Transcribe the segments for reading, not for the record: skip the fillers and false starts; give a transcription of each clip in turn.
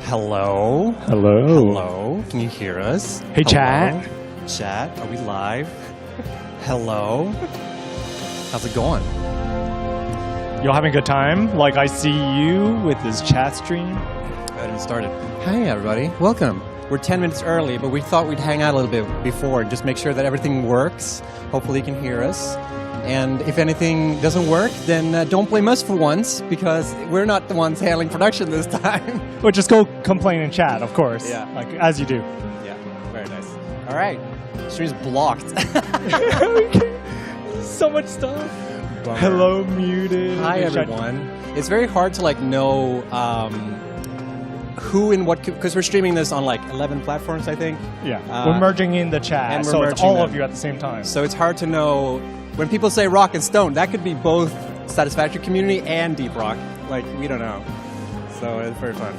Hello? Hello. Hello? Can you hear us? Hey, Hello? chat. Chat? Are we live? Hello? How's it going? Y'all having a good time? Like I see you with this chat stream. I haven't started. Hi, everybody. Welcome. We're 10 minutes early, but we thought we'd hang out a little bit before and just make sure that everything works. Hopefully you can hear us. And if anything doesn't work, then don't blame us for once, because we're not the ones handling production this time. Or just go complain in chat, of course. Yeah. Like, as you do. Yeah, very nice. All right. Stream's blocked. So much stuff. Bummer. Hello, muted. Hi, everyone. It's very hard to know who and what, because we're streaming this on 11 platforms, I think. Yeah, we're merging in the chat, and so it's all them. of you at the same time. So it's hard to know. When people say rock and stone, that could be both Satisfactory community and deep rock. We don't know. So it's very fun.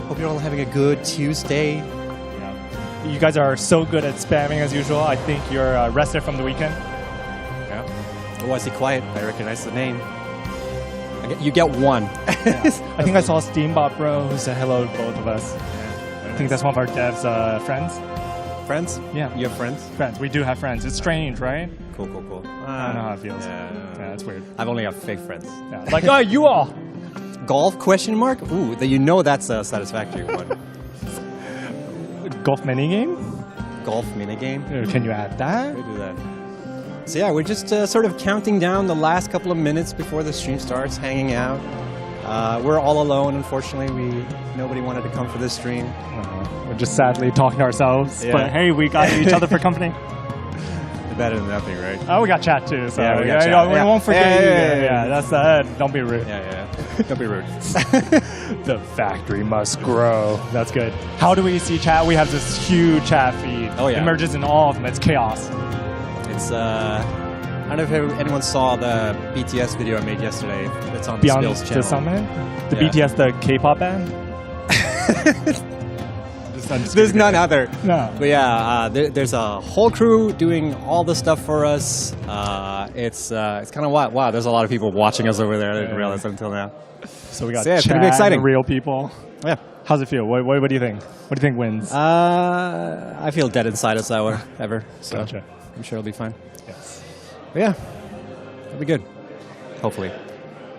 Hope you're all having a good Tuesday. Yeah. You guys are so good at spamming as usual. I think you're rested from the weekend. Yeah. Oh, I see quiet. I recognize the name. You get one. Yeah. I think I saw Steambot Bro who said hello to both of us. Yeah. I think that's one of our devs' friends. Friends? Yeah. You have friends? Friends. We do have friends. It's strange, right? Cool. I don't know how it feels. Yeah, it's weird. I've only got fake friends. Yeah. You all. Golf question mark? Ooh, that's a Satisfactory one. Golf minigame? Golf minigame? Can you add that? We do that. So yeah, we're just sort of counting down the last couple of minutes before the stream starts, hanging out. We're all alone, unfortunately. Nobody wanted to come for this stream. We're just sadly talking to ourselves. Yeah. But hey, we got each other for company. Better than nothing, right? Oh, we got chat too. So yeah, we got chat. We won't forget you. Yeah, that's don't be rude. Yeah. Don't be rude. The factory must grow. That's good. How do we see chat? We have this huge chat feed. Oh yeah. It merges in all of them. It's chaos. It's I don't know if anyone saw the BTS video I made yesterday. It's on Beyond the Spills channel. the Summit? The BTS, the K-pop band? There's none other. No. But yeah, there's a whole crew doing all the stuff for us. It's kind of wild. Wow, there's a lot of people watching us over there. I didn't realize until now. So we got it's gonna be exciting. Real people. Yeah. How's it feel? What do you think? What do you think wins? I feel dead inside us ever. So gotcha. I'm sure it'll be fine. Yes. But yeah, it'll be good. Hopefully.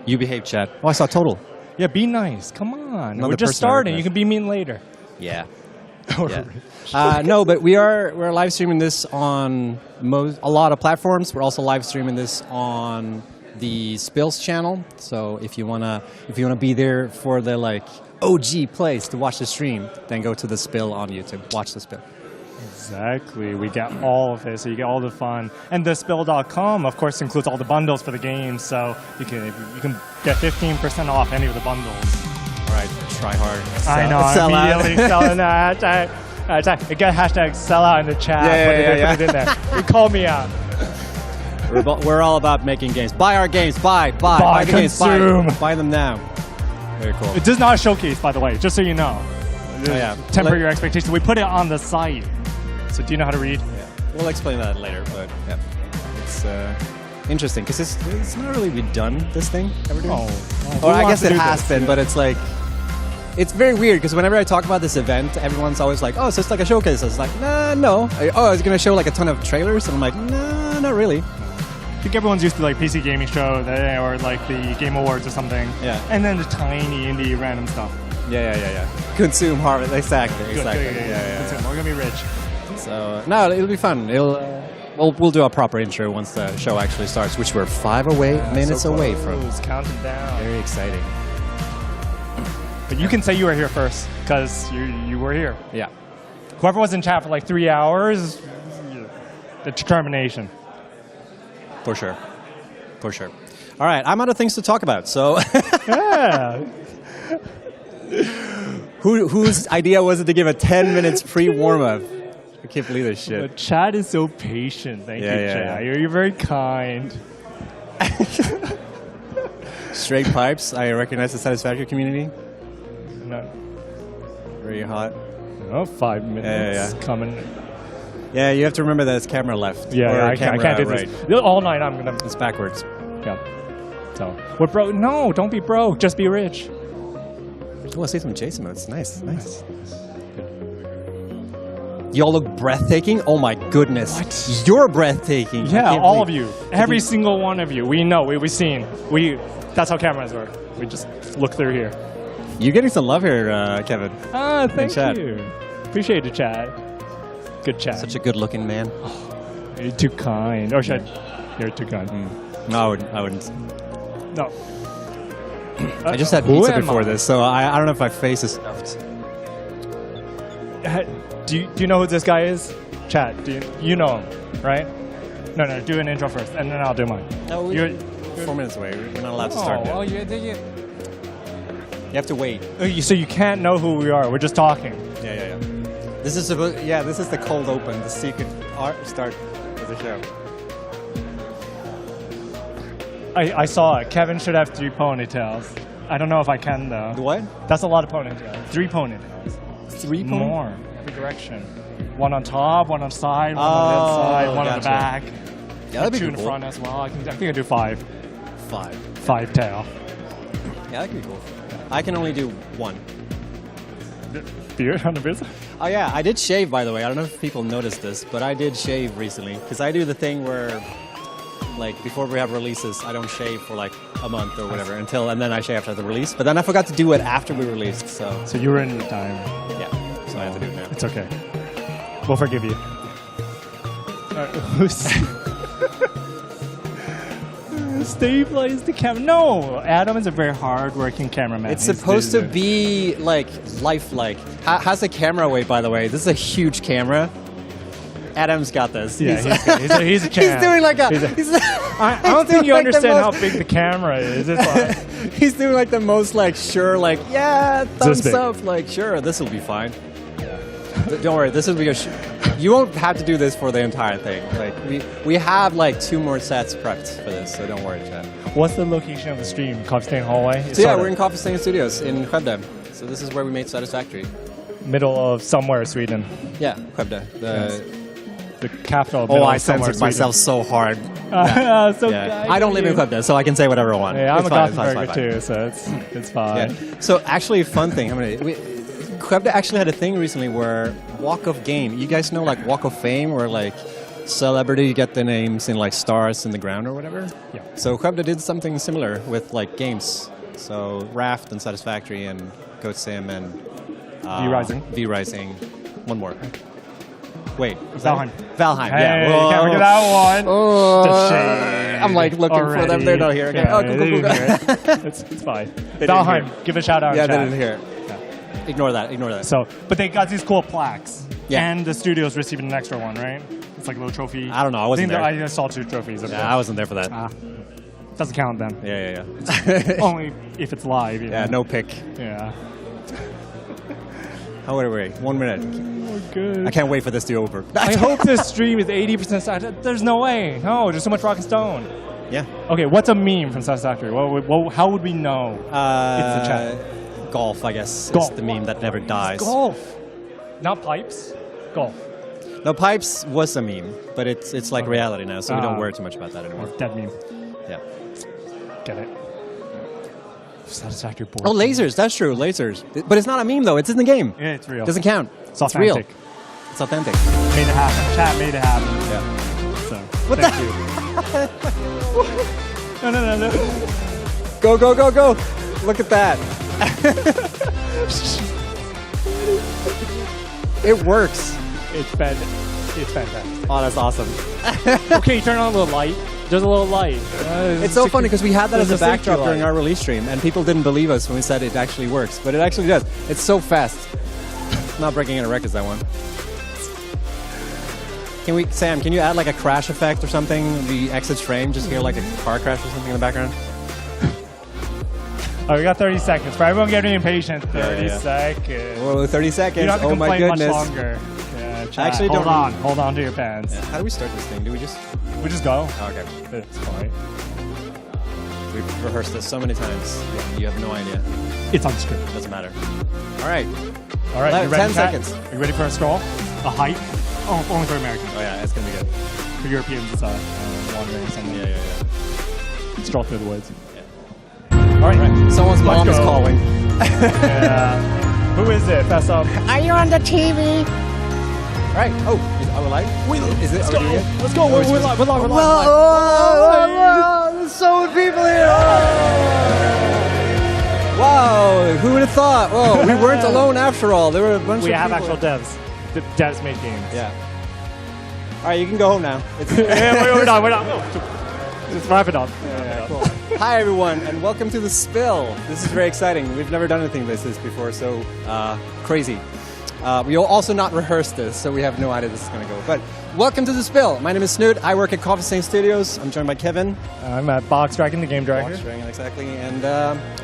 You behave, chat. Oh, I saw total. Yeah, be nice. Come on. Another We're just person I starting. recognize. You can be mean later. Yeah. No, but we're live streaming this on a lot of platforms. We're also live streaming this on the Spills channel. So if you wanna be there for the OG place to watch the stream, then go to the Spill on YouTube. Watch the Spill. Exactly. We get all of it, so you get all the fun. And thespill.com, of course, includes all the bundles for the game, so you can get 15% off any of the bundles. All right, try hard. I know, immediately selling that hashtag. Get hashtag sellout in the chat. Put it in there. You call me out. We're all about making games. Buy our games. Buy the consume. games. Buy them now. Very cool. It does not showcase, by the way, just so you know. Yeah. Temper your expectations. We put it on the site. So do you know how to read? Yeah. We'll explain that later, but yeah. It's interesting, because it's not really been done, this thing that we're doing. Or I guess it has been, but it's it's very weird, because whenever I talk about this event, everyone's always like, oh, so it's like a showcase. It's like, no. Oh, it's going to show a ton of trailers? And I'm like, no, not really. I think everyone's used to PC gaming show or the Game Awards or something. Yeah. And then the tiny indie random stuff. Yeah. Consume, harvest, exactly. Good. Consume. We're going to be rich. So, no, it'll be fun. We'll do a proper intro once the show actually starts, which we're 5 minutes away from. Counting down. Very exciting. But you can say you were here first, because you were here. Yeah. Whoever was in chat for 3 hours, the determination. For sure. All right, I'm out of things to talk about, so... Yeah. Whose idea was it to give a 10 minutes free warm-up? I can't believe this shit. The chat is so patient. Thank you, chat. Yeah. You're very kind. Straight pipes. I recognize the Satisfactory community. No. Very hot. Oh, 5 minutes coming. Yeah, you have to remember that it's camera left. Yeah, I can't do this. All night I'm going to... It's backwards. Yeah. So, we're broke. No, don't be broke. Just be rich. Oh, I see some Jason modes. Nice. You all look breathtaking. Oh my goodness. What? You're breathtaking. Yeah, all of you. Every single one of you. We know. We've seen. That's how cameras work. We just look through here. You're getting some love here, Kevin. Thank chat. you. Appreciate it, chat. Good chat. Such a good-looking man. You're too kind. Or should you're too kind. No, I wouldn't. No. I just had pizza before this, so I don't know if my face is stuffed. Do you know who this guy is? Chat, you know him, right? No, do an intro first, and then I'll do mine. No, you're 4 minutes away. We're not allowed to start yet. Oh, You have to wait. So you can't know who we are. We're just talking. Yeah. This is this is the cold open, the secret start of the show. I saw it. Kevin should have 3 ponytails. I don't know if I can though. What? That's a lot of ponytails. 3 ponytails. 3 More. Every direction. One on top, one on side, one on the inside, one on the back. Yeah, that'd be 2 in cool. front as well. I think I do 5. 5 tail. Yeah, that'd be cool. I can only do 1. Beard on the business? Oh yeah, I did shave, by the way. I don't know if people noticed this, but I did shave recently because I do the thing where, like, before we have releases, I don't shave for like a month or whatever and then I shave after the release. But then I forgot to do it after we released, so So you were in the time. yeah, so I have to do it now. It's okay. We'll forgive you. Stabilize the camera. No, Adam is a very hard-working cameraman. It's supposed to be like lifelike. How's the camera weight, by the way? This is a huge camera. Adam's got this. Yeah, he's a champ. He's doing like a. I don't think you understand how big the camera is. It's like he's doing like the most like sure like yeah thumbs big. up like sure this will be fine. Don't worry, this will be you won't have to do this for the entire thing. Like we have like 2 more sets prepped for this, so don't worry, Chad. What's the location of the stream? Coffee Stain Hallway? So yeah, we're in Coffee Stain Studios in Skövde. So this is where we made Satisfactory. Middle of somewhere, Sweden. Yeah, Skövde. The capital of I somewhere, censored myself so hard. Yeah. I don't live in Skövde, so I can say whatever I want. Yeah, I'm It's a fine, Gothenburger too, so it's fine. Yeah. So actually, fun thing. Skövde actually had a thing recently where Walk of Game. You guys know like Walk of Fame, where like celebrity get the names in like stars in the ground or whatever. Yeah. So Skövde did something similar with like games. So Raft and Satisfactory and Goat Sim and V-Rising. One more. Wait. Valheim. Valheim. Hey, yeah. you can't forget that one. Just shade I'm like looking for them. They're not here. Okay. Yeah, Oh, cool. It's fine. They didn't Valheim, hear. give a shout out. Yeah, in they chat. didn't hear. Ignore that. So, but they got these cool plaques. Yeah. And the studio's receiving an extra one, right? It's like a little trophy. I don't know. I wasn't there. I just saw 2 trophies. Yeah, I wasn't there for that. Doesn't count then. Yeah. Only if it's live. You know? Yeah, no pick. Yeah. How would we? 1 minute. Oh, good. I can't wait for this to be over. I hope this stream is 80% Satisfactory. There's no way. No, there's so much rock and stone. Yeah. Okay, what's a meme from Satisfactory? How would we know it's the chat? Golf, I guess. Golf. Is the meme that never dies. Golf. Not pipes. Golf. No, Pipes was a meme, but it's like reality now, so we don't worry too much about that anymore. Dead meme. Yeah. Get it. Satisfactory board. Oh, lasers. That's true. Lasers. But it's not a meme, though. It's in the game. Yeah, it's real. Doesn't count. It's real. authentic. It's authentic. Made it happen. Chat made it happen. Yeah. So, What thank the? you. No. Go. Look at that. It works. It's fantastic. Oh, that's awesome. Okay, turn on a little light. There's a little light. It's so funny because we had that as a There's a safety backdrop during light. our release stream, and people didn't believe us when we said it actually works, but it actually does. It's so fast. Not breaking any records, that one. Sam, can you add like a crash effect or something? The exit frame, just hear like a car crash or something in the background? Oh, we got 30 seconds. For everyone getting impatient, 30 Yeah. seconds. Whoa, 30 seconds. You don't have to Oh my complain goodness. much longer. Yeah, chat. Actually, hold don't- Hold on to your pants. Yeah. How do we start this thing? Do we just... We just go. Oh, okay. It's fine. We've rehearsed this so many times. You have no idea. It's on script. Doesn't matter. All right. All right, you ready, 10 chat? seconds. Are you ready for a scroll? A hike? Oh, only for Americans. Oh yeah, it's gonna be good. For Europeans, it's wandering somewhere. Yeah. Stroll through the woods. All right. Someone's mom Let's is go. calling. Yeah. Who is it? Fess up. Are you on the TV? All right. Oh, are we live? Is it? Let's Are go. we doing it? Let's go. We're live. We're live. We're live. Well, there's so many people here. Wow, who would have thought? Well, we weren't alone after all. There were a bunch We of have people. actual devs. The devs make games. Yeah. All right, you can go home now. Yeah, we're done. We're done. Just wrap it up. Cool. Hi, everyone, and welcome to The Spill. This is very exciting. We've never done anything like this before, so crazy. We will also not rehearse this, so we have no idea this is going to go. But welcome to The Spill. My name is Snoot. I work at Coffee Stain Studios. I'm joined by Kevin. I'm at Box Dragon, the game director. Box Dragon, exactly. And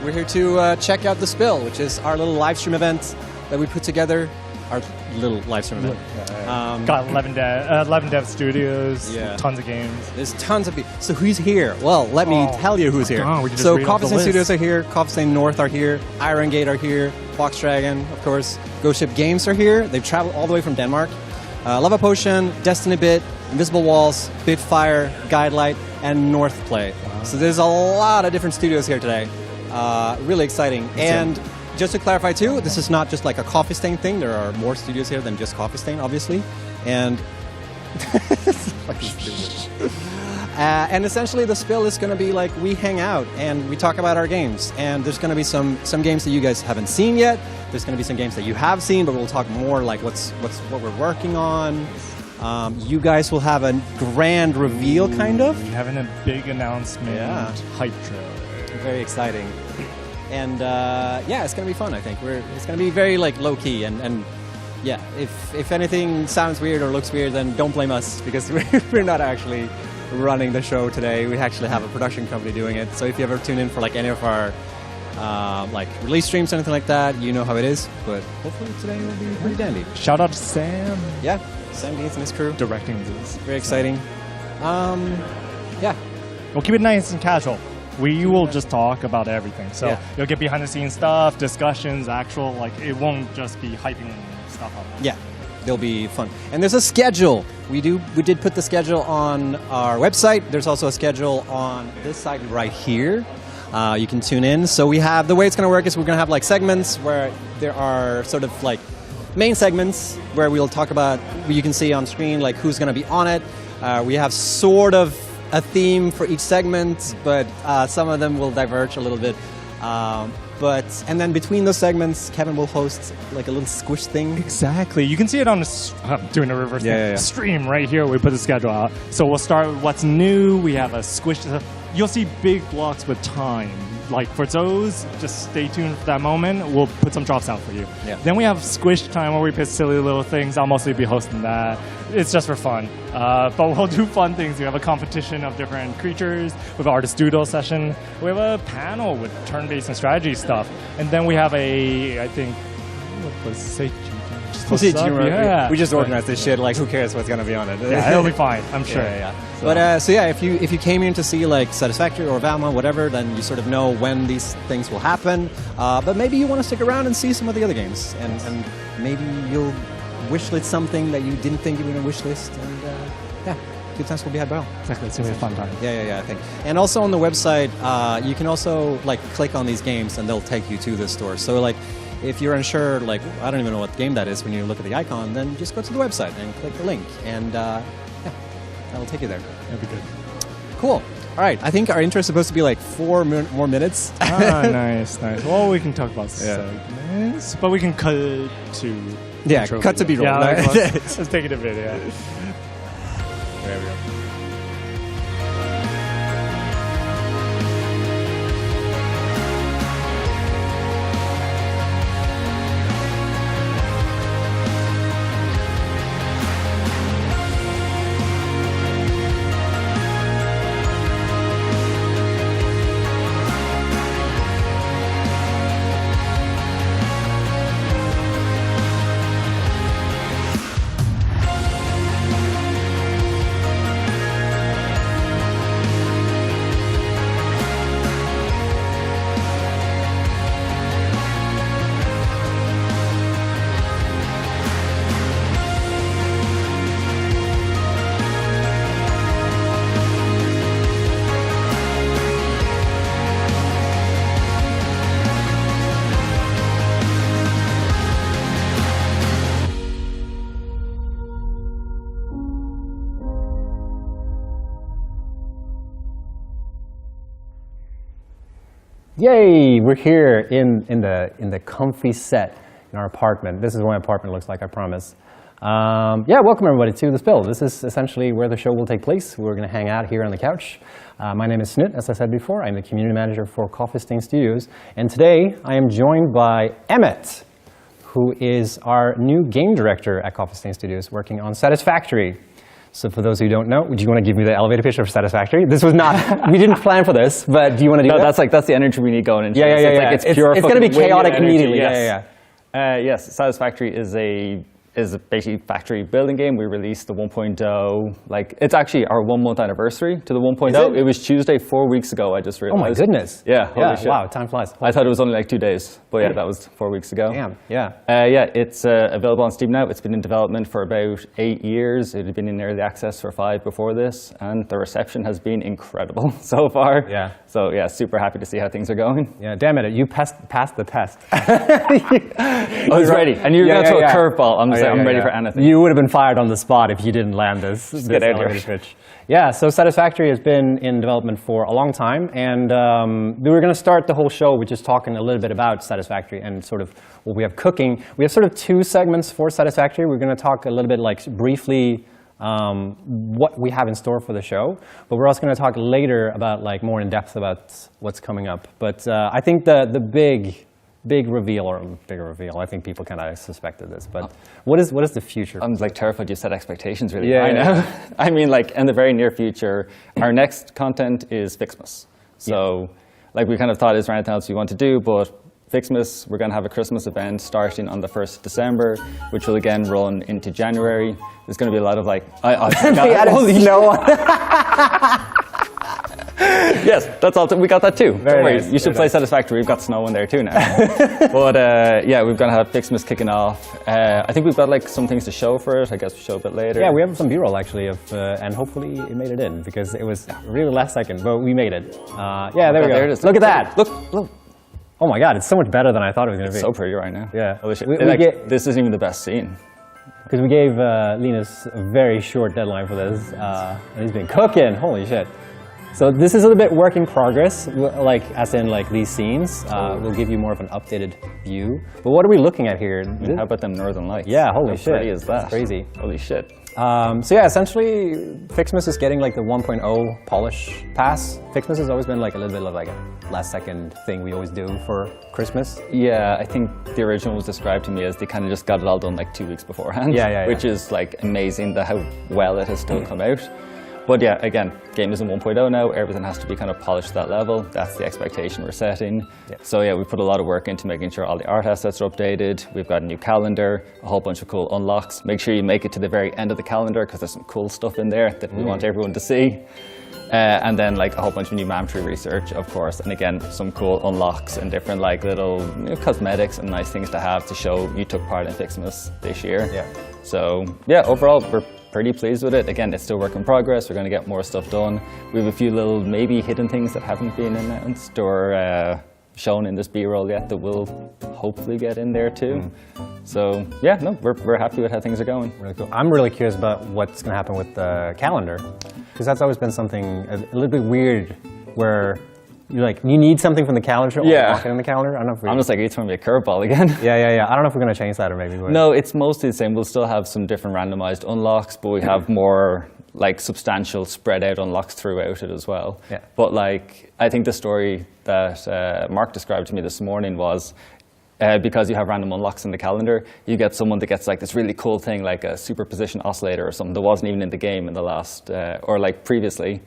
we're here to check out The Spill, which is our little live stream event that we put together. Our little live stream event. Got 11 dev studios, Yeah. tons of games. There's tons of people. So who's here? Well, let me tell you who's here. God, we can just So read off Coffee the Stain list. Studios are here, Coffee Stain North are here, Iron Gate are here, Box Dragon, of course, Ghost Ship Games are here. They've traveled all the way from Denmark. Lavapotion, Destiny Bit, Invisible Walls, Bitfire, Guidelight, and North Play. Wow. So there's a lot of different studios here today. Really exciting. And just to clarify too, this is not just like a Coffee Stain thing. There are more studios here than just Coffee Stain, obviously. And and essentially the spill is going to be like we hang out and we talk about our games. And there's going to be some games that you guys haven't seen yet. There's going to be some games that you have seen, but we'll talk more like what we're working on. You guys will have a grand reveal, kind of. We're having a big announcement. Yeah. Hype trailer. Very exciting. And yeah, it's going to be fun, I think. It's going to be very like low key and yeah, if anything sounds weird or looks weird, then don't blame us because we're not actually running the show today. We actually have a production company doing it. So if you ever tune in for like any of our like release streams or anything like that, you know how it is. But hopefully today will be pretty dandy. Shout out to Sam. Yeah, Sam Gates and his crew. Directing this. Very exciting. Yeah. We'll keep it nice and casual. We will just talk about everything. So Yeah. you'll get behind the scenes stuff, discussions, actual, like it won't just be hyping stuff up. Yeah, they'll be fun. And there's a schedule. We did put the schedule on our website. There's also a schedule on this side right here. You can tune in. So we have, the way it's going to work is we're going to have like segments where there are sort of like main segments where we'll talk about, you can see on screen like who's going to be on it. We have sort of a theme for each segment, but some of them will diverge a little bit. And then between those segments, Kevin will host like a little squish thing. Exactly. You can see it on the I'm doing a reverse stream right here. We put the schedule out. So we'll start with what's new. We have a squish. You'll see big blocks with time. Like for those, just stay tuned for that moment. We'll put some drops out for you. Yeah. Then we have squish time where we pick silly little things. I'll mostly be hosting that. It's just for fun. But we'll do fun things. We have a competition of different creatures. We have an artist doodle session. We have a panel with turn-based and strategy stuff. And then we have I think, what was it? Yeah. We just organized this shit. Like, who cares what's gonna be on it? Yeah, it'll be fine. I'm sure. Yeah. But so yeah, if you came here to see like Satisfactory or Valheim, whatever, then you sort of know when these things will happen. But maybe you want to stick around and see some of the other games, and maybe you'll wishlist something that you didn't think you were gonna wishlist, and yeah, good times will be had by all. Exactly, it's gonna be a fun time. Yeah, I think. And also on the website, you can also like click on these games, and they'll take you to the store. So like, if you're unsure, like I don't even know what game that is when you look at the icon, then just go to the website and click the link, and yeah, that'll take you there. That'll be good. Cool. All right. I think our intro is supposed to be like 4 more minutes. Nice. Well, we can talk about segments, but we can cut to intro cut to video. B-roll. Yeah, let's take it a bit. Yeah. There we go. Yay! We're here in the comfy set in our apartment. This is what my apartment looks like, I promise. Yeah, welcome everybody to The Spill. This is essentially where the show will take place. We're going to hang out here on the couch. My name is Snit, as I said before. I'm the community manager for Coffee Stain Studios. And today I am joined by Emmett, who is our new game director at Coffee Stain Studios, working on Satisfactory. So for those who don't know, do you want to give me the elevator pitch for Satisfactory? This was not, we didn't plan for this, but do you want to do that? That's the energy we need going into Yeah, this. yeah, It's yeah. like it's pure It's going to be chaotic energy, immediately. yes. Yeah. Yes, Satisfactory is basically factory building game. We released the 1.0, like it's actually our 1 month anniversary to the 1.0. It was Tuesday 4 weeks ago, I just realized. Oh my goodness. Yeah, holy shit. Wow, time flies. I thought it was only like 2 days, but yeah, that was 4 weeks ago. Damn, yeah. Yeah, it's available on Steam now. It's been in development for about 8 years. It had been in early access for 5 before this, and the reception has been incredible so far. Yeah. So yeah, super happy to see how things are going. Yeah, damn it, you passed the test. I was ready, and you were going to throw a curveball. I'm ready for anything. You would have been fired on the spot if you didn't land this get out elevator here. pitch. Yeah, so Satisfactory has been in development for a long time, and we were going to start the whole show with just talking a little bit about Satisfactory and sort of what we have cooking. We have sort of 2 segments for Satisfactory. We're going to talk a little bit, like briefly, what we have in store for the show, but we're also going to talk later about like more in depth about what's coming up. But I think the big reveal, or bigger reveal, I think people kind of suspected this, but what is the future? I'm like terrified you set expectations really Yeah, high yeah. now. I mean, like in the very near future, our next content is Fixmas. So like we kind of thought, is there anything else we want to do, but Fixmas, we're going to have a Christmas event starting on the 1st of December, which will again run into January. There's going to be a lot of like, holy snow. Yes, that's all. We got that too. Very Don't worry, nice, you should very play nice. Satisfactory. We've got snow in there too now. But yeah, we're going to have Fixmas kicking off. I think we've got like some things to show for it. I guess we'll show a bit later. Yeah, we have some B-roll actually, and hopefully it made it in because it was really last second, but we made it. Yeah, there we go. There it is. Look at that. Look. Oh my God, it's so much better than I thought it was going to be. So pretty right now. Yeah. Holy shit. We Like, get- this isn't even the best scene. Because we gave Linus a very short deadline for this, and he's been cooking. Holy shit! So this is a little bit work in progress, like as in like these scenes. We'll give you more of an updated view. But what are we looking at here? How about them Northern Lights? Yeah, holy How shit! pretty is that? That's crazy. Holy shit. So yeah, essentially, Fixmas is getting like the 1.0 polish pass. Fixmas has always been like a little bit of like a last second thing we always do for Christmas. Yeah, I think the original was described to me as they kind of just got it all done like 2 weeks beforehand. Yeah. Which is like amazing how well it has still come out. But yeah, again, game is in 1.0 now. Everything has to be kind of polished to that level. That's the expectation we're setting. Yeah. So yeah, we put a lot of work into making sure all the art assets are updated. We've got a new calendar, a whole bunch of cool unlocks. Make sure you make it to the very end of the calendar because there's some cool stuff in there that we want everyone to see. And then like a whole bunch of new mam tree research, of course. And again, some cool unlocks and different like little cosmetics and nice things to have to show you took part in Fixmas this year. Yeah. So yeah, overall, we're pretty pleased with it. Again, it's still work in progress. We're going to get more stuff done. We have a few little maybe hidden things that haven't been announced or shown in this B-roll yet that we'll hopefully get in there too. So yeah, no, we're happy with how things are going. Really cool. I'm really curious about what's going to happen with the calendar, because that's always been something a little bit weird, where you need something from the calendar or lock it in the calendar. I don't know if we. I'm just like, you're throwing me a curveball again. Yeah. I don't know if we're going to change that or maybe. No, it's mostly the same. We'll still have some different randomized unlocks, but we have more like substantial spread out unlocks throughout it as well. Yeah. But like, I think the story that Mark described to me this morning was because you have random unlocks in the calendar, you get someone that gets like this really cool thing, like a superposition oscillator or something that wasn't even in the game in the last, or like previously.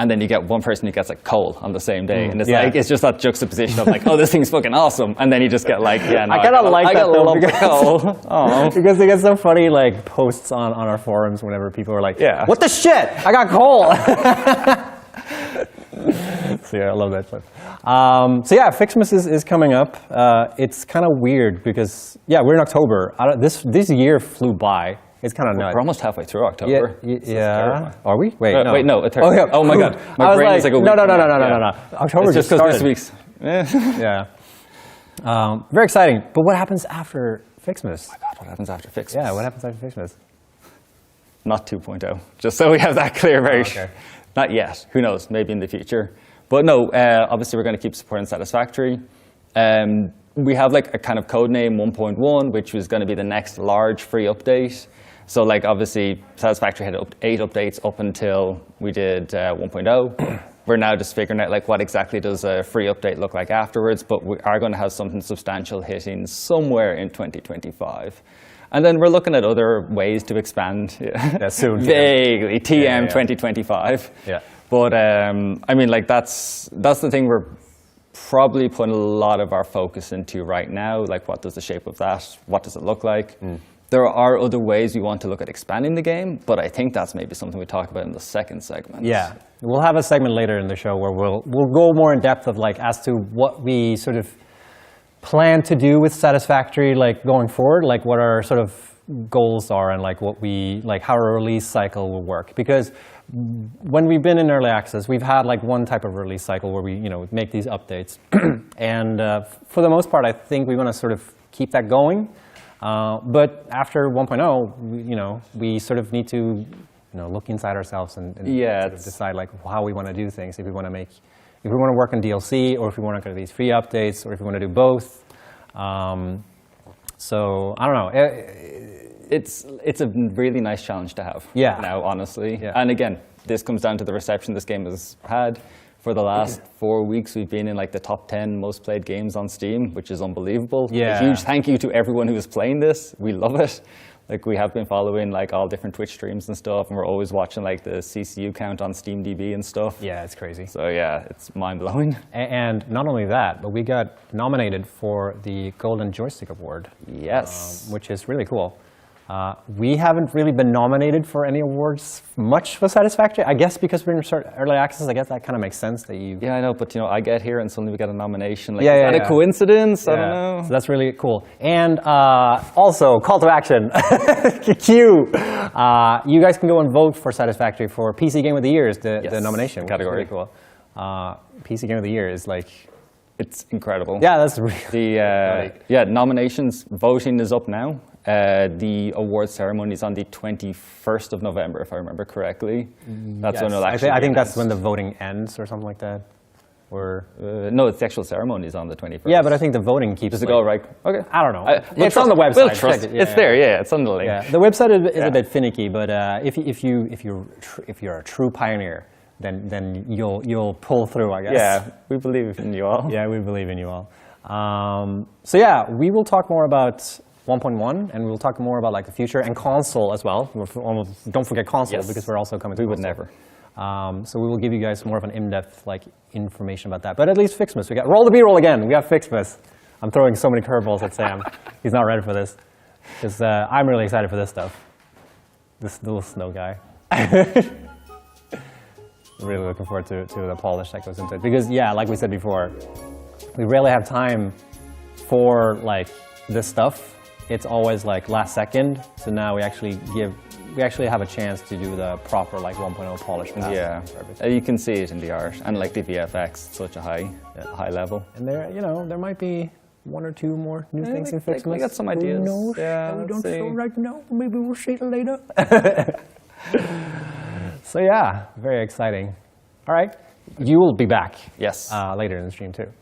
And then you get one person who gets like coal on the same day, and it's like it's just that juxtaposition of like, oh, this thing's fucking awesome, and then you just get like, yeah, no, I kind of like that though, coal. Oh. because they get some funny like posts on our forums whenever people are like, Yeah. what the shit? I got coal. So yeah, I love that clip. So yeah, Fixmas is coming up. It's kind of weird because we're in October. This year flew by. It's kind of nuts. We're almost halfway through October. Yeah. Are we? Wait, no. Wait, no. Oh, yeah. Oh my God. My I was brain like, is like a week. no. Yeah. October It's just because started. this week's. Yeah. Very exciting. But what happens after Fixmas? God, what happens after Fixmas? Yeah, what happens after Fixmas? Not 2.0. Just so we have that clear. Okay. Not yet. Who knows? Maybe in the future. But no, obviously we're going to keep supporting Satisfactory. We have like a kind of codename 1.1, which was going to be the next large free update. So like obviously Satisfactory had 8 updates up until we did 1.0. We're now just figuring out like what exactly does a free update look like afterwards, but we are going to have something substantial hitting somewhere in 2025. And then we're looking at other ways to expand. Yeah, soon. Vaguely, TM 2025. Yeah. But I mean, like that's the thing we're probably putting a lot of our focus into right now. Like, what does the shape of that? What does it look like? There are other ways we want to look at expanding the game, but I think that's maybe something we talk about in the second segment. Yeah, we'll have a segment later in the show where we'll go more in depth of like as to what we sort of plan to do with Satisfactory, like going forward, like what our sort of goals are and like what we like how our release cycle will work. Because when we've been in early access, we've had like one type of release cycle where we make these updates, and for the most part, I think we want to sort of keep that going. But after 1.0, we sort of need to look inside ourselves and sort of decide like how we want to do things. If we want to work on DLC, or if we want to go to these free updates, or if we want to do both. So I don't know. It's a really nice challenge to have. Yeah. Now, honestly. Yeah. And again, this comes down to the reception this game has had. For the last 4 weeks, we've been in like the top 10 most played games on Steam, which is unbelievable. Yeah. A huge thank you to everyone who is playing this. We love it. Like, we have been following like all different Twitch streams and stuff, and we're always watching like the CCU count on SteamDB and stuff. Yeah, it's crazy. So yeah, it's mind-blowing. And not only that, but we got nominated for the Golden Joystick Award. Yes. Which is really cool. We haven't really been nominated for any awards much for Satisfactory. I guess because we're in early access, I guess that kind of makes sense that you... Yeah, I know, but I get here and suddenly we get a nomination. Like, Yeah, is yeah, that a coincidence? I don't Yeah. know. So that's really cool. And also, call to action. Q. You guys can go and vote for Satisfactory for PC Game of the Year, the Yes, nomination. the category. Which is really cool. PC Game of the Year is like... It's incredible. Yeah, that's really... Nominations, voting is up now. The award ceremony is on the 21st of November, if I remember correctly. That's when it'll actually I think be that's when the announced. voting ends or something like that. Or No, it's the actual ceremony is on the 21st. yeah, but I think the voting keeps. Does it go right? Okay. I don't know. We'll It's on the website. We'll trust. Check it. It's there. Yeah, it's on the link. Yeah, the website is Yeah. a bit finicky, but if you're a true pioneer, then you'll pull through, I guess. Yeah, we believe in you all. Yeah, we believe in you all. So yeah, we will talk more about 1.1, and we'll talk more about like the future and console as well. Don't forget console, Yes. because we're also coming to We would console. never. So we will give you guys more of an in-depth like information about that. But at least Fixmas, we got roll the B-roll again. We got Fixmas. I'm throwing so many curveballs at Sam. He's not ready for this, because I'm really excited for this stuff. This little snow guy. Really looking forward to the polish that goes into it, because yeah, like we said before, we rarely have time for like this stuff. It's always like last second. So now we actually have a chance to do the proper like 1.0 polish. Yeah, you can see it in the art and like the VFX, such a high level. And there might be one or two more new things in Fixmas. We got some ideas. Who knows? Yeah, we let's don't see. know right now. Maybe we'll see it later. So yeah, very exciting. All right, you will be back. Yes. Later in the stream too.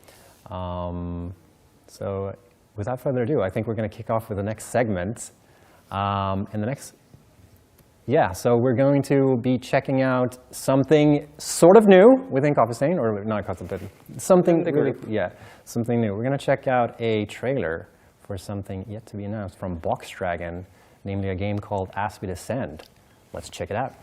So without further ado, I think we're going to kick off with the next segment. So we're going to be checking out something sort of new within Coffee Stain, or not Coffee Stain, something really, something new. We're going to check out a trailer for something yet to be announced from Box Dragon, namely a game called As We Descend. Let's check it out.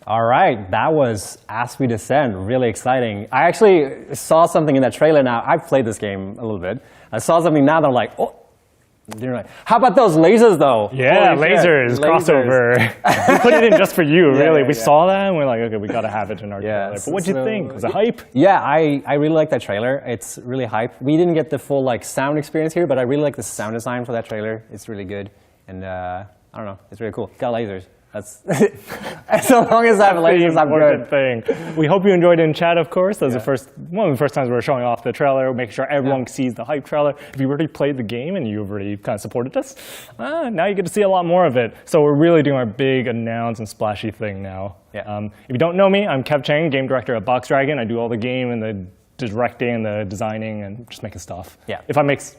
All right, that was As We Descend, really exciting. I actually saw something in that trailer now. I've played this game a little bit. I saw something now that I'm like, oh. You're like, how about those lasers, though? Yeah, lasers, crossover. We put it in just for you, really. We saw that, and we're like, okay, we got to have it in our trailer. But what'd you think? Was it hype? Yeah, I really like that trailer. It's really hype. We didn't get the full sound experience here, but I really like the sound design for that trailer. It's really good. And I don't know, it's really cool. Got lasers. That's as long as I have lasers, I'm good. Thing. We hope you enjoyed it in chat, of course. That was one of the first times we were showing off the trailer, making sure everyone sees the hype trailer. If you already played the game and you've already kind of supported us, now you get to see a lot more of it. So we're really doing our big announce and splashy thing now. Yeah. If you don't know me, I'm Kev Chang, game director at Box Dragon. I do all the game and the directing and the designing and just making stuff. Yeah. If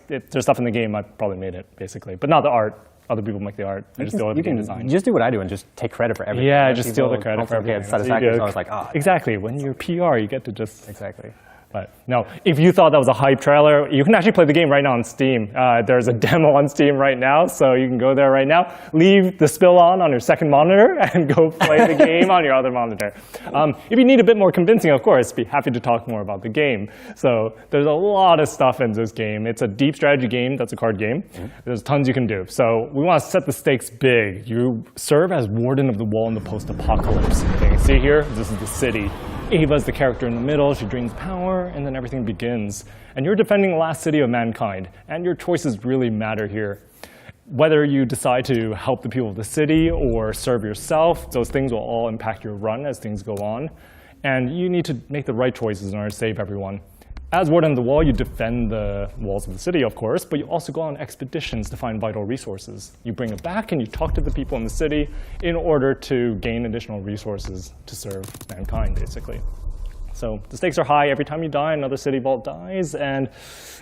there's stuff in the game, I probably made it, basically. But not the art. Other people make the art. I just do the game design. Just do what I do and just take credit for everything. Yeah, just steal the credit for everything. Satisfactory, so I was like, Exactly. When you're PR, you get to just... Exactly. But no, if you thought that was a hype trailer, you can actually play the game right now on Steam. There's a demo on Steam right now, so you can go there right now. Leave the spill on your second monitor and go play the game on your other monitor. If you need a bit more convincing, of course, be happy to talk more about the game. So there's a lot of stuff in this game. It's a deep strategy game that's a card game. There's tons you can do. So we want to set the stakes big. You serve as Warden of the Wall in the post-apocalypse. You can see here, this is the city. Ava's the character in the middle. She drains power, and then everything begins. And you're defending the last city of mankind, and your choices really matter here. Whether you decide to help the people of the city or serve yourself, those things will all impact your run as things go on. And you need to make the right choices in order to save everyone. As Warden of the Wall, you defend the walls of the city, of course, but you also go on expeditions to find vital resources. You bring it back and you talk to the people in the city in order to gain additional resources to serve mankind, basically. So the stakes are high. Every time you die, another city vault dies, and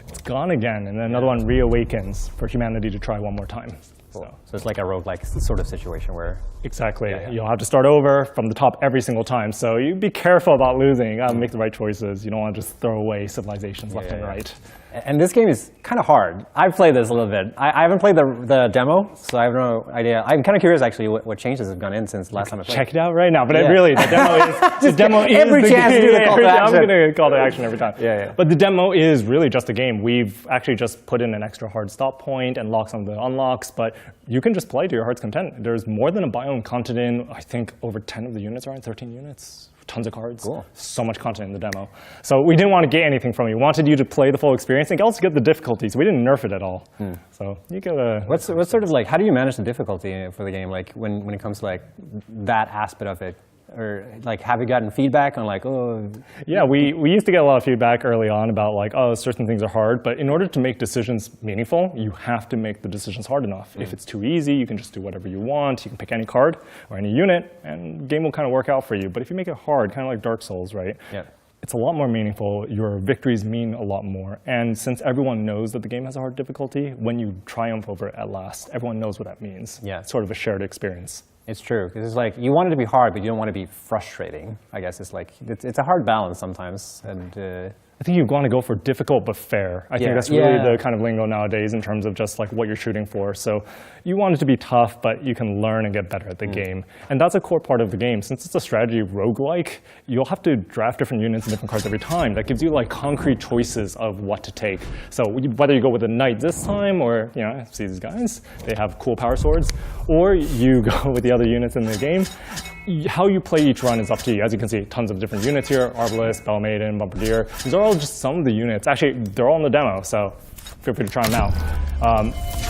it's gone again. And then another one reawakens for humanity to try one more time. Cool. So it's like a roguelike sort of situation where... Exactly. You'll have to start over from the top every single time. So you be careful about losing. You gotta make the right choices. You don't want to just throw away civilizations left and right. And this game is kind of hard. I've played this a little bit. I haven't played the demo, so I have no idea. I'm kind of curious, actually, what changes have gone in since last time I played. Check it out right now. But really, the demo is every the chance game. to do the call to action. I'm going to call to action every time. But the demo is really just a game. We've actually just put in an extra hard stop point and locked some of the unlocks, but you can just play to your heart's content. There's more than a biome continent. I think over 10 of the units are in 13 units. Tons of cards. Cool. So much content in the demo. So we didn't want to get anything from you. We wanted you to play the full experience and also get the difficulty. So we didn't nerf it at all. So you get a... What's sort of like, how do you manage the difficulty for the game, like when it comes to like that aspect of it? Or like, have you gotten feedback on like, oh? Yeah, we used to get a lot of feedback early on about like, oh, certain things are hard. But in order to make decisions meaningful, you have to make the decisions hard enough. If it's too easy, you can just do whatever you want. You can pick any card or any unit, and the game will kind of work out for you. But if you make it hard, kind of like Dark Souls, right? Yeah. It's a lot more meaningful. Your victories mean a lot more. And since everyone knows that the game has a hard difficulty, when you triumph over it at last, everyone knows what that means. Yeah. It's sort of a shared experience. It's true, because it's like, you want it to be hard, but you don't want to be frustrating. I guess it's like, it's a hard balance sometimes. And I think you want to go for difficult but fair. I think that's really the kind of lingo nowadays in terms of just like what you're shooting for. So you want it to be tough, but you can learn and get better at the game. And that's a core part of the game. Since it's a strategy roguelike, you'll have to draft different units and different cards every time. That gives you like concrete choices of what to take. So whether you go with a knight this time, or see these guys, they have cool power swords, or you go with the other units in the game, how you play each run is up to you. As you can see, tons of different units here: Arbalest, Bellmaiden, Bombardier. These are all just some of the units. Actually, they're all in the demo, so feel free to try them out.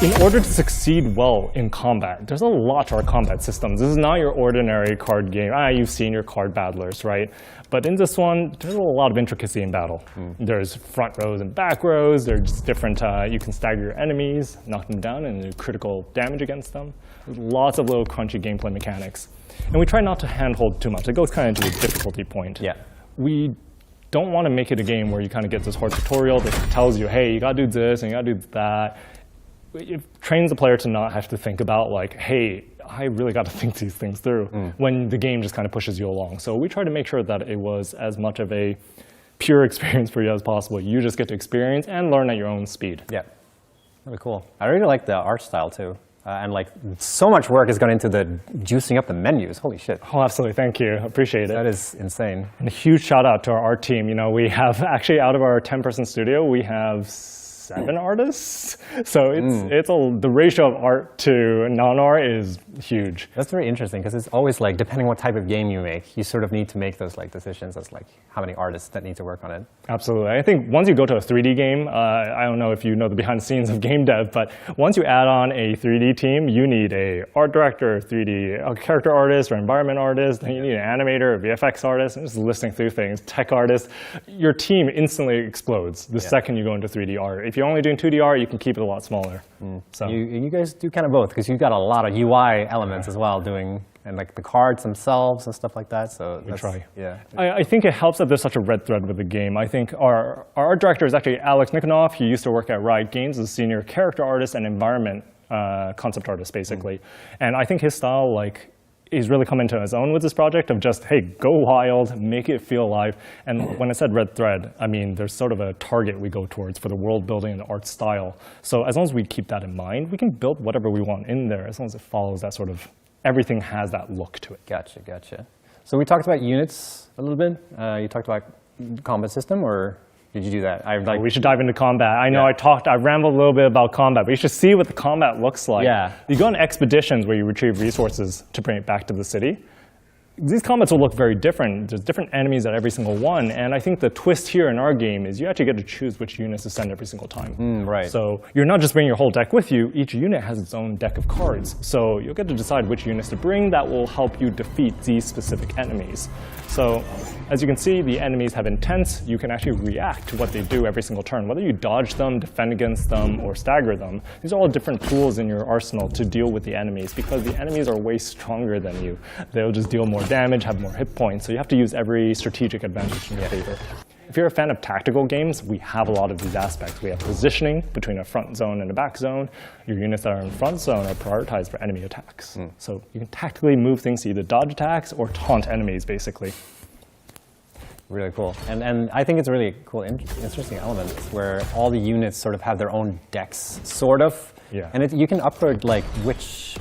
In order to succeed well in combat, there's a lot to our combat systems. This is not your ordinary card game. You've seen your card battlers, right? But in this one, there's a lot of intricacy in battle. There's front rows and back rows. There's different, you can stagger your enemies, knock them down, and do critical damage against them. There's lots of little crunchy gameplay mechanics. And we try not to handhold too much. It goes kind of into a difficulty point. Yeah. We don't want to make it a game where you kind of get this hard tutorial that tells you, hey, you got to do this and you got to do that. It trains the player to not have to think about like, hey, I really got to think these things through when the game just kind of pushes you along. So we try to make sure that it was as much of a pure experience for you as possible. You just get to experience and learn at your own speed. Yeah. Really cool. I really like the art style too. and like so much work has gone into the juicing up the menus. Holy shit. Oh, absolutely. Thank you. Appreciate it. That is insane. And a huge shout out to our art team. You know, we have actually out of our 10-person studio, we have 7 artists. So the ratio of art to non-art is huge. That's very interesting because it's always like, depending what type of game you make, you sort of need to make those like decisions as like how many artists that need to work on it. Absolutely. I think once you go to a 3D game, I don't know if you know the behind the scenes of game dev, but once you add on a 3D team, you need a art director, 3D a character artist or environment artist, then you need an animator, a VFX artist, and just listing through things, tech artist. Your team instantly explodes the second you go into 3D art. If you're only doing 2D art, you can keep it a lot smaller. So You guys do kind of both because you've got a lot of UI elements as well doing, and like the cards themselves and stuff like that. So we try. Yeah. I think it helps that there's such a red thread with the game. I think our art director is actually Alex Nikonov. He used to work at Riot Games as a senior character artist and environment concept artist, basically. And I think his style, like, he's really come into his own with this project of just, hey, go wild, make it feel alive. And when I said red thread, I mean there's sort of a target we go towards for the world building and the art style. So as long as we keep that in mind, we can build whatever we want in there as long as it follows that sort of, everything has that look to it. Gotcha, gotcha. So we talked about units a little bit. You talked about combat system, or did you do that? We should dive into combat. I know I rambled a little bit about combat, but you should see what the combat looks like. Yeah. You go on expeditions where you retrieve resources to bring it back to the city. These combats will look very different. There's different enemies at every single one, and I think the twist here in our game is you actually get to choose which units to send every single time. Right. So you're not just bringing your whole deck with you. Each unit has its own deck of cards. So you'll get to decide which units to bring that will help you defeat these specific enemies. So as you can see, the enemies have intents. You can actually react to what they do every single turn. Whether you dodge them, defend against them, or stagger them, these are all different tools in your arsenal to deal with the enemies because the enemies are way stronger than you. They'll just deal more damage, have more hit points. So you have to use every strategic advantage in your favor. If you're a fan of tactical games, we have a lot of these aspects. We have positioning between a front zone and a back zone. Your units that are in front zone are prioritized for enemy attacks. So you can tactically move things to either dodge attacks or taunt enemies, basically. Really cool. And I think it's a really cool, interesting element where all the units sort of have their own decks, sort of. Yeah. And you can upgrade like which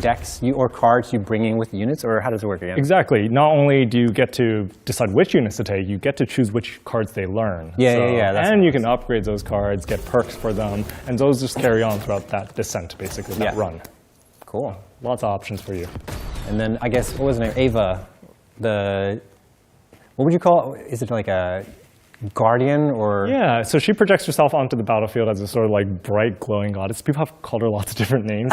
decks or cards you bring in with units, or how does it work again? Exactly. Not only do you get to decide which units to take, you get to choose which cards they learn. Yeah. And you can upgrade those cards, get perks for them, and those just carry on throughout that descent, basically, that run. Cool. Lots of options for you. And then I guess, what was her name? Ava, what would you call it? Is it like a guardian or? Yeah, so she projects herself onto the battlefield as a sort of like bright, glowing goddess. People have called her lots of different names.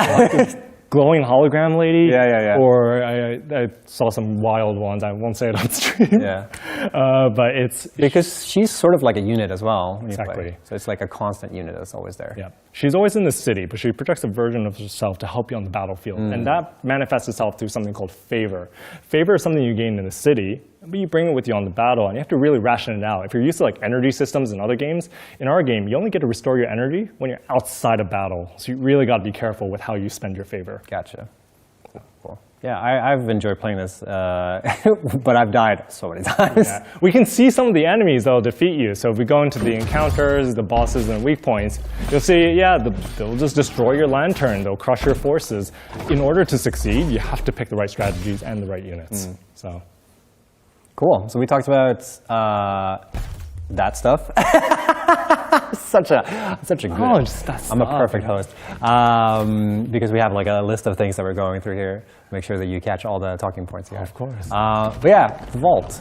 Glowing hologram lady. Yeah. Or I saw some wild ones. I won't say it on stream. Yeah. But it's because she's sort of like a unit as well. When Exactly. You play. So it's like a constant unit that's always there. Yeah. She's always in the city, but she projects a version of herself to help you on the battlefield. And that manifests itself through something called favor. Favor is something you gain in the city, but you bring it with you on the battle, and you have to really ration it out. If you're used to like energy systems in other games, in our game, you only get to restore your energy when you're outside of battle. So you really got to be careful with how you spend your favor. Gotcha. Cool. Yeah, I've enjoyed playing this, but I've died so many times. Yeah. We can see some of the enemies that will defeat you. So if we go into the encounters, the bosses, and weak points, you'll see, they'll just destroy your lantern. They'll crush your forces. In order to succeed, you have to pick the right strategies and the right units. So. Cool. So we talked about that stuff. such a good. Oh, just that I'm a stuff. perfect host because we have like a list of things that we're going through here. Make sure that you catch all the talking points here. Of course. But yeah, the vault.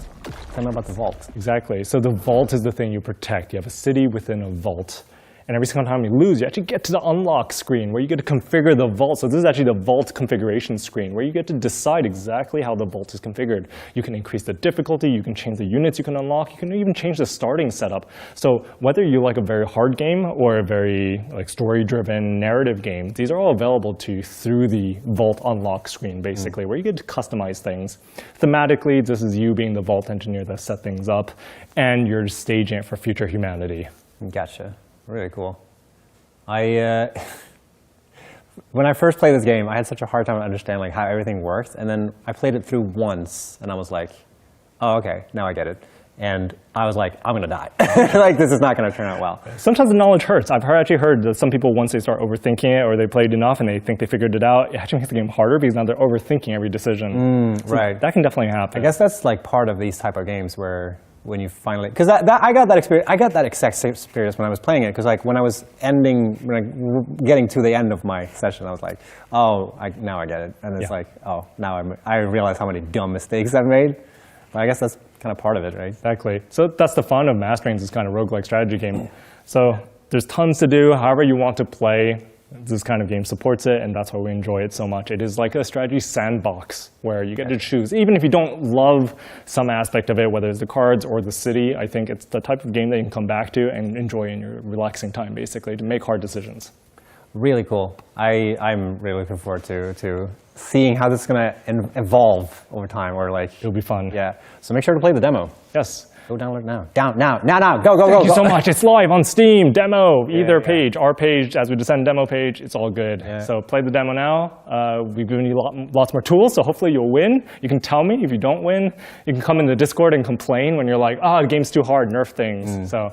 Tell me about the vault. Exactly. So the vault is the thing you protect. You have a city within a vault. And every single time you lose, you actually get to the unlock screen where you get to configure the vault. So this is actually the vault configuration screen where you get to decide exactly how the vault is configured. You can increase the difficulty, you can change the units you can unlock, you can even change the starting setup. So whether you like a very hard game or a very like story-driven narrative game, these are all available to you through the vault unlock screen, basically, where you get to customize things. Thematically, this is you being the vault engineer that set things up, and you're staging it for future humanity. Gotcha. Really cool. When I first played this game, I had such a hard time understanding like how everything worked, and then I played it through once, and I was like, "Oh, okay, now I get it." and I was like, I'm gonna die. Like, this is not gonna turn out well. Sometimes the knowledge hurts. I've actually heard that some people, once they start overthinking it or they played enough and they think they figured it out, it actually makes the game harder because now they're overthinking every decision. So right. that can definitely happen. I guess that's like part of these type of games where when you finally, because I got that experience. I got that exact same experience when I was playing it. Because like when I was getting to the end of my session, I was like, oh, now I get it. And it's like, oh, now I realize how many dumb mistakes I've made. But I guess that's kind of part of it, right? Exactly. So that's the fun of mastering this kind of roguelike strategy game. So there's tons to do. However you want to play, this kind of game supports it, and that's why we enjoy it so much. It is like a strategy sandbox where you get to choose. Even if you don't love some aspect of it, whether it's the cards or the city, I think it's the type of game that you can come back to and enjoy in your relaxing time, basically, to make hard decisions. Really cool. I'm really looking forward to seeing how this is going to evolve over time. Or like, It'll be fun. yeah. So make sure to play the demo. Yes. Go download now. Now. Go. Thank you so much. It's live on Steam, demo, either page, our page, as we descend demo page, it's all good. Yeah. So play the demo now. We've given you lots more tools, so hopefully you'll win. You can tell me if you don't win. You can come in the Discord and complain when you're like, oh, the game's too hard, nerf things. So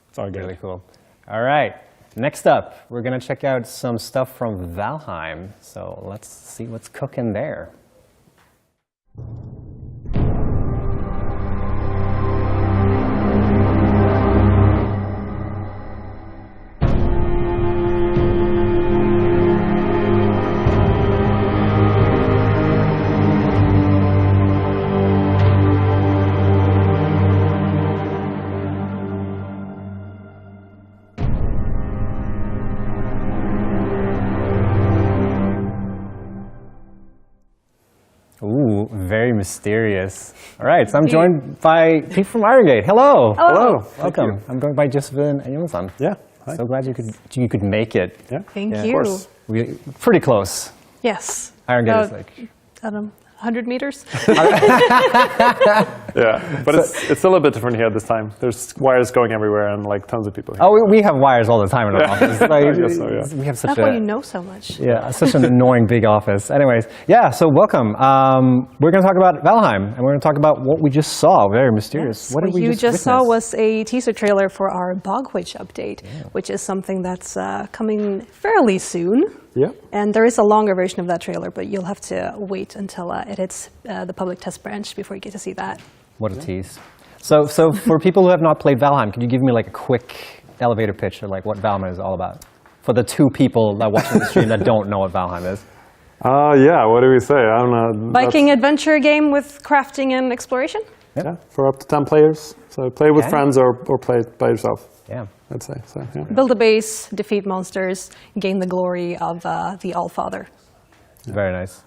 it's all good. Really cool. All right. Next up, we're going to check out some stuff from Valheim. So let's see what's cooking there. Ooh, very mysterious. All right, so I'm joined by people from Iron Hello. Hello. Welcome. I'm joined by Josephine and Jonathan. Yeah. Hi. So glad you could make it. Yeah. Thank Yeah. you. Of course. We pretty close. Yes. Iron is like I don't know, 100 meters? Yeah, but it's a little bit different here this time. There's wires going everywhere and like tons of people here. oh, we have wires all the time in our office. Like, I guess so, yeah. We have such That's why you know so much. Yeah, such an annoying big office. Anyways, yeah, so welcome. We're going to talk about Valheim, and we're going to talk about what we just saw. Very mysterious. What did we you just saw witness? was a teaser trailer for our Bog Witch update, which is something that's coming fairly soon. Yeah. And there is a longer version of that trailer, but you'll have to wait until it hits the public test branch before you get to see that. What a tease. So for people who have not played Valheim, could you give me like a quick elevator pitch of like what Valheim is all about? For the two people that watch the stream that don't know what Valheim is. Yeah, what do we say? I don't know. Viking adventure game with crafting and exploration? Yeah, for up to 10 players. So play with friends or play it by yourself, Yeah. I'd say. So, yeah. Build a base, defeat monsters, gain the glory of the Allfather. Very nice.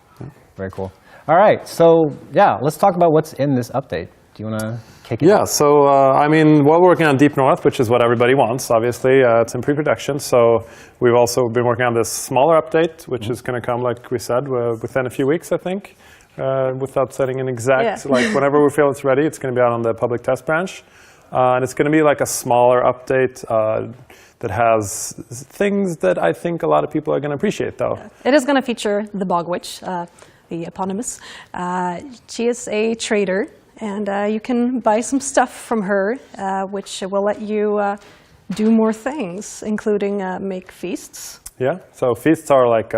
Very cool. All right, so yeah, let's talk about what's in this update. Do you want to kick it Yeah, off? so I mean, while we're working on Deep North, which is what everybody wants, obviously, it's in pre-production. So we've also been working on this smaller update, which is going to come, like we said, within a few weeks, I think, without setting an exact, like whenever we feel it's ready, it's going to be out on the public test branch. And it's going to be like a smaller update that has things that I think a lot of people are going to appreciate, though. It is going to feature the Bog Witch, the eponymous. She is a trader, and you can buy some stuff from her, which will let you do more things, including make feasts. Yeah, so feasts are like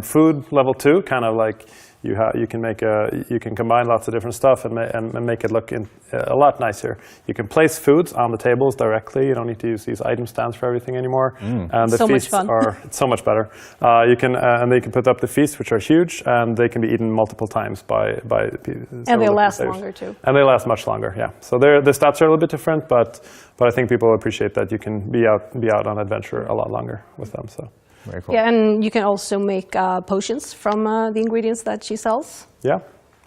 food level 2, kind of like you can combine lots of different stuff and make it look a lot nicer. You can place foods on the tables directly. You don't need to use these item stands for everything anymore. And the So much feasts fun. it's so much better. You can and they can put up the feasts, which are huge, and they can be eaten multiple times by And they last longer, too. And they last much longer. Yeah. So the stats are a little bit different, but I think people appreciate that you can be out on adventure a lot longer with them. So. Very cool. Yeah, and you can also make potions from the ingredients that she sells. Yeah,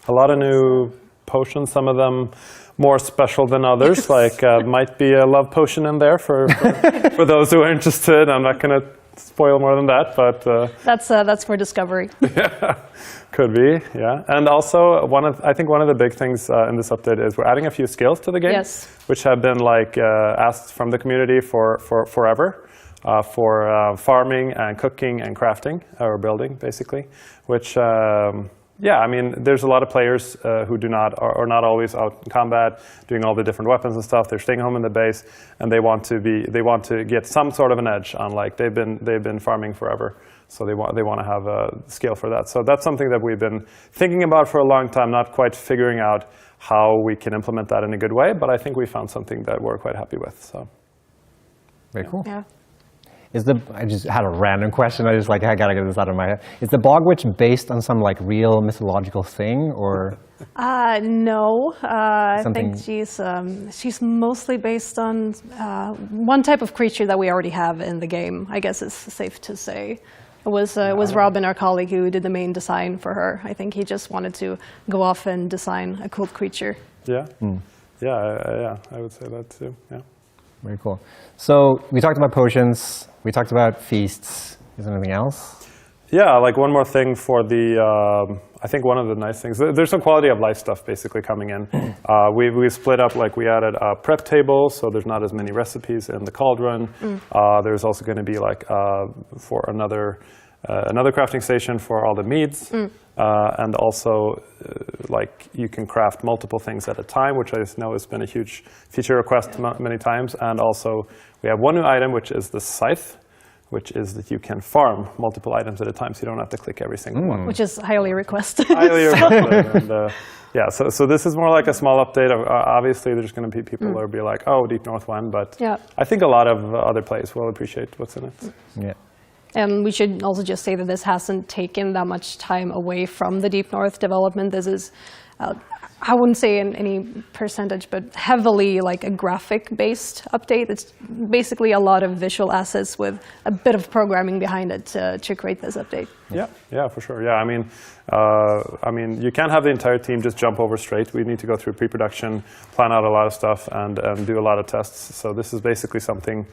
a lot of new potions, some of them more special than others, like might be a love potion in there for those who are interested. I'm not going to spoil more than that, but... That's for discovery. Yeah, could be, yeah. And also, I think one of the big things in this update is we're adding a few skills to the game, Yes. which have been like asked from the community for forever. For farming and cooking and crafting, or building, basically, which yeah, I mean, there's a lot of players who are not always out in combat, doing all the different weapons and stuff. They're staying home in the base, and they want to get some sort of an edge on, like, they've been farming forever, so they want to have a scale for that. So that's something that we've been thinking about for a long time, not quite figuring out how we can implement that in a good way, but I think we found something that we're quite happy with. So Very cool. Yeah. I just had a random question. I gotta get this out of my head. Is the Bog Witch based on some like real mythological thing, or? No, I Something- think she's mostly based on one type of creature that we already have in the game. I guess it's safe to say. It was Robin, our colleague, who did the main design for her. I think he just wanted to go off and design a cool creature. yeah, yeah, I would say that too. Yeah. Very cool. So we talked about potions. We talked about feasts. Is there anything else? Yeah, like one more thing for the, I think one of the nice things, there's some quality of life stuff basically coming in. We split up, like we added a prep table, so there's not as many recipes in the cauldron. There's also going to be like for another crafting station for all the meads. And also like you can craft multiple things at a time, which I know has been a huge feature request many times. And also we have one new item, which is the scythe, which is that you can farm multiple items at a time, so you don't have to click every single one. Which is highly requested. Highly requested. And, yeah, so this is more like a small update. Obviously, there's going to be people that will be like, oh, Deep North won, but Yeah. I think a lot of other players will appreciate what's in it. Yeah. And we should also just say that this hasn't taken that much time away from the Deep North development. This is, I wouldn't say in any percentage, but heavily like a graphic-based update. It's basically a lot of visual assets with a bit of programming behind it to create this update. Yeah, for sure. Yeah, I mean, you can't have the entire team just jump over straight. We need to go through pre-production, plan out a lot of stuff, and do a lot of tests. So this is basically something,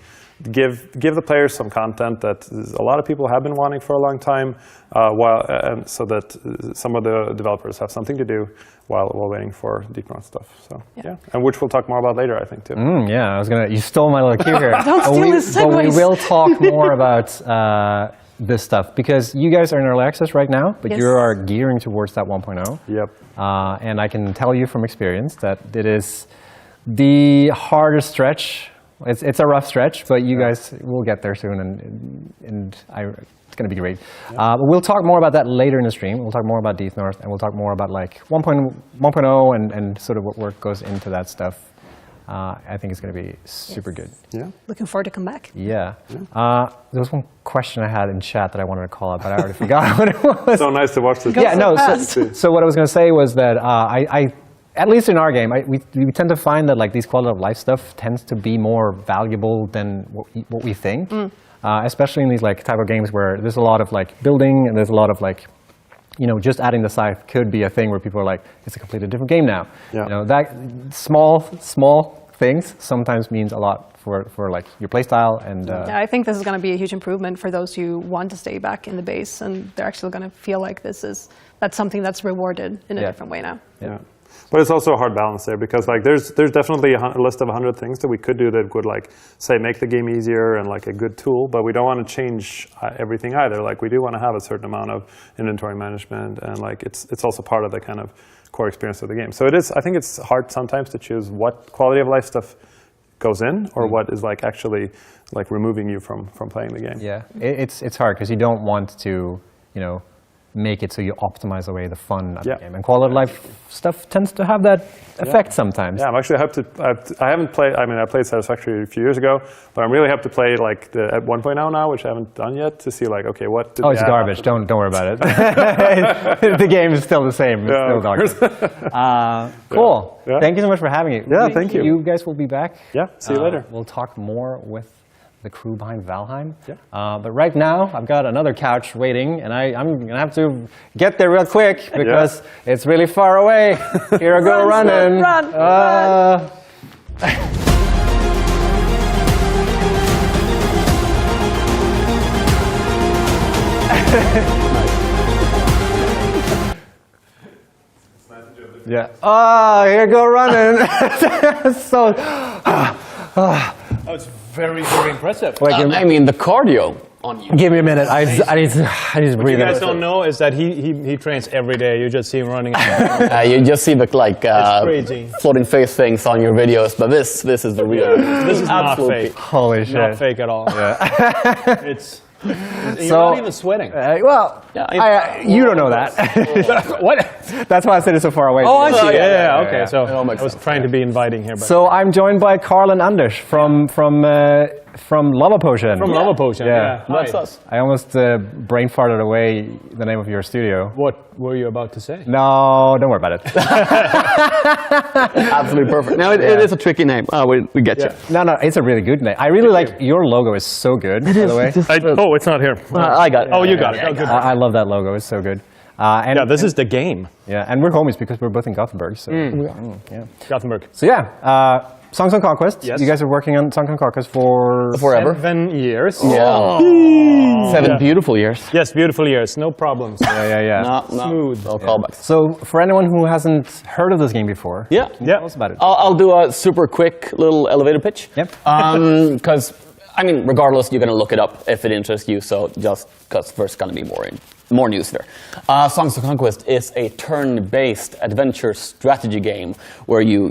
give the players some content that a lot of people have been wanting for a long time, and so that some of the developers have something to do while waiting for Deep North stuff. So yeah, and which we'll talk more about later, I think too. Yeah, you stole my little cue here. Don't steal his But we segues. will talk more about this stuff, because you guys are in early access right now, but Yes. you are gearing towards that 1.0. Yep. And I can tell you from experience that it is the hardest stretch. It's a rough stretch, but you guys will get there soon, and it's going to be great. But we'll talk more about that later in the stream. We'll talk more about Deep North, and we'll talk more about like 1.0 and sort of what work goes into that stuff. I think it's going to be super good. Yeah. Looking forward to come back. Yeah. There was one question I had in chat that I wanted to call out, but I already forgot what it was. So nice to watch this. Go Yeah, no. fast. So what I was going to say was that I at least in our game, we tend to find that like these quality of life stuff tends to be more valuable than what we think, especially in these like type of games where there's a lot of like building and there's a lot of like, just adding the scythe could be a thing where people are like, it's a completely different game now. Yeah. That small things sometimes means a lot for like your playstyle and. Yeah, I think this is going to be a huge improvement for those who want to stay back in the base, and they're actually going to feel like that's something that's rewarded in a different way now. Yeah. But it's also a hard balance there, because like there's definitely a list of 100 things that we could do that would like say make the game easier and like a good tool, but we don't want to change everything either. Like we do want to have a certain amount of inventory management, and like it's also part of the kind of core experience of the game. So I think it's hard sometimes to choose what quality of life stuff goes in or what is like actually like removing you from playing the game. Yeah, it's hard because you don't want to make it so you optimize away the fun of the game, and quality of life stuff tends to have that effect sometimes. Yeah, I'm actually hyped to. I haven't played. I mean, I played Satisfactory a few years ago, but I'm really hyped to play like at 1.0 now, which I haven't done yet, to see like, okay, what. Did It's garbage. Don't worry about it. The game is still the same. It's still garbage. Cool. Yeah. Thank you so much for having me. Yeah, thank you. You guys will be back. Yeah. See you later. We'll talk more with the crew behind Valheim. Yeah. But right now, I've got another couch waiting, and I'm going to have to get there real quick because it's really far away. Here I go running. Run. Yeah. Oh, here I go running. So. Oh, it's very, very impressive. Like I mean, the cardio. on you. Give me a minute. I need to What breathe. you guys don't know is that he trains every day. You just see him running. You just see the like crazy. floating face things on your videos, but this is the real. This is not absolutely fake. Holy shit. Not fake at all. Yeah. It's. You're not even sweating. Well, you don't know that. What? That's why I said it so far away. Oh, I see. yeah, Okay, so I was trying to be inviting here. But So I'm joined by Carl and Anders from Lavapotion. from Lavapotion. Yeah. That's Hi. us. I almost brain farted away the name of your studio. What were you about to say? No, don't worry about it. Absolutely perfect. Now it is a tricky name. Oh, we get you. No, it's a really good name. I really like your logo. Is so good. By the way, It's not here. I got it. Oh, you got it. Oh, good. I love that logo. It's so good. And Yeah, this is the game. and we're homies because we're both in Gothenburg. So Gothenburg. So yeah, Songs on Conquest. Yes. You guys are working on Songs on Conquest for Forever. 7 years. Yeah. 7 beautiful years. Yes, beautiful years. No problems. Yeah. No, Smooth. No callbacks. So for anyone who hasn't heard of this game before, Yeah. tell us about it. I'll do a super quick little elevator pitch. Yep. Because, I mean, regardless, you're going to look it up if it interests you. So just because there's going to be more news there. Songs of Conquest is a turn-based adventure strategy game where you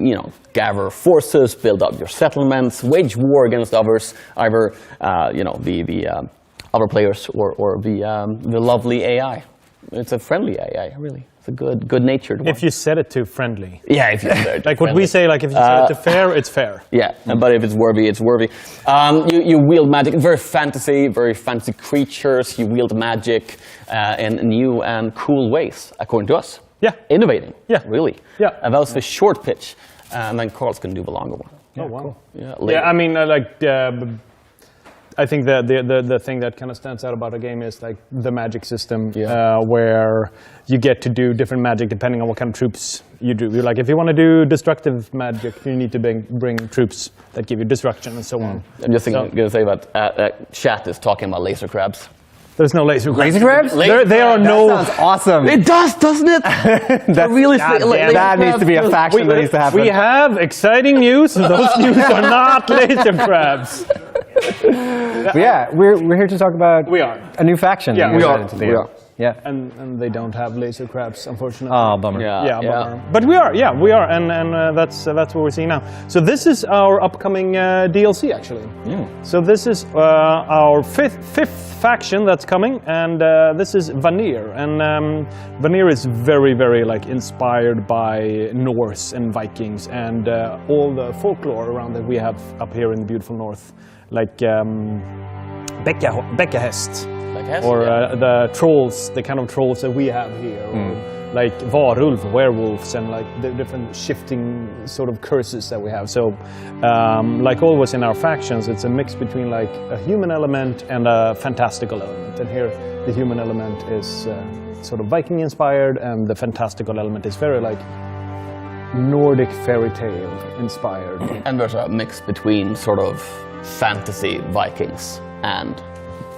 gather forces, build up your settlements, wage war against others, either the other players or the lovely AI. It's a friendly AI, really. It's a good-natured one. If you set it to friendly. Yeah, if you set it to Like what we friendly. say, like if you set it to fair, it's fair. Yeah, but if it's worthy, it's worthy. You wield magic, very fantasy creatures. You wield magic in new and cool ways, according to us. Yeah. Innovating. Yeah. Really. Yeah. And that was the short pitch. And then Carl's going to do the longer one. Oh, wow. Cool. Yeah, Yeah, I mean, I think the thing that kind of stands out about the game is like the magic system, where you get to do different magic depending on what kind of troops you do. You're like, if you want to do destructive magic, you need to bring troops that give you destruction and so on. I'm just going to say that chat is talking about laser crabs. There's no laser crabs. Laser crabs? There are no. Sounds awesome. It does, doesn't it? That's, really that needs to be a faction that needs to happen. We have exciting news. Those news are not laser crabs. But yeah, we're here to talk about We are. a new faction. Yeah, that we you are. added to the We game. are. Yeah. And they don't have laser crabs, unfortunately. Oh, bummer. Yeah, bummer. But we are, and that's what we're seeing now. So this is our upcoming DLC, actually. So this is our fifth faction that's coming, and this is Vanir. And Vanir is very, very inspired by Norse and Vikings and all the folklore around that we have up here in the beautiful north, like Bekkahest. Or the trolls, the kind of trolls that we have here, or like varulv, werewolves, and like the different shifting sort of curses that we have. So, like always in our factions, it's a mix between like a human element and a fantastical element. And here, the human element is sort of Viking inspired, and the fantastical element is very like Nordic fairy tale inspired. And there's a mix between sort of fantasy Vikings and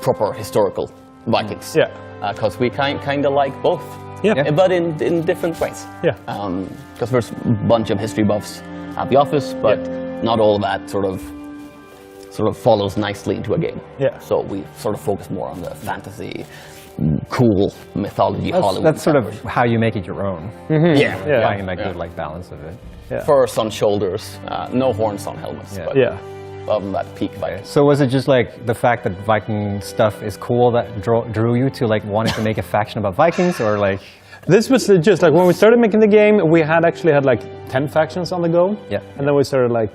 proper historical Vikings. Yeah. Because we kind of like both. Yeah. But in different ways. Yeah. Because there's a bunch of history buffs at the office, but not all of that sort of follows nicely into a game. Yeah. So we sort of focus more on the fantasy, cool mythology, Hollywood. That's sort of how you make it your own. Yeah. Finding that good balance of it. Furs on shoulders, no horns on helmets. Yeah. But Yeah. other than that, peak Viking. So was it just like the fact that Viking stuff is cool that drew you to like wanting to make a faction about Vikings, or like? This was just like when we started making the game, we actually had like 10 factions on the go. Yeah. And then we started like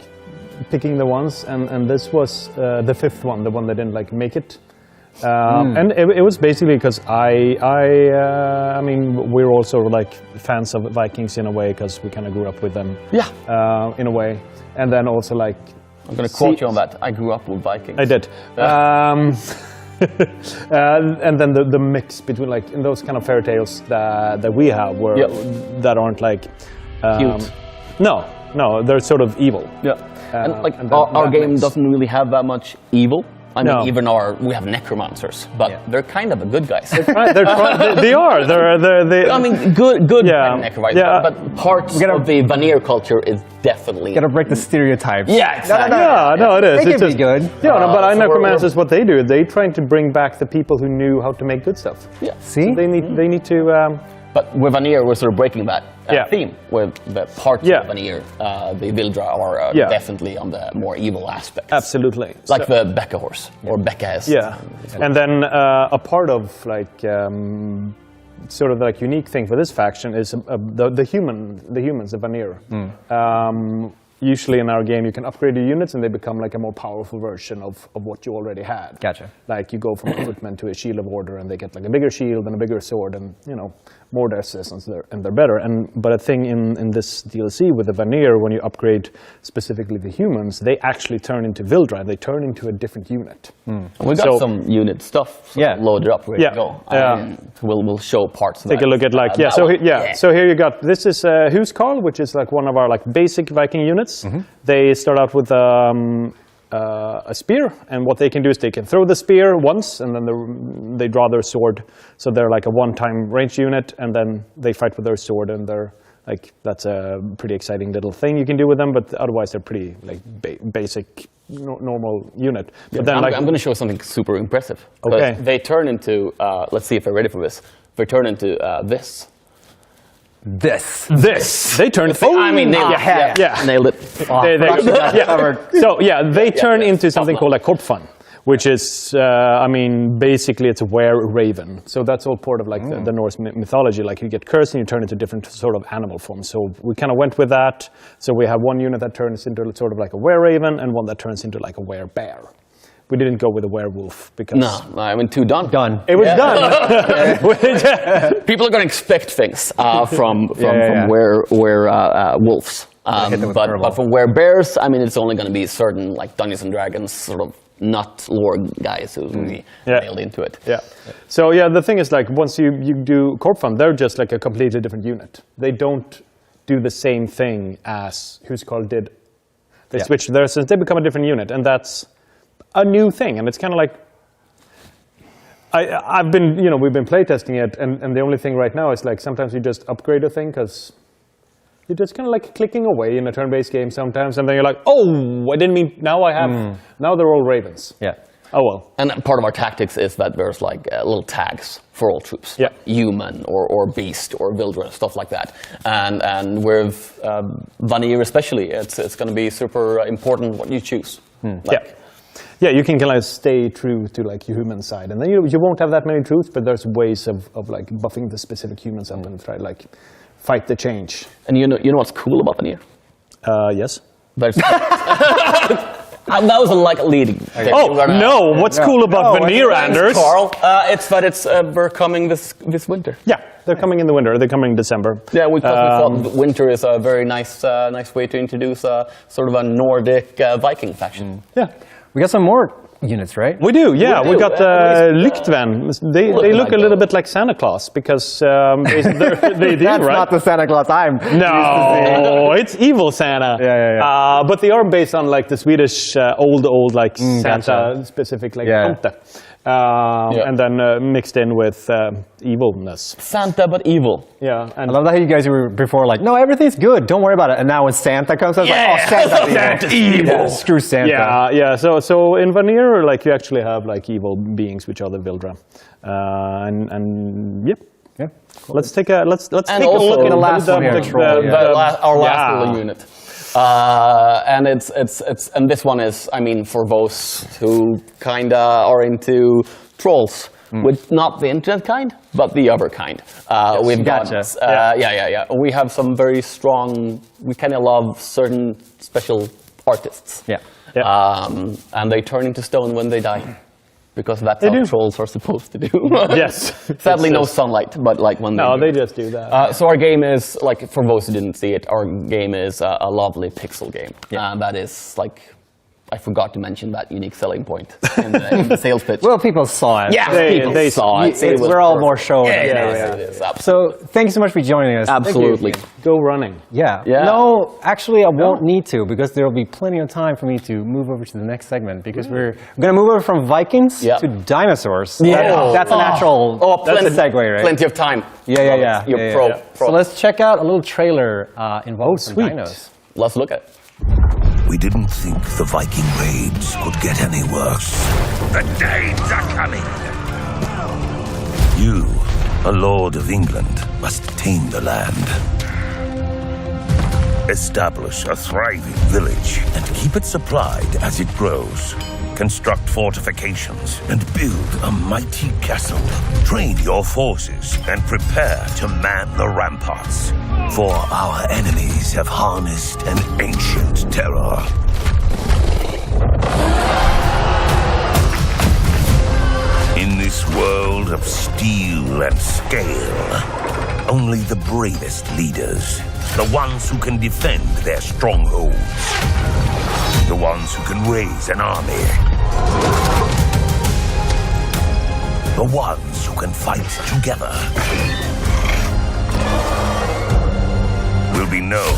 picking the ones, and this was the fifth one, the one that didn't like make it. And it was basically because I mean, we're also like fans of Vikings in a way because we kind of grew up with them. Yeah. In a way, and then also like I'm going to quote you on that. I grew up with Vikings. I did. And then the mix between like in those kind of fairy tales that we have, where that aren't like Cute. No, they're sort of evil. Yeah. And like and our that game mix. doesn't really have that much evil. I mean, even we have necromancers, but they're kind of a good guys. They are. I mean, good Yeah. necromancers, Yeah. but parts of the Vanir culture is definitely... Gotta break the stereotypes. Yeah, exactly. Yeah, no, it is. They It's can be good. Yeah, no, but so necromancers, what they do, they trying to bring back the people who knew how to make good stuff. Yeah. See? They need to. But with Vanir, we're sort of breaking that theme, where the parts of Vanir, the Vildra, are definitely on the more evil aspects. Absolutely. Like the Becca horse, or Becca-est. Yeah, and then a part of like sort of like unique thing for this faction is the humans, the Vanir. Usually in our game, you can upgrade your units and they become like a more powerful version of what you already had. Gotcha. Like you go from a footman to a shield of order and they get like a bigger shield and a bigger sword and, you know, more resistance and they're better. But a thing in this DLC with the Vanir, when you upgrade specifically the humans, they actually turn into Vildra. They turn into a different unit. We got some unit stuff loaded up, ready to go. We'll show parts of Take a look at like, so here you got, this is Huskarl, which is like one of our like basic Viking units. They start out with a spear, and what they can do is they can throw the spear once, and then they draw their sword. So they're like a one-time range unit, and then they fight with their sword, and they're like, that's a pretty exciting little thing you can do with them. But otherwise, they're pretty like basic, normal unit. But then, I'm going to show something super impressive. Okay. They turn into, let's see if they're ready for this. They turn into this. They turn. I mean, nailed it. Nailed it. They turn into something called a Korpfan, which is, I mean, basically it's a were-raven. So that's all part of like the Norse mythology. Like you get cursed and you turn into different sort of animal forms. So we kind of went with that. So we have one unit that turns into sort of like a were-raven and one that turns into like a were-bear. We didn't go with a werewolf because... No, I mean, done. It was done. People are going to expect things from wolves. But from bears, I mean, it's only going to be certain like Dungeons and Dragons sort of not lore guys who really nailed into it. Yeah. So the thing is like once you do Korpfan, they're just like a completely different unit. They don't do the same thing as Huskarl did. They switch there since they become a different unit, and that's a new thing, and it's kind of like I've been, we've been playtesting it, and the only thing right now is like sometimes you just upgrade a thing because you're just kind of like clicking away in a turn-based game sometimes, and then you're like, oh, I didn't mean, now I have, now they're all ravens. Yeah. Oh well. And part of our tactics is that there's like little tags for all troops. Yeah. Human or beast or Vildra, stuff like that. And with Vanir especially, it's going to be super important what you choose. Yeah, you can kind of stay true to like your human side, and then you won't have that many troops, but there's ways of like buffing the specific humans up and try like fight the change. And you know what's cool about Vanir? Yes. That was a like leading. What's cool about Vanir, Anders? Carl, it's that we're coming this winter. Yeah, they're coming in the winter. They're coming in December. Yeah, we thought winter is a very nice way to introduce sort of a Nordic Viking faction. Yeah. We got some more units, right? We do, yeah. We got Lyktven. They look a little bit like Santa Claus because they do, That's right? not the Santa Claus I'm No, it's evil Santa. Yeah. But they are based on like the Swedish old like Santa specific like tomte. And then mixed in with evilness. Santa but evil. Yeah, and I love how you guys were before like, no, everything's good, don't worry about it. And now when Santa comes, I was like, oh, Santa's evil. Yeah, screw Santa. Yeah. So in Vanir, like you actually have like evil beings, which are the Vildra, and Yeah. Let's take a look at the last one here, our last little unit. And and this one is, I mean, for those who kinda are into trolls, with not the internet kind, but the other kind. We've got, we have some very strong. We kind of love certain special artists. And they turn into stone when they die. Because that's how trolls are supposed to do. Yes. Sadly, no sunlight, but like when they just do that. So our game is, like, for those who didn't see it, our game is a lovely pixel game. That is, like, I forgot to mention that unique selling point in the sales pitch. Well, people saw it. Yeah, people saw it. We're all more show. Yeah, it is. So thank you so much for joining us. Absolutely. Go running. Yeah. Yeah. No, actually, I won't need to because there will be plenty of time for me to move over to the next segment because we're going to move over from Vikings to dinosaurs. Yeah. That's a natural that's a segue, right? Plenty of time. Yeah. You're pro. So let's check out a little trailer involving some dinos. Let's look at it. We didn't think the Viking raids could get any worse. The Danes are coming! You, a lord of England, must tame the land. Establish a thriving village and keep it supplied as it grows. Construct fortifications and build a mighty castle. Train your forces and prepare to man the ramparts. For our enemies have harnessed an ancient terror. In this world of steel and scale, only the bravest leaders, the ones who can defend their strongholds, the ones who can raise an army, the ones who can fight together, will be known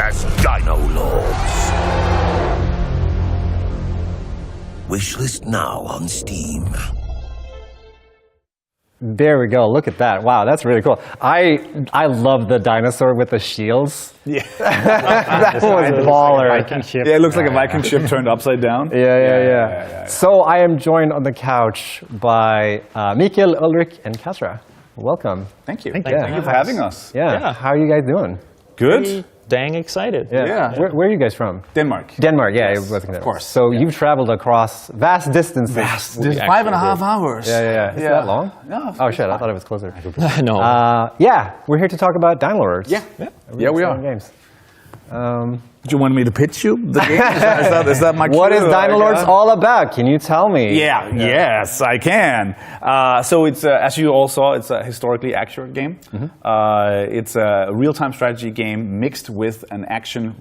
as Dino Lords. Wishlist now on Steam. There we go. Look at that. Wow, that's really cool. I love the dinosaur with the shields. Yeah. That was baller. Viking ship. Yeah, it looks like a Viking ship turned upside down. Yeah. So I am joined on the couch by Mikael, Ulrich, and Kasra. Welcome. Thank you. Thank you for having us. Yeah. How are you guys doing? Good. Dang excited. Yeah. Where are you guys from? Denmark. Denmark, yeah. Yes, of course. So you've traveled across vast distances. 5.5 hours. Yeah. Is that long? No. Oh, shit. I thought it was closer. No. We're here to talk about Dino Lords. Yeah, we are. Games. Do you want me to pitch you the game? Is that my cue? What is Dino Lords all about? Can you tell me? Yes, I can. So it's, as you all saw, it's a historically accurate game. It's a real-time strategy game mixed with an action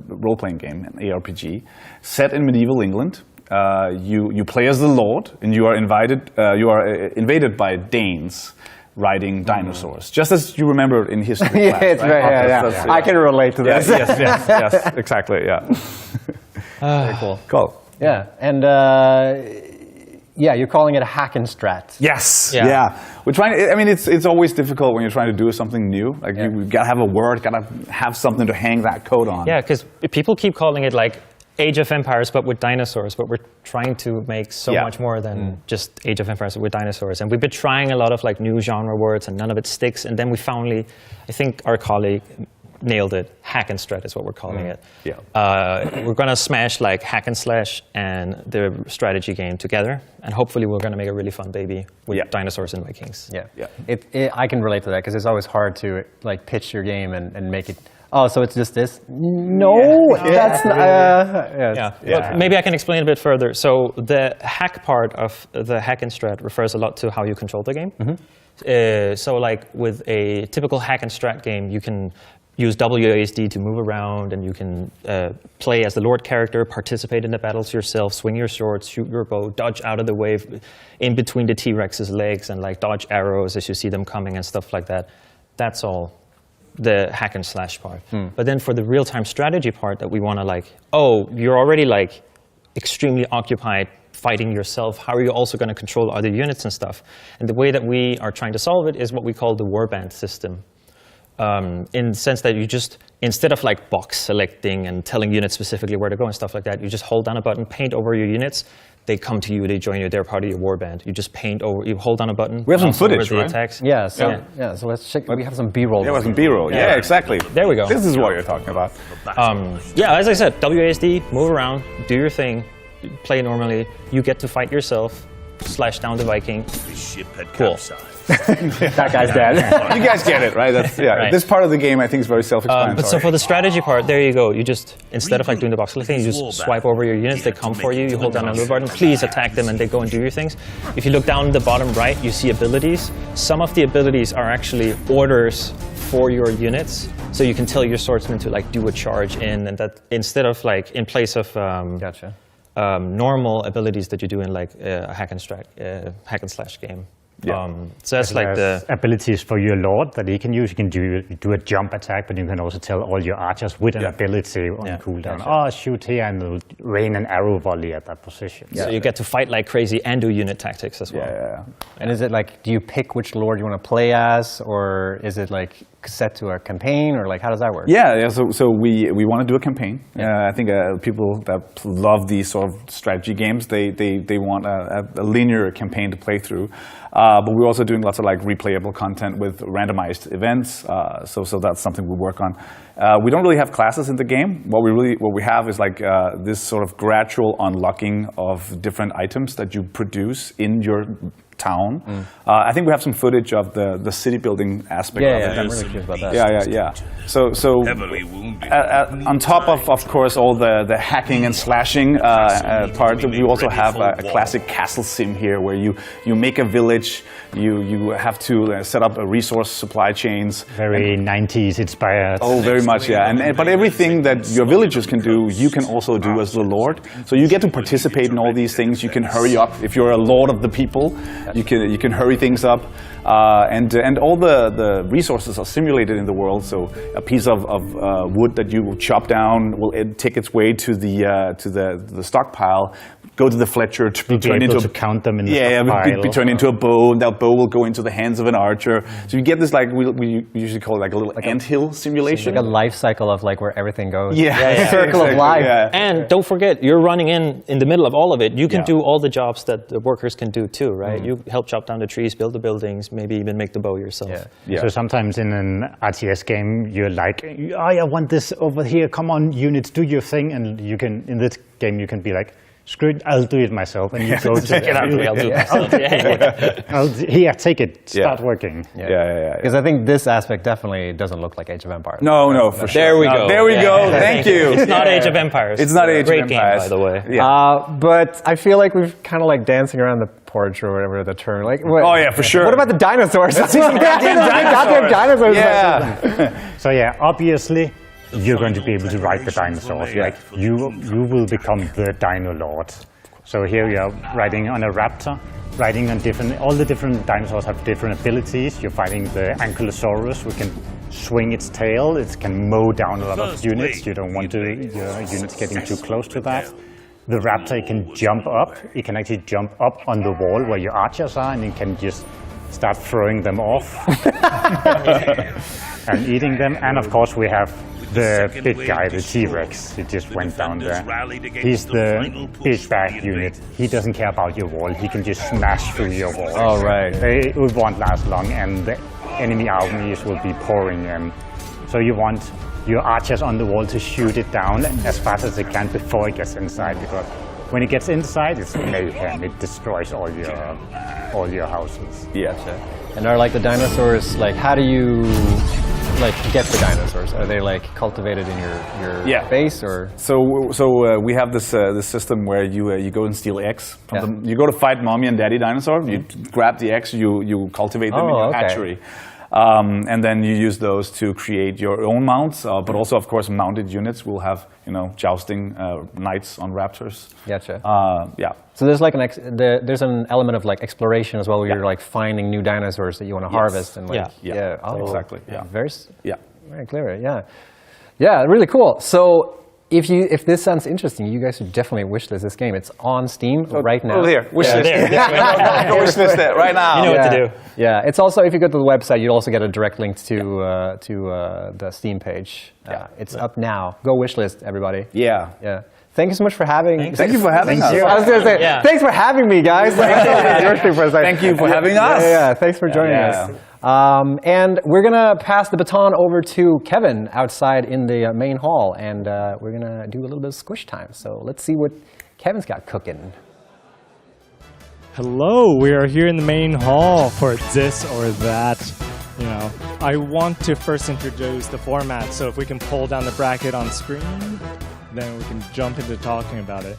role-playing game, an ARPG, set in medieval England. You play as the Lord, and you are invaded by Danes riding dinosaurs, just as you remember in history class. It's right. I can relate to this. Yes, exactly. Yeah. Very cool. Cool. Yeah, and you're calling it a hack and strat. Yes. Yeah. We're trying. I mean, it's always difficult when you're trying to do something new. Like you've got to have a word, got to have something to hang that code on. Yeah, because people keep calling it like Age of Empires, but with dinosaurs. But we're trying to make so much more than just Age of Empires with dinosaurs. And we've been trying a lot of like new genre words, and none of it sticks. And then we finally, I think our colleague nailed it. Hack and strat is what we're calling it. Yeah. We're gonna smash like hack and slash and the strategy game together, and hopefully we're gonna make a really fun baby with dinosaurs and Vikings. Yeah. I can relate to that because it's always hard to like pitch your game and make it. Oh, so it's just this? No, that's not. Well, maybe I can explain a bit further. So the hack part of the hack and strat refers a lot to how you control the game. So like with a typical hack and strat game, you can use WASD to move around, and you can play as the Lord character, participate in the battles yourself, swing your sword, shoot your bow, dodge out of the way in between the T-Rex's legs, and like dodge arrows as you see them coming and stuff like that. That's all the hack and slash part. But then for the real-time strategy part that we want to like, you're already like extremely occupied fighting yourself. How are you also going to control other units and stuff? And the way that we are trying to solve it is what we call the warband system. In the sense that you just, instead of like box selecting and telling units specifically where to go and stuff like that, you just hold down a button, paint over your units, they come to you, they join you, they're part of your warband. You just paint over, you hold down a button. We have some footage, right? Attacks. So let's check. We have some B-roll. Yeah, we have some B-roll. Yeah, exactly. There we go. This is what you're talking about. As I said, WASD, move around, do your thing, play normally. You get to fight yourself, slash down the Viking. The ship had Cool. capsized. That guy's dead. You guys get it, right? That's, yeah. Right. This part of the game, I think, is very self-explanatory. But so for the strategy part, there you go. You just, instead of like doing the box clicking, you just swipe over your units, they come for you, you hold down on the button, please attack them, and they go and do your things. If you look down the bottom right, you see abilities. Some of the abilities are actually orders for your units, so you can tell your swordsman to like do a charge in, and that instead of like, in place of Gotcha. normal abilities that you do in like a hack and slash game. Yeah. So that's like the abilities for your lord that he can use. You can do a jump attack, but you can also tell all your archers with an ability on cooldown. Oh, shoot here and it'll rain an arrow volley at that position. So you get to fight like crazy and do unit tactics as well. Yeah. And is it like, do you pick which lord you want to play as, or is it like set to a campaign, or like how does that work? Yeah. So we want to do a campaign. I think people that love these sort of strategy games, they want a linear campaign to play through. But we're also doing lots of like replayable content with randomized events. So that's something we work on. We don't really have classes in the game. What we have is like this sort of gradual unlocking of different items that you produce in your town. I think we have some footage of the city building aspect of it. I'm really curious about that. Yeah. So on top of course, all the hacking and slashing part, we also have a classic castle sim here, where you make a village, you have to set up a resource supply chains. Very 90s inspired. Oh, very much, yeah. But everything that your villagers can do, you can also do as the lord. So you get to participate in all these things. You can hurry up if you're a lord of the people. You can hurry things up, and all the resources are simulated in the world. So a piece of wood that you chop down will take its way to the stockpile, go to the Fletcher to be turned into to count them in the be turned into a bow, and that bow will go into the hands of an archer. So you get this, like we usually call it like a little anthill simulation, like a life cycle of like where everything goes. Circle of life. Yeah. And don't forget, you're running in the middle of all of it. You can do all the jobs that the workers can do too, right? You help chop down the trees, build the buildings, maybe even make the bow yourself. So sometimes in an RTS game, you're like, oh, I want this over here. Come on, units, do your thing. And you can, in this game, you can be like, screw it, I'll do it myself. And you go to Check it out, I'll do it myself. Here, take it, start working. Yeah. Because I think this aspect definitely doesn't look like Age of Empires. No, for sure. There we go. There we go. Thank you. It's not Age of Empires. It's not Age of Empires. Great game, by the way. But I feel like we've kind of like dancing around the porch or whatever the term. Like, oh yeah, for sure. What about the dinosaurs? Let's see some goddamn dinosaurs. Yeah. So yeah, obviously, you're going to be able to ride the dinosaurs. Like you will become the Dino Lord. So here we are riding on a raptor, riding on all the different dinosaurs have different abilities. You're fighting the Ankylosaurus, who can swing its tail. It can mow down a lot of units. You don't want your units getting too close to that. The raptor can jump up. It can actually jump up on the wall where your archers are, and it can just start throwing them off and eating them. And of course we have the big guy, the T-Rex. He just went down there. He's the big bad unit. He doesn't care about your wall. He can just smash through your wall. Oh, right. They won't last long, and the enemy armies will be pouring in. So you want your archers on the wall to shoot it down as fast as they can before it gets inside, because when it gets inside, it's mayhem. It destroys all your houses. Yeah. And are like the dinosaurs, like how do you like get the dinosaurs? Are they like cultivated in your base, or? So we have this system where you go and steal eggs from you go to fight mommy and daddy dinosaur. You grab the eggs, you cultivate them in your hatchery. And then you use those to create your own mounts, but also, of course, mounted units will have, jousting knights on raptors. Gotcha. So there's like there's an element of like exploration as well, where you're like finding new dinosaurs that you want to harvest and like exactly. Very clear. Yeah, really cool. So if this sounds interesting, you guys should definitely wishlist this game. It's on Steam right now. Oh, here, wishlist. Go wishlist it right now. You know what to do. Yeah, it's also, if you go to the website, you'd also get a direct link to the Steam page. It's up now. Go wishlist, everybody. Yeah. Thank you so much for having. Thank you for having us. I was going to say, thanks for having me, guys. Thank you for having us. Yeah, thanks for joining us. And we're going to pass the baton over to Kevin outside in the main hall, and we're going to do a little bit of squish time. So let's see what Kevin's got cooking. Hello, we are here in the main hall for this or that. You know, I want to first introduce the format, so if we can pull down the bracket on screen, then we can jump into talking about it.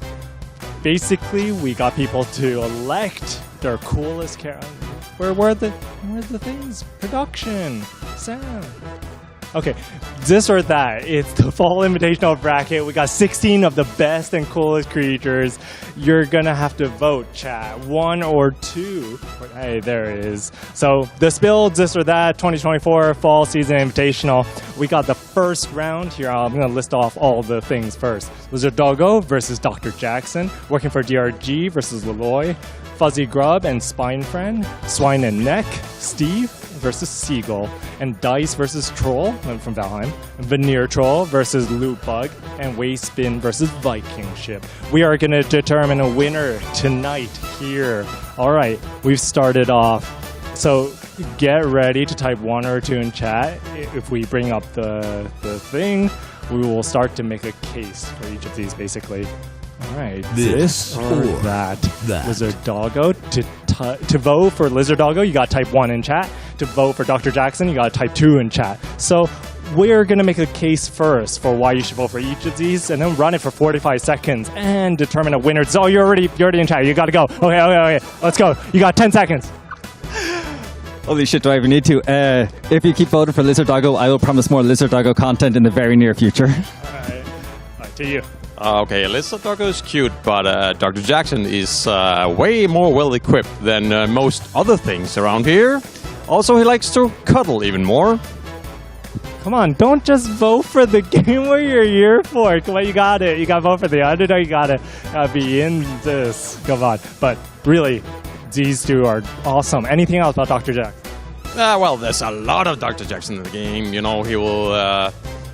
Basically, we got people to elect their coolest character. Where the things? Production, sound. Okay, this or that. It's the fall invitational bracket. We got 16 of the best and coolest creatures. You're gonna have to vote, chat. 1 or 2. Hey, there it is. So this build, this or that, 2024 fall season invitational. We got the first round here. I'm gonna list off all the things first. Lizard Doggo versus Dr. Jackson. Working for DRG versus Leloy. Fuzzy Grub and Spine Friend. Swine and Neck. Steve versus Seagull, and Dice versus Troll from Valheim, Veneer Troll versus Loot Bug, and Wastespin versus Viking Ship. We are going to determine a winner tonight here. All right, we've started off. So get ready to type 1 or 2 in chat. If we bring up the thing, we will start to make a case for each of these, basically. All right, this or that. Lizard Doggo. To vote for Lizard Doggo, you got to type 1 in chat. To vote for Dr. Jackson, you got to type 2 in chat. So we're going to make a case first for why you should vote for each of these, and then run it for 45 seconds and determine a winner. So you're already in chat. You got to go. Okay. Let's go. You got 10 seconds. Holy shit, do I even need to? If you keep voting for Lizard Doggo, I will promise more Lizard Doggo content in the very near future. All right, to you. Okay, Lizard Doggo is cute, but Dr. Jackson is way more well-equipped than most other things around here. Also, he likes to cuddle even more. Come on, don't just vote for the game where you're here for. Come on, you got it. You got to vote for the underdog. You got to be in this. Come on. But really, these two are awesome. Anything else about Dr. Jackson? Well, there's a lot of Dr. Jackson in the game. You know, he will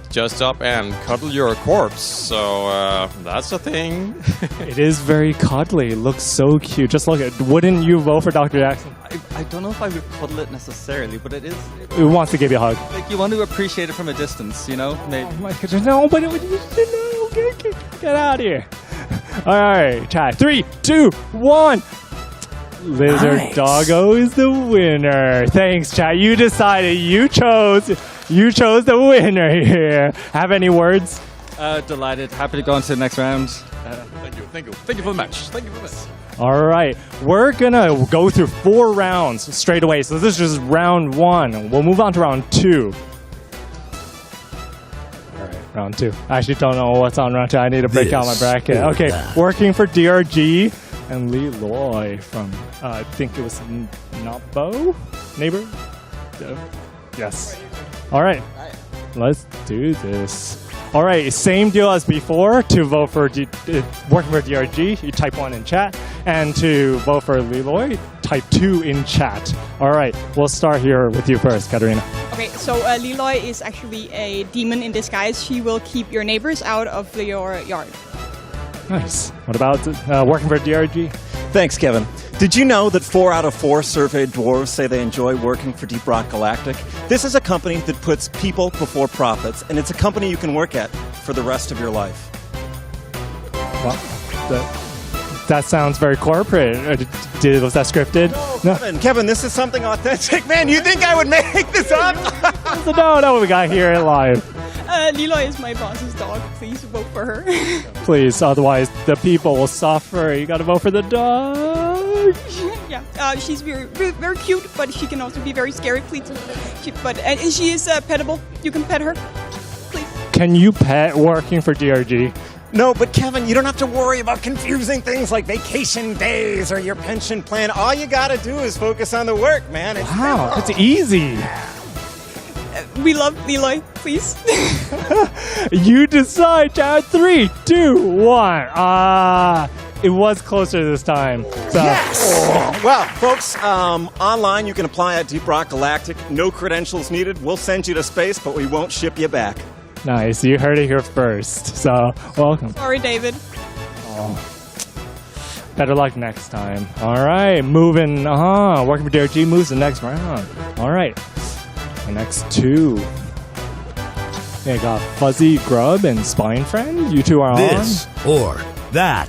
just up and cuddle your corpse. So that's a thing. It is very cuddly. It looks so cute. Just look at. Wouldn't you vote for Dr. Jackson? I don't know if I would cuddle it necessarily, but it is. It wants to give you a hug. Like, you want to appreciate it from a distance, you know? Maybe. Oh my God, no, but get out of here. All right, chat. 3, 2, 1. Lizard Doggo is the winner. Thanks, chat. You decided. You chose the winner here. Have any words? Delighted. Happy to go on to the next round. Thank you for the match. All right, we're gonna go through 4 rounds straight away. So this is just round 1. We'll move on to round 2. All right, round 2. I actually don't know what's on round 2. I need to break out my bracket. Okay, working for DRG and Leloy from I think it was neighbor. Yes. All right, let's do this. All right, same deal as before. To vote for working for DRG, you type 1 in chat, and to vote for Leloy, type 2 in chat. All right, we'll start here with you first, Katarina. Okay, so Leloy is actually a demon in disguise. She will keep your neighbors out of your yard. Nice. What about working for DRG? Thanks, Kevin. Did you know that 4 out of 4 surveyed dwarves say they enjoy working for Deep Rock Galactic? This is a company that puts people before profits, and it's a company you can work at for the rest of your life. Well, that sounds very corporate. Was that scripted? No. Kevin, this is something authentic. Man, you think I would make this up? No, we got here live. Leloy is my boss's dog. Please vote for her. Please, otherwise the people will suffer. You gotta vote for the dog. Yeah, she's very, very, very cute, but she can also be very scary. Please, she is pettable. You can pet her. Please. Can you pet working for DRG? No, but Kevin, you don't have to worry about confusing things like vacation days or your pension plan. All you gotta do is focus on the work, man. Wow, it's easy. We love Leloy, please. You decide, chat. 3, 2, 1. It was closer this time. So. Yes! Well, folks, online you can apply at Deep Rock Galactic. No credentials needed. We'll send you to space, but we won't ship you back. Nice. You heard it here first. So, welcome. Sorry, David. Better luck next time. All right, moving. Working for DRG moves the next round. All right. The next 2. I got Fuzzy Grub and Spine Friend. You two are on. This or that.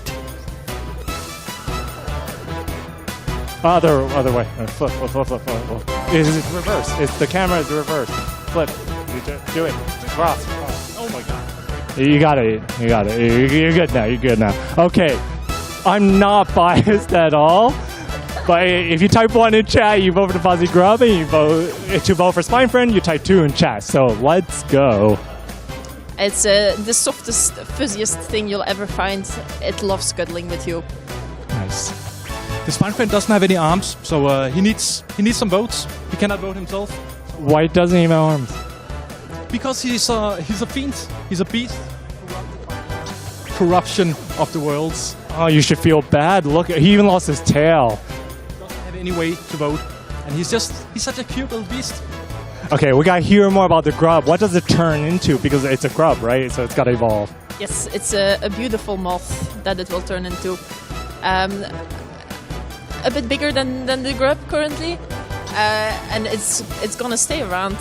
Other way. Flip. It's reverse. The camera is reverse. Flip. Do it. Cross. Oh my god. You got it. You're good now. Okay. I'm not biased at all. But if you type 1 in chat, you vote for the Fuzzy Grub, and to vote for Spine Friend, you type 2 in chat. So let's go. It's the softest, fuzziest thing you'll ever find. It loves cuddling with you. Nice. The Spine Friend doesn't have any arms, so he needs some votes. He cannot vote himself. Why doesn't he have arms? Because he's a fiend. He's a beast. Corruption of the worlds. Oh, you should feel bad. Look, he even lost his tail. Doesn't have any way to vote, and he's such a cute little beast. Okay, we gotta hear more about the grub. What does it turn into? Because it's a grub, right? So it's gotta evolve. Yes, it's a beautiful moth that it will turn into. A bit bigger than the grub currently, and it's gonna stay around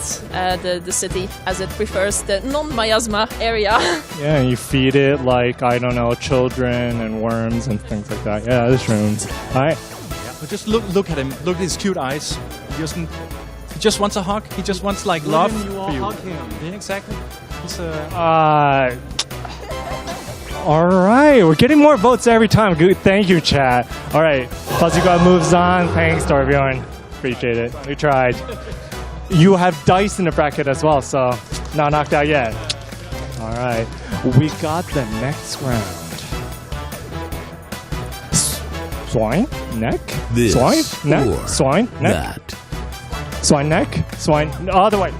the city as it prefers the non-miasma area. Yeah, and you feed it like, I don't know, children and worms and things like that. Yeah, the shrooms. All right. Yeah, but just look at him. Look at his cute eyes. He just wants a hug. He just wants like love for you. Hug him. Yeah, exactly. He's all right, we're getting more votes every time. Good, thank you, chat. All right, Fuzzy God moves on. Thanks, Torbjorn. Appreciate it. We tried. You have dice in the bracket as well, so not knocked out yet. All right, we got the next round. Swine, neck, This swine, neck, or swine, neck, that. swine, neck, swine, other way.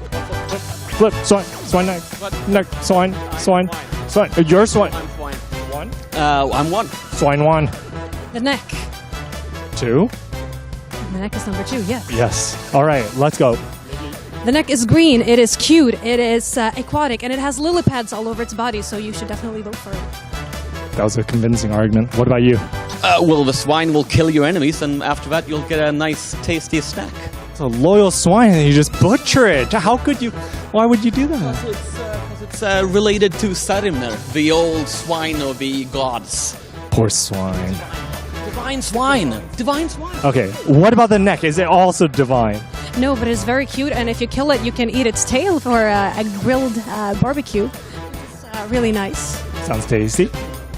Flip, swine, neck, swine. Your swine. One. I'm 1. Swine 1. The neck. 2. The neck is number 2, yes. Yes. All right, let's go. The neck is green, it is cute, it is aquatic, and it has lily pads all over its body, so you should definitely vote for it. That was a convincing argument. What about you? Well, the swine will kill your enemies, and after that, you'll get a nice, tasty snack. It's a loyal swine, and you just butcher it. How could you? Why would you do that? Because it's related to Sarimner, the old swine of the gods. Poor swine. Divine swine. Divine swine. Okay, what about the neck? Is it also divine? No, but it's very cute, and if you kill it, you can eat its tail for a grilled barbecue. It's really nice. Sounds tasty.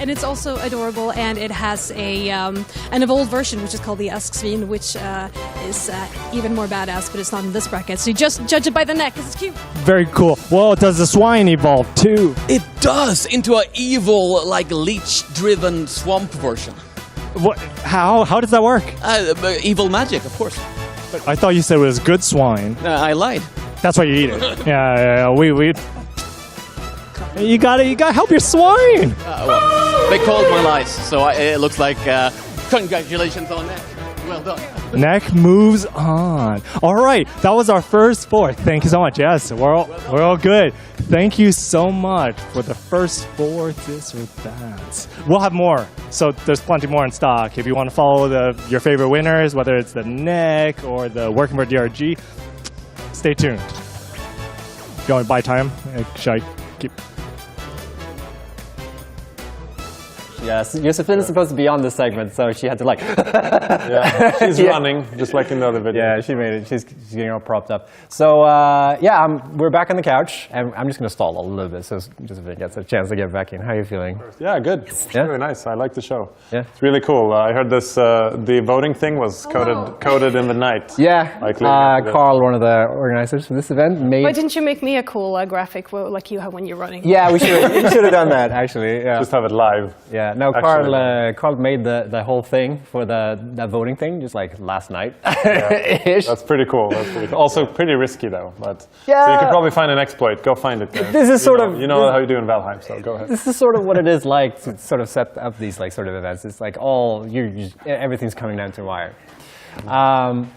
And it's also adorable, and it has an evolved version, which is called the Asksvin, which is even more badass, but it's not in this bracket. So you just judge it by the neck, because it's cute. Very cool. Well, does the swine evolve too? It does, into an evil, like, leech-driven swamp version. What? How does that work? Evil magic, of course. But I thought you said it was good swine. I lied. That's why you eat it. Yeah. We. You gotta help your swine. Well, they called my lies, so it looks like congratulations on neck. Well done. Neck moves on. All right, that was our first 4. Thank you so much. Yes, we're all good. Thank you so much for the first 4 this or that. We'll have more, so there's plenty more in stock. If you want to follow your favorite winners, whether it's the neck or the working for DRG, stay tuned. You want to buy time? Should I keep? Yes, Josephine is supposed to be on this segment, so she had to like. Yeah, she's running, just like in the other video. Yeah, she made it. She's getting all propped up. So we're back on the couch, and I'm just going to stall a little bit so Josephine gets a chance to get back in. How are you feeling? Yeah, good. It's really nice. I like the show. Yeah, it's really cool. I heard this. The voting thing was coded in the night. Yeah, like Carl, one of the organizers for this event, made. Why didn't you make me a cool graphic like you have when you're running? Yeah, we should have done that actually. Yeah. Just have it live. Yeah. No, Carl made the whole thing for that voting thing just like last night. Yeah, that's pretty cool. Also pretty risky though, but yeah. So you can probably find an exploit. Go find it. This is you know how you do in Valheim, so go ahead. This is sort of what it is like to sort of set up these like sort of events. It's like everything's coming down to the wire. I'm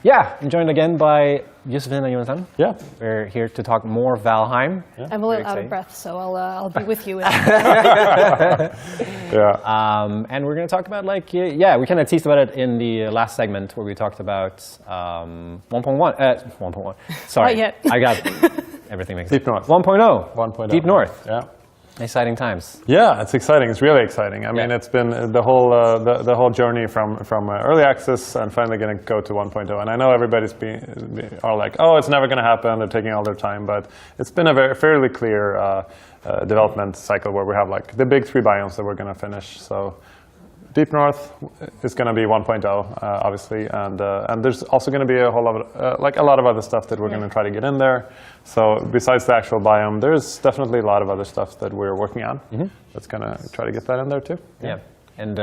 joined again by Josephine and Jonathan. Yeah. We're here to talk more Valheim. Yeah. I'm a little out of breath, so I'll be with you. Yeah. And we're going to talk about we kind of teased about it in the last segment where we talked about 1.1. Sorry. Not yet. I got everything mixed up. Deep North. 1.0. Deep North. Yeah. Exciting times. Yeah, it's exciting. It's really exciting. I mean, it's been the whole journey from early access and finally going to go to 1.0. And I know everybody's are like, oh, it's never going to happen. They're taking all their time, but it's been a fairly clear development cycle where we have like the big 3 biomes that we're going to finish. So Deep North is going to be 1.0, obviously, and there's also going to be a whole lot of, like a lot of other stuff that we're going to try to get in there. So besides the actual biome, there's definitely a lot of other stuff that we're working on. That's going to try to get that in there too. Yeah. And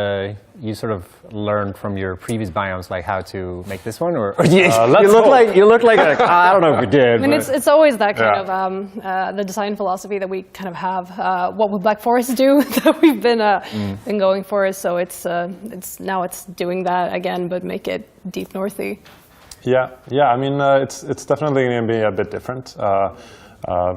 you sort of learned from your previous biomes like how to make this one, or you look like I don't know if you did. I mean, it's always that kind of the design philosophy that we kind of have. What would Black Forest do that we've been going for? So it's doing that again, but make it Deep Northy. Yeah. I mean, it's definitely going to be a bit different.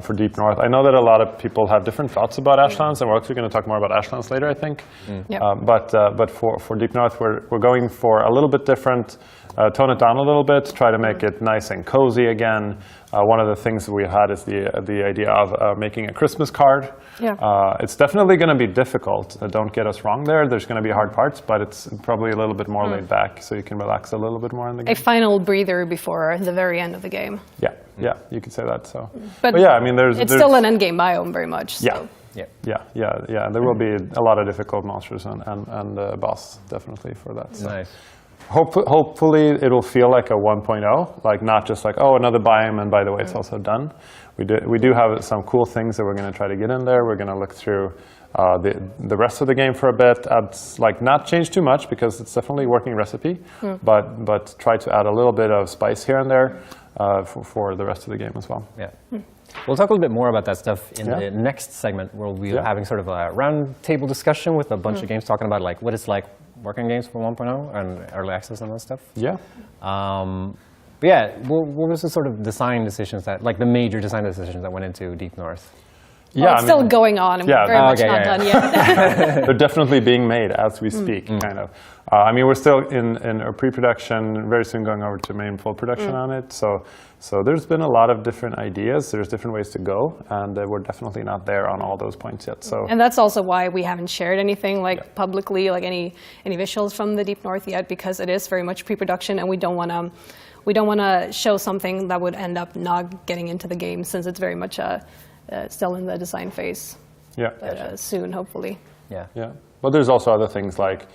For Deep North. I know that a lot of people have different thoughts about Ashlands, and we're actually going to talk more about Ashlands later, I think. But for Deep North, we're going for a little bit different, tone it down a little bit, try to make it nice and cozy again. One of the things that we had is the idea of making a Christmas card. It's definitely going to be difficult. Don't get us wrong there. There's going to be hard parts, but it's probably a little bit more laid back, so you can relax a little bit more in the game. A final breather before the very end of the game. Yeah, you could say that. So, but yeah, I mean, there's still an endgame biome very much. So. Yeah. There will be a lot of difficult monsters and boss definitely for that. So. Nice. Hopefully it'll feel like a 1.0, like not just like, oh, another biome, and by the way, it's also done. We do have some cool things that we're going to try to get in there. We're going to look through the rest of the game for a bit. Not change too much because it's definitely a working recipe, but try to add a little bit of spice here and there for the rest of the game as well. Yeah. We'll talk a little bit more about that stuff in the next segment, where we'll be having sort of a roundtable discussion with a bunch of games, talking about like what it's like working games for 1.0 and early access and that stuff. But yeah, what was the sort of design decisions that, like the major design decisions that went into Deep North? It's still going on, and we're very much not done yet. They're definitely being made as we speak, kind of. I mean, we're still in a pre-production, very soon going over to main full production on it. So there's been a lot of different ideas. There's different ways to go, and we're definitely not there on all those points yet. So. And that's also why we haven't shared anything publicly, like any visuals from the Deep North yet, because it is very much pre-production, and we don't want to show something that would end up not getting into the game, since it's very much still in the design phase. But soon, hopefully. Yeah. But there's also other things like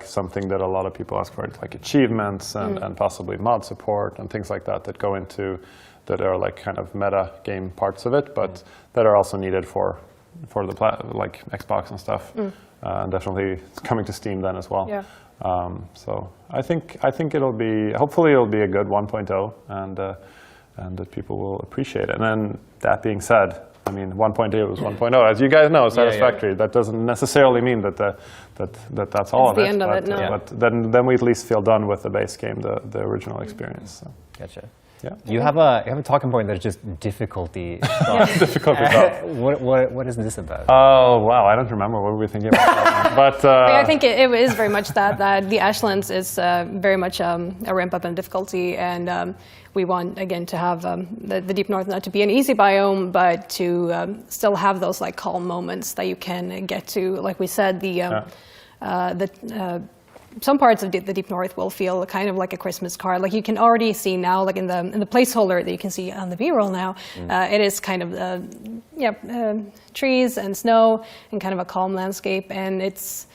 something that a lot of people ask for, like achievements and possibly mod support and things like that go into, that are like kind of meta game parts of it, but that are also needed for the like Xbox and stuff. And definitely coming to Steam then as well. So I think hopefully it'll be a good 1.0, and that people will appreciate it. And then that being said, I mean, 1.0 is 1.0. As you guys know, Satisfactory. That doesn't necessarily mean that that's all of it. It's the end of it, no. But then we at least feel done with the base game, the original experience. So. Gotcha. Yeah. You have a talking point that's just difficulty. Difficulty. What is this about? Oh wow, I don't remember what we were thinking about. But I think it is very much that the Ashlands is very much a ramp up in difficulty, and we want again to have the Deep North not to be an easy biome, but to still have those like calm moments that you can get to. Like we said, some parts of the Deep North will feel kind of like a Christmas card. Like you can already see now, like in the placeholder that you can see on the B-roll now, it is kind of trees and snow and kind of a calm landscape. And this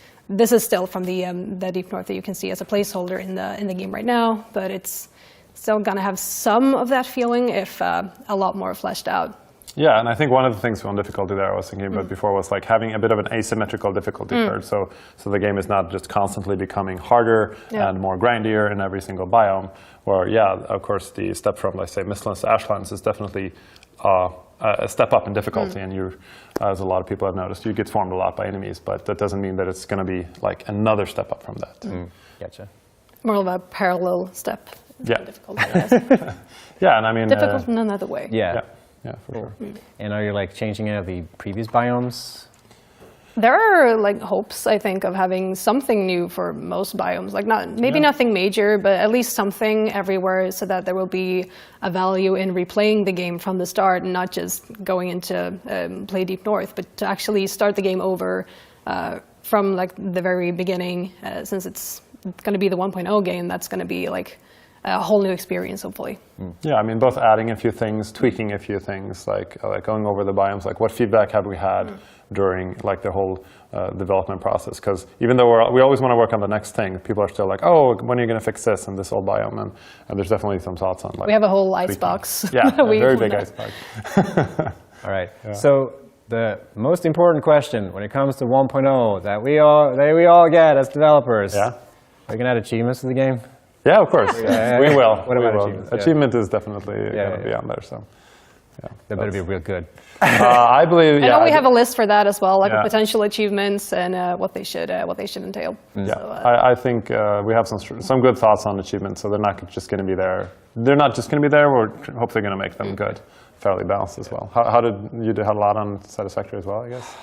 is still from the Deep North that you can see as a placeholder in the game right now, but it's still gonna have some of that feeling if a lot more fleshed out. Yeah, and I think one of the things on difficulty there I was thinking about before was like having a bit of an asymmetrical difficulty curve. So the game is not just constantly becoming harder and more grindier in every single biome. Where of course the step from, let's say, Mistlands to Ashlands is definitely a step up in difficulty, and you, as a lot of people have noticed, you get swarmed a lot by enemies. But that doesn't mean that it's going to be like another step up from that. Gotcha. More of a parallel step. Difficulty. And I mean difficult in another way. Yeah, for sure. And are you like changing any of the previous biomes? There are like hopes, I think, of having something new for most biomes. Like nothing major, but at least something everywhere, so that there will be a value in replaying the game from the start, and not just going into play Deep North, but to actually start the game over from like the very beginning. Since it's going to be the 1.0 game, that's going to be like a whole new experience, hopefully. Yeah, I mean, both adding a few things, tweaking a few things, like going over the biomes, like what feedback have we had during like the whole development process? Because even though we always want to work on the next thing, people are still like, oh, when are you going to fix this in this old biome? And there's definitely some thoughts on like. We have a whole icebox. Yeah, a very big icebox. All right. Yeah. So the most important question when it comes to 1.0 that we all get as developers. Yeah. Are you going to add achievements to the game? Yeah, of course. We will. What about achievements? Achievement is definitely going to be on there. So. Yeah, they better be real good. I believe. I know we have a list for that as well, like potential achievements and what they should entail. Yeah, so, I think we have some good thoughts on achievements. So they're not just going to be there. They're not just going to be there. We're hopefully going to make them good, fairly balanced as well. How did you do? Had a lot on Satisfactory as well, I guess.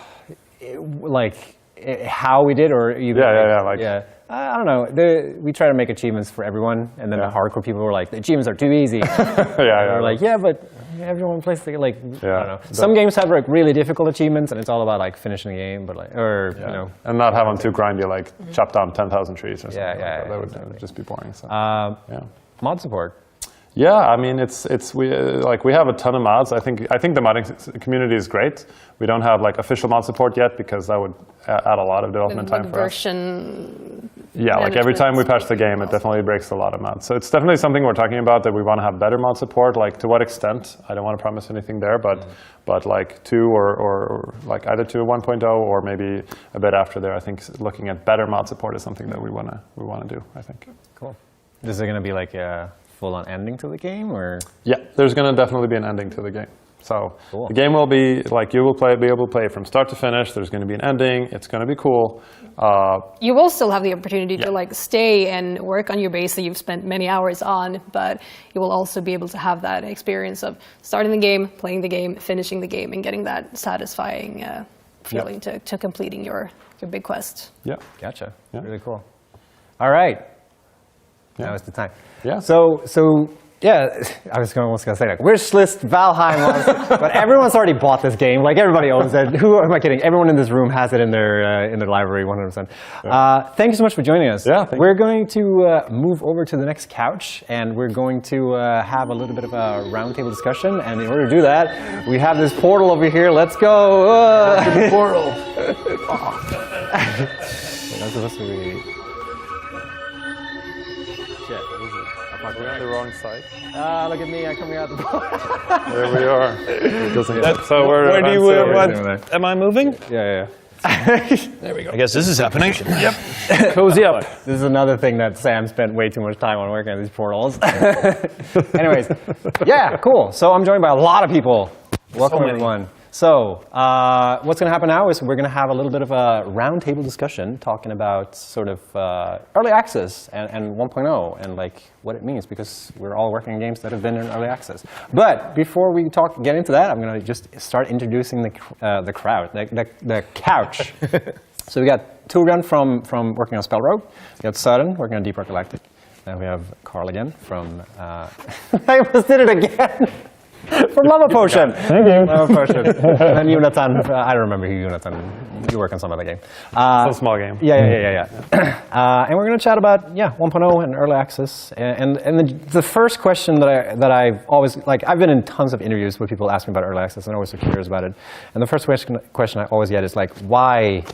How we did, or even yeah. I don't know. We try to make achievements for everyone, and then the hardcore people were like, the achievements are too easy. We're like, but everyone plays the I don't know. Some games have like really difficult achievements, and it's all about like finishing the game, but and not having too grindy, like chop down 10,000 trees or something. That would just be boring. So. Mod support. Yeah, I mean we have a ton of mods. I think the modding community is great. We don't have like official mod support yet because that would add a lot of development time for us. Yeah, like every time we patch the game, it definitely breaks a lot of mods. So it's definitely something we're talking about, that we want to have better mod support. Like to what extent? I don't want to promise anything there, but like 2 or like either 2 or 1.0 or maybe a bit after there. I think looking at better mod support is something that we want to do. I think. Cool. Is there going to be like a full-on ending to the game, or? Yeah, there's going to definitely be an ending to the game. So the game will be like you will be able to play from start to finish. There's going to be an ending. It's going to be cool. You will still have the opportunity to like stay and work on your base that you've spent many hours on, but you will also be able to have that experience of starting the game, playing the game, finishing the game, and getting that satisfying feeling to completing your big quest. Yeah, gotcha. Yeah. Really cool. All right. Now is the time. Yeah. So yeah, I was almost going to say, like, wish list Valheim was, but everyone's already bought this game. Like, everybody owns it. Who am I kidding? Everyone in this room has it in their library, 100%. Thank you so much for joining us. Yeah, we're going to move over to the next couch, and we're going to have a little bit of a roundtable discussion. And in order to do that, we have this portal over here. Let's go. Portal. That's supposed to be... We're on the wrong side. Look at me, I'm coming out the portal. There we are. Where do you, am I moving? Yeah. There we go. I guess this is happening. Yep. Cozy up. This is another thing that Sam spent way too much time on working on these portals. Anyways, yeah, cool. So I'm joined by a lot of people. Welcome, everyone. So what's going to happen now is we're going to have a little bit of a roundtable discussion talking about sort of early access and 1.0 and like what it means, because we're all working on games that have been in early access. But before we get into that, I'm going to just start introducing the couch. So we got Torbjörn from working on Spell Rogue. We got Søren working on Deep Rock Galactic. Then we have Carl again from... I almost did it again! From Lavapotion. Thank you. Lavapotion. And then Jonathan, I don't remember who Jonathan, you work on some other game. Some small game. Yeah. And we're going to chat about 1.0 and early access. And the first question that I've always, like, I've been in tons of interviews where people ask me about early access, and I'm always so curious about it. And the first question I always get is like, why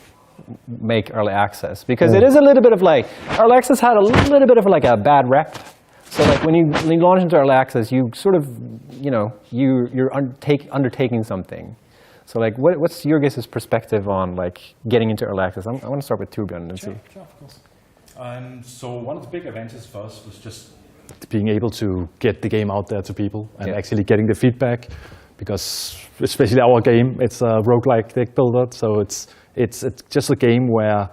make early access? Because it is a little bit of like, early access had a little bit of like a bad rep. So like when you launch into early access, you sort of, you're undertaking something. So like what's your guys' perspective on like getting into early access? I want to start with Torbjörn and see. Sure, of course. So one of the big advantages for us was just being able to get the game out there to people and actually getting the feedback, because especially our game, it's a roguelike deck builder, so it's just a game where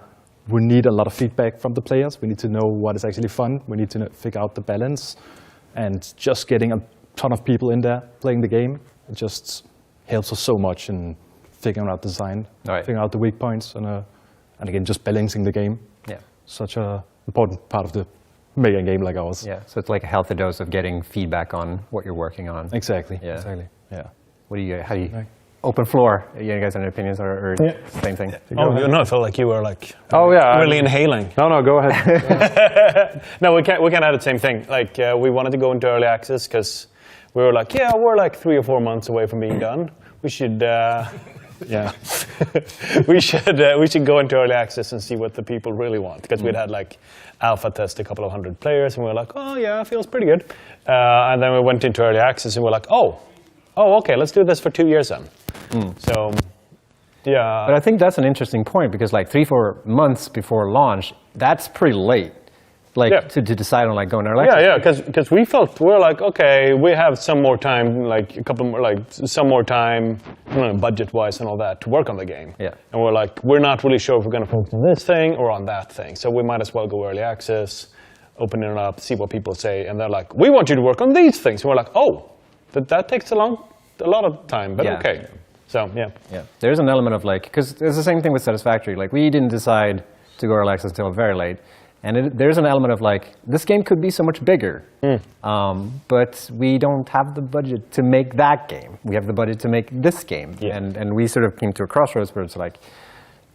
we need a lot of feedback from the players. We need to know what is actually fun. We need to figure out the balance. And just getting a ton of people in there playing the game, it just helps us so much in figuring out design, figuring out the weak points, and again, just balancing the game. Yeah. Such an important part of the making a game like ours. Yeah, so it's like a healthy dose of getting feedback on what you're working on. Exactly. Yeah. Exactly. Yeah. How do you? Open floor. You guys have any opinions or same thing? Oh, no, I felt like you were like really inhaling. No, go ahead. No, we can't have the same thing. Like we wanted to go into early access because we were like, yeah, we're like 3 or 4 months away from being done. We should, we should go into early access and see what the people really want. Because we'd had like alpha test a couple of 100 players, and we were like, oh yeah, it feels pretty good. And then we went into early access, and we're like, oh, okay, let's do this for 2 years then. So, yeah. But I think that's an interesting point because like 3-4 months before launch, that's pretty late. Like to decide on like going early access. Because we were like, okay, we have some more time, like a couple more, like some more time, budget-wise and all that, to work on the game. Yeah. And we're like, we're not really sure if we're going to focus on this thing or on that thing. So we might as well go early access, open it up, see what people say, and they're like, we want you to work on these things. And we're like, oh, that takes a lot of time, but okay. So yeah. There's an element of like, because it's the same thing with Satisfactory. Like we didn't decide to go early access until very late. And there's an element of like, this game could be so much bigger, but we don't have the budget to make that game. We have the budget to make this game. Yeah. And we sort of came to a crossroads where it's like,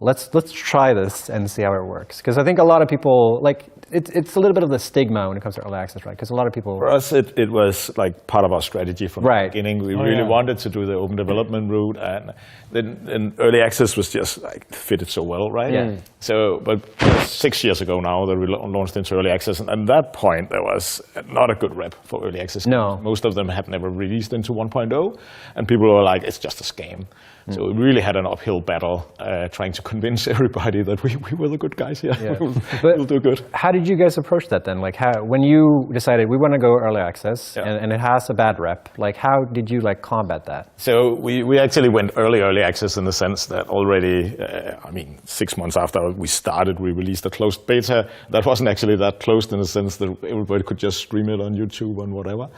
let's try this and see how it works. Because I think a lot of people, like, it's a little bit of the stigma when it comes to early access, right? Because a lot of people... For us, it was like part of our strategy from the beginning. We really wanted to do the open development route, and then early access was just like fitted so well, right? Yeah. So, but 6 years ago now that we launched into early access, and at that point there was not a good rep for early access. No. Most of them had never released into 1.0, and people were like, it's just a scam. So we really had an uphill battle trying to convince everybody that we were the good guys here. Yeah. we'll do good. How did you guys approach that then? Like, when you decided we want to go early access and it has a bad rep, like how did you like combat that? So we actually went early access in the sense that already, 6 months after we started, we released a closed beta. That wasn't actually that closed in the sense that everybody could just stream it on YouTube and whatever.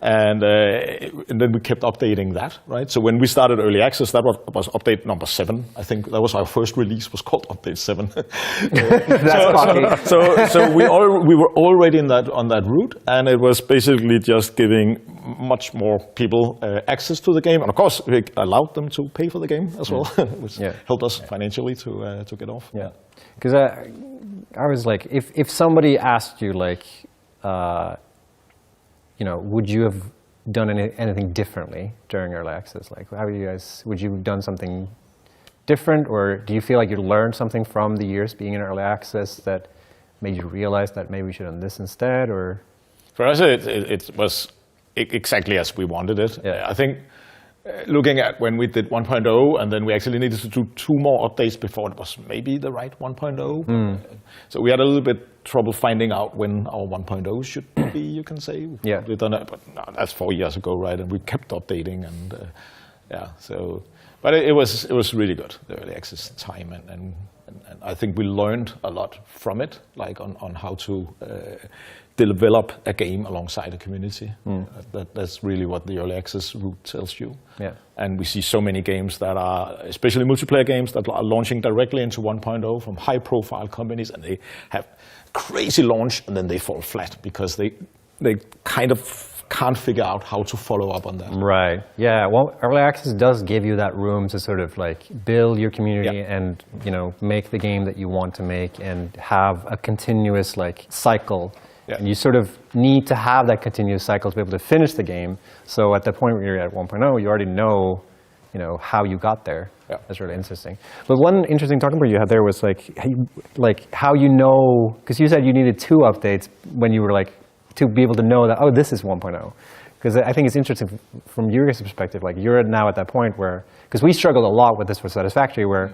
And then we kept updating that, right? So when we started early access, that was update number 7. I think that was our first release, was called update 7. So we were already on that route, and it was basically just giving much more people access to the game, and of course we allowed them to pay for the game as well, which helped us financially to get off. Yeah, because I was like, if somebody asked you like, would you have done anything differently during early access? Like, how would you have done something different, or do you feel like you learned something from the years being in early access that made you realize that maybe we should have done this instead? Or for us, it was exactly as we wanted it. Yeah. I think looking at when we did 1.0, and then we actually needed to do 2 more updates before it was maybe the right 1.0. So we had a little bit trouble finding out when our 1.0 should be, you can say. Yeah. We've done it, but no, that's 4 years ago, right? And we kept updating, and so. But it was really good, the early access time, and I think we learned a lot from it, like on how to develop a game alongside a community. That's really what the early access route tells you. Yeah. And we see so many games that are, especially multiplayer games, that are launching directly into 1.0 from high-profile companies, and they have crazy launch, and then they fall flat because they kind of can't figure out how to follow up on that. Right. Yeah. Well, early access does give you that room to sort of like build your community and make the game that you want to make and have a continuous like cycle. Yeah. And you sort of need to have that continuous cycle to be able to finish the game. So at the point where you're at 1.0, you already know, how you got there. Yeah. That's really interesting. But one interesting talking point you had there was like how because you said you needed 2 updates when you were like, to be able to know that, this is 1.0. Because I think it's interesting from your guys' perspective, like you're now at that point where, because we struggled a lot with this for Satisfactory, where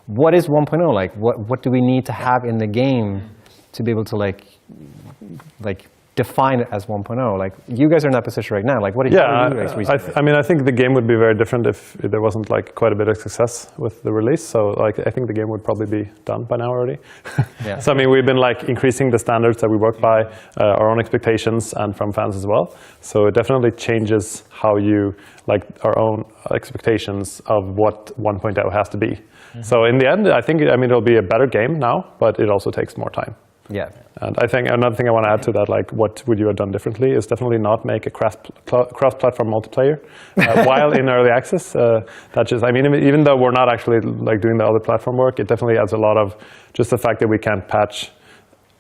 what is 1.0? Like what do we need to have in the game to be able to like define it as 1.0? Like, you guys are in that position right now. Like, what do you guys recently? I mean, I think the game would be very different if there wasn't like quite a bit of success with the release. So like, I think the game would probably be done by now already. Yeah. So I mean, we've been like increasing the standards that we work by, our own expectations, and from fans as well. So it definitely changes how you like our own expectations of what 1.0 has to be. So in the end, I mean, it'll be a better game now, but it also takes more time. Yeah. And I think another thing I want to add to that, like what would you have done differently, is definitely not make a cross-platform multiplayer while in early access. That just, I mean, even though we're not actually like doing the other platform work, it definitely adds a lot of just the fact that we can't patch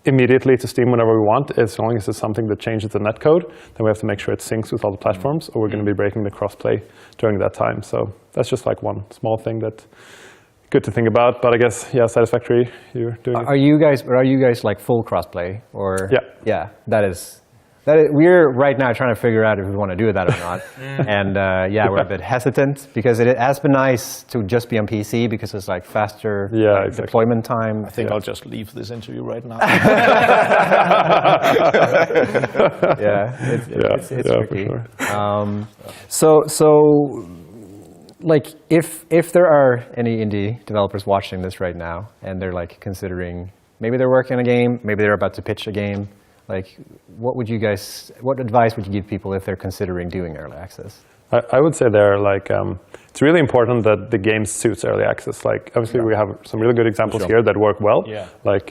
immediately to Steam whenever we want. As long as it's something that changes the netcode, then we have to make sure it syncs with all the platforms, or we're going to be breaking the crossplay during that time. So that's just like one small thing that. Good to think about, but I guess Satisfactory, you're doing it. Are you guys like full crossplay or? Yeah. That is. We're right now trying to figure out if we want to do that or not, and we're a bit hesitant because it has been nice to just be on PC because it's like faster deployment time. I think I'll just leave this interview right now. It's tricky. For sure. Like, if there are any indie developers watching this right now and they're like considering, maybe they're working on a game, maybe they're about to pitch a game, like what advice would you give people if they're considering doing early access? I would say it's really important that the game suits early access. Like, obviously we have some really good examples here that work well. Yeah. Like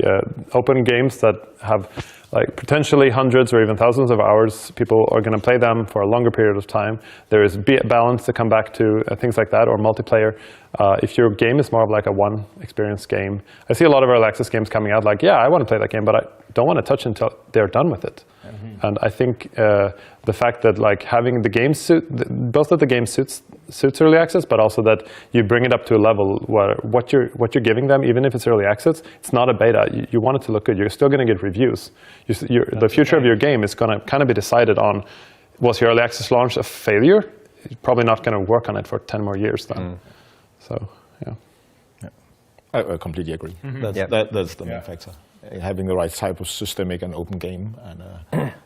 open games that have like potentially hundreds or even thousands of hours. People are going to play them for a longer period of time. There is balance to come back to, things like that, or multiplayer. If your game is more of like a one experience game, I see a lot of early access games coming out like, I want to play that game, but I don't want to touch until they're done with it. And I think the fact that like having the game both that the game suits early access, but also that you bring it up to a level where what you're giving them, even if it's early access, it's not a beta. You want it to look good. You're still going to get reviews. The future of your game is going to kind of be decided on, was your early access launch a failure? You're probably not going to work on it for 10 more years then. So, I completely agree. That's the main factor. Having the right type of systemic and open game, and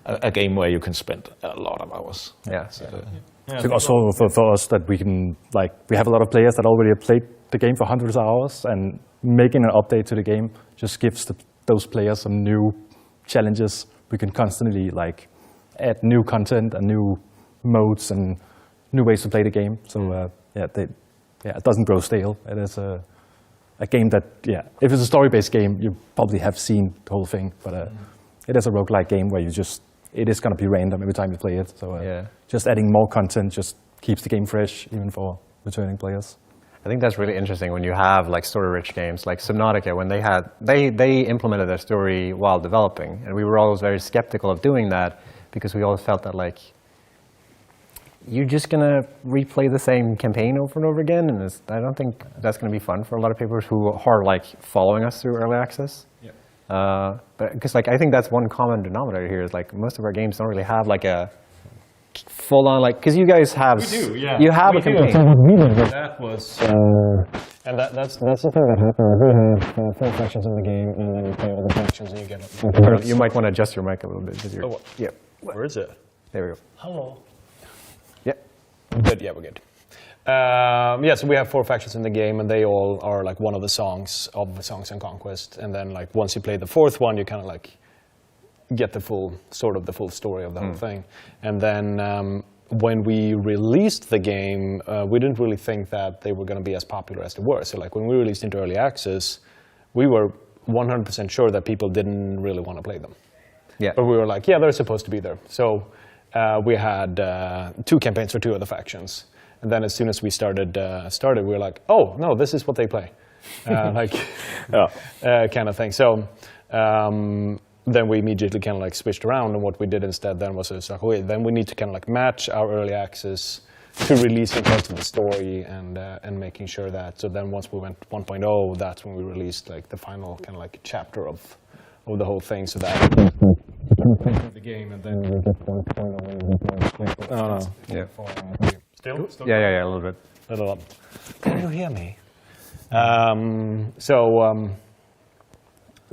a game where you can spend a lot of hours. I think also for us that we can, like, we have a lot of players that already have played the game for hundreds of hours, and making an update to the game just gives those players some new challenges. We can constantly like add new content and new modes and new ways to play the game. So it doesn't grow stale. It is a game that, if it's a story-based game, you probably have seen the whole thing, but it is a roguelike game where it is going to be random every time you play it. So just adding more content just keeps the game fresh, even for returning players. I think that's really interesting when you have like story-rich games like Subnautica. When they implemented their story while developing, and we were always very skeptical of doing that because we always felt that like you're just gonna replay the same campaign over and over again, and I don't think that's gonna be fun for a lot of people who are like following us through early access. But because like I think that's one common denominator here is like most of our games don't really have like a full-on like, because you guys have you have a campaign. That was and that's the thing that happened. We have 4 factions in the game, and then you play all the factions, and you get. You might want to adjust your mic a little bit. Where is it? There we go. Hello. Good. We're good. So we have 4 factions in the game, and they all are like one of the songs in Conquest. And then like once you play the 4th one, you kind of like get the full story of the whole thing. And then when we released the game, we didn't really think that they were going to be as popular as they were. So like when we released into early access, we were 100% sure that people didn't really want to play them. But we were like, they're supposed to be there. So we had 2 campaigns for 2 of the factions, and then as soon as we started, we were like, oh no, this is what they play, kind of thing. So then we immediately kind of like switched around, and what we did instead then was like, okay, then we need to kind of like match our early access to releasing parts of the story and making sure that. So then once we went 1.0, that's when we released like the final kind of like chapter of the whole thing, so that. The game, and then we get 1.0. Still? Yeah, a little bit. Can you hear me?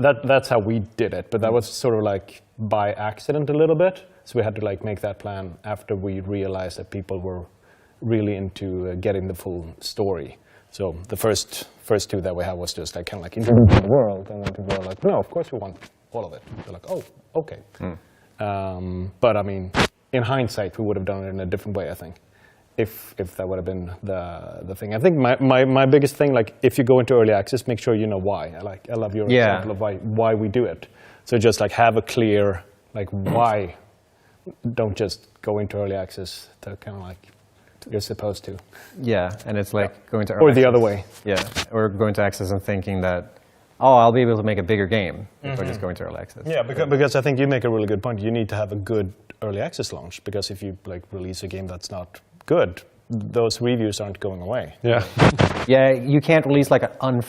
that's how we did it. But that was sort of like by accident a little bit. So we had to like make that plan after we realized that people were really into getting the full story. So the first two that we had was just like kind of like introducing the world, and then people were like, no, of course we want all of it. They're like, oh, okay. But I mean, in hindsight, we would have done it in a different way, I think. If that would have been the thing. I think my biggest thing, like if you go into early access, make sure you know why. I love your example of why we do it. So just like have a clear like why. Don't just go into early access to kind of like you're supposed to. Yeah, and it's like going to early or the other way. Yeah, or going to access and thinking that, oh, I'll be able to make a bigger game if I just go into early access. Yeah, because I think you make a really good point. You need to have a good early access launch, because if you like release a game that's not good, those reviews aren't going away. Yeah. Yeah, you can't release like an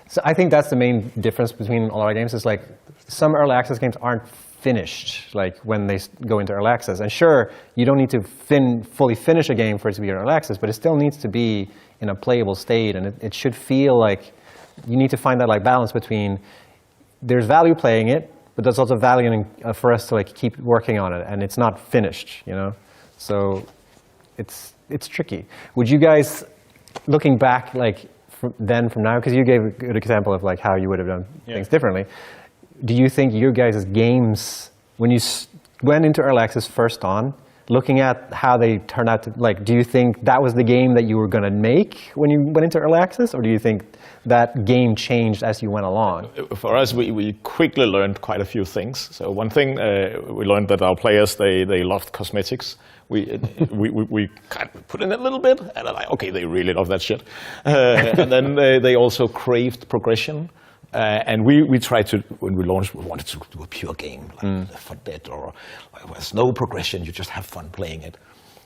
So I think that's the main difference between a lot of games is like some early access games aren't finished like when they go into early access. And sure, you don't need to fully finish a game for it to be in early access, but it still needs to be in a playable state, and it should feel like you need to find that like balance between there's value playing it, but there's also value in, for us to like keep working on it, and it's not finished, you know? So it's tricky. Would you guys, looking back like from now, because you gave a good example of like how you would have done things differently, do you think your guys' games, when you went into early access first on, looking at how they turned out to, like, do you think that was the game that you were going to make when you went into early access, or do you think that game changed as you went along? For us, we quickly learned quite a few things. So one thing we learned that our players, they loved cosmetics. We kind of put in a little bit, and they're like, okay, they really love that shit. And then they also craved progression. And we tried to, when we launched, we wanted to do a pure game, like Left 4 Dead, or there's no progression, you just have fun playing it.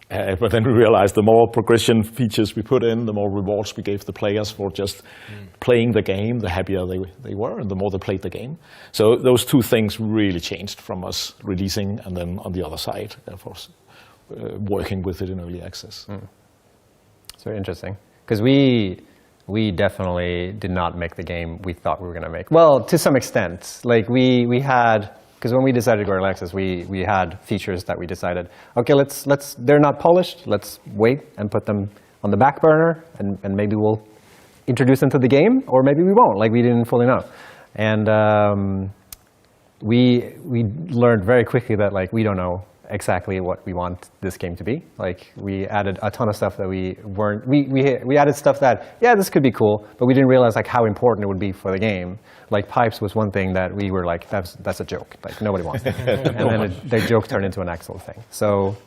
But then we realized the more progression features we put in, the more rewards we gave the players for just playing the game, the happier they were, and the more they played the game. So those two things really changed from us releasing, and then on the other side, of course, working with it in early access. It's very interesting, because we definitely did not make the game we thought we were going to make. Well, to some extent. Like we had, because when we decided to go early access, we had features that we decided, okay, they're not polished, let's wait and put them on the back burner, and maybe we'll introduce them to the game, or maybe we won't, like we didn't fully know. And we learned very quickly that like we don't know exactly what we want this game to be. Like we added a ton of stuff that we added stuff that, yeah, this could be cool, but we didn't realize like how important it would be for the game. Like pipes was one thing that we were like, that's a joke, like nobody wants it. And then the joke turned into an actual thing. So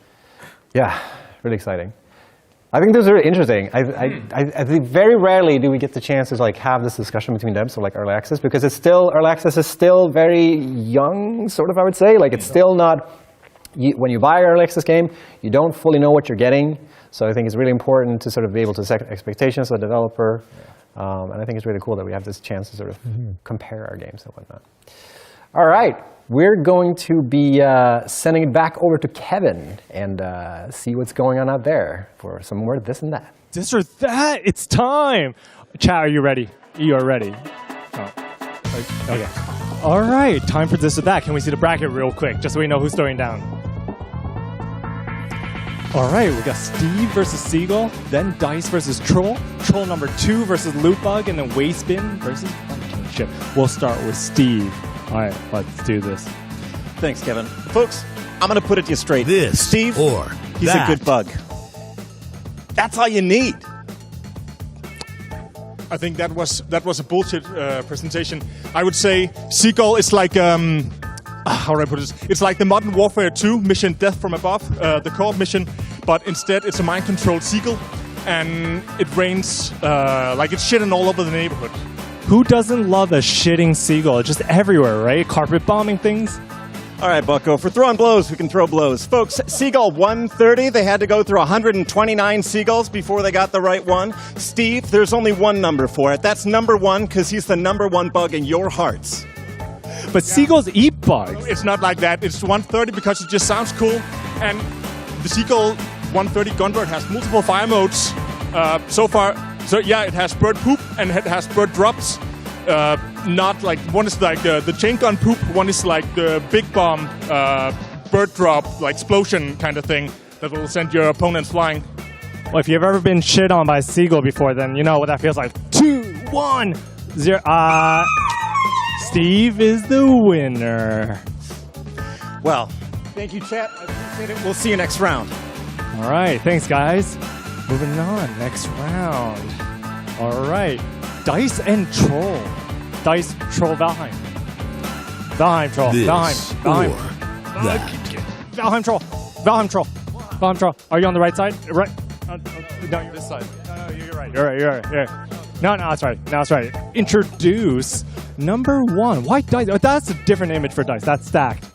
yeah, really exciting. I think those are interesting. I think very rarely do we get the chance to like have this discussion between devs of like early access, because it's still, early access is still very young, sort of, I would say. Like it's still not, when you buy an early access game, you don't fully know what you're getting. So I think it's really important to sort of be able to set expectations of the developer. And I think it's really cool that we have this chance to sort of compare our games and whatnot. All right, we're going to be sending it back over to Kevin and see what's going on out there for some more this and that. This or that, it's time. Chat, are you ready? You are ready. Oh. Okay. All right, time for this or that. Can we see the bracket real quick, just so we know who's throwing down? All right, we got Steve versus Seagull, then Dice versus Troll, Troll number 2 versus Loopbug, and then Wastebin versus Viking Ship. We'll start with Steve. All right, let's do this. Thanks, Kevin. Folks, I'm going to put it to you straight. This Steve, or he's that. a good bug. That's all you need. I think that was a bullshit presentation. I would say Seagull is like how do I put this? It's like the Modern Warfare 2 mission Death from Above, the co-op mission, but instead it's a mind-controlled seagull, and it rains like it's shitting all over the neighborhood. Who doesn't love a shitting seagull? It's just everywhere, right? Carpet bombing things. All right, Bucko, for throwing blows, who can throw blows? Folks, Seagull 130, they had to go through 129 seagulls before they got the right one. Steve, there's only one number for it. That's number 1 because he's the number 1 bug in your hearts. But seagulls eat bugs. It's not like that. It's 130 because it just sounds cool. And the Seagull 130 Gunbird has multiple fire modes so far. So yeah, it has bird poop and it has bird drops. not like one is like the chain gun poop, one is like the big bomb bird drop like explosion kind of thing that will send your opponents flying. Well, if you've ever been shit on by a seagull before, then you know what that feels like. 2, 1, 0. Steve is the winner. Well, thank you, chat. I appreciate it. We'll see you next round. All right, thanks, guys. Moving on, next round. All right, Dice and Troll. Dice, Troll, Valheim. Valheim, Troll. Valheim. Valheim, Troll. Valheim, Troll. Valheim, Troll. Are you on the right side? Right. No, you're This side. No, you're right. You're right. No, that's right. No, that's right. Introduce number 1. White dice. Oh, that's a different image for dice. That's stacked.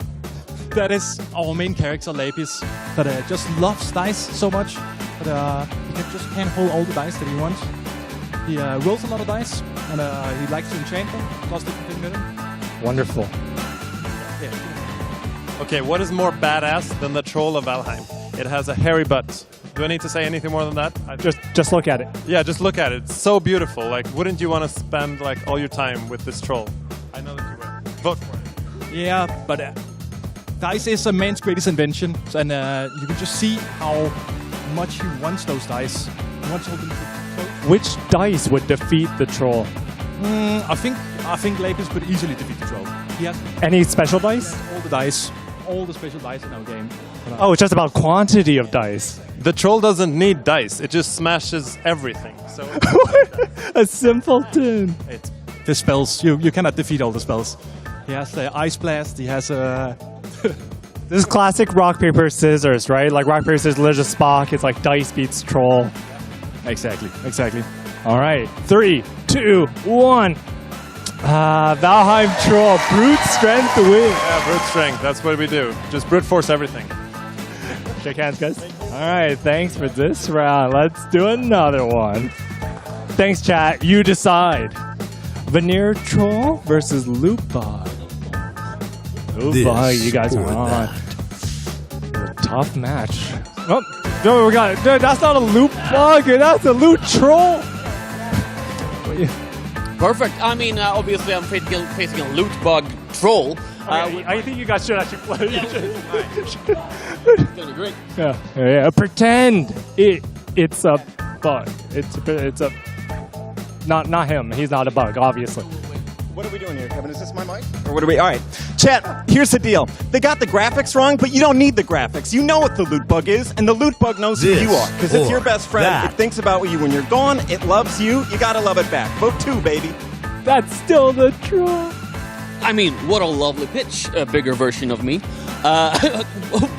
That is our main character, Lapis, that just loves dice so much that he can't hold all the dice that he wants. He rolls a lot of dice, and he likes to enchant them, plus different things with them. Wonderful. Okay, what is more badass than the Troll of Valheim? It has a hairy butt. Do I need to say anything more than that? Just look at it. Yeah, just look at it. It's so beautiful. Like, wouldn't you want to spend like all your time with this troll? I know that you will. Vote for it. Yeah, but dice is a man's greatest invention, and you can just see how much he wants those dice. He wants all them to float. Which dice would defeat the troll? I think Lapis could easily defeat the troll. He has any special dice? All the dice, all the special dice in our game. Oh, it's just about quantity of dice. The troll doesn't need dice. It just smashes everything. So a simpleton. The spells, you cannot defeat all the spells. He has the Ice Blast, he has a... This is classic rock, paper, scissors, right? Like rock, paper, scissors, there's a Spock. It's like dice beats troll. Exactly. All right, 3, 2, 1. Valheim Troll, brute strength to win. Yeah, brute strength. That's what we do. Just brute force everything. Shake hands, guys. All right, thanks for this round. Let's do another one. Thanks, chat. You decide. Veneer Troll versus Loot Bug. Loot Bug, you guys are on. A tough match. Oh, no, we got it. Dude, that's not a Loot Bug. That's a Loot Troll. Perfect. I mean, obviously, I'm facing a loot bug troll. Okay, I think you guys should actually play. It's gonna be great. Yeah. Pretend it's a bug. It's a not him. He's not a bug, obviously. What are we doing here, Kevin? Is this my mic? Or what are we? All right. Chat, here's the deal. They got the graphics wrong, but you don't need the graphics. You know what the loot bug is, and the loot bug knows who you are. Because it's your best friend. It thinks about you when you're gone. It loves you. You gotta love it back. Vote 2, baby. That's still the troll. I mean, what a lovely pitch. A bigger version of me.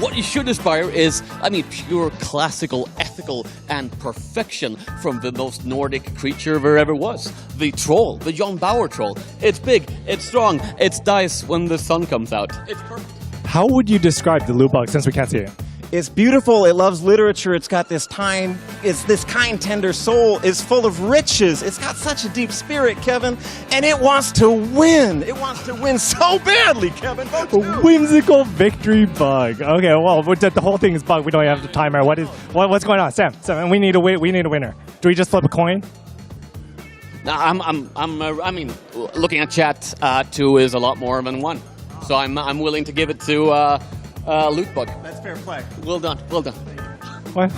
What you should aspire is, I mean, pure classical, ethical, and perfection from the most Nordic creature there ever was. The troll, the John Bauer troll. It's big, it's strong, it's dice when the sun comes out. It's perfect. How would you describe the loot bug since we can't see it? It's beautiful. It loves literature. It's got this kind, tender soul. It's full of riches. It's got such a deep spirit, Kevin. And it wants to win. It wants to win so badly, Kevin. Vote 2. A whimsical victory bug. Okay, well, the whole thing is bug. We don't have the timer. What's going on, Sam? We need a winner. Do we just flip a coin? No, I mean, looking at chat, 2 is a lot more than 1. So I'm willing to give it to Loot Bug. That's fair play. Well done. What?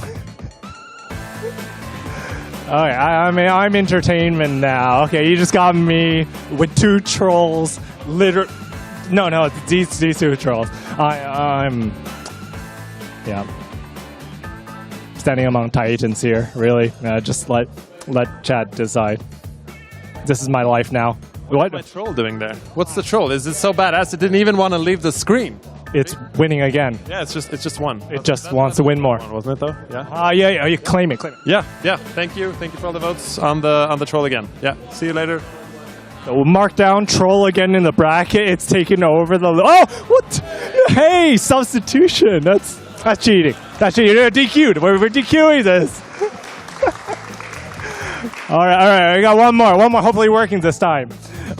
All right, I'm entertainment now. Okay, you just got me with 2 trolls. No, it's these 2 trolls. I'm standing among titans here. Really, just let chat decide. This is my life now. What's my troll doing there? What's the troll? Is it so badass it didn't even want to leave the screen? It's winning again. Yeah, it's just one. It just wants to win more, wasn't it though? Yeah. Yeah. You claim it. Yeah. Thank you for all the votes on the troll again. Yeah. See you later. So we'll mark down troll again in the bracket. It's taking over the. Oh, what? Hey, substitution. That's cheating. That's cheating. You're DQ'd. We're DQing this. All right. We got one more. Hopefully working this time.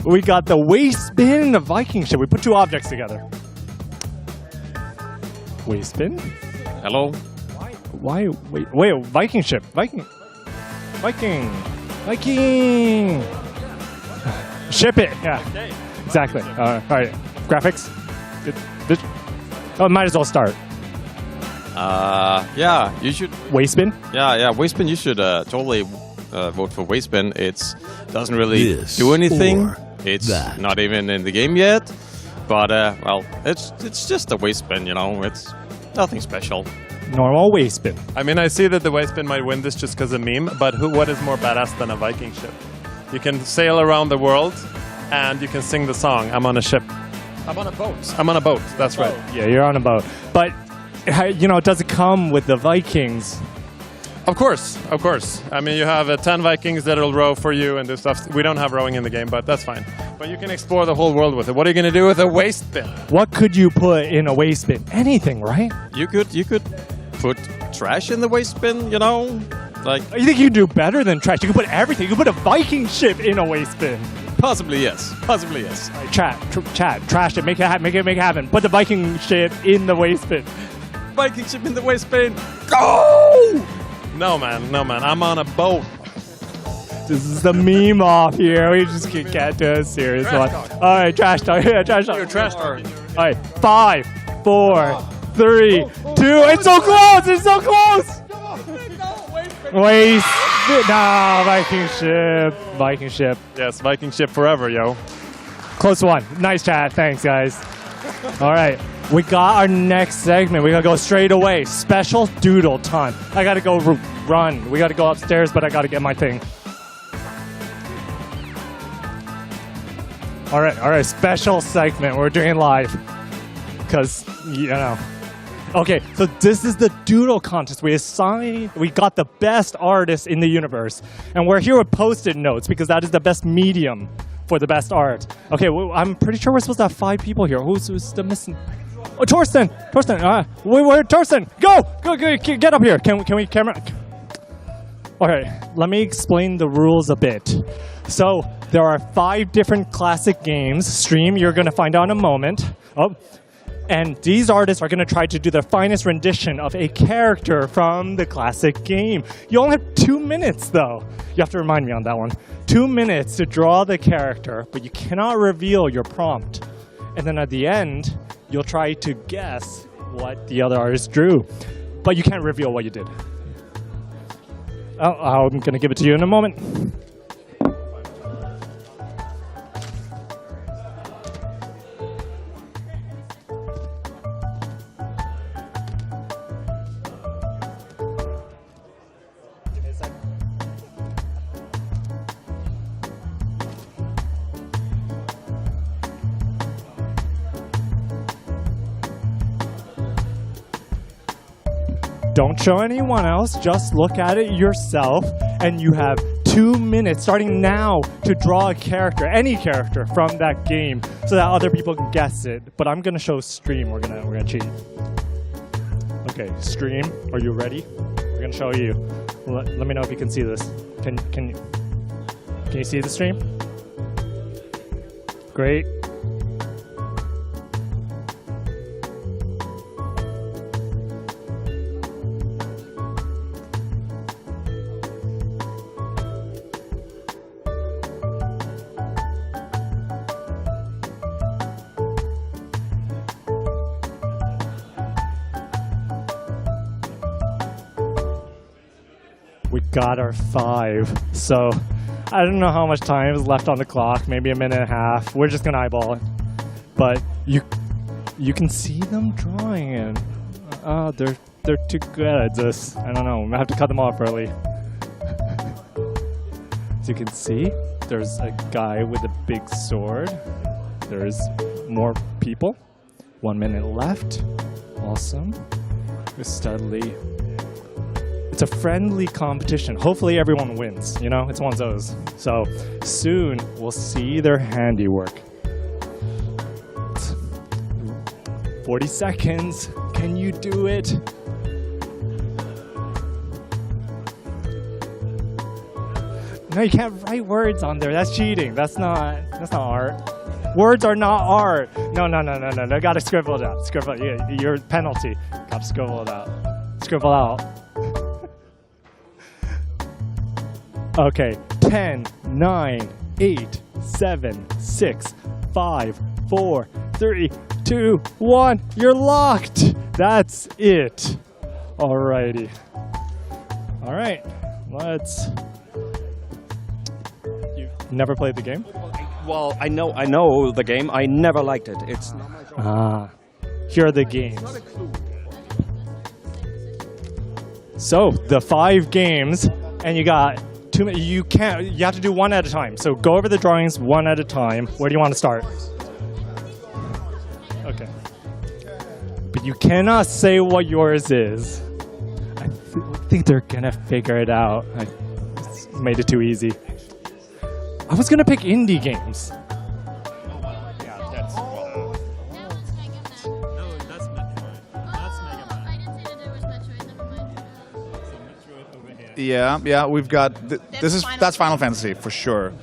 We got the waste spin and the Viking ship. We put 2 objects together. Waste spin? Hello? Why? Wait, Viking ship. Viking. Ship it. Yeah. Okay. Exactly. All right. Graphics. Oh, might as well start. Yeah, you should. Wastebin? Yeah, Wastebin. You should totally vote for Wastebin. It doesn't really do anything. It's not even in the game yet. But well, it's just a Wastebin. You know, it's nothing special. Normal Wastebin. I mean, I see that the Wastebin might win this just because of meme. But what is more badass than a Viking ship? You can sail around the world, and you can sing the song. I'm on a ship. I'm on a boat. I'm on a boat. That's right. Yeah, you're on a boat. But you know, does it come with the Vikings? Of course, of course. I mean, you have 10 Vikings that'll row for you and do stuff. We don't have rowing in the game, but that's fine. But you can explore the whole world with it. What are you going to do with a Wastebin? What could you put in a Wastebin? Anything, right? You could put trash in the Wastebin. You know, like. You think you can do better than trash? You can put everything. You can put a Viking ship in a Wastebin. Possibly yes. Possibly yes. Right, chat, trash it. Make it happen. Put the Viking ship in the Wastebin. Viking ship in the Wastebin. Go! No man. I'm on a boat. This is the meme off here. We just can't do a serious one. All right, trash talk. Yeah, trash talk. You're trash talking. All right, 5, 4, 3, 2. It's so close. It's so close. Waste. No, Viking ship. Viking ship. Yes, Viking ship forever, yo. Close one. Nice chat. Thanks, guys. All right. We got our next segment. We're going to go straight away. Special doodle time. I got to go run. We got to go upstairs, but I got to get my thing. All right. Special segment. We're doing live. Because, you know. Okay, so this is the doodle contest. We got the best artist in the universe. And we're here with Post-it notes because that is the best medium for the best art. Okay, well, I'm pretty sure we're supposed to have 5 people here. Who's the missing? Oh, Torsten! Where Torsten? Go! Get up here. Can we camera? All right, let me explain the rules a bit. So there are 5 different classic games. Stream, you're going to find out in a moment. And these artists are going to try to do their finest rendition of a character from the classic game. You only have 2 minutes, though. You have to remind me on that one. 2 minutes to draw the character, but you cannot reveal your prompt. And then at the end, you'll try to guess what the other artist drew. But you can't reveal what you did. I'm going to give it to you in a moment. Don't show anyone else, just look at it yourself, and you have 2 minutes starting now to draw a character, any character from that game, so that other people can guess it. But I'm gonna show stream. We're gonna cheat. Okay, stream. Are you ready? We're gonna show you. Let me know if you can see this. Can you see the stream? Great. We got our 5. So I don't know how much time is left on the clock, maybe a minute and a half. We're just gonna eyeball it. But you can see them drawing it. Oh, they're too good at this. I don't know. I have to cut them off early. As you can see, there's a guy with a big sword. There's more people. 1 minute left. Awesome. We're steadily. It's a friendly competition. Hopefully everyone wins, you know? It's one of those. So soon we'll see their handiwork. 40 seconds. Can you do it? No, you can't write words on there. That's cheating. That's not art. Words are not art. No. Gotta scribble it out. Scribble it. Yeah, your penalty. Gotta scribble it out. Scribble out. Okay, 10, 9, 8, 7, 6, 5, 4, 3, 2, 1. You're locked. That's it. Alrighty. All right. Let's. You've never played the game? Well, I know the game. I never liked it. It's not my Ah. Here are the games. So the 5 games, and you got 2. You have to do one at a time. So go over the drawings one at a time. Where do you want to start? Okay. But you cannot say what yours is. I think they're gonna figure it out. I made it too easy. I was gonna pick indie games. Yeah, we've got. That's Final Fantasy for sure.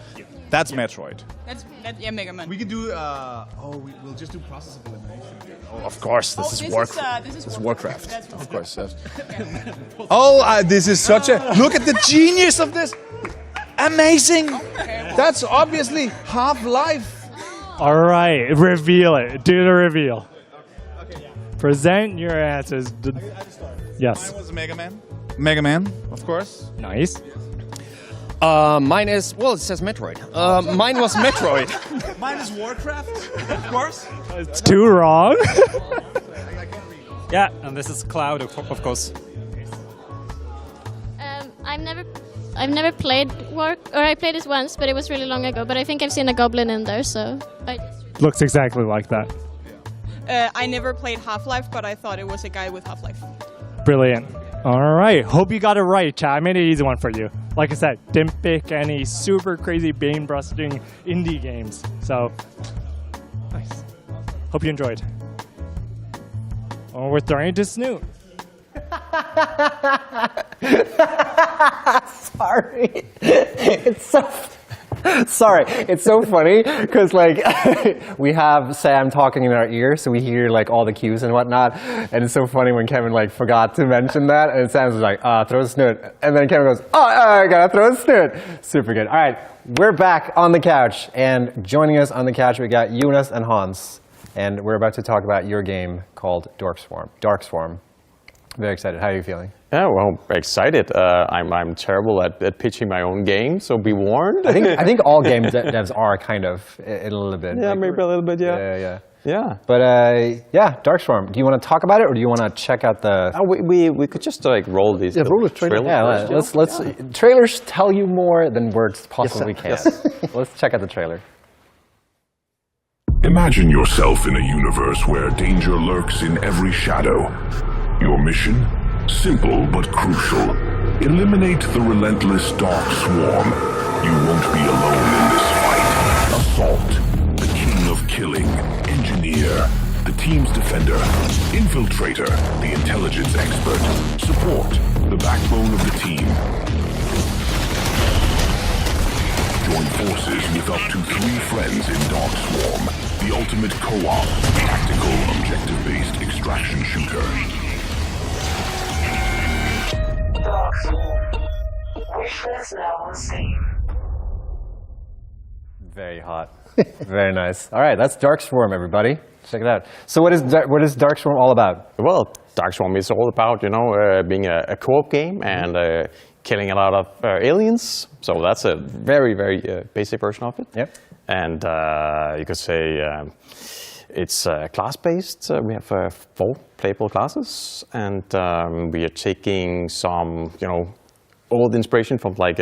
That's Metroid. That's Mega Man. We could do. We'll just do process of elimination. Oh, of course, this is Warcraft. Of course. This is such a look at the genius of this. Amazing. That's obviously Half-Life. All right, reveal it. Do the reveal. Present your answers. Yes. Mine was Mega Man. Mega Man, of course. Nice. Mine is, well, it says Metroid. Mine was Metroid. Mine is Warcraft, of course. It's 2 wrong. Yeah, and this is Cloud, of course. I've never played I played it once, but it was really long ago. But I think I've seen a goblin in there, so. Looks exactly like that. I never played Half-Life, but I thought it was a guy with Half-Life. Brilliant. All right. Hope you got it right, chat. I made an easy one for you. Like I said, didn't pick any super crazy bane-busting indie games. So, nice. Hope you enjoyed. Oh, we're throwing to Snoot. Sorry. It's so... Sorry, it's so funny because like we have Sam talking in our ear, so we hear like all the cues and whatnot. And it's so funny when Kevin like forgot to mention that, and Sam's like, throw a snoot, and then Kevin goes, I gotta throw a snoot. Super good. All right, we're back on the couch, and joining us on the couch we got Jonas and Hans, and we're about to talk about your game called Dark Swarm. Very excited. How are you feeling? Yeah, well, excited. I'm terrible at pitching my own game, so be warned. I think all game devs are kind of in a little bit. Yeah, like, maybe a little bit. Yeah. But Dark Swarm. Do you want to talk about it, or do you want to check out the? We could just like roll these. Roll the trailer. Yeah, let's. Trailers tell you more than words possibly can. Yes. Let's check out the trailer. Imagine yourself in a universe where danger lurks in every shadow. Your mission? Simple but crucial. Eliminate the relentless Dark Swarm. You won't be alone in this fight. Assault, the king of killing. Engineer, the team's defender. Infiltrator, the intelligence expert. Support, the backbone of the team. Join forces with up to 3 friends in Dark Swarm, the ultimate co-op, tactical, objective-based extraction shooter. Dark Swarm. Wishlist now on Steam. Very hot. Very nice. All right, that's Dark Swarm, everybody. Check it out. So what is Dark Swarm all about? Well, Dark Swarm is all about, being a co-op game and killing a lot of aliens. So that's a very, very basic version of it. Yep. And you could say it's class-based. We have 4 playable classes, and we are taking some, old inspiration from like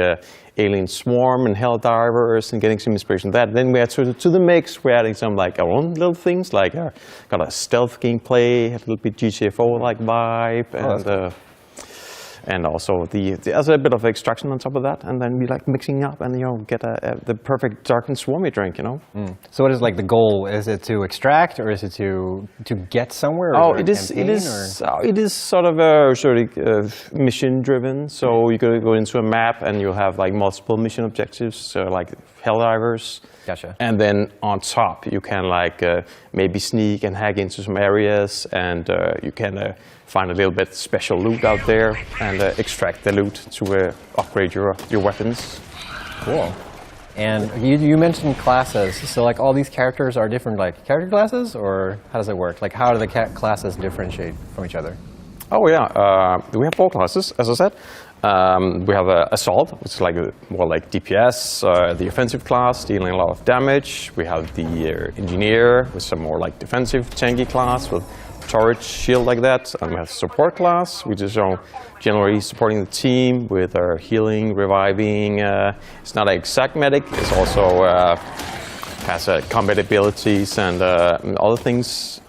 Alien Swarm and Helldivers, and getting some inspiration from that. Then we add to the mix. We're adding some like our own little things, like got a stealth gameplay, a little bit GTFO-like vibe, and also there's a bit of extraction on top of that, and then we like mixing up and get the perfect dark and swarmy drink, So what is like the goal? Is it to extract, or is it to get somewhere? Or it is sort of mission driven. So you gotta go into a map and you'll have like multiple mission objectives, so like Helldivers. Gotcha. And then on top you can like maybe sneak and hack into some areas, and you can find a little bit special loot out there and extract the loot to upgrade your weapons. Cool. And you mentioned classes, so like all these characters are different like character classes, or how does it work? Like how do the classes differentiate from each other? Oh yeah, we have 4 classes, as I said. We have Assault, which is like more like DPS, the offensive class, dealing a lot of damage. We have the Engineer, with some more like defensive, tanky class with turret, shield like that. And we have Support class, which is generally supporting the team with our healing, reviving. It's not an exact medic, it's also has combat abilities and other things.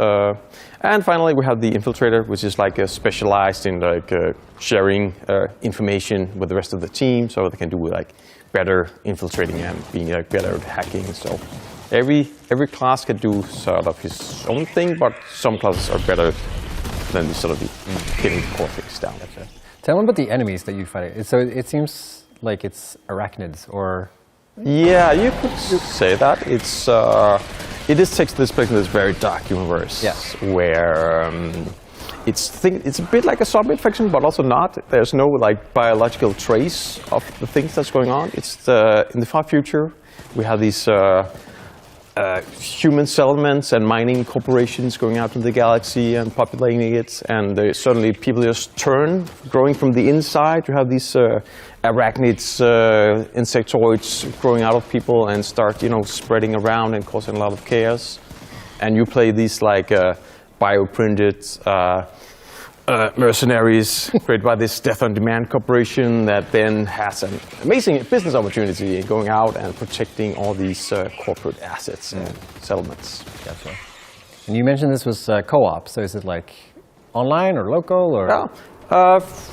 And finally, we have the Infiltrator, which is like specialized in like sharing information with the rest of the team, so they can do like better infiltrating and being better at hacking. So every class can do sort of his own thing, but some classes are better than sort of getting the core things down. Tell me about the enemies that you fight. So it seems like it's arachnids, or yeah, you could say that. It takes this place in this very dark universe, where it's a bit like a zombie infection, but also not. There's no like biological trace of the things that's going on. It's in the far future. We have these human settlements and mining corporations going out into the galaxy and populating it, and suddenly people just turn, growing from the inside. You have these arachnids, insectoids growing out of people and start, spreading around and causing a lot of chaos. And you play these like bioprinted mercenaries created by this Death on Demand corporation that then has an amazing business opportunity in going out and protecting all these corporate assets and settlements. Gotcha. And you mentioned this was co-op, so is it like online or local or? Yeah.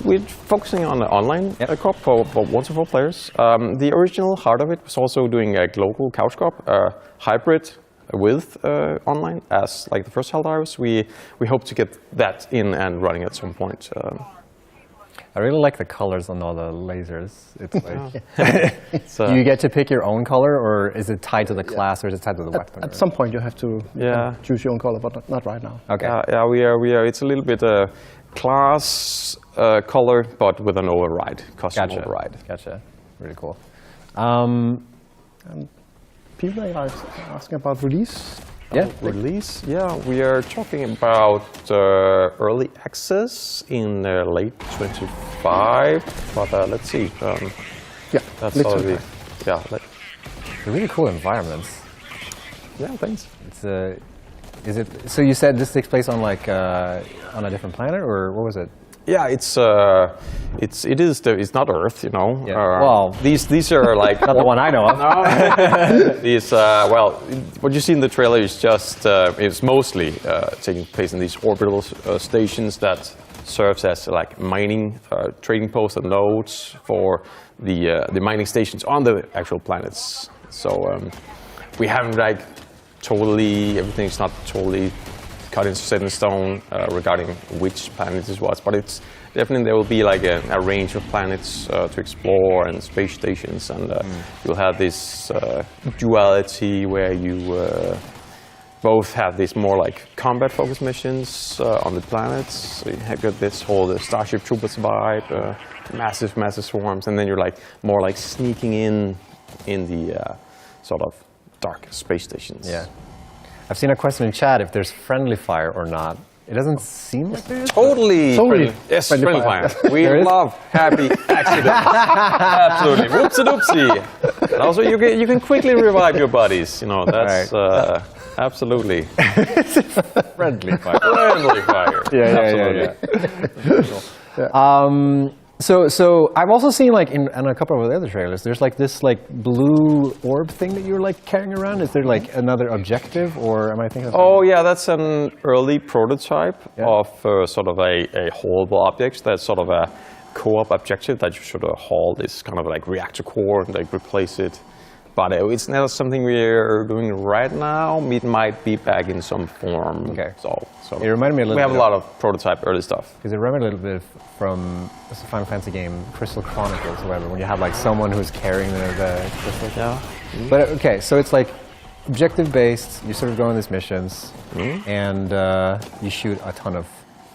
We're focusing on the online co-op for 1 to 4 players. The original heart of it was also doing a local couch co-op, hybrid with online as like the first Helldivers. We hope to get that in and running at some point. I really like the colors on all the lasers. It's like, do you get to pick your own color, or is it tied to the class, or is it tied to the weapon? At some point, you have to choose your own color, but not right now. Okay. Yeah, we are. It's a little bit class color, but with an override, custom override. Gotcha. Really cool. People are asking about release. Release. Yeah, we are talking about early access in late 25. But let's see. That's already. Yeah. They're really cool environments. Yeah, thanks. Is it? So you said this takes place on like on a different planet, or what was it? Yeah, it's not Earth, Yeah. Well, these are like not the one I know of. No. These what you see in the trailer is just it's mostly taking place in these orbital stations that serves as like mining trading posts and nodes for the mining stations on the actual planets. So we haven't like everything's not totally cut in set in stone regarding which planet this was, but it's definitely there will be like a range of planets to explore and space stations, and you'll have this duality where you both have these more like combat focused missions on the planets. So you have got this whole Starship Troopers vibe, massive swarms, and then you're like more like sneaking in the sort of dark space stations. Yeah. I've seen a question in chat if there's friendly fire or not. It doesn't seem like there is. Totally. Yes, friendly fire. We love happy accidents. Absolutely. Whoopsie-doopsie. And also, you can quickly revive your buddies. That's absolutely. Friendly fire. Friendly fire. Yeah. So I've also seen like in a couple of the other trailers, there's like this like blue orb thing that you're like carrying around. Is there like another objective, or am I thinking of something? Oh yeah, that's an early prototype of sort of a haulable object. That's sort of a co-op objective that you should haul this kind of like reactor core and like replace it. But it's not something we're doing right now. It might be back in some form. Okay. So it reminded me a little. We have a lot of prototype early stuff. Because it reminded me a little bit from a Final Fantasy game, Crystal Chronicles, or whatever, when you have like someone who's carrying the crystal. Yeah. But okay, so it's like objective based. You sort of go on these missions, and you shoot a ton of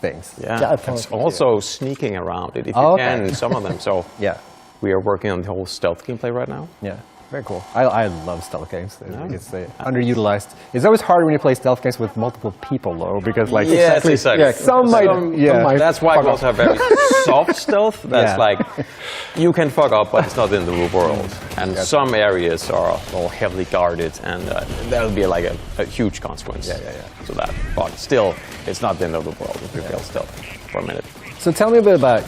things. Yeah. It's also sneaking around it if you can in some of them. So yeah. We are working on the whole stealth gameplay right now. Yeah. Very cool. I love stealth games. It's underutilized. It's always hard when you play stealth games with multiple people, though, because like exactly. some might. That's why we also have very soft stealth. That's like you can fuck up, but it's not in the world. And some areas are more heavily guarded, and that'll be like a huge consequence to that. But still, it's not the end of the world if you fail stealth for a minute. So tell me a bit about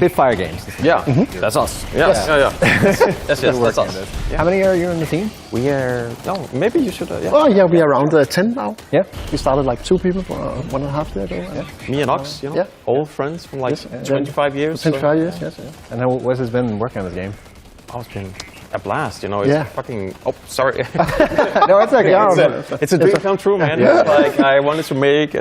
Bitfire Games. Yeah, that's us. Yes, yes, that's us. Yeah. How many are you on the team? We are. No, maybe you should. Oh yeah, we are around 10 now. Yeah, we started like 2 people for 1.5 years ago. Yeah. Me and Ox, old friends from like 25 years. 25 years, yes. And how what has been working on this game? Oh, it's been a blast, It's fucking. Oh, sorry. No, it's okay. It's a dream come true, man. Like I wanted to make.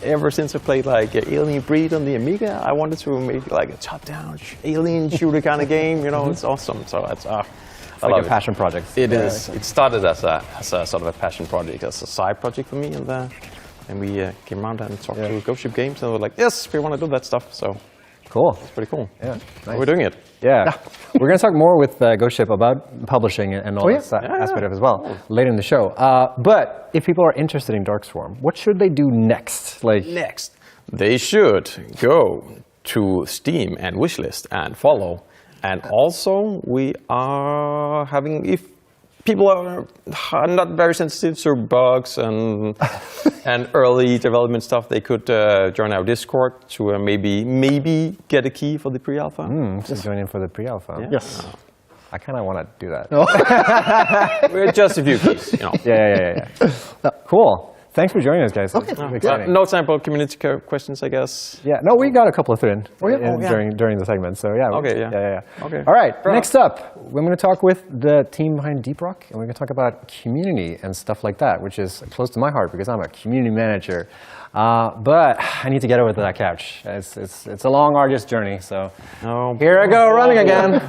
Ever since I played like Alien Breed on the Amiga, I wanted to make like a top-down alien shooter kind of game. It's awesome. So it's like a passion project. It is. It started as a sort of a passion project, as a side project for me, and we came around and talked to Ghost Ship Games, and they were like, yes, we want to do that stuff. So. Cool. It's pretty cool. Yeah, nice. We're doing it. Yeah. We're going to talk more with Ghost Ship about publishing and all that aspect of it as well later in the show. But if people are interested in Darkswarm, what should they do next? Next, they should go to Steam and wishlist and follow. And also, we are having, if people are not very sensitive to bugs and early development stuff, they could join our Discord to maybe get a key for the pre-alpha. Just join in for the pre-alpha. Yeah. Yes. I kind of want to do that. We're just a few keys, Yeah. Cool. Thanks for joining us, guys. Okay. No time for community questions, I guess. Yeah. No, we got a couple of in yeah. during the segment. So yeah. Okay. Yeah. Okay. All right. Next up, we're going to talk with the team behind Deep Rock, and we're going to talk about community and stuff like that, which is close to my heart because I'm a community manager. But I need to get over to that couch. It's a long, arduous journey. So here I go, running again.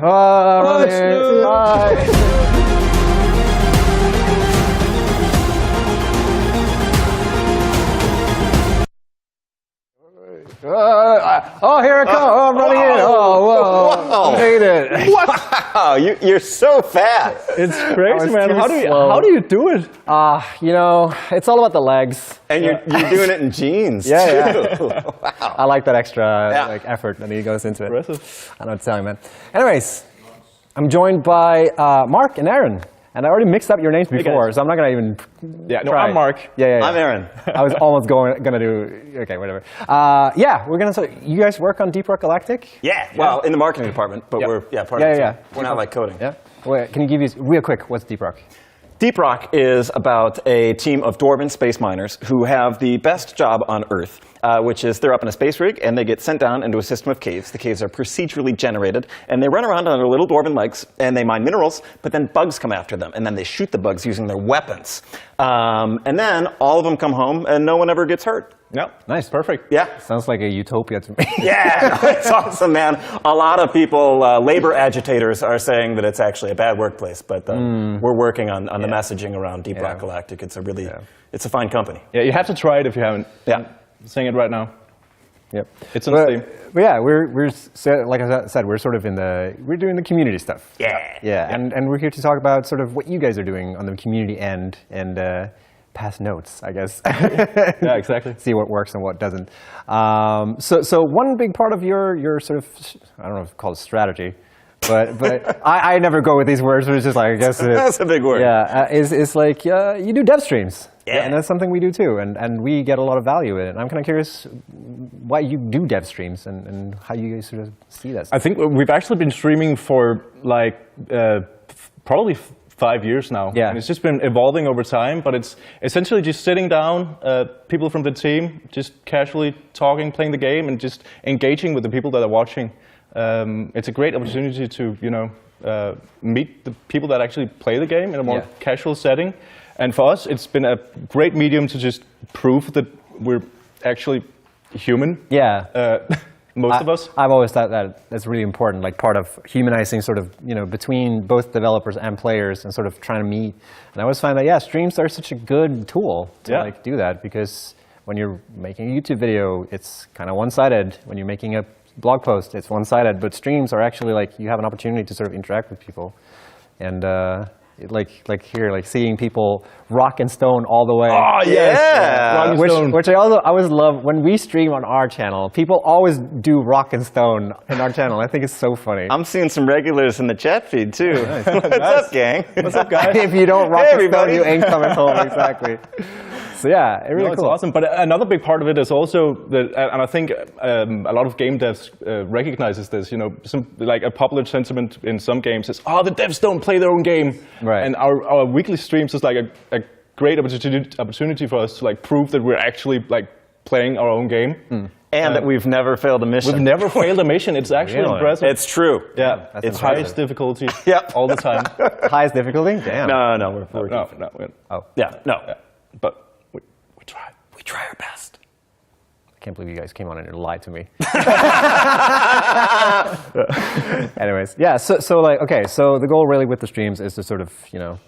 Here I come. Oh, I'm running in. Whoa. I hate it. Wow, you're so fast. It's crazy, man. How do you do it? It's all about the legs. And you're doing it in jeans, too. Wow. I like that extra effort that he goes into it. Impressive. I know what to tell you, man. Anyways, I'm joined by Mark and Aaron. And I already mixed up your names before, so I'm not going to even try. I'm Mark. Yeah. I'm Aaron. I was almost going to do, okay, whatever. We're going to, you guys work on Deep Rock Galactic? Yeah, well, in the marketing department, but we're part of the team. We're not like coding. Yeah. Wait, can you give me, real quick, what's Deep Rock? Deep Rock is about a team of dwarven space miners who have the best job on Earth, which is they're up in a space rig and they get sent down into a system of caves. The caves are procedurally generated, and they run around on their little dwarven legs and they mine minerals, but then bugs come after them, and then they shoot the bugs using their weapons. And then all of them come home and no one ever gets hurt. Yep. Nice. Perfect. Yeah. Sounds like a utopia to me. Yeah, it's awesome, man. A lot of people, labor agitators, are saying that it's actually a bad workplace, but we're working on the messaging around Deep Rock Galactic. It's a really, it's a fine company. Yeah, you have to try it if you haven't. Yeah. I'm saying it right now. Yep. It's on Steam. Yeah, we're like I said, we're sort of we're doing the community stuff. Yeah. And we're here to talk about sort of what you guys are doing on the community end and pass notes, I guess. Yeah, exactly. See what works and what doesn't. So one big part of your sort of, I don't know if it's called strategy, but I never go with these words, but it's just like, I guess. That's a big word. Yeah, it's like you do dev streams. Yeah. And that's something we do too, and we get a lot of value in it. And I'm kind of curious why you do dev streams and how you guys sort of see that stuff. I think we've actually been streaming for like probably 5 years now. Yeah. And it's just been evolving over time, but it's essentially just sitting down, people from the team, just casually talking, playing the game, and just engaging with the people that are watching. It's a great opportunity to, meet the people that actually play the game in a more casual setting. And for us, it's been a great medium to just prove that we're actually human. Yeah. Most of us. I've always thought that that's really important, like part of humanizing sort of, between both developers and players and sort of trying to meet. And I always find that, streams are such a good tool to do that, because when you're making a YouTube video, it's kind of one-sided. When you're making a blog post, it's one-sided, but streams are actually like, you have an opportunity to sort of interact with people. and like here, like seeing people rock and stone all the way. Oh yes, Yeah. Which I always love when we stream on our channel. People always do rock and stone in our channel. I think it's so funny. I'm seeing some regulars in the chat feed too. What's up, gang? What's up, guys? If you don't rock and stone, you ain't coming home. Exactly. So yeah, really It's cool. awesome. But another big part of it is also that, and I think a lot of game devs recognizes this. You know, like a popular sentiment in some games is, "Oh, the devs don't play their own game." Right. And our weekly streams is like a great opportunity for us to like prove that we're actually like playing our own game. And that we've never failed a mission. We've never failed a mission. It's actually Really? impressive. It's true. Yeah, That's it's impressive. highest difficulty. Yep. All the time. Highest difficulty? Damn. No, we're No. Oh, yeah, no. Yeah. But we try. We try our best. I can't believe you guys came on and lied to me. Anyways, yeah. So like, okay. So the goal really with the streams is to sort of, you know,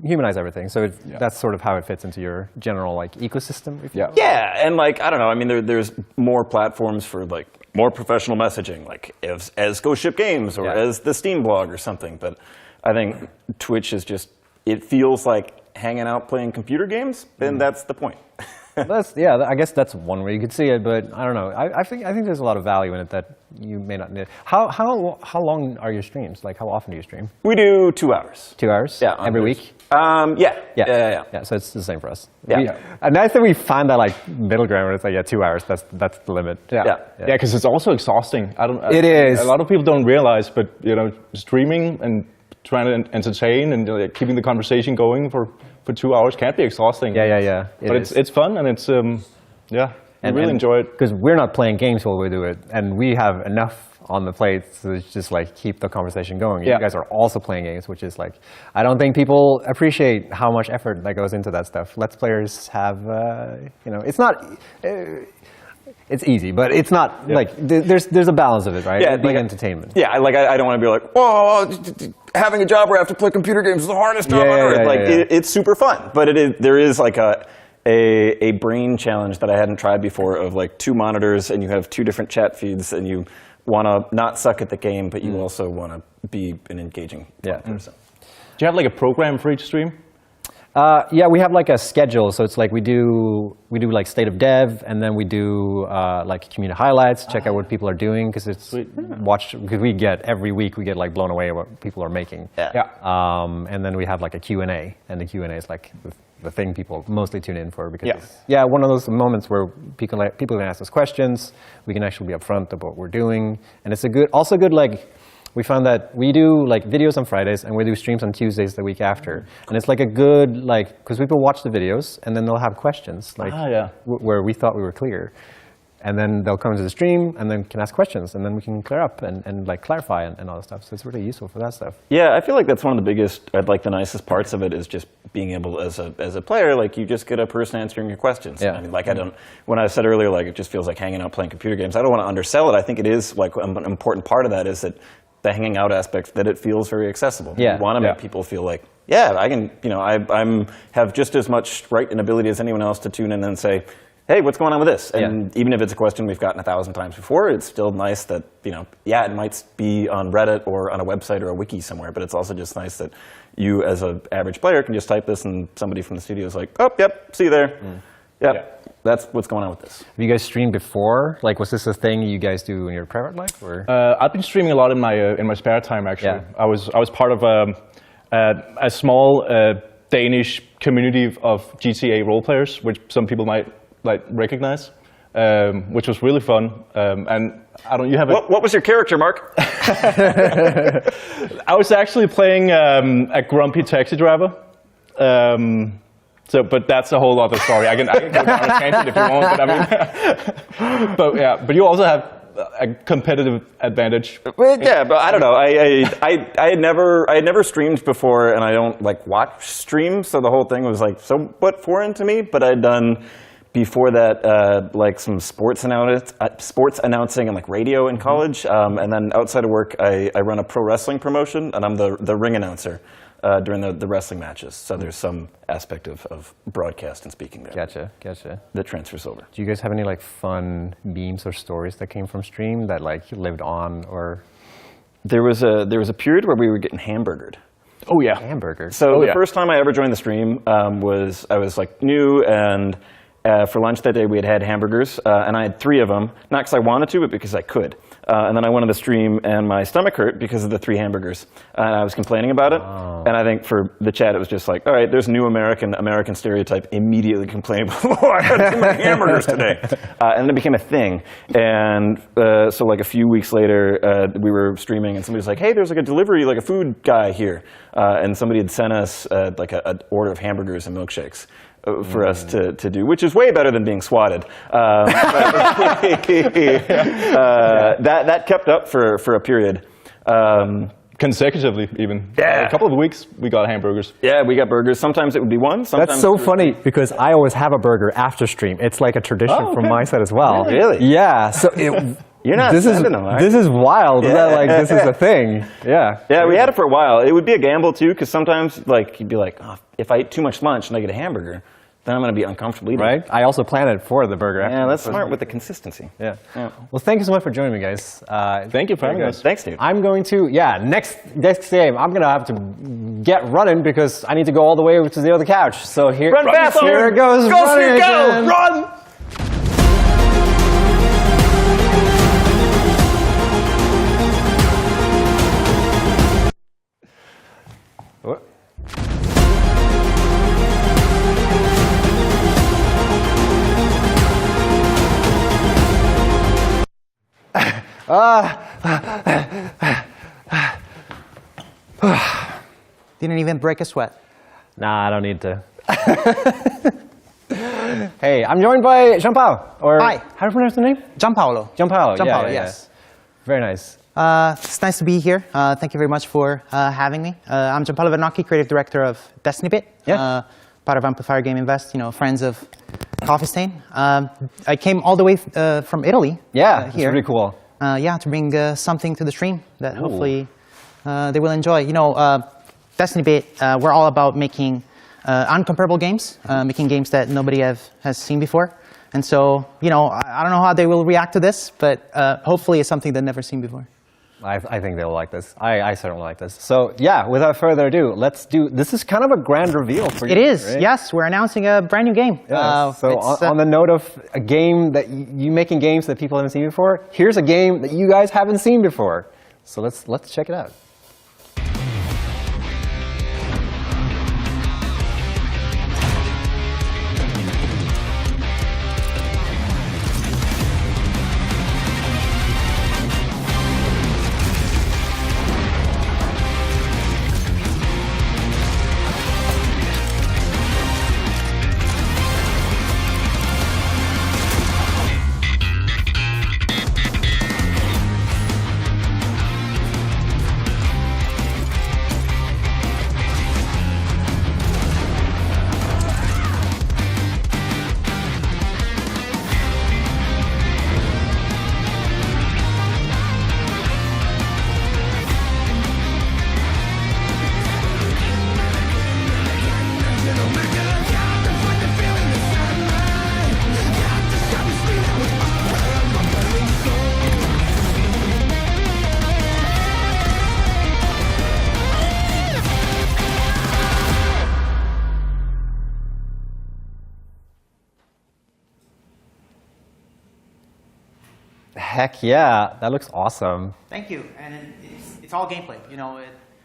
humanize everything. So that's sort of how it fits into your general like ecosystem. If you will. Yeah, and like I don't know. I mean, there's more platforms for like more professional messaging, like as Ghost Ship Games or as the Steam blog or something. But I think Twitch is just it feels like hanging out playing computer games, and that's the point. I guess that's one way you could see it, but I don't know. I think there's a lot of value in it that you may not need. How long are your streams? Like, how often do you stream? We do 2 hours. 2 hours? Yeah. Every week? Yeah. So it's the same for us. Yeah. And nice that we find that like middle ground where it's like 2 hours. That's the limit. Yeah, because it's also exhausting. It is. A lot of people don't realize, but you know, streaming and trying to entertain and keeping the conversation going for 2 hours can't be exhausting. Yeah. But it's fun and it's I really enjoy it. Because we're not playing games while we do it, and we have enough on the plate to just like keep the conversation going. You guys are also playing games, which is like, I don't think people appreciate how much effort that goes into that stuff. Let's Players have, you know, it's not. It's easy, but it's not like there's a balance of it, right? Yeah, Being like entertainment. Yeah, I don't want to be like, whoa, having a job where I have to play computer games is the hardest job on earth. It's super fun, but there is like a brain challenge that I hadn't tried before of like 2 monitors and you have 2 different chat feeds and you want to not suck at the game, but you also want to be an engaging person. Do you have like a program for each stream? Yeah, we have like a schedule. So it's like we do like state of dev, and then we do like community highlights, check out what people are doing, because it's because we get every week we get like blown away at what people are making. And then we have like a Q&A, and the Q&A is like the thing people mostly tune in for, because one of those moments where people can ask us questions, we can actually be upfront about what we're doing, and it's also good like. We found that we do like videos on Fridays and we do streams on Tuesdays the week after, and it's like a good like because people watch the videos and then they'll have questions like where we thought we were clear, and then they'll come to the stream and then can ask questions, and then we can clear up and like clarify and all that stuff. So it's really useful for that stuff. Yeah, I feel like that's one of the biggest, like the nicest parts of it is just being able as a player, like you just get a person answering your questions. I mean, like when I said earlier, like it just feels like hanging out playing computer games. I don't want to undersell it. I think it is like an important part of that is that the hanging out aspect, that it feels very accessible. You want to make people feel like, I can, you know, I'm have just as much right and ability as anyone else to tune in and say, hey, what's going on with this? And even if it's a question we've gotten 1,000 times before, it's still nice that, you know, it might be on Reddit or on a website or a wiki somewhere, but it's also just nice that you as an average player can just type this and somebody from the studio is like, oh, yep, see you there. That's what's going on with this. Have you guys streamed before? Like, was this a thing you guys do in your private life, or? I've been streaming a lot in my spare time. Actually, I was part of a small Danish community of GTA role players, which some people might like recognize, which was really fun. And I don't. You have what was your character, Mark? I was actually playing a grumpy taxi driver. But that's a whole other story. I can go down a tangent if you want, but I mean, but you also have a competitive advantage. But I don't know. I had never streamed before, and I don't like watch streams, so the whole thing was like somewhat foreign to me. But I'd done before that like some sports announcing and like radio in college, and then outside of work, I run a pro wrestling promotion, and I'm the ring announcer. During the wrestling matches. So there's some aspect of broadcast and speaking there. Gotcha. That transfers over. Do you guys have any like fun memes or stories that came from stream that like lived on, or? There was a period where we were getting hamburgered. Oh yeah, hamburger. So the first time I ever joined the stream was I was like new, and for lunch that day we had hamburgers, and I had 3 of them, not because I wanted to, but because I could. And then I went on the stream, and my stomach hurt because of the 3 hamburgers, and I was complaining about it. And I think for the chat, it was just like, all right, there's a new American stereotype. Immediately complained, oh, I had too many hamburgers today, and it became a thing. And so like a few weeks later, we were streaming, and somebody was like, hey, there's like a delivery, like a food guy here, and somebody had sent us like an order of hamburgers and milkshakes for us to do, which is way better than being swatted. That kept up for a period. Consecutively, even. Yeah. A couple of weeks, we got hamburgers. Yeah, we got burgers. Sometimes it would be one. Sometimes That's so funny because I always have a burger after stream. It's like a tradition from my side as well. Really? Yeah. So you're not sending them, right? This is wild. Yeah. That, like, this is a thing. Yeah. Yeah, we had it for a while. It would be a gamble too, because sometimes like you'd be like, oh, if I eat too much lunch and I get a hamburger, then I'm going to be uncomfortable eating. Right? I also planned it for the burger. Yeah, that's smart with the consistency. Yeah. Well, thank you so much for joining me, guys. Thank you for having us. Thanks, dude. I'm going to, next game, I'm going to have to get running because I need to go all the way to the other couch. So here, Run fast, here it goes. Go, running go! again. Run! What? Didn't even break a sweat. Nah, I don't need to. Hey, I'm joined by Jean-Paul. Hi. How do you pronounce the name? Gianpaolo. Gianpaolo. Gianpaolo, Yeah. yes. Very nice. It's nice to be here. Thank you very much for having me. I'm Gianpaolo Vernocchi, creative director of Destiny Bit. Yeah. Part of Amplifier Game Invest, friends of Coffee Stain. I came all the way from Italy. Yeah, it's here. really cool. To bring something to the stream that hopefully they will enjoy. Destiny Bit, we're all about making uncomparable games, making games that nobody has seen before. And so, I don't know how they will react to this, but hopefully it's something they've never seen before. I think they'll like this. I certainly like this. So yeah, without further ado, this is kind of a grand reveal for you. It is, right? yes. We're announcing a brand new game. Yeah, so on the note of a game that you making games that people haven't seen before, here's a game that you guys haven't seen before. So let's check it out. Heck yeah, that looks awesome. Thank you, and it's all gameplay.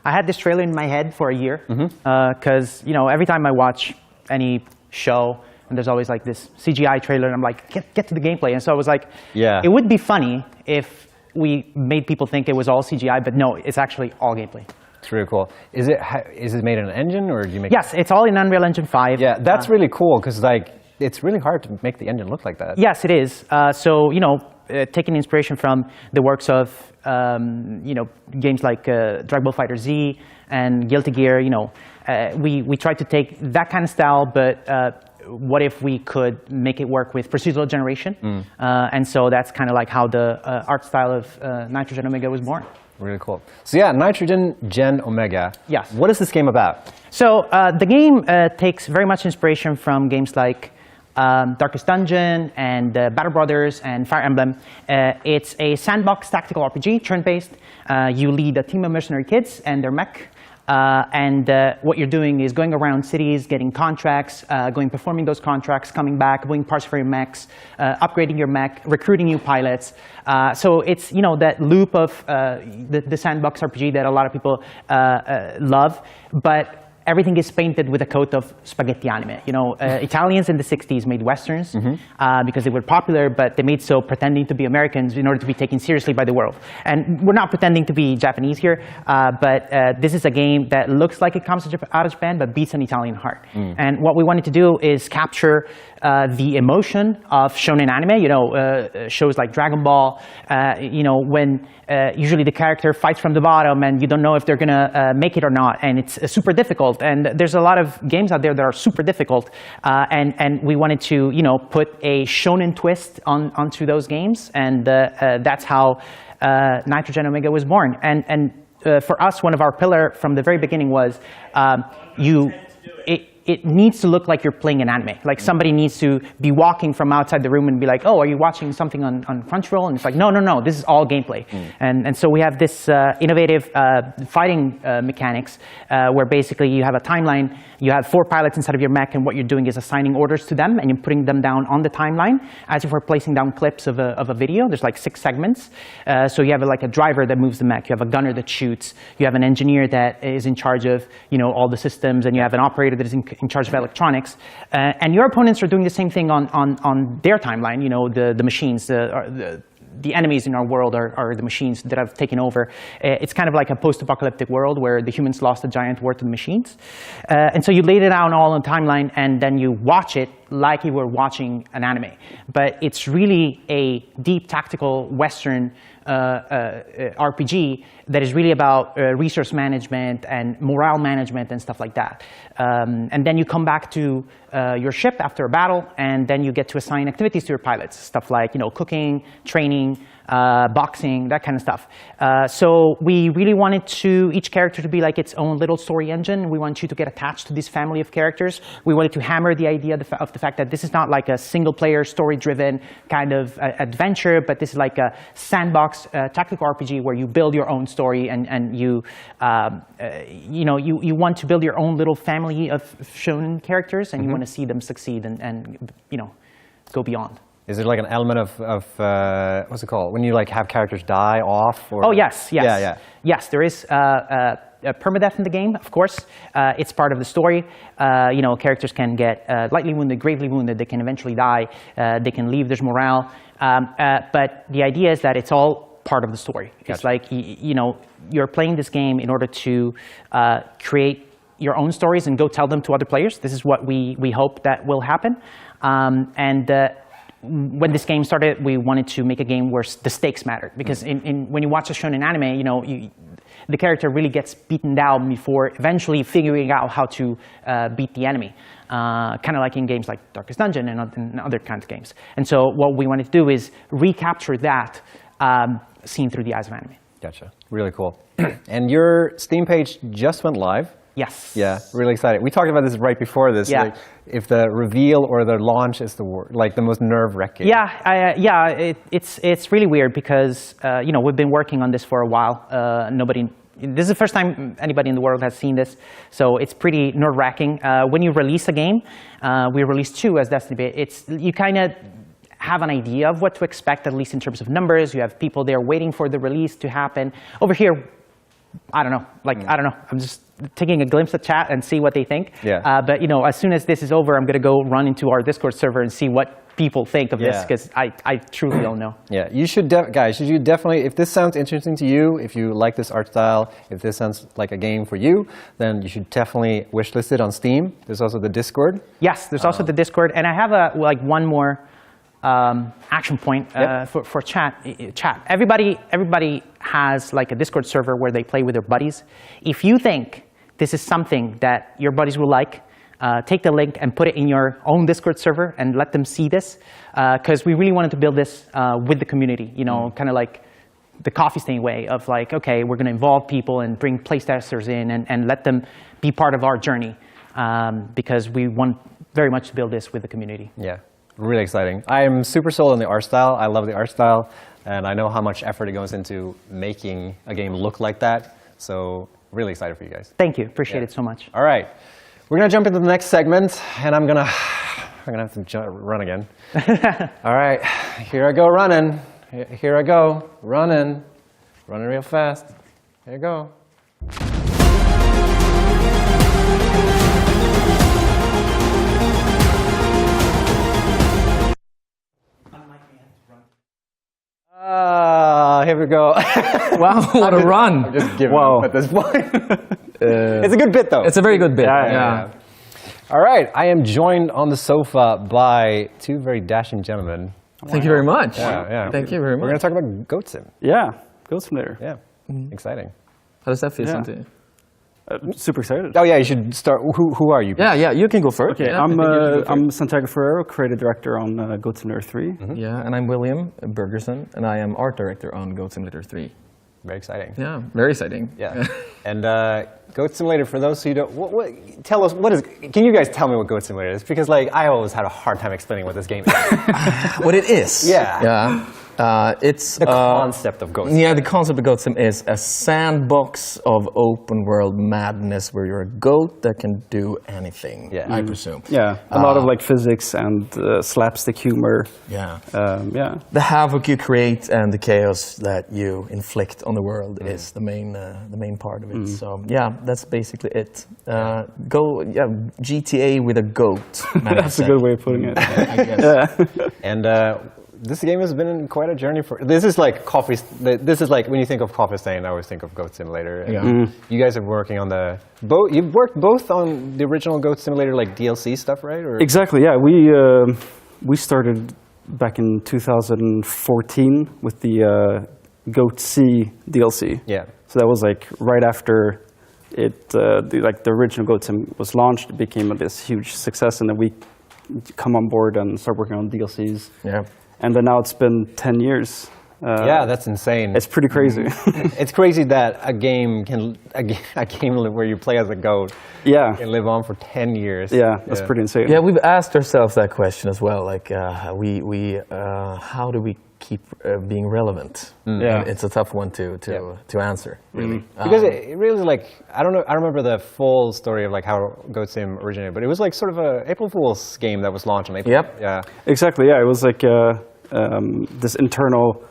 I had this trailer in my head for a year because every time I watch any show, and there's always like this CGI trailer, and I'm like, get to the gameplay. And so I was like, it would be funny if we made people think it was all CGI, but no, it's actually all gameplay. It's really cool. Is it made in an engine, or do you make? Yes, it's all in Unreal Engine 5. Yeah, that's really cool because it's really hard to make the engine look like that. Yes, it is. So taking inspiration from the works of games like Dragon Ball Fighter Z and Guilty Gear, we tried to take that kind of style, but what if we could make it work with procedural generation? And so that's kind of like how the art style of Nitrogen Omega was born. Really cool. So yeah, Nitrogen Gen Omega. Yes. What is this game about? So the game takes very much inspiration from games like Darkest Dungeon and Battle Brothers and Fire Emblem. It's a sandbox tactical RPG, turn-based. You lead a team of mercenary kids and their mech And what you're doing is going around cities, getting contracts, performing those contracts, coming back, doing parts for your mechs, upgrading your mech, recruiting new pilots. So it's that loop of the sandbox RPG that a lot of people love, but everything is painted with a coat of spaghetti anime. Italians in the 60s made Westerns because they were popular, but they made so pretending to be Americans in order to be taken seriously by the world. And we're not pretending to be Japanese here, but this is a game that looks like it comes out of Japan, but beats an Italian heart. And what we wanted to do is capture the emotion of shonen anime, shows like Dragon Ball, when usually the character fights from the bottom and you don't know if they're gonna make it or not, and it's super difficult. And there's a lot of games out there that are super difficult, and we wanted to, put a shonen twist onto those games, and that's how Nitrogen Omega was born. And for us, one of our pillars from the very beginning was it needs to look like you're playing an anime. Like somebody needs to be walking from outside the room and be like, oh, are you watching something on Crunchyroll? And it's like, no, this is all gameplay. And so we have this innovative fighting mechanics where basically you have a timeline, you have 4 pilots inside of your mech, and what you're doing is assigning orders to them, and you're putting them down on the timeline as if we're placing down clips of a video. There's like 6 segments. So you have like a driver that moves the mech, you have a gunner that shoots, you have an engineer that is in charge of all the systems, and you have an operator that is in charge of electronics, and your opponents are doing the same thing on their timeline. The machines, the enemies in our world are the machines that have taken over. It's kind of like a post-apocalyptic world where the humans lost a giant war to the machines, and so you laid it out all on the timeline, and then you watch it like you were watching an anime. But it's really a deep tactical Western RPG that is really about resource management and morale management and stuff like that. And then you come back to your ship after a battle, and then you get to assign activities to your pilots, stuff like cooking, training, boxing, that kind of stuff. So we really wanted each character to be like its own little story engine. We want you to get attached to this family of characters. We wanted to hammer the idea of the fact that this is not like a single-player, story-driven kind of adventure, but this is like a sandbox tactical RPG where you build your own story, and you want to build your own little family of shonen characters, and you want to see them succeed and go beyond. Is there like an element of what's it called when you like have characters die off? Or? Oh yes. Yeah. Yes, there is permadeath in the game. Of course, it's part of the story. Characters can get lightly wounded, gravely wounded. They can eventually die. They can leave. There's morale. But the idea is that it's all part of the story. Gotcha. It's like you're playing this game in order to create your own stories and go tell them to other players. This is what we hope that will happen. When this game started, we wanted to make a game where the stakes mattered, because when you watch a shonen anime, the character really gets beaten down before eventually figuring out how to beat the enemy, kind of like in games like Darkest Dungeon and other kinds of games. And so what we wanted to do is recapture that seen through the eyes of anime. Gotcha. Really cool. And your Steam page just went live. Yes. Yeah, really excited. We talked about this right before this. Yeah. Like, if the reveal or the launch is the most nerve-wracking. Yeah, it's really weird because we've been working on this for a while. This is the first time anybody in the world has seen this, so it's pretty nerve-wracking. When you release a game, we released 2 as Destiny. You kind of have an idea of what to expect, at least in terms of numbers. You have people there waiting for the release to happen. Over here, I don't know. I don't know. I'm just taking a glimpse at chat and see what they think. Yeah. But as soon as this is over, I'm going to go run into our Discord server and see what people think of this, because I truly don't know. Yeah, you should, guys. You definitely, if this sounds interesting to you, if you like this art style, if this sounds like a game for you, then you should definitely wishlist it on Steam. There's also the Discord. Yes, there's also the Discord, and I have one more action point for chat. Everybody has like a Discord server where they play with their buddies. If you think this is something that your buddies will like, take the link and put it in your own Discord server and let them see this, because we really wanted to build this with the community. Kind of like the coffee stain way of like, okay, we're going to involve people and bring playtesters in and let them be part of our journey, because we want very much to build this with the community. Yeah. Really exciting. I am super sold on the art style. I love the art style, and I know how much effort it goes into making a game look like that. So really excited for you guys. Thank you. Appreciate it so much. All right. We're going to jump into the next segment, and I'm going to have to run again. All right. Here I go running. Here I go running. Running real fast. Here I go. Here we go. Wow, what a run. I'm just giving up at this point. It's a good bit, though. It's a very good bit. Yeah. All right. I am joined on the sofa by two very dashing gentlemen. Thank you very much. Yeah. Thank you very much. We're going to talk about Goat Sim. Yeah, Goat Simulator. Yeah. Exciting. How does that feel, Santi? Super excited. Oh yeah, you should start. Who are you? Yeah, you can go first. Okay, Yeah, I'm Santiago Ferrero, creative director on Goat Simulator 3. Yeah, and I'm William Bergerson, and I am art director on Goat Simulator 3. Very exciting. Yeah, very exciting. Yeah. And Goat Simulator, for those who don't, tell us, can you guys tell me what Goat Simulator is? Because I always had a hard time explaining what this game is. What it is? Yeah. It's the concept of Goat Sim. Yeah, the concept of Goat Sim is a sandbox of open world madness where you're a goat that can do anything, I presume. Yeah, a lot of physics and slapstick humor. Yeah. Yeah. The havoc you create and the chaos that you inflict on the world is the main part of it. So yeah, that's basically it. GTA with a goat. That's a good way of putting it. I guess. Yeah. And this game has been quite a journey for. This is like coffee. This is like when you think of Coffee Stain, I always think of Goat Simulator. And you guys are working on the both. You've worked both on the original Goat Simulator DLC stuff, right? Or? Exactly. Yeah, we started back in 2014 with the Goat C DLC. Yeah. So that was right after it, the original Goat Sim was launched. It became this huge success, and then we come on board and start working on DLCs. Yeah. And then now it's been 10 years. Yeah, that's insane. It's pretty crazy. It's crazy that a game where you play as a goat can live on for 10 years. Yeah, that's pretty insane. Yeah, we've asked ourselves that question as well. How do we keep being relevant? Yeah, and it's a tough one to answer, really. Because it really is I don't know. I remember the full story of how Goat Sim originated, but it was sort of a April Fool's game that was launched on April. Yep. Yeah. Exactly. Yeah, it was this internal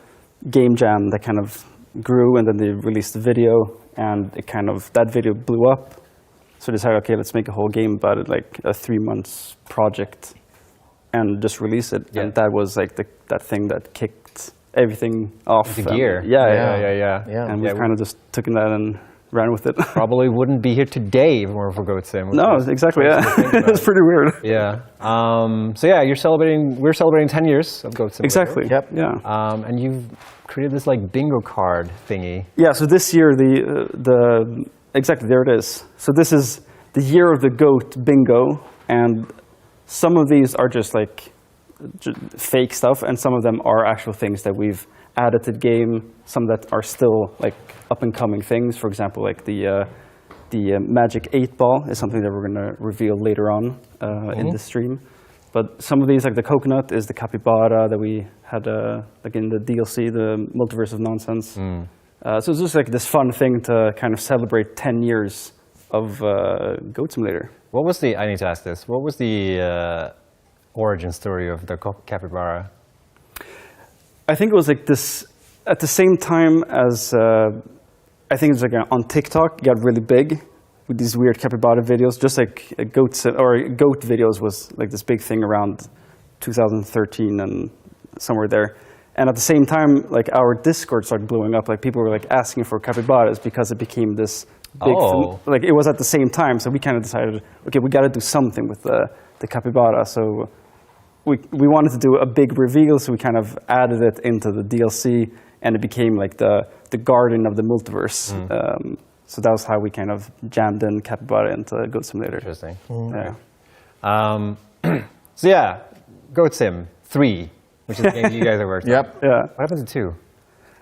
game jam that kind of grew, and then they released the video, and that video blew up. So they decided, okay, let's make a whole game about it, a 3 months project, and just release it. Yeah. And that was that thing that kicked everything off. Into gear. Yeah. And we've kind of just taken that and ran with it. Probably wouldn't be here today if it weren't for Goat Sim. No, exactly. Yeah, it's pretty weird. Yeah. So yeah, we're celebrating 10 years of Goat Sim. Exactly. Yep. Yeah. And you've created this bingo card thingy. Yeah. So this year exactly there it is. So this is the year of the goat bingo, and some of these are just fake stuff, and some of them are actual things that we've added to the game. Some that are still up and coming things. For example, the Magic 8 Ball is something that we're going to reveal later on in the stream. But some of these, the coconut, is the capybara that we had in the DLC, the Multiverse of Nonsense. So it's just this fun thing to kind of celebrate 10 years of Goat Simulator. I need to ask this. What was the origin story of the capybara? I think it was this, at the same time as, I think it's on TikTok, it got really big with these weird capybara videos, just goat videos was this big thing around 2013 and somewhere there. And at the same time, our Discord started blowing up. People were asking for capybaras because it became this big thing. It was at the same time, so we kind of decided, okay, we got to do something with the capybara. So we wanted to do a big reveal, so we kind of added it into the DLC, and it became the guardian of the multiverse. So that was how we kind of jammed in capybara into Goat Simulator. Interesting. Yeah. So yeah, Goat Sim 3, which is the game you guys are working on. Yeah. What happened to 2?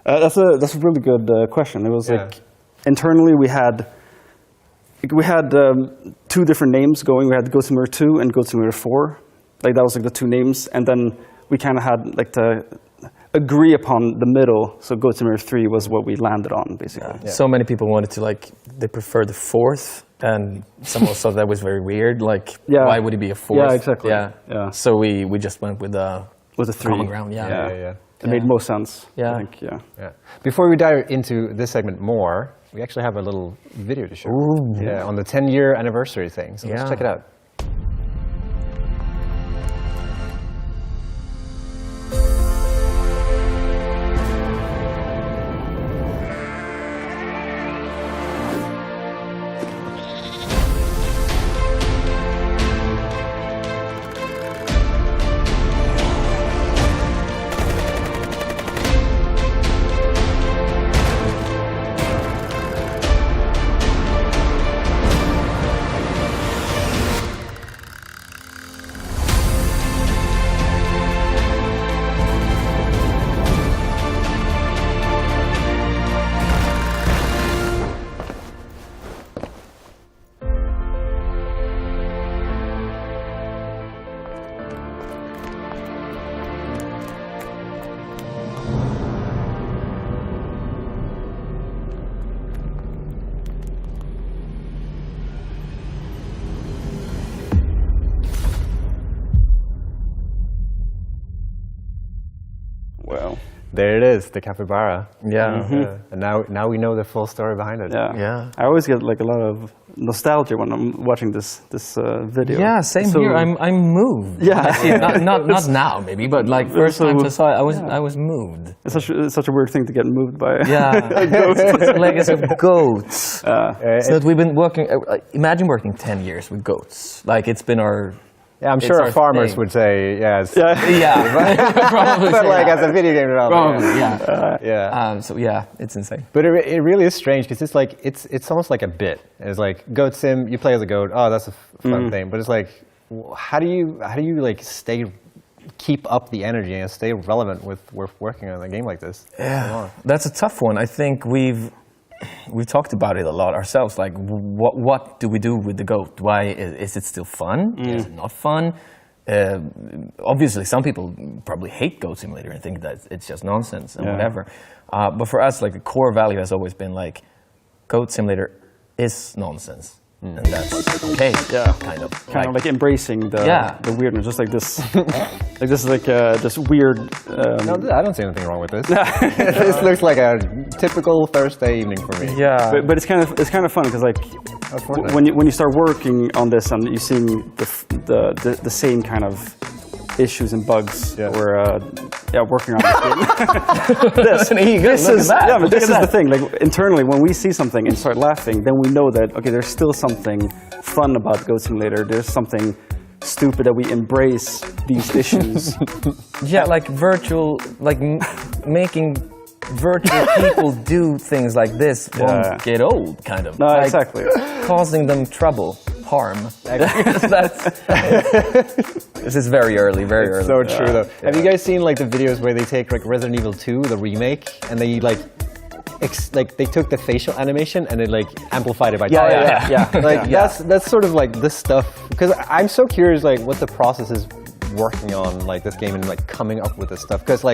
That's a really good question. It was internally we had 2 different names going. We had Goat Simulator 2 and Goat Simulator 4. That was the 2 names, and then we kind of had agree upon the middle. So Goat Simulator 3 was what we landed on, basically. Yeah. So many people wanted to they prefer the fourth, and some also thought that was very weird. Why would it be a fourth? Yeah, exactly. Yeah. So we just went with the 3. common ground. Yeah. It made most sense. Yeah. I think, Yeah. Before we dive into this segment more, we actually have a little video to show. Ooh. Yeah, on the 10-year anniversary thing. So let's check it out. Well, there it is, the capybara. Yeah. And now we know the full story behind it. Yeah. I always get a lot of nostalgia when I'm watching this video. Yeah, same here. I'm moved. Yeah. not now maybe, but first time I saw it, I was moved. It's such a weird thing to get moved by. Yeah. a ghost. It's like it's goats. So that we've been working. Imagine working 10 years with goats. It's been our. Yeah, I'm sure our farmers would say yes. Yeah, right. Probably. But as a video game developer. Probably, yeah. So it's insane. But it really is strange because it's almost like a bit. It's like goat sim. You play as a goat. Oh, that's a fun thing. But it's like, how do you keep up the energy and stay relevant with working on a game like this? Yeah, that's a tough one. I think we've talked about it a lot ourselves. What do we do with the goat? Why is it still fun? Is it not fun? Obviously, some people probably hate Goat Simulator and think that it's just nonsense and whatever. But for us, the core value has always been Goat Simulator is nonsense. And that's okay. Kind of embracing the weirdness, just like this, this weird. No, I don't see anything wrong with this. This looks like a typical Thursday evening for me. Yeah, but it's kind of fun because when you start working on this and you're seeing the same kind of issues and bugs we're working on this game. this is the thing. Internally, when we see something and start laughing, then we know that there's still something fun about Goat Simulator. There's something stupid that we embrace these issues. Making virtual people do things like this won't get old, kind of. No, exactly. Causing them trouble, harm. This is very early. It's so true, though. Have you guys seen the videos where they take Resident Evil 2, the remake, and they they took the facial animation and they amplified it by that's sort of this stuff, because I'm so curious what the process is working on this game and coming up with this stuff, because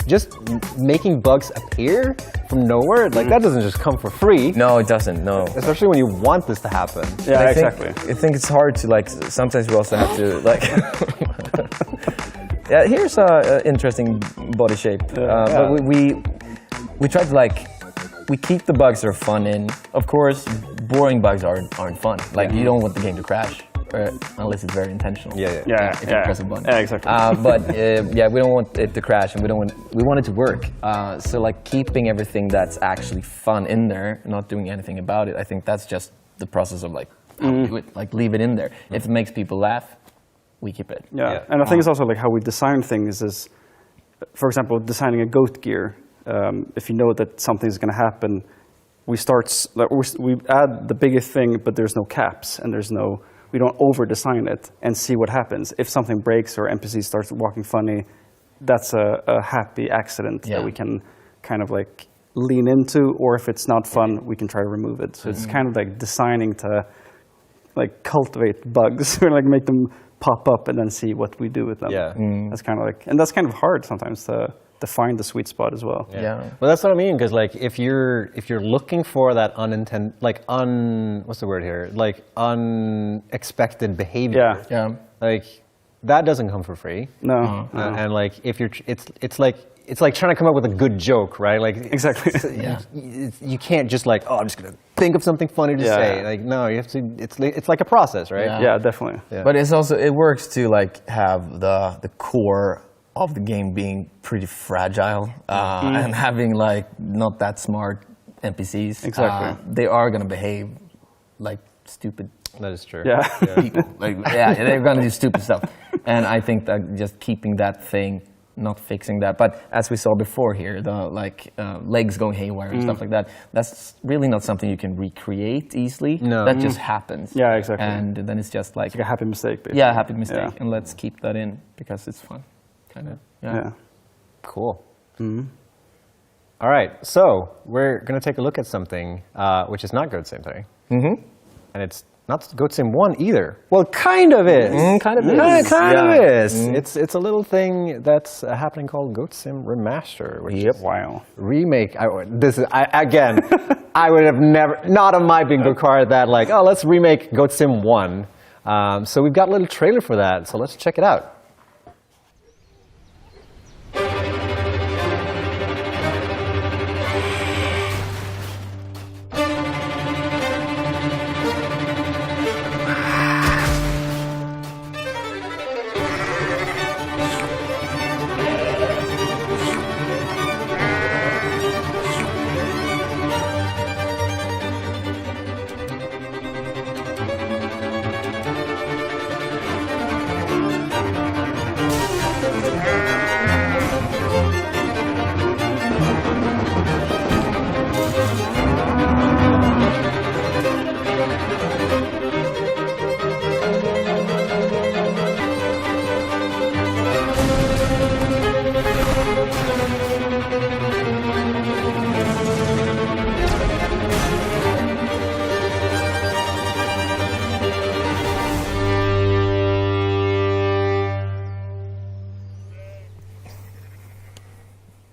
just making bugs appear from nowhere, that doesn't just come for free. No, it doesn't. No, especially when you want this to happen. Yeah, exactly. I think it's hard to sometimes we also have to yeah, here's a interesting body shape. But we try to we keep the bugs that are fun in. Of course, boring bugs aren't fun. You don't want the game to crash. Unless it's very intentional. If you press a button. Yeah, exactly. But we don't want it to crash, and we want it to work. So keeping everything that's actually fun in there, not doing anything about it. I think that's just the process of how we do it. Leave it in there. If it makes people laugh, we keep it. Yeah, and I think it's also how we design things is, for example, designing a goat gear. If you know that something's going to happen, we add the biggest thing, but there's no caps and we don't over-design it and see what happens. If something breaks or NPC starts walking funny, that's a happy accident that we can kind of lean into, or if it's not fun, we can try to remove it. So it's kind of designing to cultivate bugs or make them pop up and then see what we do with them. Yeah. That's kind of and that's kind of hard sometimes to define the sweet spot as well. Well, that's what I mean, because like if you're looking for that what's the word here? Like unexpected behavior. Like that doesn't come for free. No. And like if you're, it's like trying to come up with a good joke, right? Like exactly. You can't just like, oh, I'm just gonna think of something funny to say. Like no, you have to. It's like a process, right? Yeah, definitely. Yeah. But it's also, it works to like have the core of the game being pretty fragile and having like not that smart NPCs. Exactly. They are gonna behave like stupid. That is true. People. Like, they're gonna do stupid stuff. And I think that just keeping that thing, not fixing that. But as we saw before here, the legs going haywire and stuff like that, that's really not something you can recreate easily. No. That just happens. Yeah, exactly. And then it's just like a happy mistake, basically. Yeah, a happy mistake. And let's keep that in because it's fun. Kind of. Yeah. Cool. All right, so we're going to take a look at something which is not Goat Sim 3. And it's not Goat Sim 1 either. Well, kind of is. Kind of is. Kind of is. It's a little thing that's happening called Goat Sim Remaster, which is remake. I would have never, not on my bingo card, that like, oh, let's remake Goat Sim 1. So we've got a little trailer for that, so let's check it out.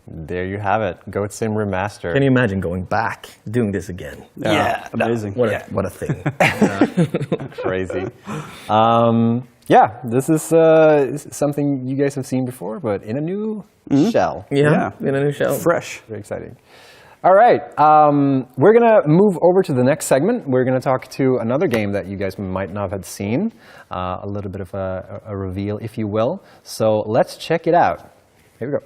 There you have it, Goat Sim Remaster. Can you imagine going back, doing this again? Yeah, amazing. What a thing. Crazy. This is something you guys have seen before, but in a new shell. Yeah, in a new shell. Fresh. Very exciting. All right, we're going to move over to the next segment. We're going to talk to another game that you guys might not have seen. A little bit of a reveal, if you will. So let's check it out. Here we go.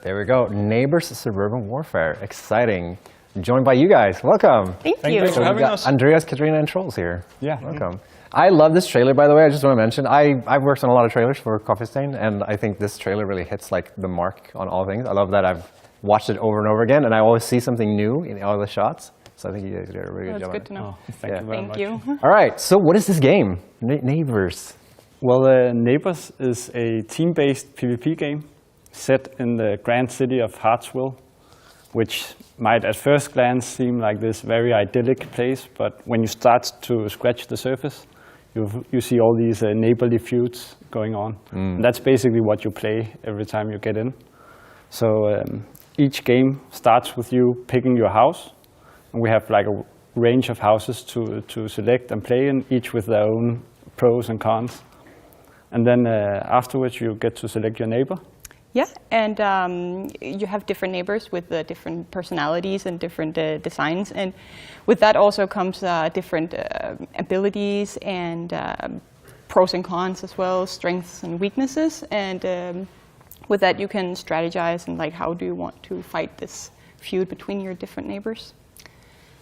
There we go. Neighbors Suburban Warfare. Exciting. Joined by you guys. Welcome. Thank you. Thanks for having us. Andreas, Katrina, and Trolls here. Yeah. Welcome. I love this trailer, by the way. I just want to mention, I've worked on a lot of trailers for Coffee Stain, and I think this trailer really hits like the mark on all things. I love that I've watched it over and over again, and I always see something new in all the shots. So I think you guys did a really good job. That's good to know. Thank you very much. Thank you. All right, so what is this game? Neighbors. Well, Neighbors is a team-based PvP game set in the grand city of Hartsville, which might at first glance seem like this very idyllic place, but when you start to scratch the surface, you see all these neighborly feuds going on. And that's basically what you play every time you get in. So each game starts with you picking your house, and we have like a range of houses to select and play in, each with their own pros and cons. And then afterwards you get to select your neighbor. Yeah, and you have different neighbors with different personalities and different designs, and with that also comes different abilities and pros and cons as well, strengths and weaknesses, and with that you can strategize and like how do you want to fight this feud between your different neighbors.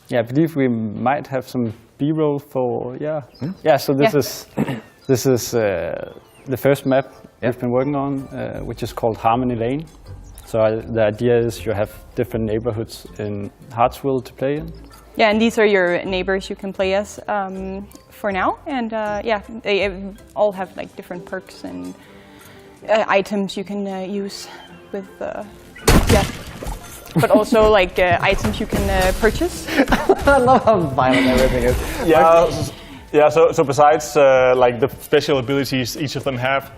Yeah, I believe we might have some B-roll for yeah. So this is the first map we've been working on, which is called Harmony Lane. So the idea is you have different neighborhoods in Hartsville to play in. Yeah, and these are your neighbors you can play as for now, and they all have like different perks and items you can use with but also like items you can purchase. I love how violent everything is. Yeah. So besides like the special abilities each of them have,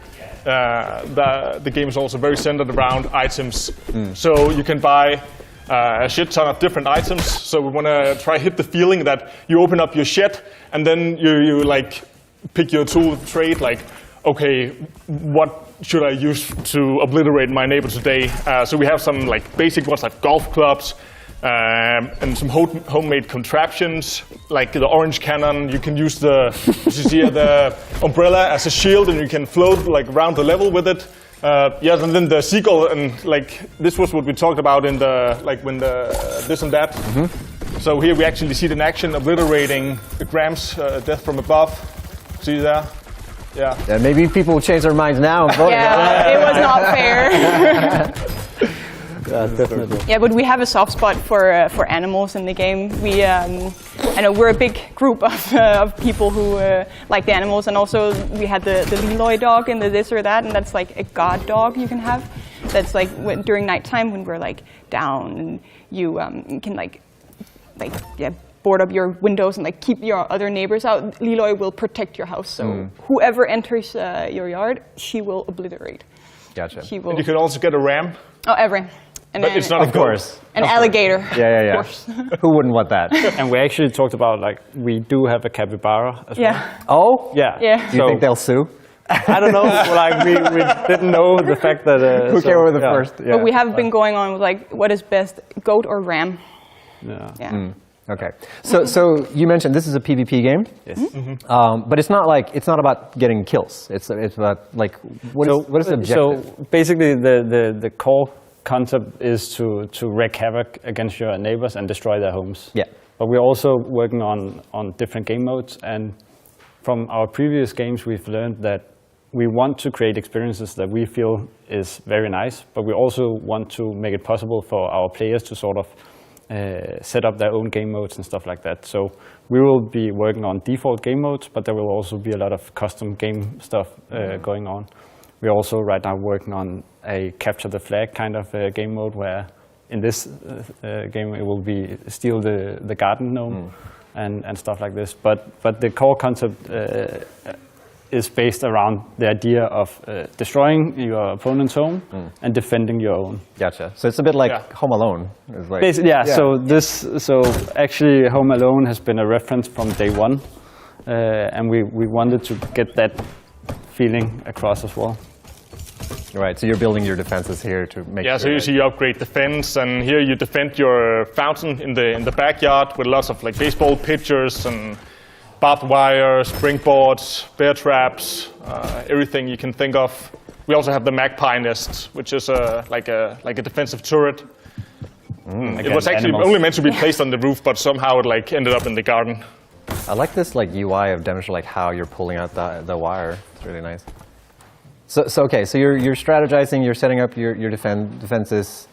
the game is also very centered around items. So you can buy a shit ton of different items. So we want to try hit the feeling that you open up your shed and then you like pick your tool of trade. Like, okay, what should I use to obliterate my neighbor today? So we have some like basic ones like golf clubs and some homemade contraptions, like the orange cannon. You can use the umbrella as a shield, and you can float like around the level with it. And then the seagull, and like this was what we talked about in the like when the this and that. So here we actually see it in action, obliterating the Graham's death from above. See there? Yeah. Maybe people will change their minds now and vote. It was not fair. Yeah, definitely. Yeah, but we have a soft spot for animals in the game. We, I know we're a big group of people who like the animals, and also we had the Leloy dog and the this or that, and that's like a god dog you can have. That's like during nighttime when we're like down, and you can like board up your windows and like keep your other neighbors out. Leloy will protect your house, so whoever enters your yard, she will obliterate. Gotcha. She will. And you can also get a ram. Oh, every. And but it's not of course. An alligator. Yeah. Of course. Who wouldn't want that? And we actually talked about like we do have a capybara as well. Oh? Yeah. Do you think they'll sue? I don't know. Like we didn't know the fact that. Who came up with the first? But we have been going on with like what is best, goat or ram? Yeah. Okay. So you mentioned this is a PvP game. Yes. But it's not about getting kills. It's about like what is the objective? So basically, the core concept is to wreak havoc against your neighbors and destroy their homes. Yeah. But we're also working on different game modes, and from our previous games, we've learned that we want to create experiences that we feel is very nice, but we also want to make it possible for our players to sort of set up their own game modes and stuff like that. So we will be working on default game modes, but there will also be a lot of custom game stuff going on. We're also right now working on a capture the flag kind of game mode, where in this game it will be steal the garden gnome and stuff like this. But the core concept is based around the idea of destroying your opponent's home and defending your own. Gotcha. So it's a bit like Home Alone. It's like, So actually Home Alone has been a reference from day one, and we wanted to get that feeling across as well. Right. So you're building your defenses here to make. Yeah. Sure So you upgrade the fence, and here you defend your fountain in the backyard with lots of like baseball pitchers and barbed wire, springboards, bear traps, everything you can think of. We also have the magpie nest, which is like a defensive turret. It was actually only meant to be placed on the roof, but somehow it like ended up in the garden. I like this like UI of demonstrating like how you're pulling out the wire. It's really nice. So okay, so you're strategizing, you're setting up your defenses,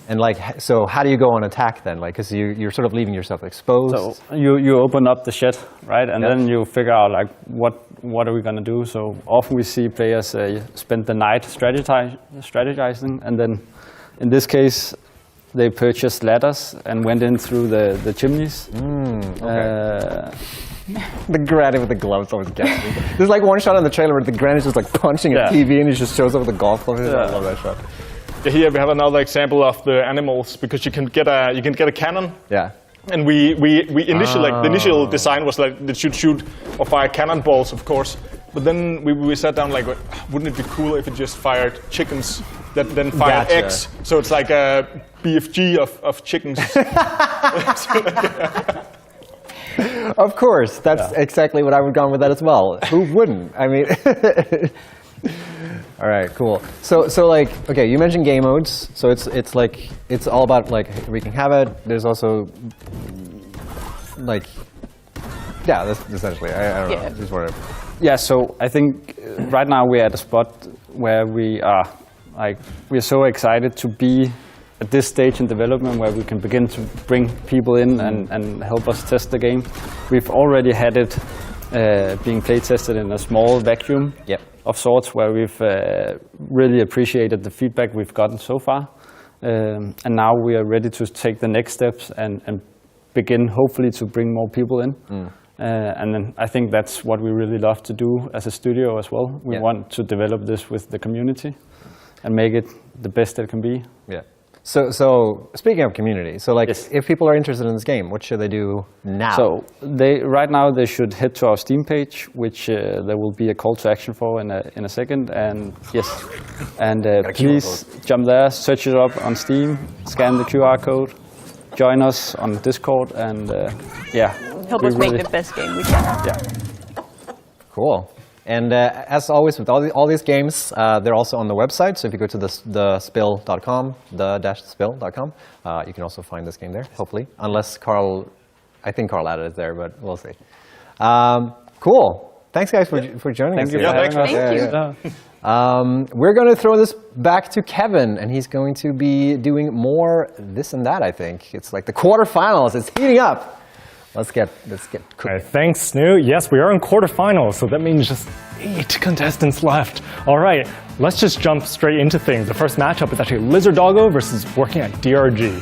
and like so how do you go on attack then? Like because you're sort of leaving yourself exposed. So you open up the shed, right, and then you figure out like what are we gonna do. So often we see players spend the night strategizing, and then in this case they purchased ladders and went in through the chimneys. The granny with the gloves always gets me. There's like one shot on the trailer where the granny's just like punching a TV and he just shows up with a golf club. I love that shot. Yeah, here we have another example of the animals, because you can get a cannon. Yeah. And we initially like the initial design was like it should shoot or fire cannonballs, of course. But then we sat down like, wouldn't it be cool if it just fired chickens that then fired eggs? So it's like a BFG of chickens. Of course, that's exactly what I would have gone with that as well. Who wouldn't? I mean, all right, cool. So like, okay, you mentioned game modes. So it's like it's all about like we can have it. There's also like, yeah, that's essentially. I don't know. Just whatever. Yeah. So I think right now we're at a spot where we're so excited to be at this stage in development where we can begin to bring people in and help us test the game. We've already had it being play tested in a small vacuum of sorts where we've really appreciated the feedback we've gotten so far. And now we are ready to take the next steps and begin hopefully to bring more people in. And then I think that's what we really love to do as a studio as well. We want to develop this with the community and make it the best it can be. Yeah. So speaking of community, so like if people are interested in this game, what should they do now? So right now they should head to our Steam page, which there will be a call to action for in a second. And please jump there, search it up on Steam, scan the QR code, join us on Discord, and help us make the best game we can. Yeah. Cool. And as always with all these games, they're also on the website. So if you go to thespill.com, the-spill.com, you can also find this game there, hopefully. Unless I think Carl added it there, but we'll see. Cool. Thanks, guys, for joining us. Thank you. Thank you. We're going to throw this back to Kevin, and he's going to be doing more this and that, I think. It's like the quarterfinals. It's heating up. Let's get All right, thanks, Snoo. Yes, we are in quarterfinals, so that means just 8 contestants left. All right, let's just jump straight into things. The first matchup is actually Lizard Doggo versus working at DRG.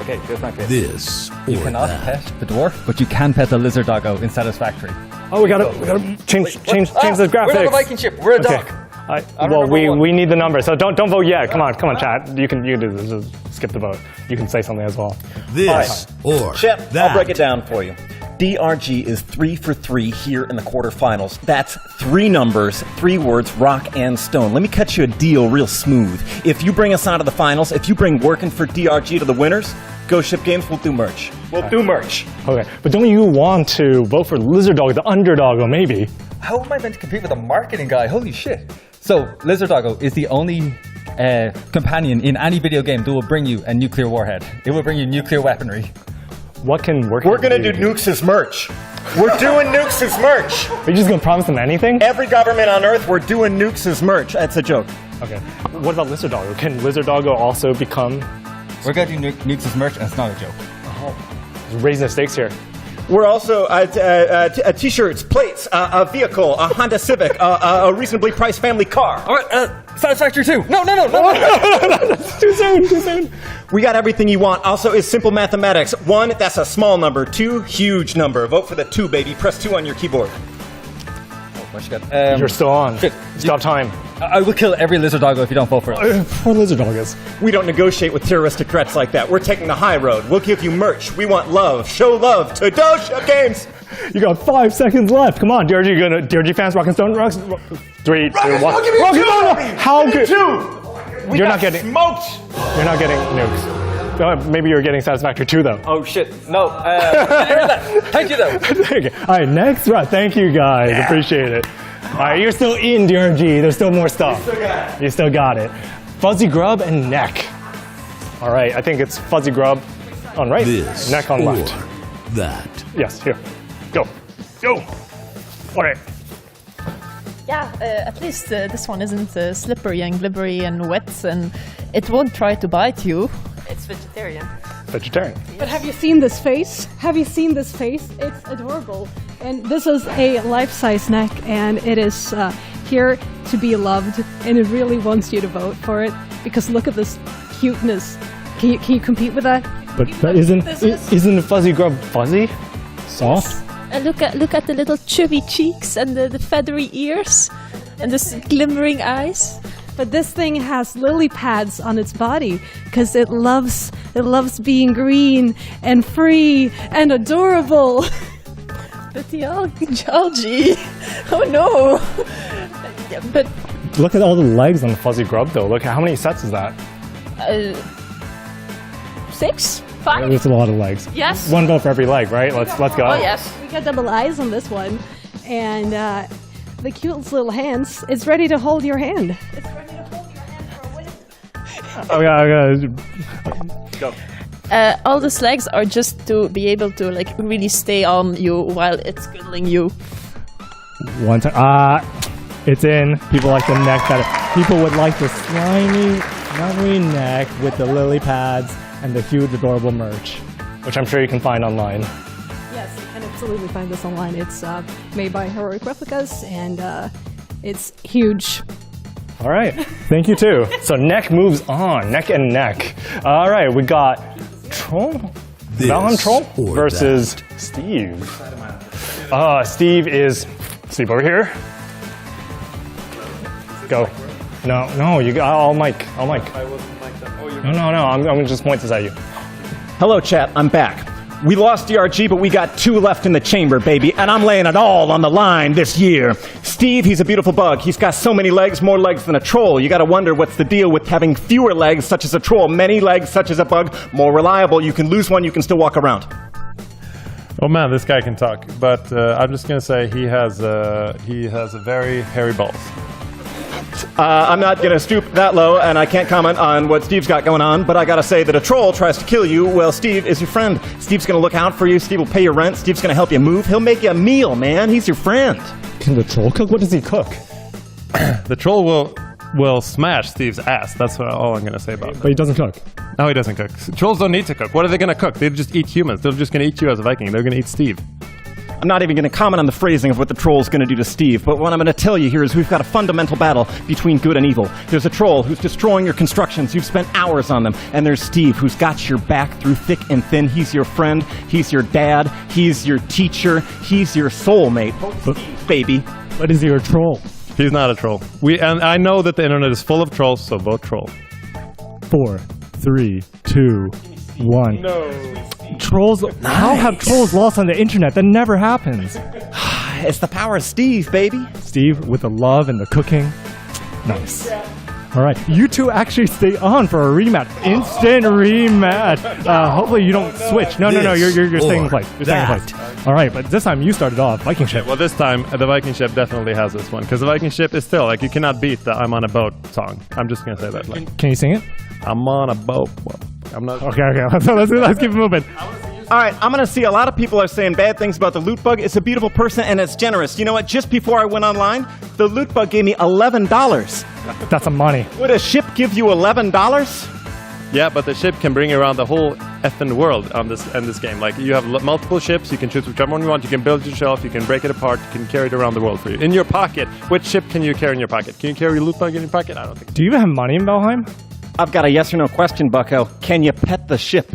Okay, here's my case. This you cannot pet the dwarf, but you can pet the Lizard Doggo in Satisfactory. Oh, we gotta change the graphics. We're not a Viking ship. We're a dog. Well, we need the number, so don't vote yet. Come on, chat. You can do this. Just skip the vote. You can say something as well. This or Shep, that. I'll break it down for you. DRG is 3 for 3 here in the quarterfinals. That's 3 numbers, 3 words, rock and stone. Let me cut you a deal real smooth. If you bring us out of the finals, if you bring Working for DRG to the winners, Ghost Ship Games will do merch. We'll do merch. Okay, but don't you want to vote for Lizard Doggo, the underdog, or maybe? How am I meant to compete with a marketing guy? Holy shit. So, Lizard Doggo is the only companion in any video game that will bring you a nuclear warhead. It will bring you nuclear weaponry. What can work? We're gonna do Nukes as merch. We're doing Nukes as merch. Are you just gonna promise them anything? Every government on Earth, we're doing Nukes as merch. That's a joke. Okay. What about Lizard Doggo? Can Lizard Doggo also become? We're gonna do Nukes as merch, and it's not a joke. Oh, raising the stakes here. We're also t-shirts, plates, a vehicle, a Honda Civic, a reasonably priced family car. All right, Satisfactory 2. No. Too soon. We got everything you want. Also, is simple mathematics. 1, that's a small number. 2, huge number. Vote for the 2, baby. Press 2 on your keyboard. You're still on. Shit. Stop time. I will kill every Lizard Doggo if you don't vote for it. Poor Lizard Doggos. We don't negotiate with terroristic threats like that. We're taking the high road. We'll give you merch. We want love. Show love to Ghost Ship Games. You got 5 seconds left. Come on, DRG fans, Rock and Stone, 3, 2, 1. Rock and Stone. How good? 2. You're not getting smoked. You're not getting nukes. Maybe you're getting Satisfactory 2, though. Oh, shit. No. Thank you, though. All right, next round. Thank you, guys. Appreciate it. All right, you're still in DRG. There's still more stuff. You still got it. Fuzzy Grub and Neck. All right, I think it's Fuzzy Grub on right, this Neck on or left. That. Yes, here. Go. All right. Yeah, at least this one isn't slippery and glibbery and wet, and it won't try to bite you. It's vegetarian. Vegetarian. But have you seen this face? It's adorable. And this is a life-size neck, and it is here to be loved, and it really wants you to vote for it, because look at this cuteness. Can you compete with that? But that isn't the Fuzzy Grub fuzzy? Soft? Yes. And look at the little chubby cheeks and the feathery ears and the glimmering eyes. But this thing has lily pads on its body because it loves being green and free and adorable. But the algae. Oh no. Yeah, but look at all the legs on Fuzzy Grub, though. Look, how many sets is that? 6? 5? It's a lot of legs. Yes. One vote for every leg, right? Let's go. Oh yes. We got double eyes on this one, and the cutest little hands. It's ready to hold your hand. Go. All these legs are just to be able to like really stay on you while it's cuddling you. One time. It's in. People like the neck better. People would like the slimy, smelly neck with the lily pads and the huge, adorable merch, which I'm sure you can find online. Yes, you can absolutely find this online. It's made by Heroic Replicas, and it's huge. All right. Thank you, too. So neck moves on. Neck and neck. All right. We got Troll. Valheim Troll versus Steve. Steve is... Steve, over here. Go. No, you got all mic. I wasn't mic'd up. No. I'm going to just point this at you. Hello, chat. I'm back. We lost DRG, but we got 2 left in the chamber, baby, and I'm laying it all on the line this year. Steve, he's a beautiful bug. He's got so many legs, more legs than a troll. You gotta wonder what's the deal with having fewer legs, such as a troll, many legs, such as a bug, more reliable. You can lose one, you can still walk around. Oh man, this guy can talk, but I'm just gonna say he has a very hairy balls. I'm not going to stoop that low, and I can't comment on what Steve's got going on, but I got to say that a troll tries to kill you, well, Steve is your friend. Steve's going to look out for you. Steve will pay your rent. Steve's going to help you move. He'll make you a meal, man. He's your friend. Can the troll cook? What does he cook? The troll will smash Steve's ass. That's all I'm going to say about it. But he doesn't cook. No, he doesn't cook. Trolls don't need to cook. What are they going to cook? They just eat humans. They're just going to eat you as a Viking. They're going to eat Steve. I'm not even going to comment on the phrasing of what the troll's going to do to Steve, but what I'm going to tell you here is we've got a fundamental battle between good and evil. There's a troll who's destroying your constructions. You've spent hours on them. And there's Steve, who's got your back through thick and thin. He's your friend. He's your dad. He's your teacher. He's your soulmate. Steve, baby. But is he a troll? He's not a troll. And I know that the internet is full of trolls, so vote troll. 4, 3, 2, 1. No. Trolls? Nice. How have trolls lost on the internet? That never happens. It's the power of Steve, baby. Steve with the love and the cooking. Nice. All right, you two actually stay on for a rematch. Instant rematch. Hopefully you don't switch. No. You're staying in place. You're staying in place. All right, but this time you started off. Viking ship. Well, this time the Viking ship definitely has this one because the Viking ship is still like you cannot beat the "I'm on a boat" song. I'm just gonna say that. Like, can you sing it? I'm on a boat. Well, I'm not. Okay. Let's keep moving. All right, I'm going to see a lot of people are saying bad things about the loot bug. It's a beautiful person and it's generous. You know what? Just before I went online, the loot bug gave me $11. That's some money. Would a ship give you $11? Yeah, but the ship can bring you around the whole effing world in this game. Like, you have multiple ships, you can choose whichever one you want, you can build it yourself, you can break it apart, you can carry it around the world for you. In your pocket, which ship can you carry in your pocket? Can you carry a loot bug in your pocket? I don't think. Do you even have money in Valheim? I've got a yes or no question, Bucko. Can you pet the ship?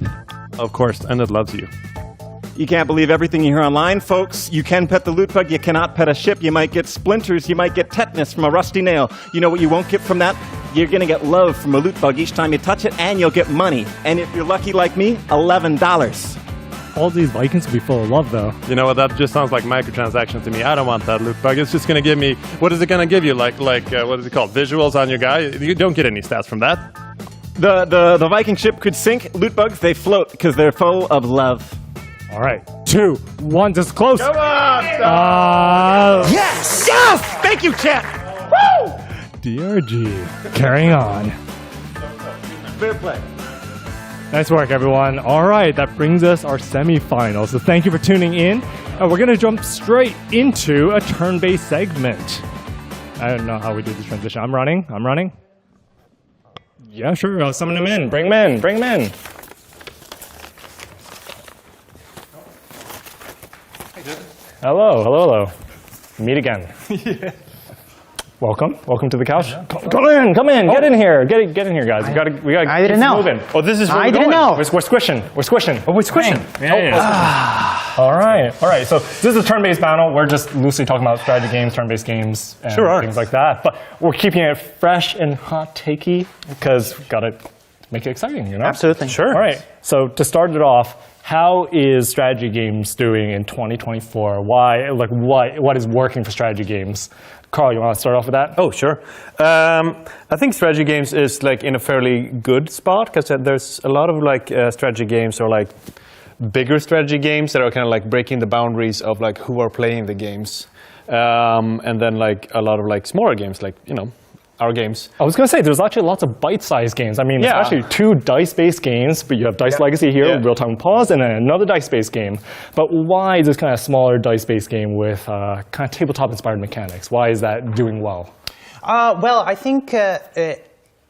Of course, and it loves you. You can't believe everything you hear online, folks. You can pet the loot bug, you cannot pet a ship. You might get splinters, you might get tetanus from a rusty nail. You know what you won't get from that? You're going to get love from a loot bug each time you touch it, and you'll get money. And if you're lucky like me, $11. All these Vikings will be full of love, though. You know what? That just sounds like microtransactions to me. I don't want that loot bug. It's just going to give me... What is it going to give you? Like what is it called? Visuals on your guy? You don't get any stats from that. The Viking ship could sink. Loot bugs, they float because they're full of love. All right, 2, 1, this is close. Come on! Yes! Yes! Thank you, chat! Woo! DRG, carrying on. Fair play. Nice work, everyone. All right, that brings us our semifinals. So thank you for tuning in. And we're going to jump straight into a turn-based segment. I don't know how we do this transition. I'm running. Yeah, sure. I'll summon them in. Bring them in. Hello. Meet again. Yeah. Welcome to the couch. Come in. Get in here. Get in here, guys. We got. I didn't know. Moving. Oh, this is where I didn't know. We're squishing. Oh, we're squishing. Yeah. All right. So this is a turn-based battle. We're just loosely talking about strategy games, turn-based games, and things like that. But we're keeping it fresh and hot takey because we got to make it exciting, you know? Absolutely. Sure. All right. So to start it off, how is strategy games doing in 2024? Why, like, what is working for strategy games? Carl, you want to start off with that? Oh, sure. I think strategy games is like in a fairly good spot because there's a lot of like strategy games or like bigger strategy games that are kind of like breaking the boundaries of like who are playing the games, and then like a lot of like smaller games, like our games. I was going to say, there's actually lots of bite-sized games. I mean, Yeah. especially 2 dice-based games, but you have Dice Legacy here, Real-Time Pause, and then another dice-based game. But why is this kind of smaller dice-based game with kind of tabletop-inspired mechanics? Why is that doing well? Well, I think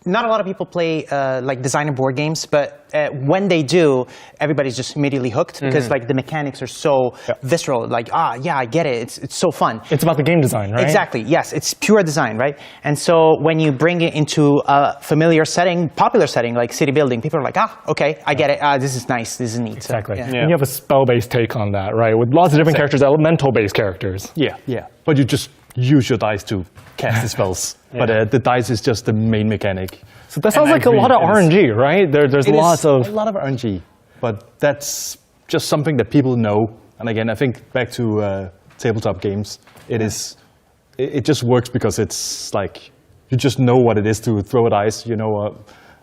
not a lot of people play like designer board games, but when they do, everybody's just immediately hooked because like the mechanics are so visceral. Like, yeah, I get it. It's so fun. It's about the game design, right? Exactly. Yes, it's pure design, right? And so when you bring it into a familiar setting, popular setting like city building, people are like, okay, I get it. This is nice. This is neat. Exactly. So, And you have a spell-based take on that, right? With lots of different characters, elemental-based characters. Yeah. But you just use your dice to cast the spells. But the dice is just the main mechanic. So that sounds like a lot of RNG, right? There's lots of... a lot of RNG. But that's just something that people know. And again, I think back to tabletop games, it just works because it's like, you just know what it is to throw a dice, you know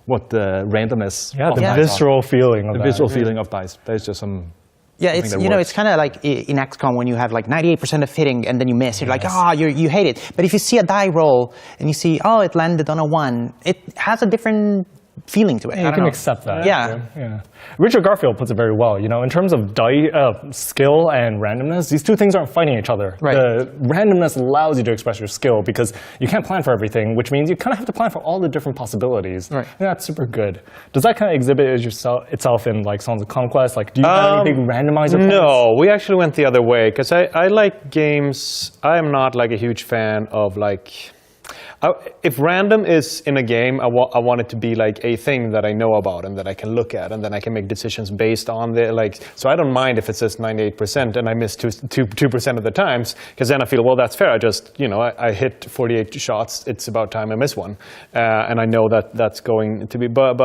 what the randomness Yeah, of the dice visceral feeling of the that. visual feeling of dice. There's just some... Yeah, it's it's kind of like in XCOM when you have like 98% of hitting and then you miss. You're like, you hate it. But if you see a die roll and you see, it landed on a 1, it has a different feeling to it. Yeah, you can accept that. Yeah. Richard Garfield puts it very well. You know, in terms of skill and randomness, these two things aren't fighting each other. Right. The randomness allows you to express your skill because you can't plan for everything, which means you kind of have to plan for all the different possibilities. Right. And that's super good. Does that kind of exhibit itself in like Songs of Conquest? Like, do you have any big randomizer plans? No, we actually went the other way because I like games. I am not like a huge fan of like... if random is in a game, I want it to be like a thing that I know about and that I can look at and then I can make decisions based on the like. So I don't mind if it says 98% and I miss 2% of the times because then I feel, well, that's fair. I just I hit 48 shots. It's about time I miss one, and I know that that's going to be. But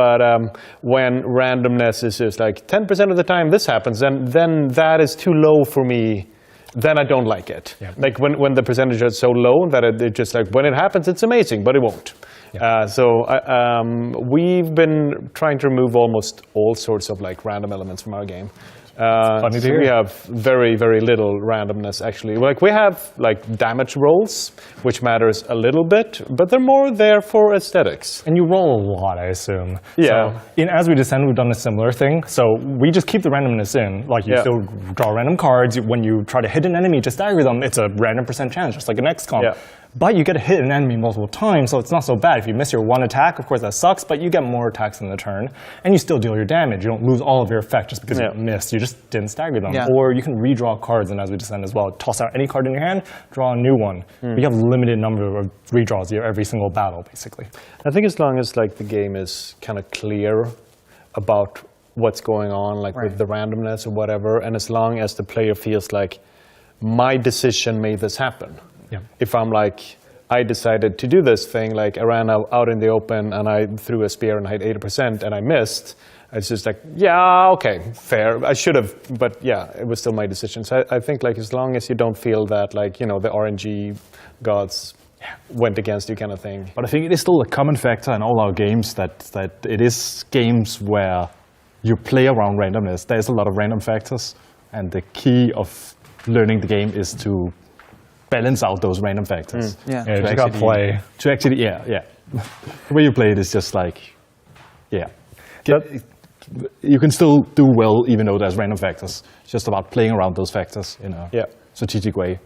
when randomness is just like 10% of the time this happens, then that is too low for me. Then I don't like it. Yeah. Like when the percentage is so low that it just like when it happens, it's amazing, but it won't. Yeah. We've been trying to remove almost all sorts of like random elements from our game. Funny to hear. We have very, very little randomness actually. Like we have like damage rolls, which matters a little bit, but they're more there for aesthetics. And you roll a lot, I assume. Yeah. So in As We Descend, we've done a similar thing. So we just keep the randomness in. Like you still draw random cards. When you try to hit an enemy, just stagger them. It's a random % chance, just like an XCOM. Yeah. But you get to hit an enemy multiple times, so it's not so bad. If you miss your one attack, of course that sucks, but you get more attacks in the turn, and you still deal your damage. You don't lose all of your effect just because you missed. You just didn't stagger them. Yeah. Or you can redraw cards in As We Descend as well. Toss out any card in your hand, draw a new one. But you have a limited number of redraws every single battle, basically. I think as long as like the game is kind of clear about what's going on, like with the randomness or whatever, and as long as the player feels like my decision made this happen. Yeah. If I'm like, I decided to do this thing, like I ran out in the open and I threw a spear and I had 80% and I missed, it's just like, yeah, okay, fair. I should have, but yeah, it was still my decision. So I think like as long as you don't feel that like, the RNG gods went against you kind of thing. But I think it is still a common factor in all our games that it is games where you play around randomness. There's a lot of random factors, and the key of learning the game is to balance out those random factors. Yeah, you got to play. To actually, the way you play it is just like, you can still do well even though there's random factors. It's just about playing around those factors in a strategic way.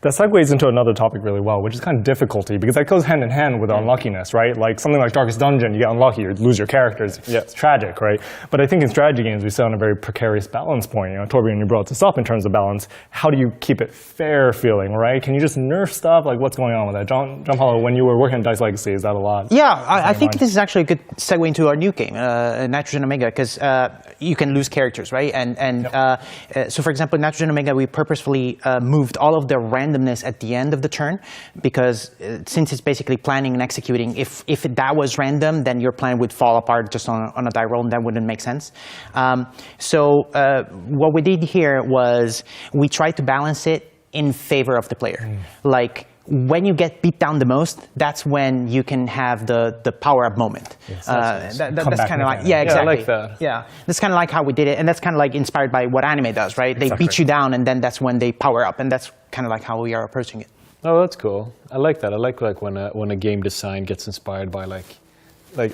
That segues into another topic really well, which is kind of difficulty, because that goes hand in hand with unluckiness, right? Like something like Darkest Dungeon, you get unlucky, you lose your characters. It's tragic, right? But I think in strategy games, we sit on a very precarious balance point. Torbjorn, you brought this up in terms of balance. How do you keep it fair feeling, right? Can you just nerf stuff? Like what's going on with that? John Hollow, when you were working on Dice Legacy, is that a lot? Yeah, I think this is actually a good segue into our new game, Nitrogen Omega, because you can lose characters, right? So for example, in Nitrogen Omega, we purposefully moved all of the random randomness at the end of the turn, because since it's basically planning and executing, if that was random, then your plan would fall apart just on a die roll, and that wouldn't make sense. So what we did here was we tried to balance it in favor of the player. Like, when you get beat down the most, that's when you can have the power-up moment. Yes, that's kind of like, yeah, exactly. Yeah, I like that. Yeah, that's kind of like how we did it, and that's kind of like inspired by what anime does, right? They beat you down, and then that's when they power up, and that's kind of like how we are approaching it. Oh, that's cool. I like that. I like when a game design gets inspired by like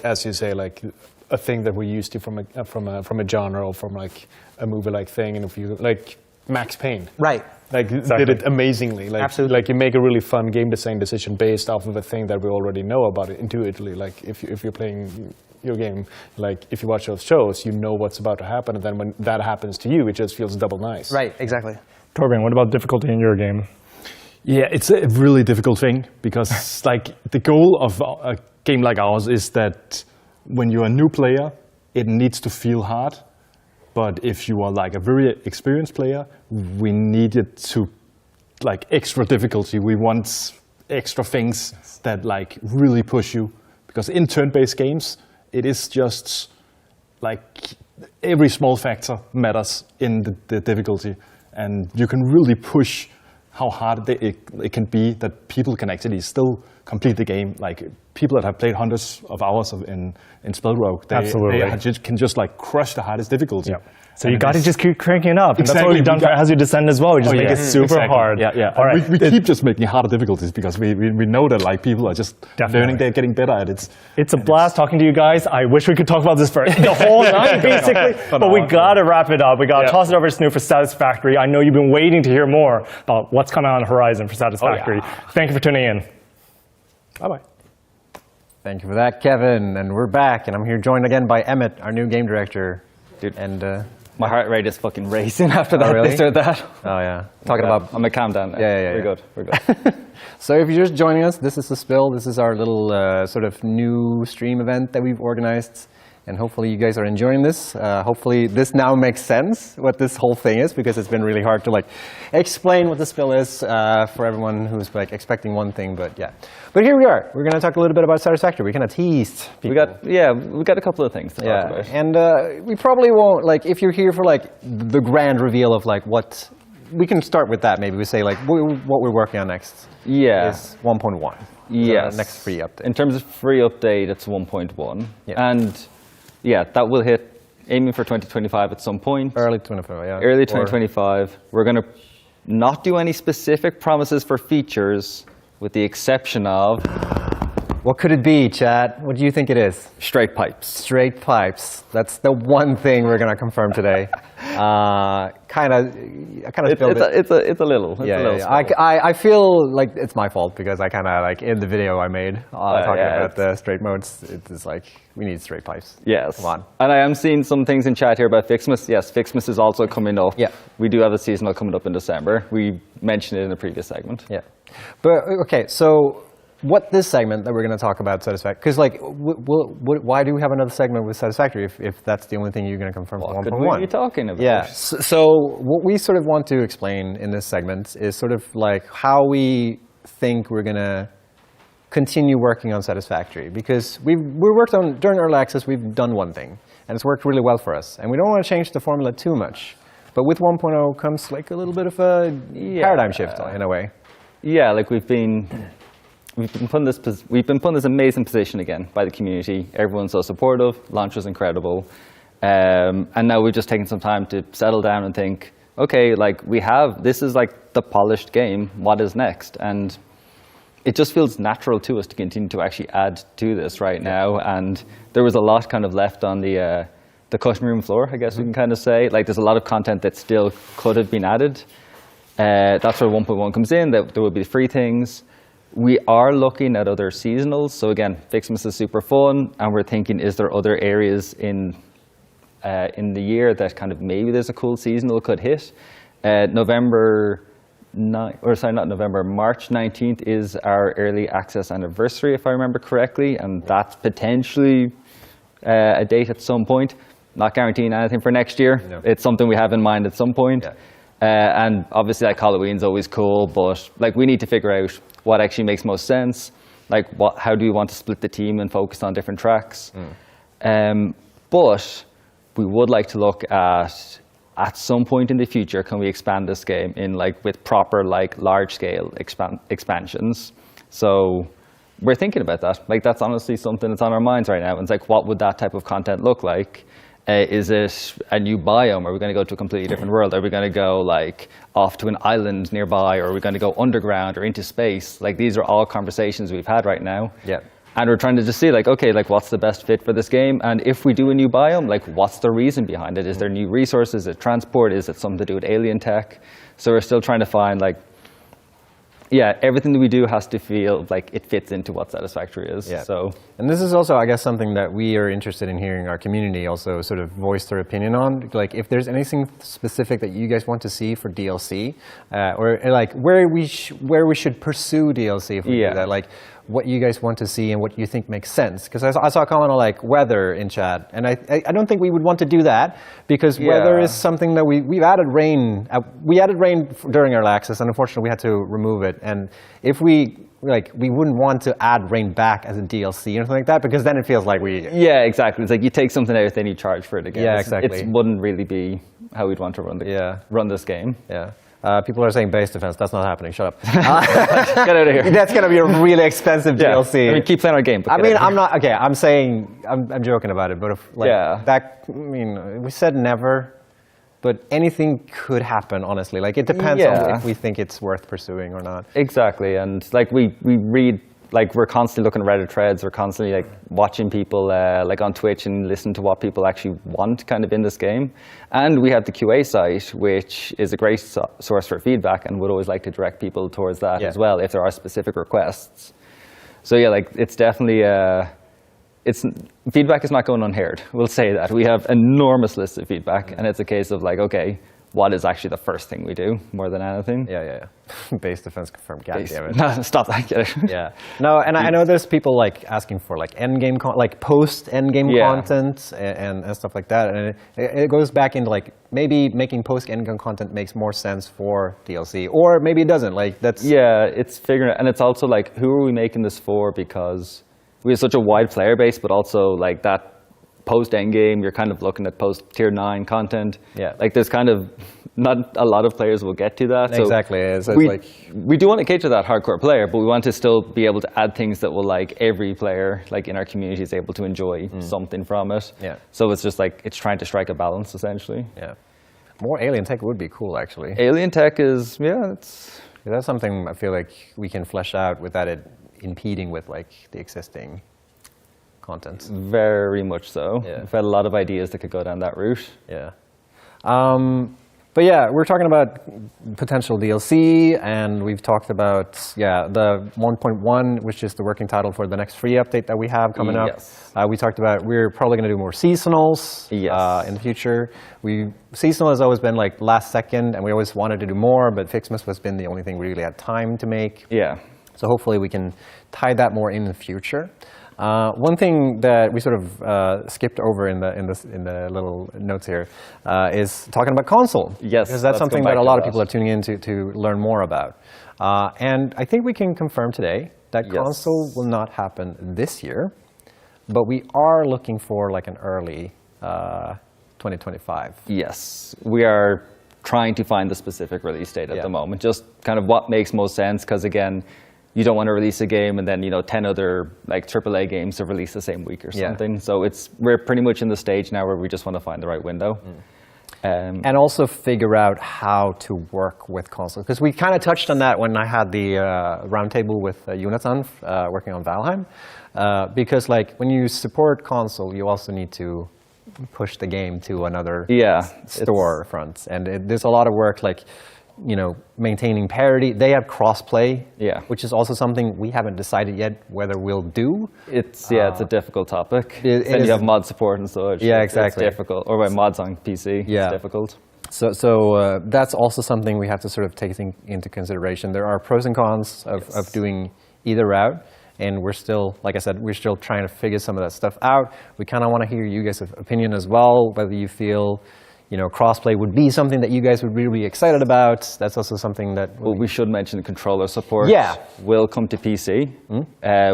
as you say, like a thing that we're used to from a genre or from like a movie-like thing, and if you like Max Payne, right? Like did it amazingly. Like, absolutely. Like you make a really fun game design decision based off of a thing that we already know about it intuitively. Like if you're playing your game, like if you watch those shows, you know what's about to happen, and then when that happens to you, it just feels double nice. Right, exactly. Torben, what about difficulty in your game? Yeah, it's a really difficult thing because like the goal of a game like ours is that when you're a new player, it needs to feel hard. But if you are like a very experienced player, we need it to like extra difficulty. We want extra things that like really push you. Because in turn-based games, it is just like every small factor matters in the difficulty. And you can really push how hard it can be that people can actually still complete the game. Like people that have played hundreds of hours in Spellrogue, they can just like crush the hardest difficulty. Yep. So you got to just keep cranking it up. And that's what we've done for As You Descend as well. We just make it super hard. Yeah, yeah. All right. We keep just making harder difficulties because we know that like people are just learning, they're getting better at it. It's a blast talking to you guys. I wish we could talk about this for the whole night, basically. But we got to wrap it up. We got to toss it over to Snoop for Satisfactory. I know you've been waiting to hear more about what's coming on the horizon for Satisfactory. Thank you for tuning in. Bye-bye. Thank you for that, Kevin. And we're back, and I'm here joined again by Emmett, our new game director. Dude, and my heart rate is fucking racing after that. Really? This or that. Oh yeah. Talking about. I'm gonna calm down now. Yeah. We're good. We're good. So if you're just joining us, this is The Spill. This is our little sort of new stream event that we've organized. And hopefully you guys are enjoying this. Hopefully this now makes sense, what this whole thing is, because it's been really hard to like explain what The Spill is for everyone who's like expecting one thing, but yeah. But here we are. We're going to talk a little bit about Satisfactory. We kind of teased people. We got a couple of things to talk about. And we probably won't, like, if you're here for like the grand reveal of like what, we can start with that maybe. We say like what we're working on next is 1.1. Yes. Next free update. In terms of free update, it's 1.1. Yeah. And yeah, that will hit, aiming for 2025 at some point. Early 2025, yeah. Early 2025. We're going to not do any specific promises for features, with the exception of... What could it be, chat? What do you think it is? Straight pipes. Straight pipes. That's the one thing we're going to confirm today. I kind of spilled it. It's a little. I feel like it's my fault because I kind of like in the video I made talking about the straight modes. It's like we need straight pipes. Yes. Come on. And I am seeing some things in chat here about Fixmas. Yes, Fixmas is also coming up. Yeah. We do have a seasonal coming up in December. We mentioned it in the previous segment. Yeah. But okay, so. What this segment that we're going to talk about Satisfactory, because like, why do we have another segment with Satisfactory if that's the only thing you're going to confirm for 1.1? What are you talking about? Yeah, so what we sort of want to explain in this segment is sort of like how we think we're going to continue working on Satisfactory, because we worked on, during early access, we've done one thing, and it's worked really well for us, and we don't want to change the formula too much. But with 1.0 comes like a little bit of a paradigm shift in a way. Yeah, like we've been put in this amazing position again by the community. Everyone's so supportive. Launch was incredible, and now we've just taken some time to settle down and think, okay, like this is like the polished game. What is next? And it just feels natural to us to continue to actually add to this right now. And there was a lot kind of left on the cutting room floor, I guess we can kind of say. Like there's a lot of content that still could have been added. That's where 1.1 comes in. That there will be free things. We are looking at other seasonals. So again, Fixmas is super fun, and we're thinking, is there other areas in the year that kind of maybe there's a cool seasonal could hit? March 19th is our early access anniversary, if I remember correctly, and that's potentially a date at some point. Not guaranteeing anything for next year. No. It's something we have in mind at some point. And obviously, like, Halloween's always cool, but like, we need to figure out what actually makes most sense. Like, how do we want to split the team and focus on different tracks? But we would like to look at some point in the future, can we expand this game in like with proper like large scale expansions? So we're thinking about that. Like, that's honestly something that's on our minds right now. And it's like, what would that type of content look like? Is it a new biome? Are we going to go to a completely different world? Are we going to go like off to an island nearby? Or are we going to go underground or into space? Like, these are all conversations we've had right now. Yeah. And we're trying to just see, like, okay, like, what's the best fit for this game? And if we do a new biome, like, what's the reason behind it? Is there new resources? Is it transport? Is it something to do with alien tech? So we're still trying to find, like, yeah, everything that we do has to feel like it fits into what Satisfactory is. Yeah. So, and this is also, I guess, something that we are interested in hearing our community also sort of voice their opinion on. Like, if there's anything specific that you guys want to see for DLC, or like where we should pursue DLC if we do that, like what you guys want to see and what you think makes sense. Because I saw a comment on like weather in chat, and I don't think we would want to do that because weather is something that we've added rain. We added rain during early access, and unfortunately we had to remove it. And if we wouldn't want to add rain back as a DLC or something like that, because then it feels like we... Yeah, exactly. It's like you take something out, then you charge for it again. Yeah, exactly. It wouldn't really be how we'd want to run this game. Yeah. People are saying base defense. That's not happening. Shut up. Get out of here. That's going to be a really expensive DLC. I mean, keep playing our game. I mean, I'm not... Okay, I'm saying... I'm joking about it, but if, like, that... I mean, we said never, but anything could happen, honestly. Like, it depends on if we think it's worth pursuing or not. Exactly, and like we read, like we're constantly looking at Reddit threads, we're constantly like watching people like on Twitch and listen to what people actually want kind of in this game. And we have the QA site, which is a great source for feedback, and would always like to direct people towards that as well if there are specific requests. So yeah, like it's definitely, feedback is not going unheard. We'll say that. We have enormous lists of feedback, and it's a case of like, okay, what is actually the first thing we do more than anything? Yeah. Base defense confirmed. God damn it. Stop that. Get it. Yeah. No, and I know there's people like asking for like endgame, like post endgame content and stuff like that. And it goes back into like maybe making post endgame content makes more sense for DLC, or maybe it doesn't. Like that's it's figuring out, and it's also like who are we making this for? Because we have such a wide player base, but also like that. Post endgame, you're kind of looking at post tier 9 content. Yeah, like there's kind of not a lot of players will get to that. So exactly, we do want to cater to that hardcore player, but we want to still be able to add things that will like every player like in our community is able to enjoy something from it. Yeah. So it's just like it's trying to strike a balance essentially. Yeah. More alien tech would be cool actually. Alien tech is that's something I feel like we can flesh out without it impeding with like the existing content. Very much so. Yeah. We've had a lot of ideas that could go down that route. Yeah. But yeah, we're talking about potential DLC, and we've talked about the 1.1, which is the working title for the next free update that we have coming up. We talked about we're probably going to do more seasonals in the future. Seasonal has always been like last second, and we always wanted to do more, but Fixmas has been the only thing we really had time to make. Yeah. So hopefully we can tie that more in the future. One thing that we sort of skipped over in the little notes here is talking about console. Yes, because that's something that a lot of people are tuning in to learn more about. And I think we can confirm today that console will not happen this year, but we are looking for like an early 2025. Yes, we are trying to find the specific release date at the moment. Just kind of what makes most sense, because again, you don't want to release a game and then 10 other like AAA games to release the same week or something. So we're pretty much in the stage now where we just want to find the right window. And also figure out how to work with consoles. Because we kind of touched on that when I had the roundtable with Jonathan working on Valheim. Because like when you support console, you also need to push the game to another storefront. And there's a lot of work like, maintaining parity. They have cross-play, which is also something we haven't decided yet whether we'll do. It's a difficult topic. Then you have mod support and such. Yeah, exactly. It's difficult. Or by mods on PC, it's difficult. So that's also something we have to sort of take into consideration. There are pros and cons of doing either route. And we're still, like I said, we're still trying to figure some of that stuff out. We kind of want to hear you guys' opinion as well, whether you feel crossplay would be something that you guys would be really excited about. That's also something that... Well, we should mention controller support. Yeah. Will come to PC.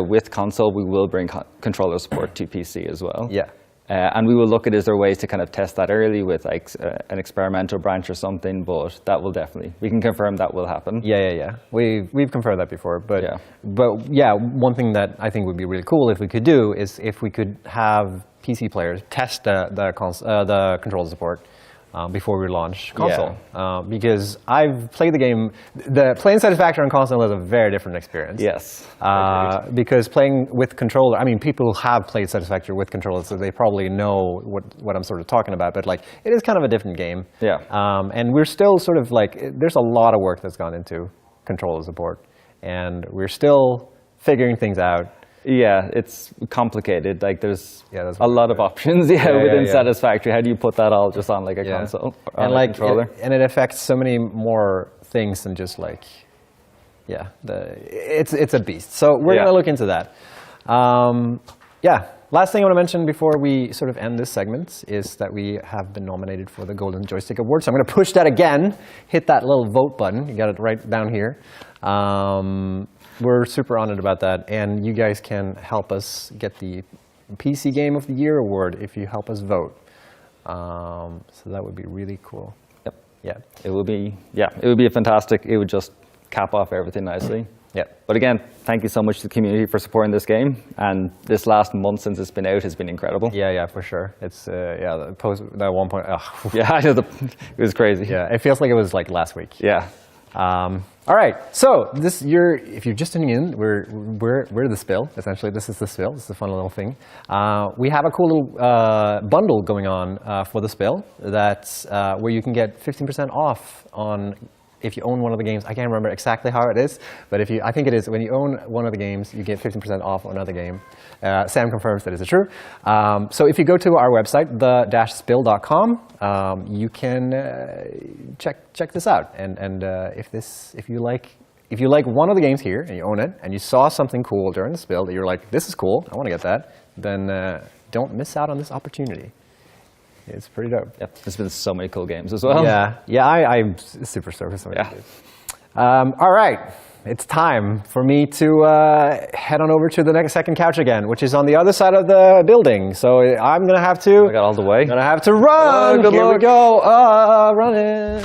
With console, we will bring controller support to PC as well. Yeah. And we will look at, is there ways to kind of test that early with like an experimental branch or something, but that will definitely, we can confirm that will happen. Yeah. We've confirmed that before, but one thing that I think would be really cool if we could do is if we could have PC players test the controller support before we launch console. Because I've played the game, playing Satisfactory on console is a very different experience. Yes. Because playing with controller, I mean, people have played Satisfactory with controllers, so they probably know what I'm sort of talking about, but like, it is kind of a different game. Yeah. And we're still sort of like, there's a lot of work that's gone into controller support, and we're still figuring things out. Yeah, it's complicated. Like there's a lot of options within Satisfactory. How do you put that all just on like a console or and a controller? And it affects so many more things than just like, it's a beast. So we're going to look into that. Last thing I want to mention before we sort of end this segment is that we have been nominated for the Golden Joystick Award. So I'm going to push that again. Hit that little vote button. You got it right down here. We're super honored about that, and you guys can help us get the PC Game of the Year award if you help us vote. So that would be really cool. Yep. Yeah. It would be a fantastic. It would just cap off everything nicely. Yeah. But again, thank you so much to the community for supporting this game, and this last month since it's been out has been incredible. Yeah, for sure. It's the post that one point. Yeah, I know it was crazy. Yeah, it feels like it was like last week. Yeah. All right, so if you're just tuning in, we're the Spill. Essentially, this is the Spill. This is a fun little thing. We have a cool little bundle going on for the Spill that's where you can get 15% off on if you own one of the games. I can't remember exactly how it is, but I think it is when you own one of the games, you get 15% off on another game. Sam confirms that is true. So if you go to our website, the-spill.com, you can check this out. And if you like one of the games here and you own it, and you saw something cool during the Spill that you're like, this is cool, I want to get that, then don't miss out on this opportunity. It's pretty dope. Yep. There's been so many cool games as well. Yeah, I'm super stoked for some of these. All right, it's time for me to head on over to the second couch again, which is on the other side of the building. So I'm gonna have to. I got all the way. Gonna have to run. Good Here luck. we go. Running.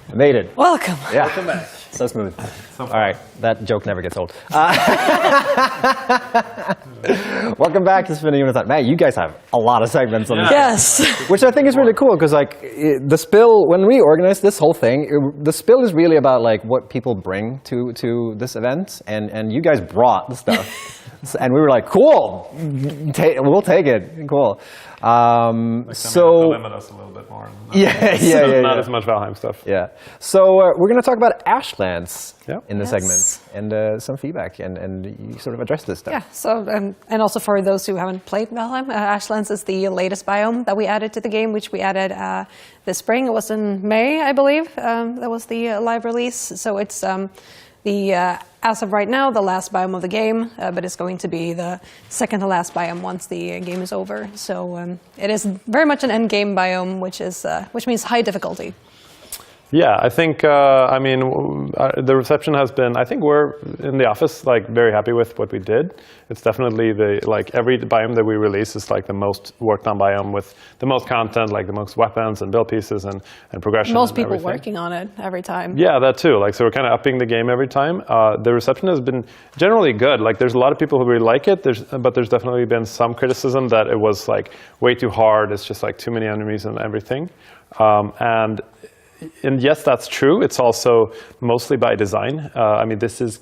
I made it. Welcome. Yeah. Welcome back. So smooth. All right, that joke never gets old. Welcome back to Spinning Unithon. Man, you guys have a lot of segments on this. Yes. Which I think is really cool, because like the Spill, when we organized this whole thing, the Spill is really about like what people bring to this event, and you guys brought the stuff. And we were like, cool, we'll take it, cool. So limit us a little bit more. Not as much Valheim stuff. Yeah. So we're going to talk about Ashlands in the segment, and some feedback, and you sort of address this stuff. Yeah. So and also for those who haven't played Valheim, Ashlands is the latest biome that we added to the game, which we added this spring. It was in May, I believe. That was the live release. So it's as of right now, the last biome of the game, but it's going to be the second to last biome once the game is over. So it is very much an end game biome, which means high difficulty. Yeah, I think, the reception has been, I think we're in the office like very happy with what we did. It's definitely every biome that we release is like the most worked on biome with the most content, like the most weapons and build pieces and progression. Most people everything. working on it every time. Yeah, that too. So we're kind of upping the game every time. The reception has been generally good. Like there's a lot of people who really like it, but there's definitely been some criticism that it was like way too hard. It's just like too many enemies and everything. And yes, that's true. It's also mostly by design. This is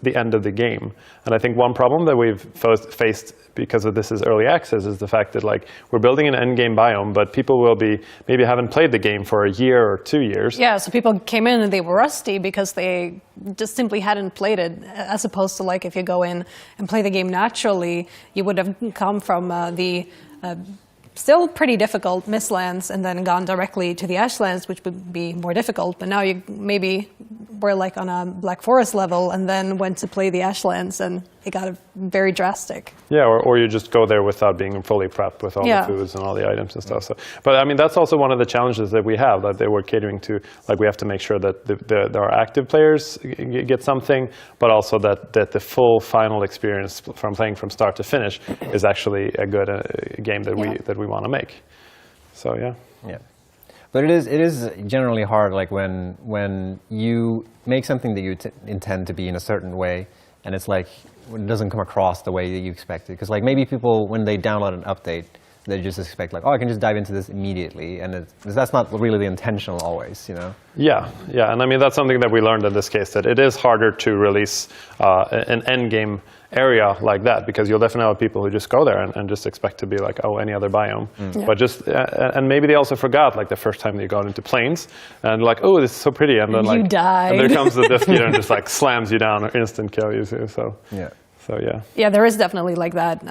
the end of the game. And I think one problem that we've faced because of this is early access is the fact that we're building an end game biome, but people will maybe haven't played the game for a year or 2 years. Yeah, so people came in and they were rusty because they just simply hadn't played it, as opposed to if you go in and play the game naturally, you would have come from the still pretty difficult Mistlands and then gone directly to the Ashlands, which would be more difficult. But now you maybe were like on a Black Forest level and then went to play the Ashlands, and it got very drastic. Yeah, or you just go there without being fully prepped with all the foods and all the items and stuff. So, but I mean, that's also one of the challenges that we have, that they were catering to. Like, we have to make sure that our active players get something, but also that the full final experience from playing from start to finish is actually a good game that we want to make. So yeah. But it is generally hard, like when you make something that you intend to be in a certain way, and it's like it doesn't come across the way that you expect it. Because like maybe people, when they download an update, they just expect like, oh, I can just dive into this immediately, and that's not really the intentional always, you know. Yeah, and I mean that's something that we learned in this case, that it is harder to release an end game area like that, because you'll definitely have people who just go there and just expect to be like, oh, any other biome. But just and maybe they also forgot like the first time they got into plains and like, oh, this is so pretty, and then like you died. And there comes the Death Eater and just like slams you down or instant kill you. So yeah, there is definitely like that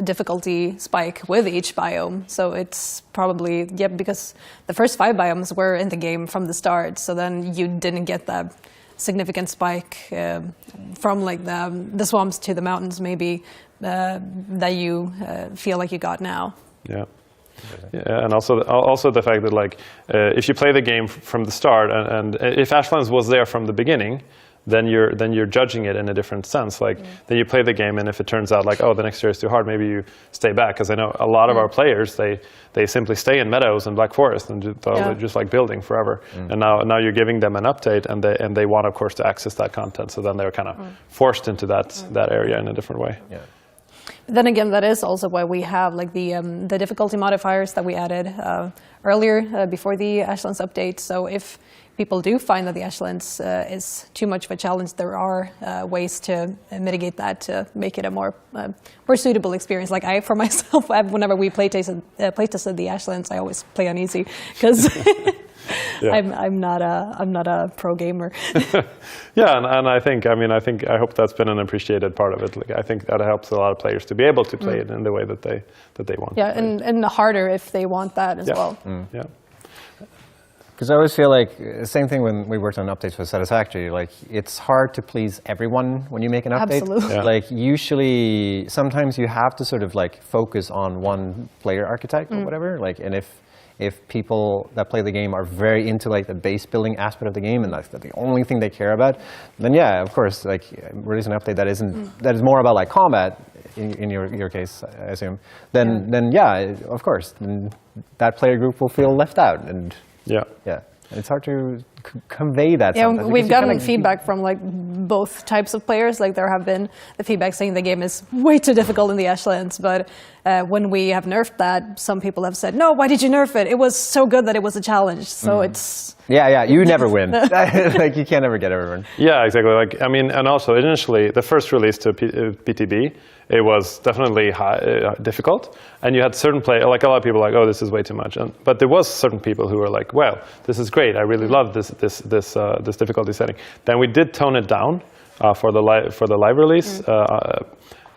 difficulty spike with each biome. So it's probably because the first 5 biomes were in the game from the start, so then you didn't get that significant spike from like the swamps to the mountains maybe that you feel like you got now. Yeah, and also the fact that like if you play the game from the start and if Ashlands was there from the beginning, then you're judging it in a different sense. Like then you play the game, and if it turns out like, oh, the next area is too hard, maybe you stay back. Because I know a lot of our players, they simply stay in meadows and Black Forest and just like building forever. And now you're giving them an update, and they want, of course, to access that content. So then they're kind of forced into that area in a different way. Yeah. Then again, that is also why we have like the difficulty modifiers that we added earlier before the Ashlands update. So if people do find that the Ashlands is too much of a challenge, there are ways to mitigate that to make it a more suitable experience. Like I, for myself, whenever we playtested the Ashlands, I always play on easy because I'm not a pro gamer. And I hope that's been an appreciated part of it. Like, I think that helps a lot of players to be able to play it in the way that they want. Yeah, and harder if they want that as well. Yeah. Because I always feel like, same thing when we worked on updates for Satisfactory, like it's hard to please everyone when you make an update. Absolutely. Yeah. Like usually, sometimes you have to sort of like focus on one player archetype or whatever. Like, and if people that play the game are very into like the base building aspect of the game and that's the only thing they care about, then yeah, of course, like release an update that is more about like combat in your case, I assume. Then yeah, of course, then that player group will feel left out and. Yeah, and it's hard to convey that. Yeah, we've gotten feedback from like both types of players. Like there have been the feedback saying the game is way too difficult in the Ashlands, but when we have nerfed that, some people have said, "No, why did you nerf it? It was so good that it was a challenge." So it's you never win. Like you can't ever get everyone. Yeah, exactly. Like I mean, and also initially the first release to PTB. It was definitely difficult, and you had certain like a lot of people like, oh, this is way too much. But there was certain people who were like, well, this is great. I really love this difficulty setting. Then we did tone it down for the live release,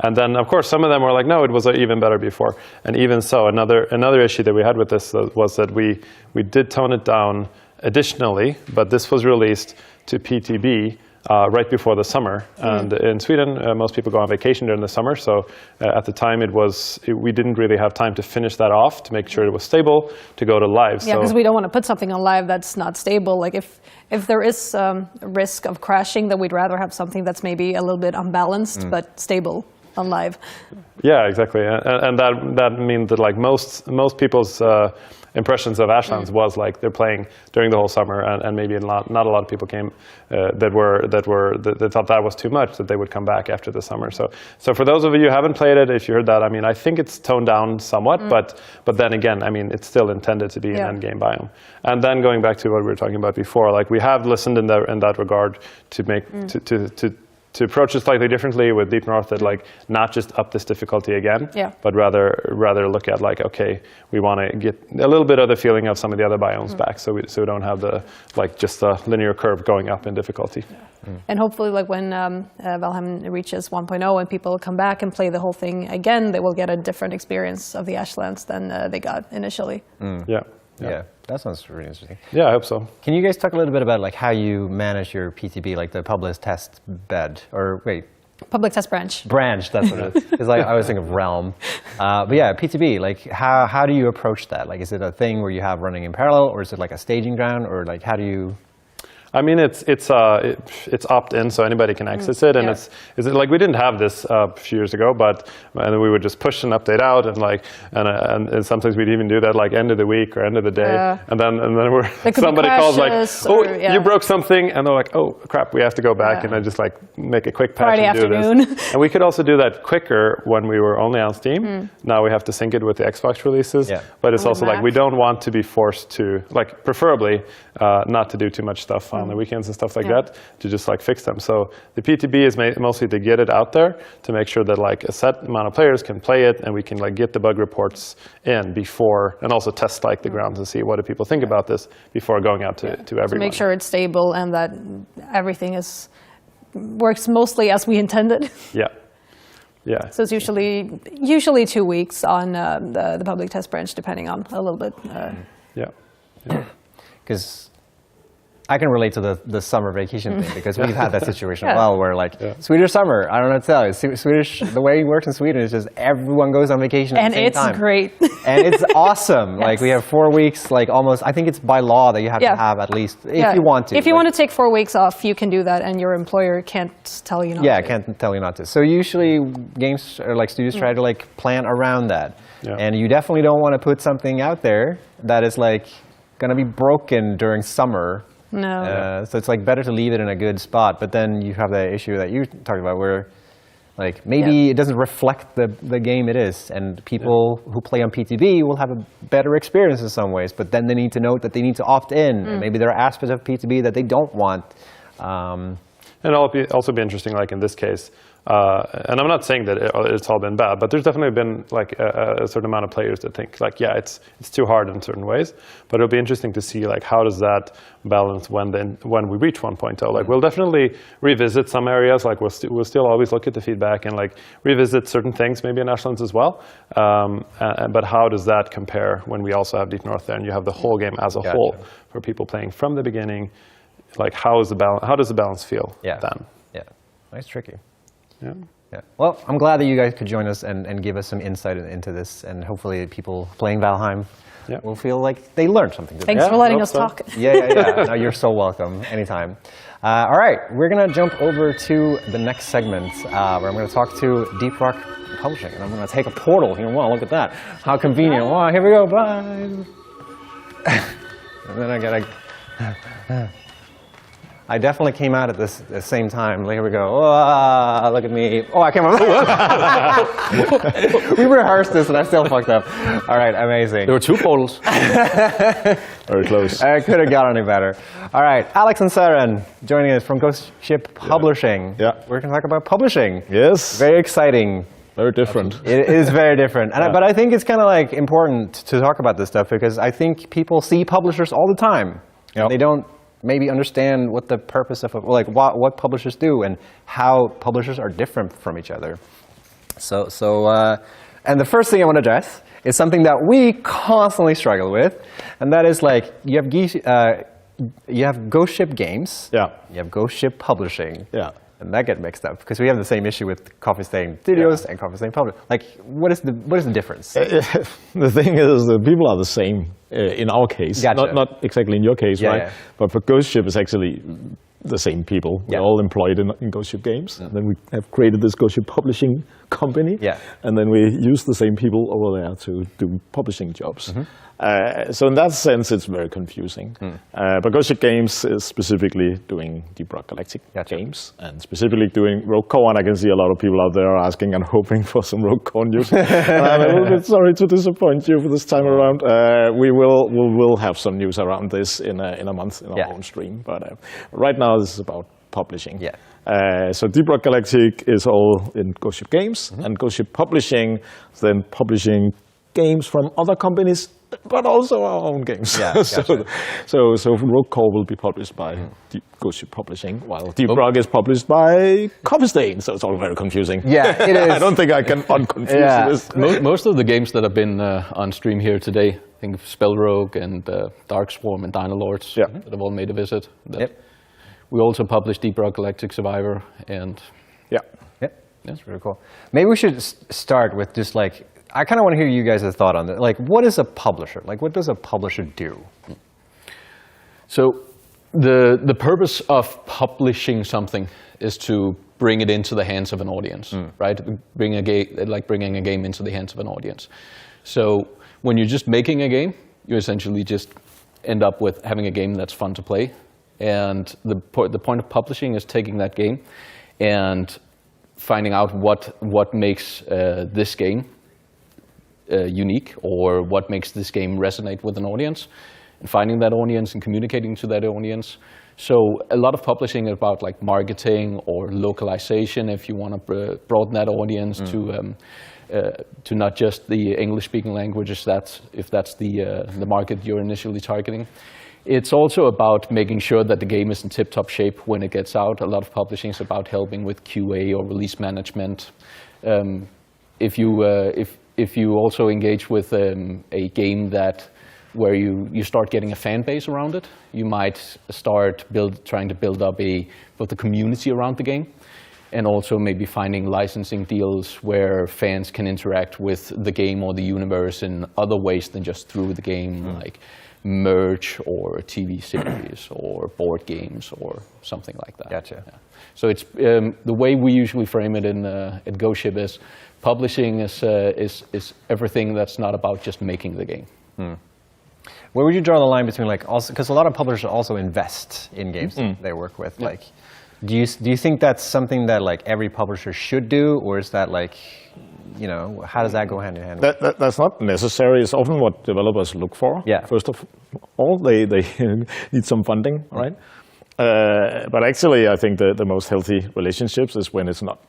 and then of course some of them were like, no, it was even better before. And even so, another issue that we had with this was that we did tone it down additionally, but this was released to PTB. Right before the summer, and in Sweden, most people go on vacation during the summer. So at the time, we didn't really have time to finish that off to make sure it was stable to go to live. Yeah, because we don't want to put something on live that's not stable. Like if there is risk of crashing, then we'd rather have something that's maybe a little bit unbalanced but stable on live. Yeah, exactly, and that means that like most people's impressions of Ashlands was like they're playing during the whole summer, and maybe not a lot of people came that thought that was too much, that they would come back after the summer. So for those of you who haven't played it, if you heard that, I mean, I think it's toned down somewhat, but then again, I mean, it's still intended to be an end game biome. And then going back to what we were talking about before, like we have listened in that regard to make to approach it slightly differently with Deep North, that like not just up this difficulty again, but rather look at like, okay, we want to get a little bit of the feeling of some of the other biomes back, so we don't have the like just a linear curve going up in difficulty. And hopefully, like when Valheim reaches 1.0 and people come back and play the whole thing again, they will get a different experience of the Ashlands than they got initially. Yeah, that sounds really interesting. Yeah, I hope so. Can you guys talk a little bit about like how you manage your PTB, like the public test bed, or wait, public test branch? Branch, that's what it is. Because I always think of realm, but yeah, PTB. Like how do you approach that? Like, is it a thing where you have running in parallel, or is it like a staging ground, or like how do you? I mean, it's opt-in, so anybody can access it, and it's like we didn't have this a few years ago, but and we would just push an update out, and like and sometimes we'd even do that like end of the week or end of the day, and then somebody calls like, oh, you broke something, and they're like, oh crap, we have to go back, and I just like make a quick patch Friday and do afternoon. this. And we could also do that quicker when we were only on Steam. Now we have to sync it with the Xbox releases, but it's also like we don't want to be forced to, like, preferably not to do too much stuff on the weekends and stuff like that, to just like fix them. So the PTB is mostly to get it out there, to make sure that like a set amount of players can play it, and we can like get the bug reports in before, and also test like the grounds and see what do people think about this before going out to everyone. To make sure it's stable and that everything works mostly as we intended. Yeah. So it's usually 2 weeks on the public test branch, depending on a little bit. Because I can relate to the summer vacation thing, because we've had that situation as well, where like Swedish summer, I don't know what to tell you. Swedish, the way it works in Sweden is just everyone goes on vacation at the same time. And it's great. And it's awesome. Like we have 4 weeks, like almost, I think it's by law that you have to have at least, if you want to. If you want to take 4 weeks off, you can do that, and your employer can't tell you not to. Yeah, can't tell you not to. So usually games or like studios try to like plan around that. And you definitely don't want to put something out there that is like going to be broken during summer. No. So it's like better to leave it in a good spot, but then you have the issue that you talked about, where like maybe it doesn't reflect the game it is, and people who play on PTB will have a better experience in some ways, but then they need to note that they need to opt in, and maybe there are aspects of PTB that they don't want. And it'll also be interesting, like in this case, and I'm not saying that it's all been bad, but there's definitely been like a certain amount of players that think like, yeah, it's too hard in certain ways. But it'll be interesting to see like how does that balance when we reach 1.0. Like we'll definitely revisit some areas. Like we'll still always look at the feedback and like revisit certain things, maybe in Ashlands as well. But how does that compare when we also have Deep North there, and you have the whole game as a whole for people playing from the beginning? Like how does the balance feel then? Yeah, that's tricky. Yeah. Well, I'm glad that you guys could join us and give us some insight into this, and hopefully people playing Valheim will feel like they learned something today. Thanks for letting us talk. Yeah. No, you're so welcome. Anytime. All right, we're going to jump over to the next segment, where I'm going to talk to Deep Rock Publishing, and I'm going to take a portal here. Wow, look at that. How convenient. Wow, here we go. Bye. And then I got to... I definitely came out at the same time. Here we go. Oh, look at me. Oh, I came out. We rehearsed this and I still fucked up. All right, amazing. There were 2 portals. Very close. I could have got any better. All right, Alex and Saren joining us from Ghost Ship Publishing. We're going to talk about publishing. Yes. Very exciting. Very different. It is very different. But I think it's kind of like important to talk about this stuff, because I think people see publishers all the time. They don't maybe understand what the purpose of, like what publishers do and how publishers are different from each other. And the first thing I want to address is something that we constantly struggle with, and that is like you have Ghost Ship Games, you have Ghost Ship Publishing, and that get mixed up because we have the same issue with Coffee Stain Studios and Coffee Stain Publishing. Like, what is the difference? The thing is, the people are the same in our case. Not exactly in your case, right? But for Ghost Ship, it's actually the same people. We're all employed in Ghost Ship Games. And then we have created this Ghost Ship Publishing company. And then we use the same people over there to do publishing jobs. So in that sense, it's very confusing. But Ghost Ship Games is specifically doing Deep Rock Galactic games, and specifically doing Rogue Core. And I can see a lot of people out there asking and hoping for some Rogue Core news. And I'm a little bit sorry to disappoint you for this time around. We will have some news around this in a month in our own stream. But right now, this is about publishing. So Deep Rock Galactic is all in Ghost Ship Games, and Ghost Ship Publishing is then publishing games from other companies, but also our own games. Yeah, gotcha. so Rogue Core will be published by Ghost Ship Publishing, while Deep Rock is published by Coffee Stain. So it's all very confusing. Yeah, it is. I don't think I can unconfuse this. Most of the games that have been on stream here today, I think Spell Rogue and Darkswarm and Dino Lords, that have all made a visit. We also published Deep Rock Galactic Survivor, and that's really cool. Maybe we should start with just like, I kind of want to hear you guys' thought on that. Like, what is a publisher? Like, what does a publisher do? So the purpose of publishing something is to bring it into the hands of an audience, right? Bringing a game into the hands of an audience. So when you're just making a game, you essentially just end up with having a game that's fun to play. And the point of publishing is taking that game and finding out what makes this game unique, or what makes this game resonate with an audience, and finding that audience and communicating to that audience. So a lot of publishing is about like marketing or localization, if you want to broaden that audience to not just the English-speaking languages, if that's the market you're initially targeting. It's also about making sure that the game is in tip-top shape when it gets out. A lot of publishing is about helping with QA or release management. If you also engage with a game where you start getting a fan base around it, you might start trying to build up both a community around the game, and also maybe finding licensing deals where fans can interact with the game or the universe in other ways than just through the game, like merch or TV series or board games or something like that. Gotcha. Yeah. So it's the way we usually frame it at Ghost Ship is publishing is everything that's not about just making the game. Where would you draw the line between, like, also, because a lot of publishers also invest in games they work with. Yeah. Like, do you think that's something that like every publisher should do, or is that like, you know, how does that go hand in hand? That's not necessary. It's often what developers look for. Yeah. First of all, they need some funding, right? But actually, I think the most healthy relationships is when it's not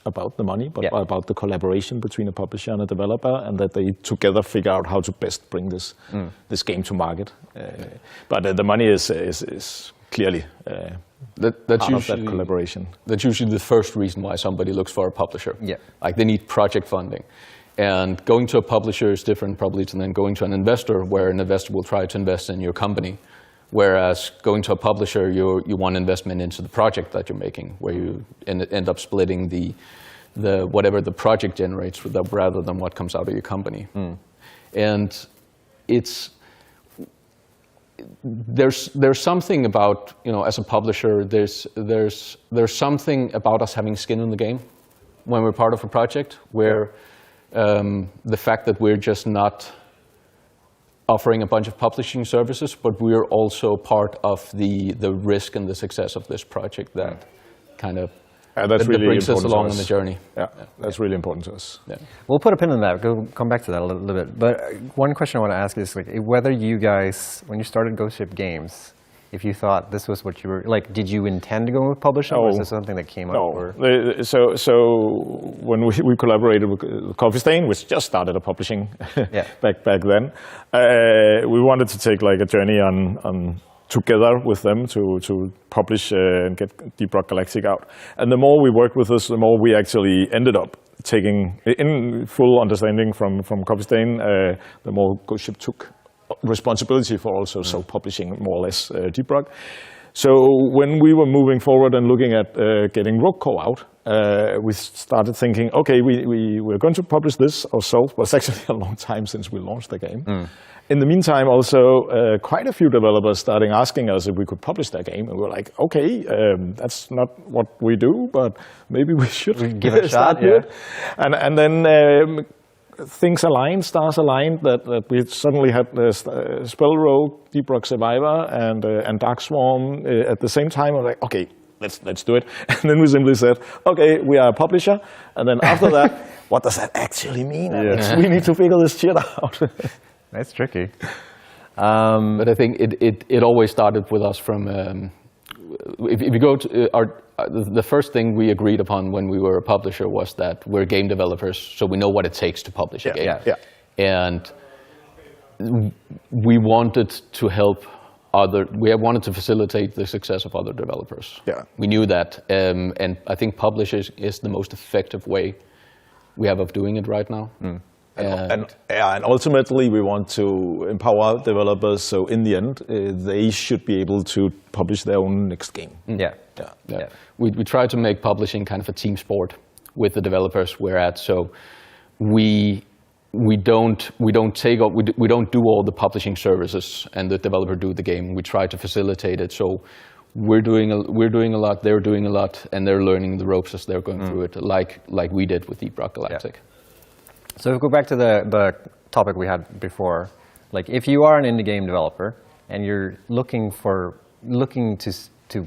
about the money, but about the collaboration between a publisher and a developer, and that they together figure out how to best bring this game to market. But the money is clearly that's usually that collaboration. That's usually the first reason why somebody looks for a publisher. Yeah. Like they need project funding. And going to a publisher is different probably than going to an investor, where an investor will try to invest in your company. Whereas going to a publisher, you want investment into the project that you're making, where you end up splitting the whatever the project generates rather than what comes out of your company. And there's something about, you know, as a publisher, there's something about us having skin in the game when we're part of a project, where the fact that we're just not offering a bunch of publishing services, but we're also part of the risk and the success of this project that kind of that's really brings us important along to on the us. journey. Yeah, that's really important to us. Yeah. We'll put a pin in that. Come back to that a little bit. But one question I want to ask is like whether you guys, when you started Ghost Ship Games, if you thought this was what you were like, did you intend to go with publishing, or was this something that came up? Or? So when we collaborated with Coffee Stain, which just started a publishing back then, we wanted to take like a journey on together with them to publish and get Deep Rock Galactic out. And the more we worked with this, the more we actually ended up taking, in full understanding from Coffee Stain, the more Ghost Ship took responsibility for also self-publishing more or less Deep Rock. So when we were moving forward and looking at getting Rogue Core out, we started thinking, okay, we're going to publish this ourselves, but it's actually a long time since we launched the game. In the meantime, also, quite a few developers starting asking us if we could publish their game, and we were like, okay, that's not what we do, but maybe we should give it a shot. And then things aligned, stars aligned, that we suddenly had Spell Rogue, Deep Rock Survivor, and Darkswarm at the same time. I was like, okay, let's do it. And then we simply said, okay, we are a publisher. And then after that, what does that actually mean? We need to figure this shit out. That's tricky. But I think it always started with us from, if you go to the first thing we agreed upon when we were a publisher was that we're game developers, so we know what it takes to publish a game. And we wanted to help we wanted to facilitate the success of other developers. We knew that, and I think publishers is the most effective way we have of doing it right now. And ultimately, we want to empower developers, so in the end, they should be able to publish their own next game. We try to make publishing kind of a team sport with the developers we're at, so we don't do all the publishing services and the developer do the game. We try to facilitate it, so we're doing a lot, they're doing a lot, and they're learning the ropes as they're going through it, like we did with Deep Rock Galactic. So if we go back to the topic we had before, like if you are an indie game developer and you're looking to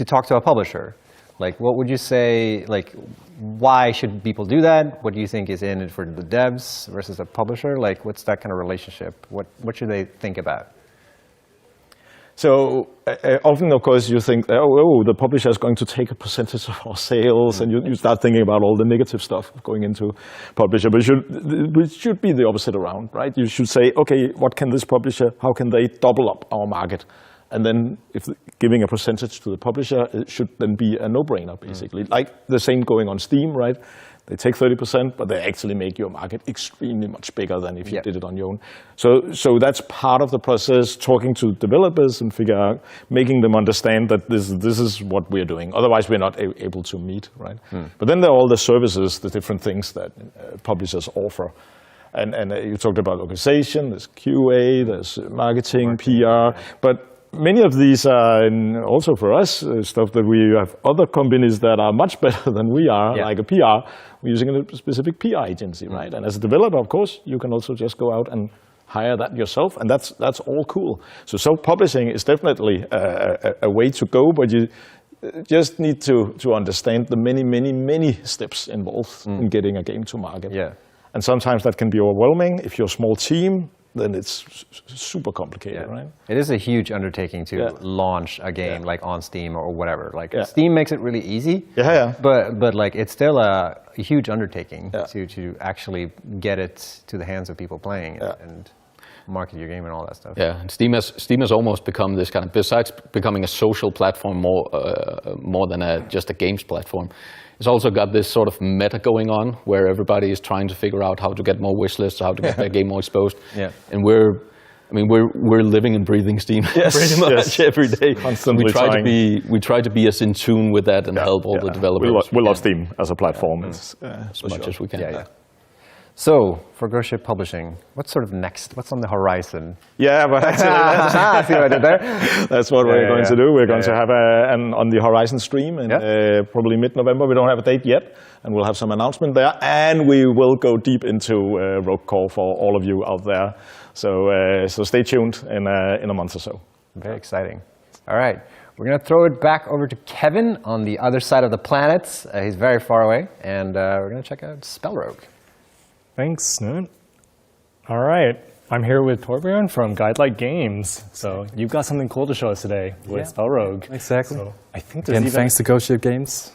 talk to a publisher, like what would you say, like why should people do that? What do you think is in it for the devs versus a publisher? Like what's that kind of relationship? What should they think about? So often, of course, you think, oh, the publisher is going to take a percentage of our sales, and you start thinking about all the negative stuff going into publisher. But it should be the opposite around, right? You should say, okay, what can this publisher, how can they double up our market? And then if giving a percentage to the publisher, it should then be a no-brainer, basically. Like the same going on Steam, right? They take 30%, but they actually make your market extremely much bigger than if you did it on your own. So that's part of the process, talking to developers and making them understand that this is what we're doing. Otherwise, we're not able to meet, right? But then there are all the services, the different things that publishers offer. And you talked about localization, there's QA, there's marketing, PR, but many of these are, also for us, stuff that we have other companies that are much better than we are, like a PR. We're using a specific PR agency, right? And as a developer, of course, you can also just go out and hire that yourself, and that's all cool. So self-publishing is definitely a way to go, but you just need to understand the many steps involved in getting a game to market. And sometimes that can be overwhelming. If you're a small team, then it's super complicated, right? It is a huge undertaking to launch a game like on Steam or whatever. Like Steam makes it really easy, but like it's still a huge undertaking to actually get it to the hands of people playing it and market your game and all that stuff. Yeah, and Steam has almost become this kind of, besides becoming a social platform more than just a games platform, it's also got this sort of meta going on where everybody is trying to figure out how to get more wish lists, how to get their game more exposed. And we're living and breathing Steam pretty much every day. Constantly we try to be as in tune with that and help all the developers. We love Steam as a platform as much as we can. So, for Ghost Ship Publishing, what's sort of next? What's on the horizon? Yeah, but actually, see what I did there? That's what we're going to do. We're going to have an on the horizon stream in probably mid-November. We don't have a date yet, and we'll have some announcement there. And we will go deep into Rogue Core for all of you out there. So stay tuned in a month or so. Very exciting. All right. We're going to throw it back over to Kevin on the other side of the planet. He's very far away, and we're going to check out Spell Rogue. Thanks, Snoot. All right, I'm here with Torbjörn from Guidelight Games. So you've got something cool to show us today with Spell Rogue. Exactly. So I think there's even thanks to Ghost Ship Games.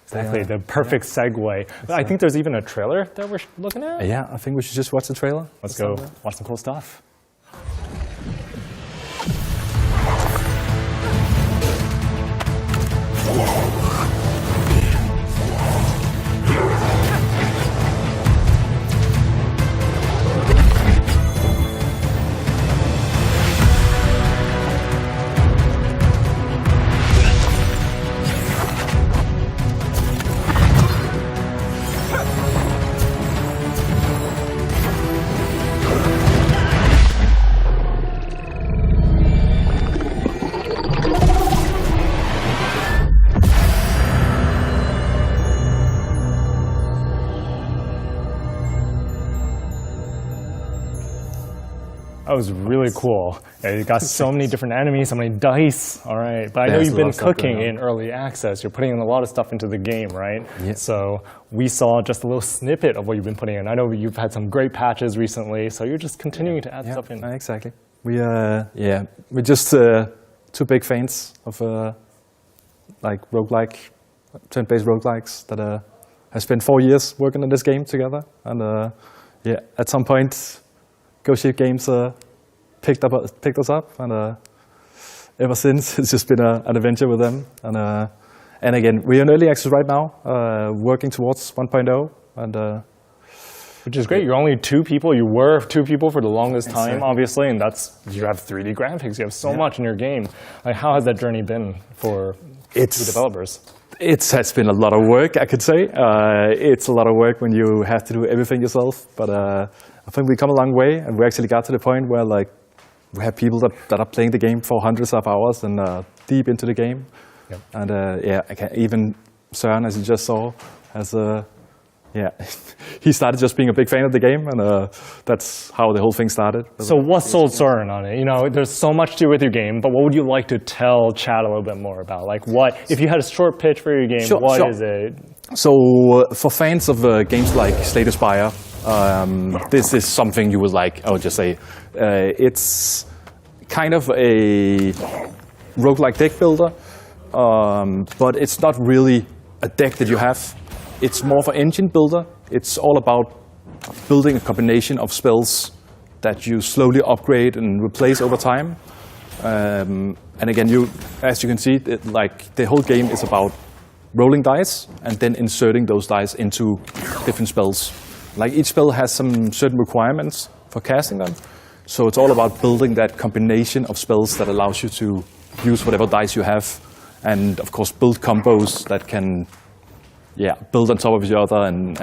Exactly, the perfect segue. I think there's even a trailer that we're looking at. Yeah, I think we should just watch the trailer. Let's go watch some cool stuff. That was really cool. You got so many different enemies, so many dice. All right, but I know you've been cooking in early access. You're putting in a lot of stuff into the game, right? Yeah. So we saw just a little snippet of what you've been putting in. I know you've had some great patches recently, so you're just continuing to add stuff in. Exactly. We're just two big fans of like roguelike, turn-based roguelikes that have spent 4 years working on this game together. And yeah, at some point, Ghost Ship Games picked us up, and ever since it's just been an adventure with them. And again, we're in early access right now, working towards 1.0, and which is great. You're only 2 people. You were 2 people for the longest time, obviously, and you have 3D graphics. You have so much in your game. Like, how has that journey been for the developers? It has been a lot of work, I could say. It's a lot of work when you have to do everything yourself. But I think we've come a long way, and we actually got to the point where like we have people that are playing the game for hundreds of hours and deep into the game. Yep. And even Søren, as you just saw, has he started just being a big fan of the game, and that's how the whole thing started. So what sold Søren on it? You know, there's so much to do with your game, but what would you like to tell Chad a little bit more about? Like, what if you had a short pitch for your game? What is it? So for fans of games like Slay the Spire, this is something you would like. I would just say it's kind of a roguelike deck builder, but it's not really a deck that you have. It's more of an engine builder. It's all about building a combination of spells that you slowly upgrade and replace over time. And again, as you can see, like the whole game is about rolling dice and then inserting those dice into different spells. Like each spell has some certain requirements for casting them. So it's all about building that combination of spells that allows you to use whatever dice you have, and of course build combos that can build on top of each other, and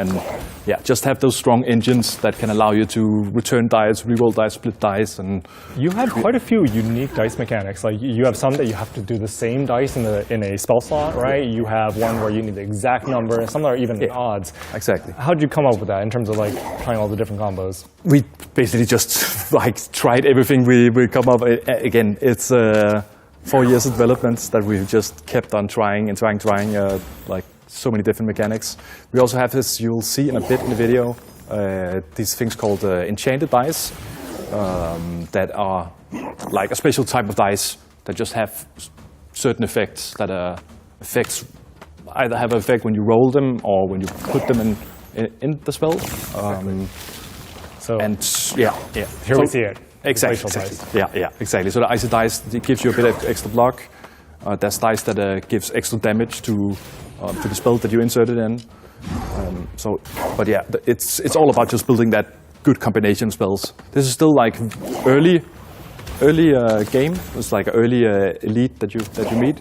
just have those strong engines that can allow you to return dice, reroll dice, split dice. And you have quite a few unique dice mechanics. Like you have some that you have to do the same dice in a spell slot, right? You have one where you need the exact number, and some that are even in odds. Exactly. How did you come up with that in terms of like trying all the different combos? We basically just like tried everything we come up. Again, it's 4 years of development that we've just kept on trying, like so many different mechanics. We also have this, you'll see in a bit in the video, these things called enchanted dice that are like a special type of dice that just have certain effects that either have an effect when you roll them or when you put them in the spell. Here we see it. Exactly. Exactly. So the icy dice, it gives you a bit of extra block. There's dice that gives extra damage to the spell that you inserted in. It's all about just building that good combination of spells. This is still like early game. It's like early elite that you meet.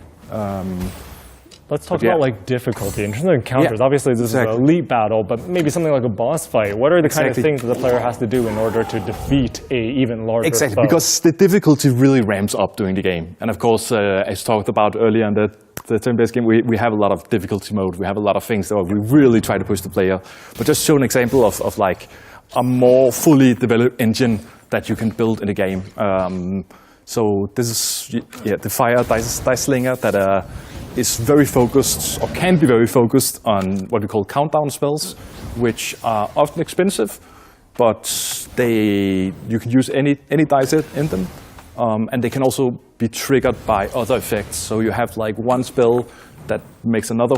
Let's talk about like difficulty in terms of encounters. Obviously, this is an elite battle, but maybe something like a boss fight. What are the kind of things that the player has to do in order to defeat a even larger foe? Because the difficulty really ramps up during the game. And of course, as talked about earlier in the turn-based game, we have a lot of difficulty mode. We have a lot of things that we really try to push the player. But just show an example of like a more fully developed engine that you can build in the game. So this is the Fire Dice Slinger that is very focused, or can be very focused, on what we call countdown spells, which are often expensive, but you can use any dice in them, and they can also be triggered by other effects. So you have like one spell that makes another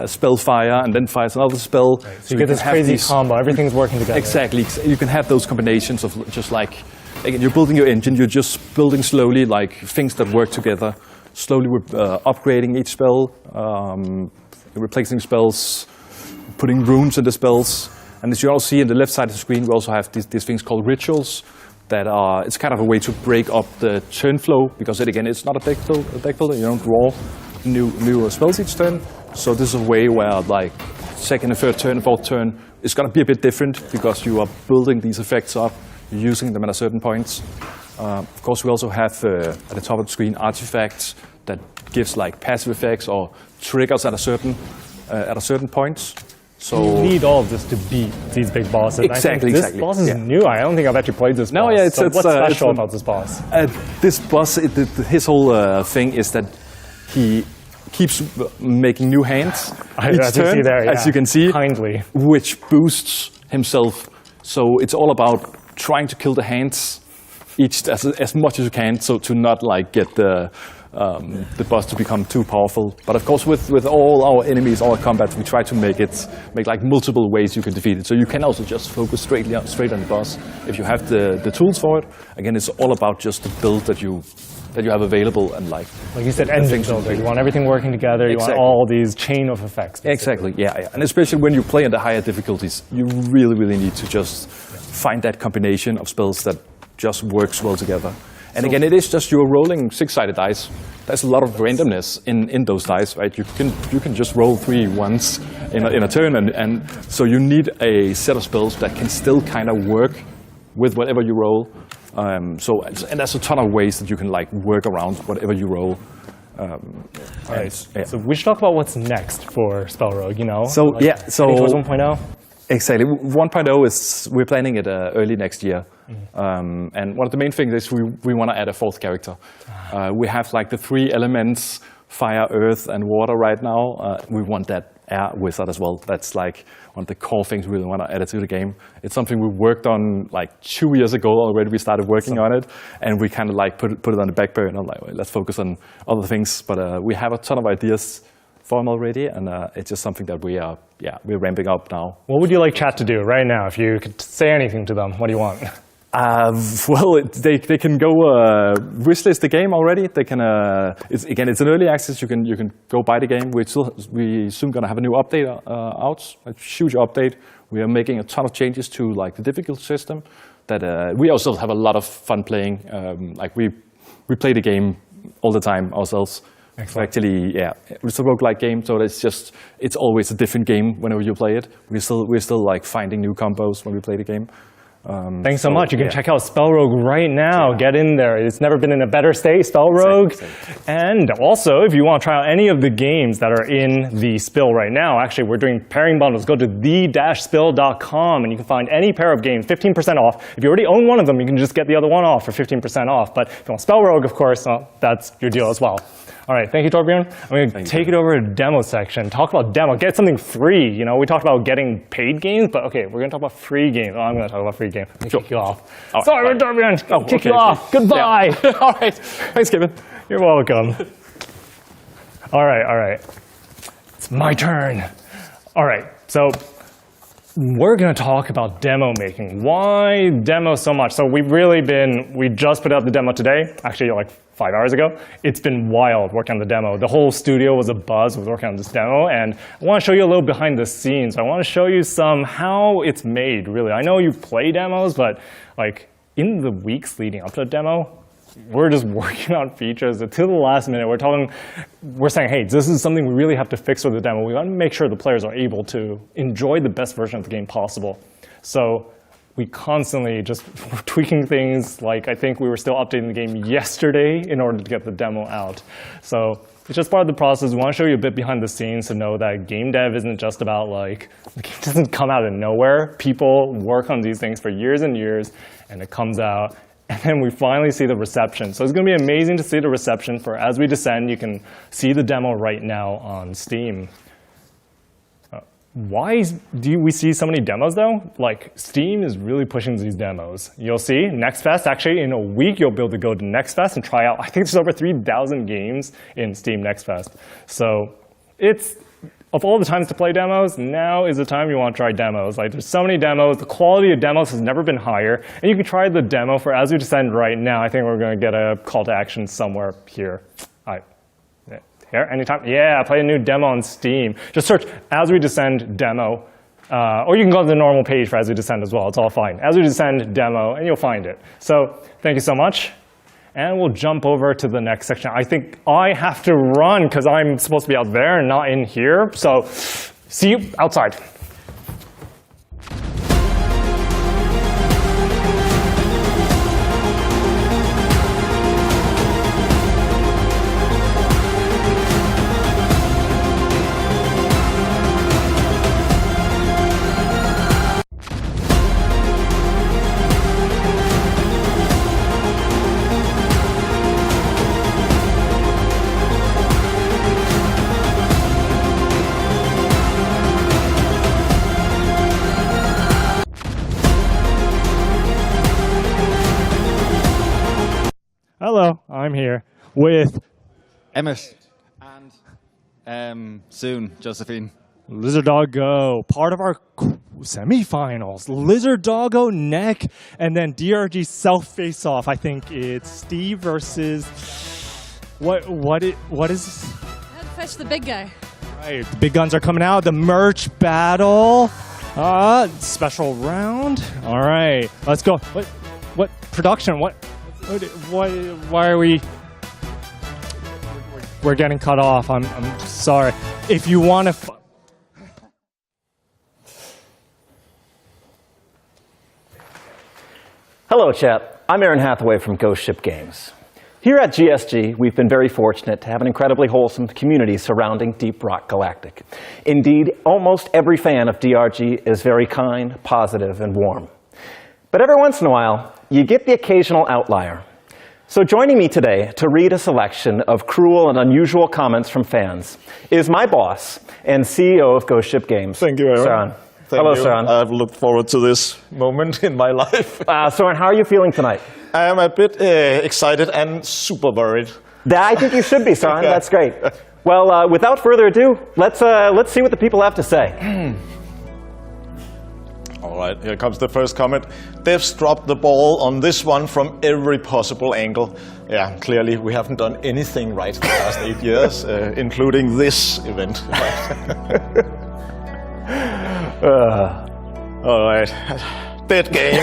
spell fire, and then fires another spell. Right. So you get this crazy combo, everything's working together. Exactly. You can have those combinations of just like, again, you're building your engine, you're just building slowly like things that work together. Slowly upgrading each spell, replacing spells, putting runes in the spells. And as you all see in the left side of the screen, we also have these things called rituals that it's kind of a way to break up the turn flow, because it's not a deck builder. You don't draw new spells each turn. So this is a way where like second and third turn, fourth turn, it's going to be a bit different because you are building these effects up, you're using them at a certain points. Of course, we also have at the top of the screen artifacts that gives like passive effects or triggers at a certain point. So you need all of this to beat these big bosses. Exactly. This boss is new. I don't think I've actually played this boss. No, yeah, what's special about this boss? This boss, his whole thing is that he keeps making new hands each turn, as you can see, kindly, which boosts himself. So it's all about trying to kill the hands each as much as you can, so to not like get the boss to become too powerful. But of course, with all our enemies, all our combats, we try to make like multiple ways you can defeat it. So you can also just focus straight on the boss if you have the tools for it. Again, it's all about just the build that you have available and like you said, engine builder. You want everything working together. You want all these chain of effects. Basically. Exactly. Yeah. And especially when you play in the higher difficulties, you really need to just find that combination of spells that just works well together. And again, it is just you're rolling 6-sided dice. There's a lot of randomness in those dice, right? You can just roll 3 once in a turn, and so you need a set of spells that can still kind of work with whatever you roll. And there's a ton of ways that you can like work around whatever you roll. All right. So we should talk about what's next for Spell Rogue. So heading towards 1.0. Exactly. 1.0 is we're planning it early next year. And one of the main things is we want to add a 4th character. We have like the 3 elements, fire, earth, and water right now. We want that air wizard as well. That's like one of the core things we really want to add to the game. It's something we worked on like 2 years ago already. We started working on it, and we kind of like put it on the back burner. Like, well, let's focus on other things. But we have a ton of ideas for them already, and it's just something that we're ramping up now. What would you like chat to do right now? If you could say anything to them, what do you want? Well, they can go wishlist the game already. They can. It's an early access. You can go buy the game. We soon gonna have a new update out. A huge update. We are making a ton of changes to like the difficulty system. That we also have a lot of fun playing. Like we play the game all the time ourselves. Excellent. Actually, it's a roguelike game, so it's always a different game whenever you play it. We're still like finding new combos when we play the game. Thanks so much. You can check out Spell Rogue right now. Get in there. It's never been in a better state, Spell Rogue. And also, if you want to try out any of the games that are in the spill right now, actually, we're doing pairing bundles. Go to the-spill.com and you can find any pair of games 15% off. If you already own one of them, you can just get the other one off for 15% off. But if you want Spell Rogue, of course, that's your deal as well. All right, thank you, Torbjorn. I'm going to take it over to demo section. Talk about demo. Get something free. We talked about getting paid games, but okay, we're going to talk about free games. I'm going to talk about free games. Kick you off. Sorry, Torbjorn. Kick you off. Goodbye. Yeah. All right. Thanks, Kevin. You're welcome. All right. It's my turn. All right, so we're going to talk about demo making. Why demo so much? So we just put out the demo today, actually like 5 hours ago. It's been wild working on the demo. The whole studio was abuzz with working on this demo, and I want to show you a little behind the scenes. I want to show you how it's made, really. I know you play demos, but like in the weeks leading up to the demo, we're just working on features to the last minute. We're saying, hey, this is something we really have to fix with the demo. We want to make sure the players are able to enjoy the best version of the game possible. So we constantly just were tweaking things. Like I think we were still updating the game yesterday in order to get the demo out. So it's just part of the process. We want to show you a bit behind the scenes to know that game dev isn't just about like, the game doesn't come out of nowhere. People work on these things for years and years, and it comes out. And then we finally see the reception. So it's going to be amazing to see the reception for As We Descend. You can see the demo right now on Steam. Why do we see so many demos, though? Like, Steam is really pushing these demos. You'll see Next Fest. Actually, in a week, you'll be able to go to Next Fest and try out. I think there's over 3,000 games in Steam Next Fest. So of all the times to play demos, now is the time you want to try demos. Like, there's so many demos. The quality of demos has never been higher. And you can try the demo for As We Descend right now. I think we're going to get a call to action somewhere here. Here, anytime? Yeah, play a new demo on Steam. Just search As We Descend demo. Or you can go to the normal page for As We Descend as well. It's all fine. As We Descend demo, and you'll find it. So thank you so much. And we'll jump over to the next section. I think I have to run because I'm supposed to be out there and not in here. So see you outside. Hello, I'm here with Emmett. And soon, Josephine. Lizard Doggo, part of our semifinals. Lizard Doggo, Neck, and then DRG self face-off. I think it's Steve versus what is? Fetch the big guy. Right, the big guns are coming out. The merch battle, special round. All right, let's go. What production? Why are we? We're getting cut off. I'm sorry. If you want to. Hello, chat. I'm Aaron Hathaway from Ghost Ship Games. Here at GSG, we've been very fortunate to have an incredibly wholesome community surrounding Deep Rock Galactic. Indeed, almost every fan of DRG is very kind, positive, and warm. But every once in a while, you get the occasional outlier. So joining me today to read a selection of cruel and unusual comments from fans is my boss and CEO of Ghost Ship Games. Thank you, Aaron. Soren. Hello, Soren. I've looked forward to this moment in my life. Soren, how are you feeling tonight? I am a bit excited and super worried. I think you should be, Soren. That's great. Well, without further ado, let's see what the people have to say. All right, here comes the first comment. Devs dropped the ball on this one from every possible angle. Yeah, clearly we haven't done anything right the last 8 years, including this event. All right. Dead game,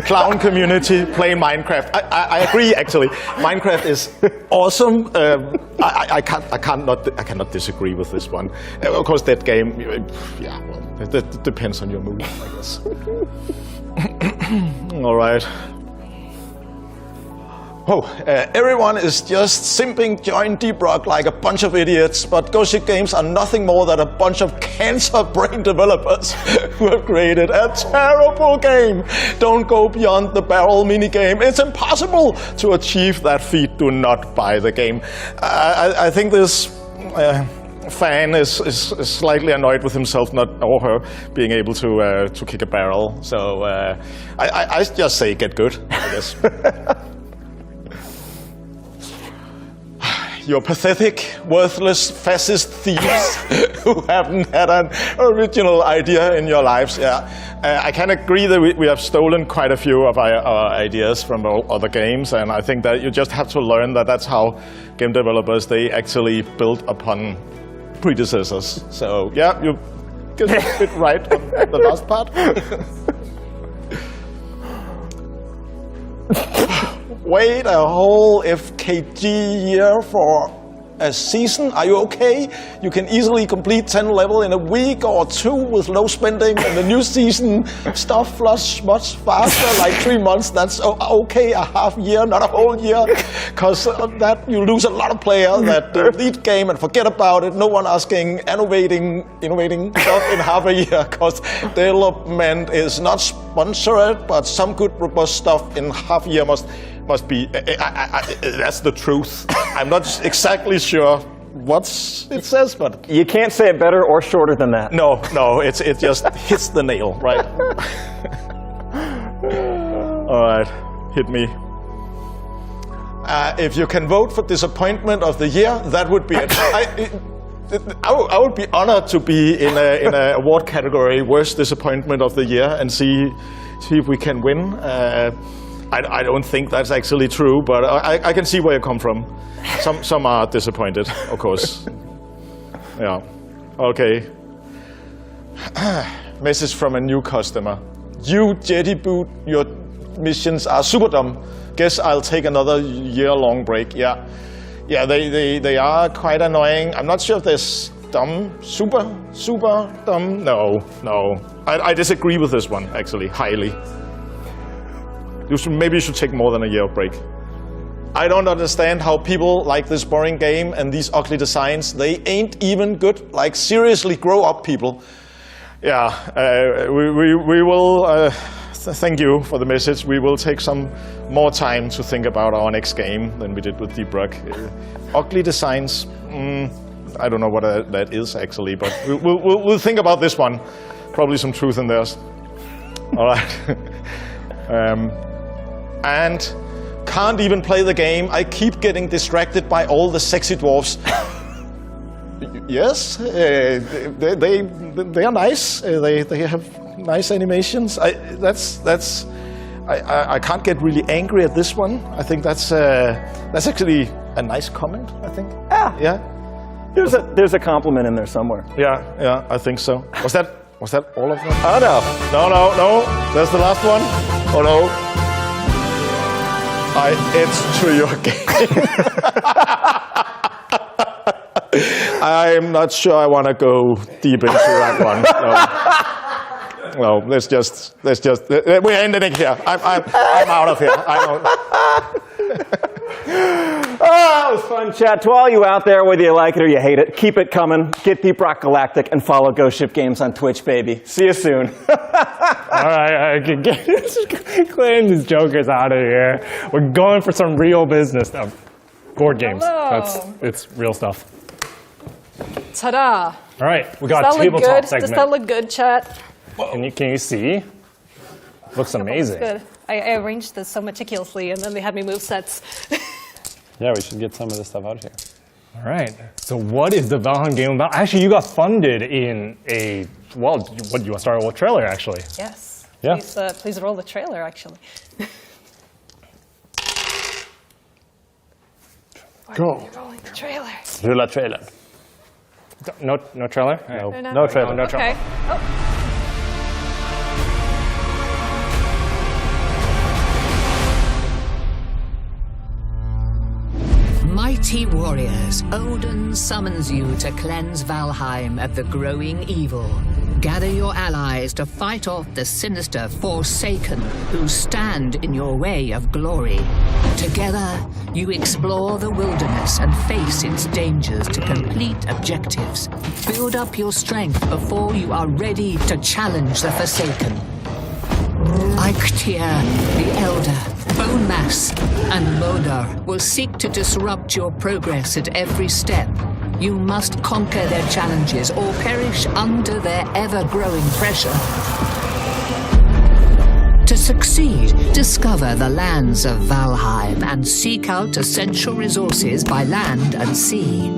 clown community, play Minecraft. I agree, actually. Minecraft is awesome. I cannot disagree with this one. Of course, dead game. Yeah, well, it depends on your mood, I guess. All right. Oh, everyone is just simping Join Deep Rock like a bunch of idiots, but Ghost Ship Games are nothing more than a bunch of cancer brain developers who have created a terrible game. Don't go beyond the barrel minigame. It's impossible to achieve that feat. Do not buy the game. I think this fan is slightly annoyed with himself, or her, being able to kick a barrel. So I just say get good, I guess. You're pathetic, worthless, fascist thieves who haven't had an original idea in your lives. Yeah, I can agree that we have stolen quite a few of our ideas from other games, and I think that you just have to learn that that's how game developers, they actually build upon predecessors. So yeah, you get a bit right on the last part. Wait a whole FKG year for a season? Are you okay? You can easily complete 10 level in a week or 2 with low spending, and the new season stuff flush much faster, like 3 months. That's okay, a half year, not a whole year, because that you lose a lot of players that lead game and forget about it. No one asking, innovating stuff in half a year, because development is not sponsored, but some good robust stuff in half a year must be, that's the truth. I'm not exactly sure what it says, but... You can't say it better or shorter than that. No, it just hits the nail, right? All right, hit me. If you can vote for disappointment of the year, that would be it. I would be honored to be in a award category, worst disappointment of the year, and see if we can win. I don't think that's actually true, but I can see where you come from. Some are disappointed, of course. Yeah. Okay. Message from a new customer. You Jetty Boot, your missions are super dumb. Guess I'll take another year-long break. Yeah. Yeah, they are quite annoying. I'm not sure if they're dumb. Super dumb? No. I disagree with this one, actually, highly. Maybe you should take more than a year break. I don't understand how people like this boring game and these ugly designs. They ain't even good. Like, seriously, grow up, people. Yeah, we will, thank you for the message. We will take some more time to think about our next game than we did with Deep Rock. Ugly designs, I don't know what that is, actually, but we'll think about this one. Probably some truth in theirs. All right. And can't even play the game. I keep getting distracted by all the sexy dwarfs. Yes, they are nice. They have nice animations. I can't get really angry at this one. I think that's actually a nice comment. I think. Yeah. There's a compliment in there somewhere. Yeah, I think so. Was that all of them? Oh no. There's the last one. Oh no. I enter your game. I'm not sure I want to go deep into that one. No, let's just. We're ending it here. I'm out of here. That was fun chat. To all you out there, whether you like it or you hate it, keep it coming. Get Deep Rock Galactic and follow Ghost Ship Games on Twitch, baby. See you soon. All right, I can get clean these jokers out of here. We're going for some real business stuff. Board games. It's real stuff. Ta-da! All right, we got a tabletop segment. Does that look good, chat? Can you see? Looks amazing. Looks good. I arranged this so meticulously, and then they had me move sets. Yeah, we should get some of this stuff out here. All right. So what is the Valheim game about? Actually, you got funded in a, well, what, you want to start with a trailer, actually? Yes. Yeah. Please roll the trailer, actually. Go. Rolling the trailer. Rulla trailer. No trailer? No trailer. No trailer. Okay. Oh. Mighty warriors, Odin summons you to cleanse Valheim of the growing evil. Gather your allies to fight off the sinister Forsaken who stand in your way of glory. Together, you explore the wilderness and face its dangers to complete objectives. Build up your strength before you are ready to challenge the Forsaken. Eikthyr, the Elder, Bone Mass, and Modar will seek to disrupt your progress at every step. You must conquer their challenges or perish under their ever-growing pressure. To succeed, discover the lands of Valheim and seek out essential resources by land and sea.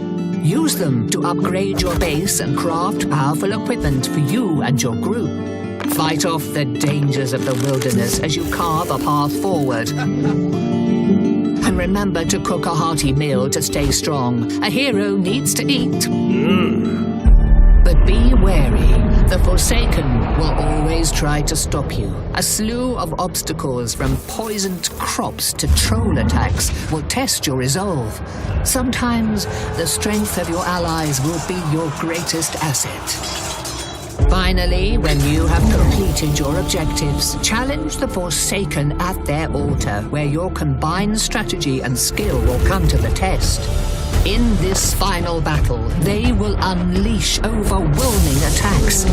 Use them to upgrade your base and craft powerful equipment for you and your group. Fight off the dangers of the wilderness as you carve a path forward. And remember to cook a hearty meal to stay strong. A hero needs to eat. But be wary. The Forsaken will always try to stop you. A slew of obstacles from poisoned crops to troll attacks will test your resolve. Sometimes the strength of your allies will be your greatest asset. Finally, when you have completed your objectives, challenge the Forsaken at their altar, where your combined strategy and skill will come to the test. In this final battle, they will unleash overwhelming attacks.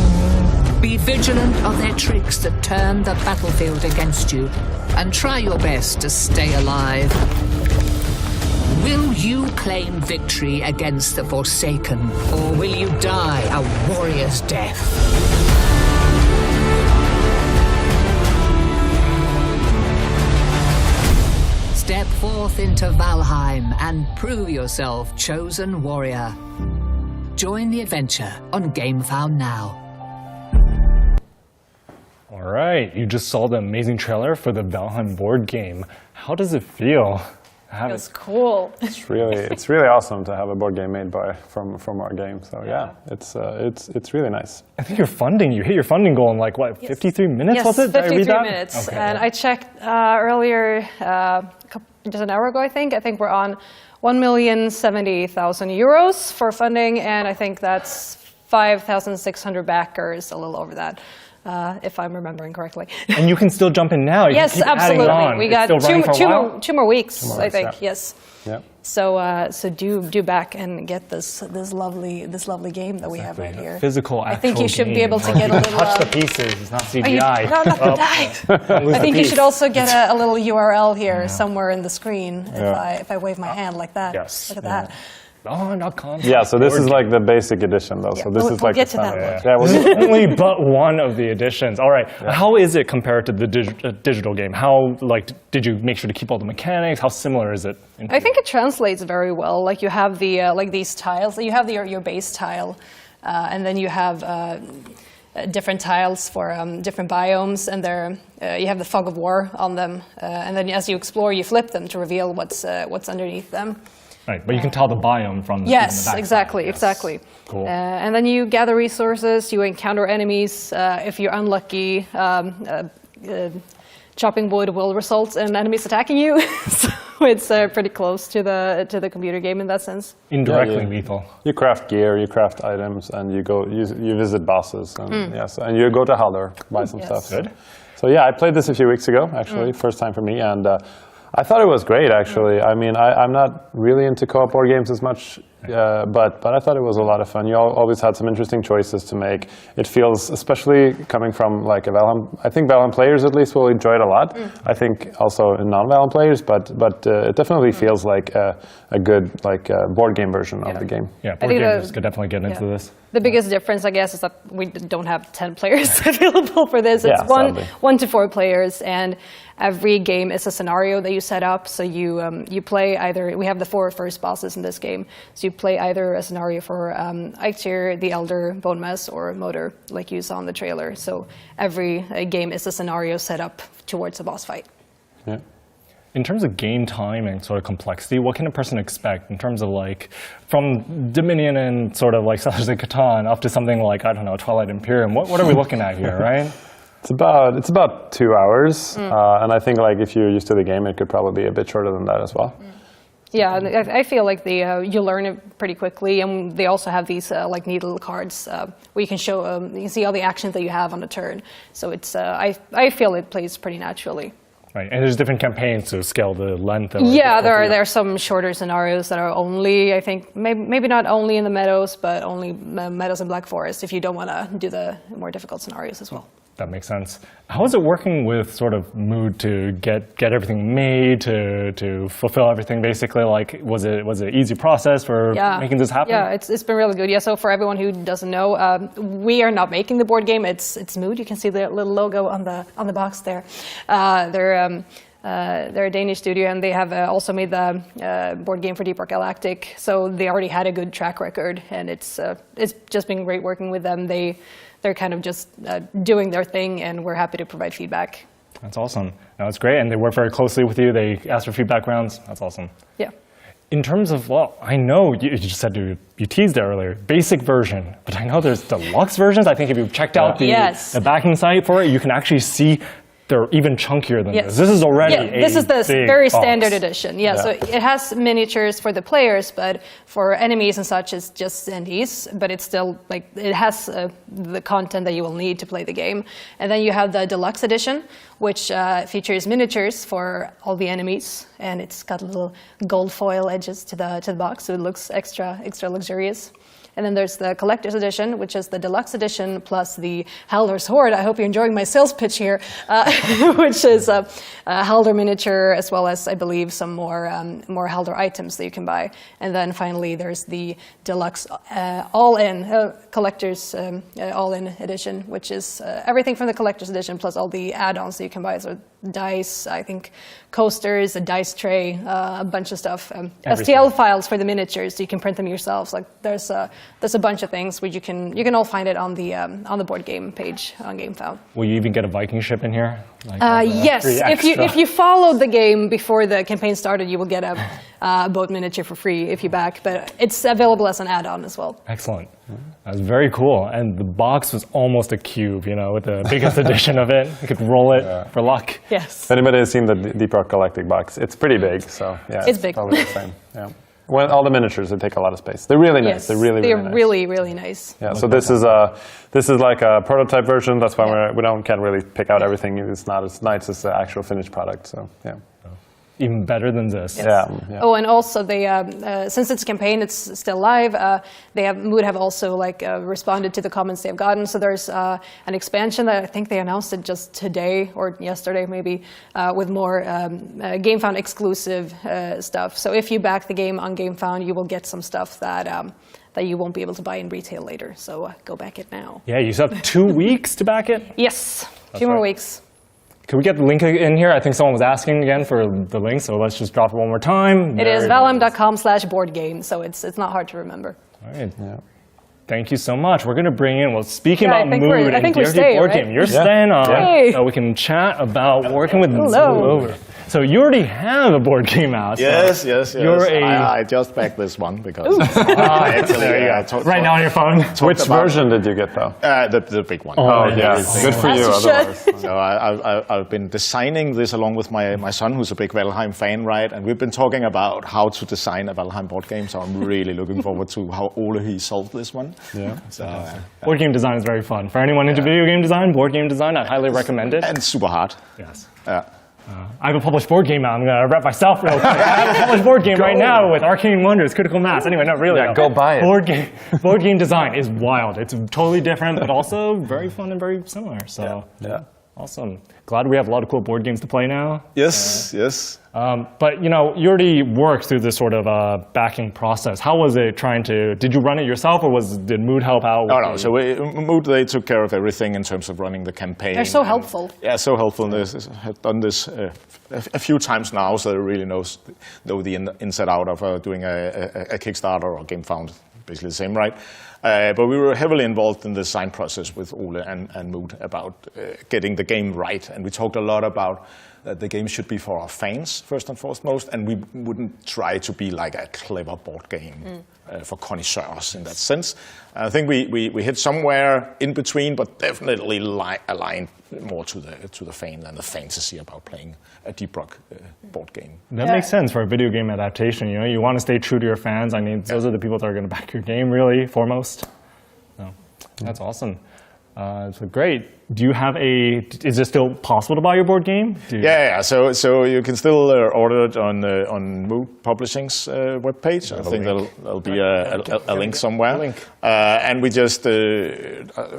Be vigilant of their tricks that turn the battlefield against you, and try your best to stay alive. Will you claim victory against the Forsaken, or will you die a warrior's death? Step forth into Valheim and prove yourself chosen warrior. Join the adventure on GameFound now. All right, you just saw the amazing trailer for the Valheim board game. How does it feel? It's cool. It's really awesome to have a board game made from our game. So yeah, it's really nice. I think you hit your funding goal in like what, 53 minutes? Yes, was it? 53 minutes. Okay. And I checked earlier, just an hour ago, I think we're on 1,070,000 euros for funding, and I think that's 5,600 backers, a little over that. If I'm remembering correctly. And you can still jump in now. You yes, can keep absolutely. On. We got two more weeks, I think. Yeah. Yes. Yeah. So do back and get this lovely game that we have right here. Physical. I think you should be able to get a little. Touch the pieces. It's not CGI. No, not the die. I think you should also get a little URL here somewhere in the screen. If I wave my hand like that. Yes. Look at that. Oh, not console. Yeah, so this is like the basic edition, though. Yeah. So this We'll is like get the to that standard. one. Yeah, This is only but one of the editions. All right. How is it compared to the digital game? How did you make sure to keep all the mechanics? How similar is it? I think it translates very well. Like you have the like these tiles. You have your base tile, and then you have different tiles for different biomes, and you have the fog of war on them. And then as you explore, you flip them to reveal what's underneath them. Right, but you can tell the biome from the Yes, exactly, exactly. Cool. And then you gather resources, you encounter enemies. If you're unlucky, chopping wood will result in enemies attacking you. So it's pretty close to the computer game in that sense. Indirectly lethal. You craft gear, you craft items, and you visit bosses, and and you go to Haldor, buy some stuff. Good. So yeah, I played this a few weeks ago, actually, first time for me, and I thought it was great, actually. I mean, I'm not really into co-op board games as much, but I thought it was a lot of fun. You always had some interesting choices to make. It feels, especially coming from like a Valheim, I think Valheim players at least will enjoy it a lot. I think also non-Valheim players, but it definitely feels like a good board game version of the game. Yeah, board gamers could definitely get into this. The biggest difference, I guess, is that we don't have 10 players available for this. It's sadly. 1 to 4 players, and every game is a scenario that you set up. So you play either, we have the 4 first bosses in this game, so you play either a scenario for Eikthyr, the Elder, Bone Mess, or Motor, like you saw in the trailer. So every game is a scenario set up towards a boss fight. Yeah. In terms of game time and sort of complexity, what can a person expect in terms of from Dominion and sort of like Settlers of Catan up to something like, I don't know, Twilight Imperium? What are we looking at here, right? It's about 2 hours, and I think if you're used to the game, it could probably be a bit shorter than that as well. Yeah, and I feel like you learn it pretty quickly, and they also have these neat little cards where you can show, you can see all the actions that you have on a turn. So it's I feel it plays pretty naturally. Right, and there's different campaigns to scale the length of Yeah, there are some shorter scenarios that are only, I think, maybe not only in the meadows, but only meadows and Black Forest if you don't want to do the more difficult scenarios as well. That makes sense. How is it working with sort of Mood to get everything made, to fulfill everything basically? Was it an easy process for making this happen? Yeah, it's been really good. Yeah, so for everyone who doesn't know, we are not making the board game. It's Mood. You can see the little logo on the box there. They're a Danish studio, and they have also made the board game for Deep Rock Galactic. So they already had a good track record, and it's just been great working with them. They're kind of just doing their thing, and we're happy to provide feedback. That's awesome. No, it's great, and they work very closely with you. They ask for feedback rounds. That's awesome. Yeah. In terms of, I know you just said you teased it earlier, basic version, but I know there's deluxe versions. I think if you've checked out the backing site for it, you can actually see they're even chunkier than this. This is already this is the very box. standard edition. Yeah, so it has miniatures for the players, but for enemies and such, it's just standees. But it's still it has the content that you will need to play the game. And then you have the deluxe edition, which features miniatures for all the enemies, and it's got little gold foil edges to the box, so it looks extra luxurious. And then there's the collector's edition, which is the deluxe edition plus the Haldor's Hoard. I hope you're enjoying my sales pitch here, which is a Haldor miniature, as well as, I believe, some more Haldor items that you can buy. And then finally, there's the deluxe all-in collector's all-in edition, which is everything from the collector's edition plus all the add-ons that you can buy. So dice, I think, coasters, a dice tray, a bunch of stuff. STL files for the miniatures, so you can print them yourselves. There's a bunch of things where you can all find it on the board game page on GameFound. Will you even get a Viking ship in here? Yes, if you followed the game before the campaign started, you will get a boat miniature for free if you back. But it's available as an add-on as well. Excellent. That was very cool. And the box was almost a cube, with the biggest edition of it. You could roll it for luck. Yes. If anybody has seen the Deep Rock Galactic box, it's pretty big. So yeah, it's big. Probably the same. Yeah. Well, all the miniatures, they take a lot of space. They're really nice. Yes, they're really nice. nice. Yeah. So this is like a prototype version. That's why can't really pick out everything. It's not as nice as the actual finished product. So yeah. even better than this. Yes. Oh, and also they, since it's a campaign, it's still live. Mood have also responded to the comments they've gotten. So there's an expansion that I think they announced it just today or yesterday, maybe, with more GameFound exclusive stuff. So if you back the game on GameFound, you will get some stuff that you won't be able to buy in retail later. So go back it now. Yeah, you still have 2 weeks to back it? Yes, 2 more weeks. Can we get the link in here? I think someone was asking again for the link, so let's just drop it one more time. It is valheim.com/boardgame, so it's not hard to remember. All right. Yeah. Thank you so much. We're going to bring in, speaking about Mood and DRG Board Game, you're staying on, Hey. so we can chat about working with Hello. Mood. So you already have a board game out. Yes. You're I just backed this one because right now on your phone. Which version did you get though? The big one. Oh, yes. Good for you. Otherwise. So I've been designing this along with my son, who's a big Valheim fan, right? And we've been talking about how to design a Valheim board game. So I'm really looking forward to how Ole he solved this one. Yeah. So, board game design is very fun. For anyone into video game design, board game design, I highly recommend it. And super hard. Yes. Yeah. I have a published board game out. I'm going to rep myself real quick. I have a published board game right now with Arcane Wonders, Critical Mass. Anyway, not really. Yeah, go buy it. Board game design is wild. It's totally different, but also very fun and very similar. So, yeah. Awesome. Glad we have a lot of cool board games to play now. Yes, yes. But, you already worked through this sort of backing process. How was it did you run it yourself, or did Mood help out? No. So Mood, they took care of everything in terms of running the campaign. They're so helpful. Yeah, so helpful. Have done this a few times now, so they really know the inside out of doing a Kickstarter or GameFound. Basically the same, right? But we were heavily involved in the design process with Ole and Mood about getting the game right. And we talked a lot about that the game should be for our fans, first and foremost, and we wouldn't try to be like a clever board game for connoisseurs in that sense. I think we hit somewhere in between, but definitely aligned more to the fan than the fantasy about playing a Deep Rock board game. That makes sense for a video game adaptation. You want to stay true to your fans. I mean, those are the people that are going to back your game, really, foremost. So, that's awesome. So great. Do you have is it still possible to buy your board game? Yeah. So you can still order it on Mood Publishing's webpage. I think there'll be a link somewhere. And we just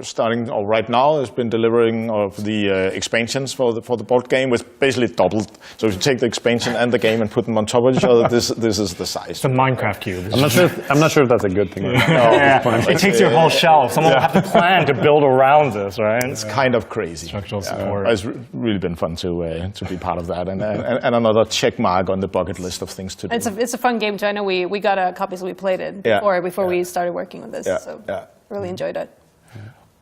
starting right now has been delivering of the expansions for the board game, with basically doubled. So if you take the expansion and the game and put them on top of each other, this is the size. It's a Minecraft cube. I'm not sure if that's a good thing. It takes your whole shelf. Someone will have to plan to build around this, right? It's kind of crazy. Structural support. It's really been fun to be part of that, and another check mark on the bucket list of things to do. It's a fun game too. I know we got a copy, so we played it before we started working with this. So really enjoyed it.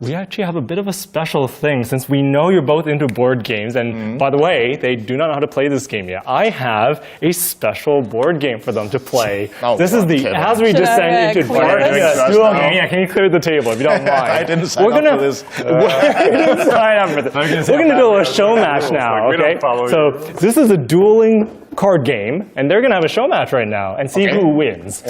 We actually have a bit of a special thing, since we know you're both into board games, and by the way, they do not know how to play this game yet. I have a special board game for them to play. This is as we descend into board. Can you clear the table if you don't mind? I didn't sign up for this. We're going to do a show match now, okay? So this is a dueling card game, and they're going to have a show match right now and see who wins.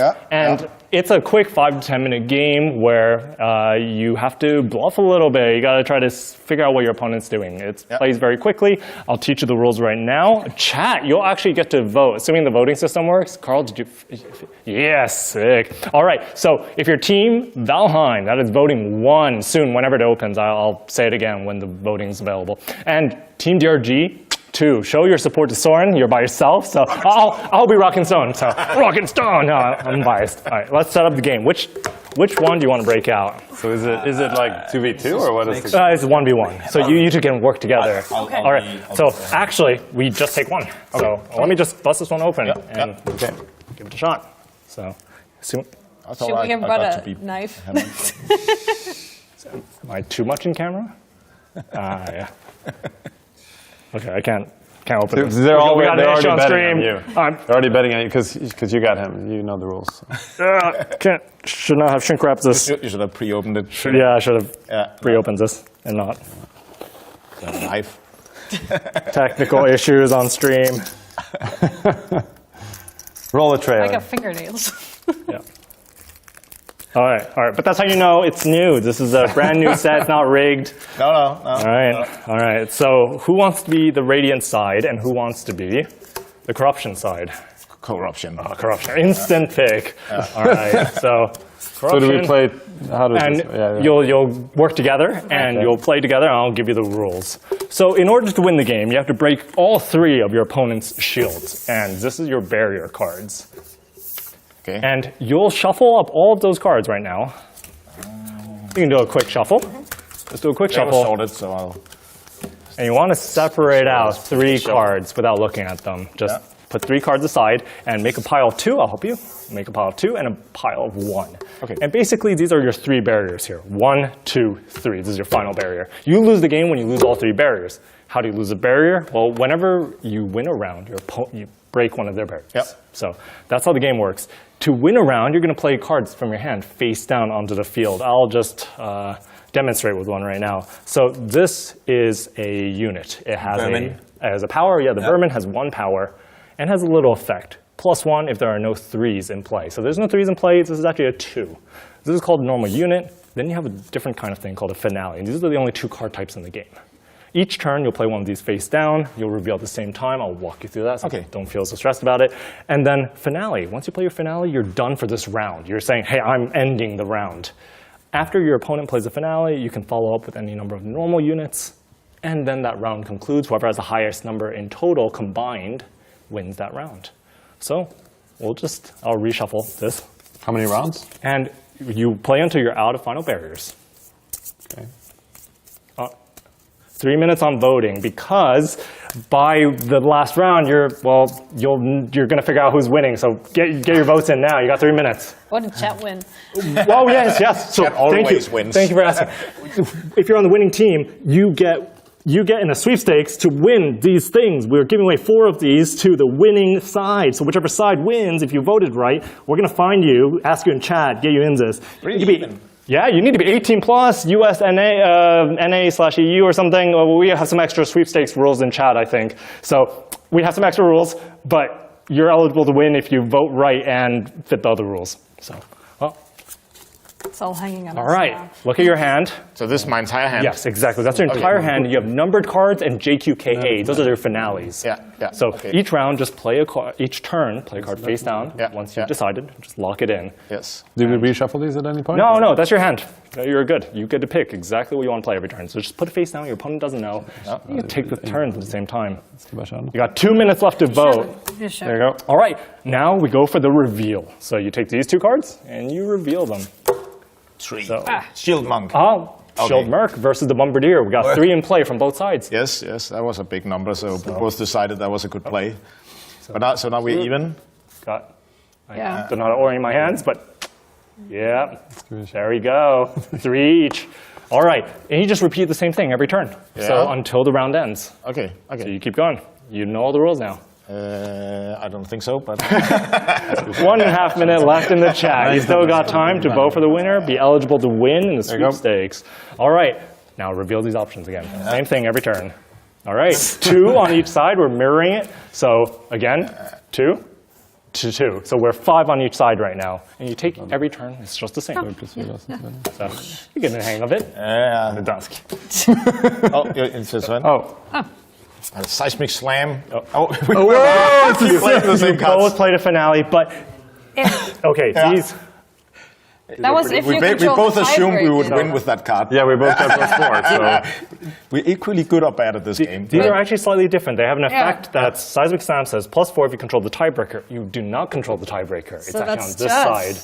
It's a quick 5 to 10 minute game where you have to bluff a little bit. You got to try to figure out what your opponent's doing. It plays very quickly. I'll teach you the rules right now. Chat, you'll actually get to vote, assuming the voting system works. Carl, did you? Yes, sick. All right, so if your team, Valheim, that is voting 1 soon, whenever it opens. I'll say it again when the voting's available. And Team DRG, 2, show your support to Soren. You're by yourself, so I'll be rocking Stone. So rocking Stone. No, I'm biased. All right, let's set up the game. Which one do you want to break out? So is it like 2v2 or what is it? It's 1v1. So you two can work together. All right. So actually, we just take one. So let me just bust this one open and give it a shot. So should we have brought a knife? Am I too much in camera? Yeah. Okay, I can't open this. They're already betting on you. They're already betting on you because you got him. You know the rules. Should not have shrink wrapped this. You should have pre-opened it. Yeah, I should have pre-opened this and not. Knife. Technical issues on stream. Roll the trailer. I got fingernails. Yeah. All right, but that's how you know it's new. This is a brand new set, it's not rigged. No. All right. So who wants to be the Radiant side and who wants to be the corruption side. Corruption. Corruption. Instant pick. All right. So corruption. So do we play? How do we? And you'll work together and you'll play together. And I'll give you the rules. So in order to win the game, you have to break all 3 of your opponent's shields, and this is your barrier cards. Okay. And you'll shuffle up all of those cards right now. You can do a quick shuffle. Let's do a quick shuffle. Sorted, so I'll. And you want to separate out 3 cards without looking at them. Just put 3 cards aside and make a pile of 2. I'll help you. Make a pile of 2 and a pile of 1. Okay. And basically, these are your 3 barriers here. 1, 2, 3. This is your final barrier. You lose the game when you lose all 3 barriers. How do you lose a barrier? Well, whenever you win a round, you break one of their barriers. Yep. So that's how the game works. To win a round, you're going to play cards from your hand face down onto the field. I'll just demonstrate with one right now. So this is a unit. It has a power. Yeah, the vermin has 1 power and has a little effect. +1 if there are no 3s in play. So there's no 3s in play. This is actually a 2. This is called a normal unit. Then you have a different kind of thing called a finale. And these are the only 2 card types in the game. Each turn, you'll play one of these face down. You'll reveal at the same time. I'll walk you through that, so don't feel so stressed about it. And then finale. Once you play your finale, you're done for this round. You're saying, hey, I'm ending the round. After your opponent plays the finale, you can follow up with any number of normal units. And then that round concludes. Whoever has the highest number in total combined wins that round. So I'll reshuffle this. How many rounds? And you play until you're out of final barriers. Okay. 3 minutes on voting, because by the last round, you're going to figure out who's winning. So get your votes in now. You got 3 minutes. What did chat win? Oh yes. So Chat always wins. Thank you for asking. If you're on the winning team, you get in a sweepstakes to win these things. We're giving away 4 of these to the winning side. So whichever side wins, if you voted right, we're going to find you, ask you in chat, get you in this. Yeah, you need to be 18 plus, US NA/EU or something. We have some extra sweepstakes rules in chat, I think. So we have some extra rules, but you're eligible to win if you vote right and fit the other rules. So, it's all hanging on. All right, look at your hand. So this is my entire hand? Yes, exactly. That's your entire hand. You have numbered cards and JQKA. Those are your finales. Yeah. So each round, just play each turn, play a card face down. Once you've decided, just lock it in. Yes. Do we reshuffle these at any point? No, that's your hand. You're good. You get to pick exactly what you want to play every turn. So just put it face down. Your opponent doesn't know. You can take the turns at the same time. You got 2 minutes left to vote. There you go. All right, now we go for the reveal. So you take these 2 cards and you reveal them. 3. Shield Monk. Shield Merc versus the Bombardier. We got 3 in play from both sides. Yes, that was a big number, so we both decided that was a good play. So now we're even. I don't know how to orient my hands, but yeah, there we go. 3 each. All right, and you just repeat the same thing every turn. So until the round ends. Okay. So you keep going. You know all the rules now. I don't think so, but 1.5 minutes left in the chat. You still got time to vote for the winner, be eligible to win in the sweepstakes. All right, now reveal these options again. Same thing every turn. All right, 2 on each side. We're mirroring it. So again, 2 to 2. So we're 5 on each side right now. And you take every turn. It's just the same. So you get the hang of it. The dusk. It's this one. A seismic slam. You both played a finale, but these. That was if we both assumed we would win with that card. Yeah, we both got +4. So we're equally good or bad at this game. These are actually slightly different. They have an effect that Seismic Slam says +4 if you control the tiebreaker. You do not control the tiebreaker. It's actually on this side.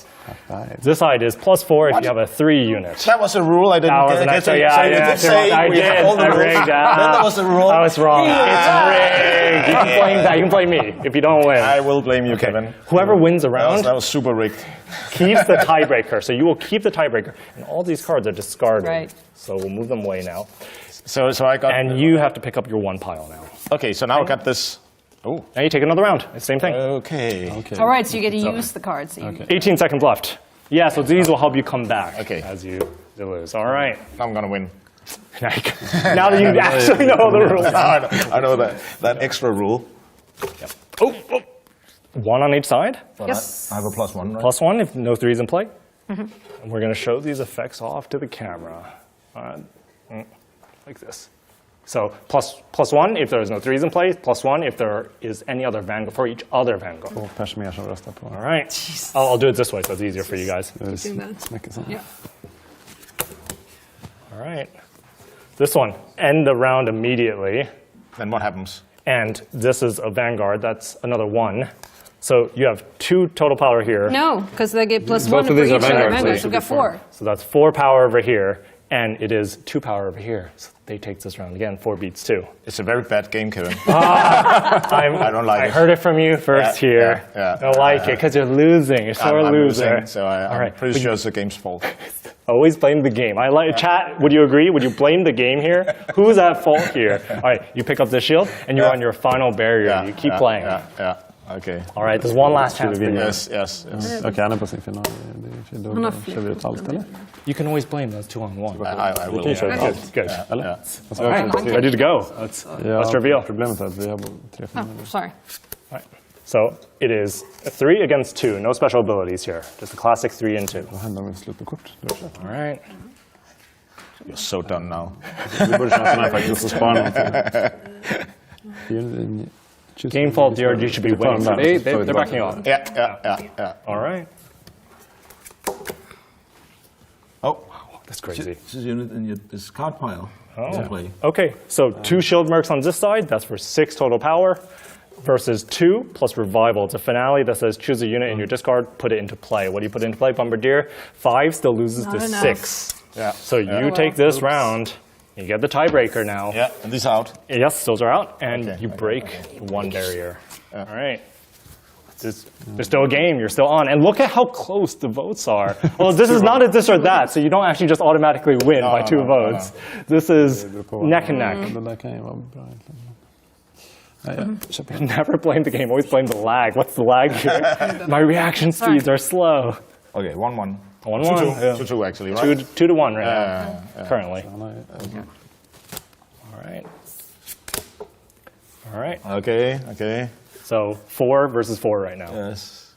This side is +4 if you have a 3 unit. That was a rule I didn't get. I did. I rigged. That was a rule. I was wrong. It's rigged. You can blame that. You can blame me if you don't win. I will blame you, Kevin. Whoever wins a round that was super rigged. keeps the tiebreaker. So you will keep the tiebreaker, and all these cards are discarded. Right. So we'll move them away now. So I got. And you have to pick up your 1 pile now. Okay, so now I got this. Oh, now you take another round. It's the same thing. Okay. All right, so you get to use the cards. 18 seconds left. Yeah, so these will help you come back as you lose. All right. I'm going to win. Now that you actually know the rules. I know that extra rule. Yep. Oh, 1 on each side. Yes. I have a +1, right? +1 if no 3's in play. And we're going to show these effects off to the camera. Like this. So +1 if there is no threes in play, +1 if there is any other vanguard for each other vanguard. All right. I'll do it this way so it's easier for you guys. Yeah. All right. This one, end the round immediately. Then what happens? And this is a vanguard. That's another 1. So you have 2 total power here. No, because they get +1 Both for of these each are other vanguards, vanguard. so So we got 4. So that's 4 power over here, and it is 2 power over here. So they take this round again. 4 beats 2. It's a very bad game, Kevin. I don't like it. I heard it from you first here. I don't like it because you're losing. You're sore I'm loser. losing, so I'm pretty sure it's the game's fault. Always blame the game. I like chat. Would you agree? Would you blame the game here? Who's at fault here? All right, you pick up the shield and you're on your final barrier. You keep playing. Okay. All right, there's one last chance. Yes. Okej, han är på sin final. Då Han har kör vi ett halvt, eller? You can always blame those 2-on-1. I will. Good. Eller? Ready to go. Let's reveal. Problemet är att vi har 3-5. Sorry. All right. So it is a 3 against 2. No special abilities here. Just a classic 3 and 2. Vad händer om vi slutar kort? All right. You're so done now. Vi borde köra sån här faktiskt och spara någonting. Game fault DRG should be winning. So they're backing off. Yeah. All right. Oh, that's crazy. This is unit in your discard pile to play. Okay, so 2 shield mercs on this side. That's for 6 total power. Versus 2 plus revival. It's a finale that says choose a unit in your discard, put it into play. What do you put into play? Bombardier. 5 still loses Not to enough. 6. So you take this round. You get the tiebreaker now. Yeah, and these out. Yes, those are out, and you break 1 barrier. All right. There's still a game. You're still on. And look at how close the votes are. Well, this is not a this or that, so you don't actually just automatically win by 2 votes. This is neck and neck. Never blame the game. Always blame the lag. What's the lag here? My reaction speeds are slow. Okay, 1-1. 1-1. 2-2 actually, right? 2-1 right now, currently. All right. Okay. So 4 versus 4 right now. Yes.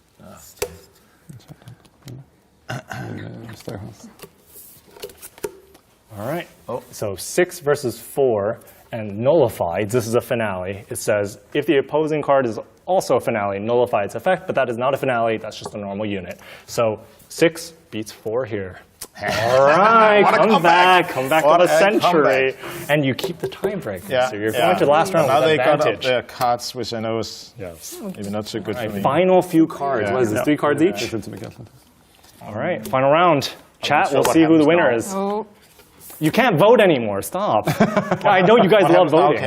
All right. So 6 versus 4 and nullified. This is a finale. It says if the opposing card is also a finale, nullify its effect, but that is not a finale. That's just a normal unit. So 6 beats 4 here. All right, come back to the century, and you keep the tiebreaker. So you're going to the last round now with they got advantage. up their cards, which I know is maybe not so good for me. Final few cards. What is this? 3 cards each. All right, final round. Chat. We'll see who the winner is. You can't vote anymore. Stop. I know you guys love voting.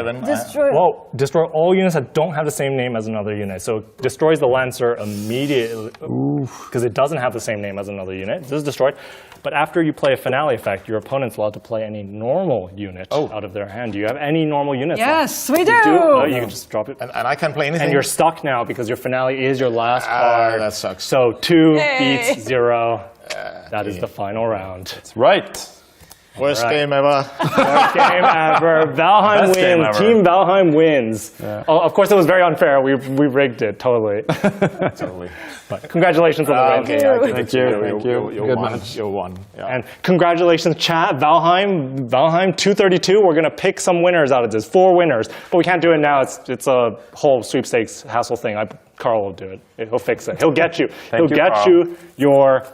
Well, destroy all units that don't have the same name as another unit. So it destroys the Lancer immediately because it doesn't have the same name as another unit. This is destroyed. But after you play a finale effect, your opponent's allowed to play any normal unit out of their hand. Do you have any normal units? Yes, we do. You can just drop it. And I can't play anything. And you're stuck now because your finale is your last card. That sucks. So 2 beats 0. That is the final round. That's right. Worst game ever. Worst game ever. Valheim Best game wins. ever. Team Valheim wins. Oh, of course, it was very unfair. We rigged it totally. Totally. But congratulations on the win. Thank you. You won. You won. Yeah. And congratulations, chat. Valheim 232. We're gonna pick some winners out of this. 4 winners, but we can't do it now. It's a whole sweepstakes hassle thing. Carl will do it. He'll fix it. He'll get you. He'll get you your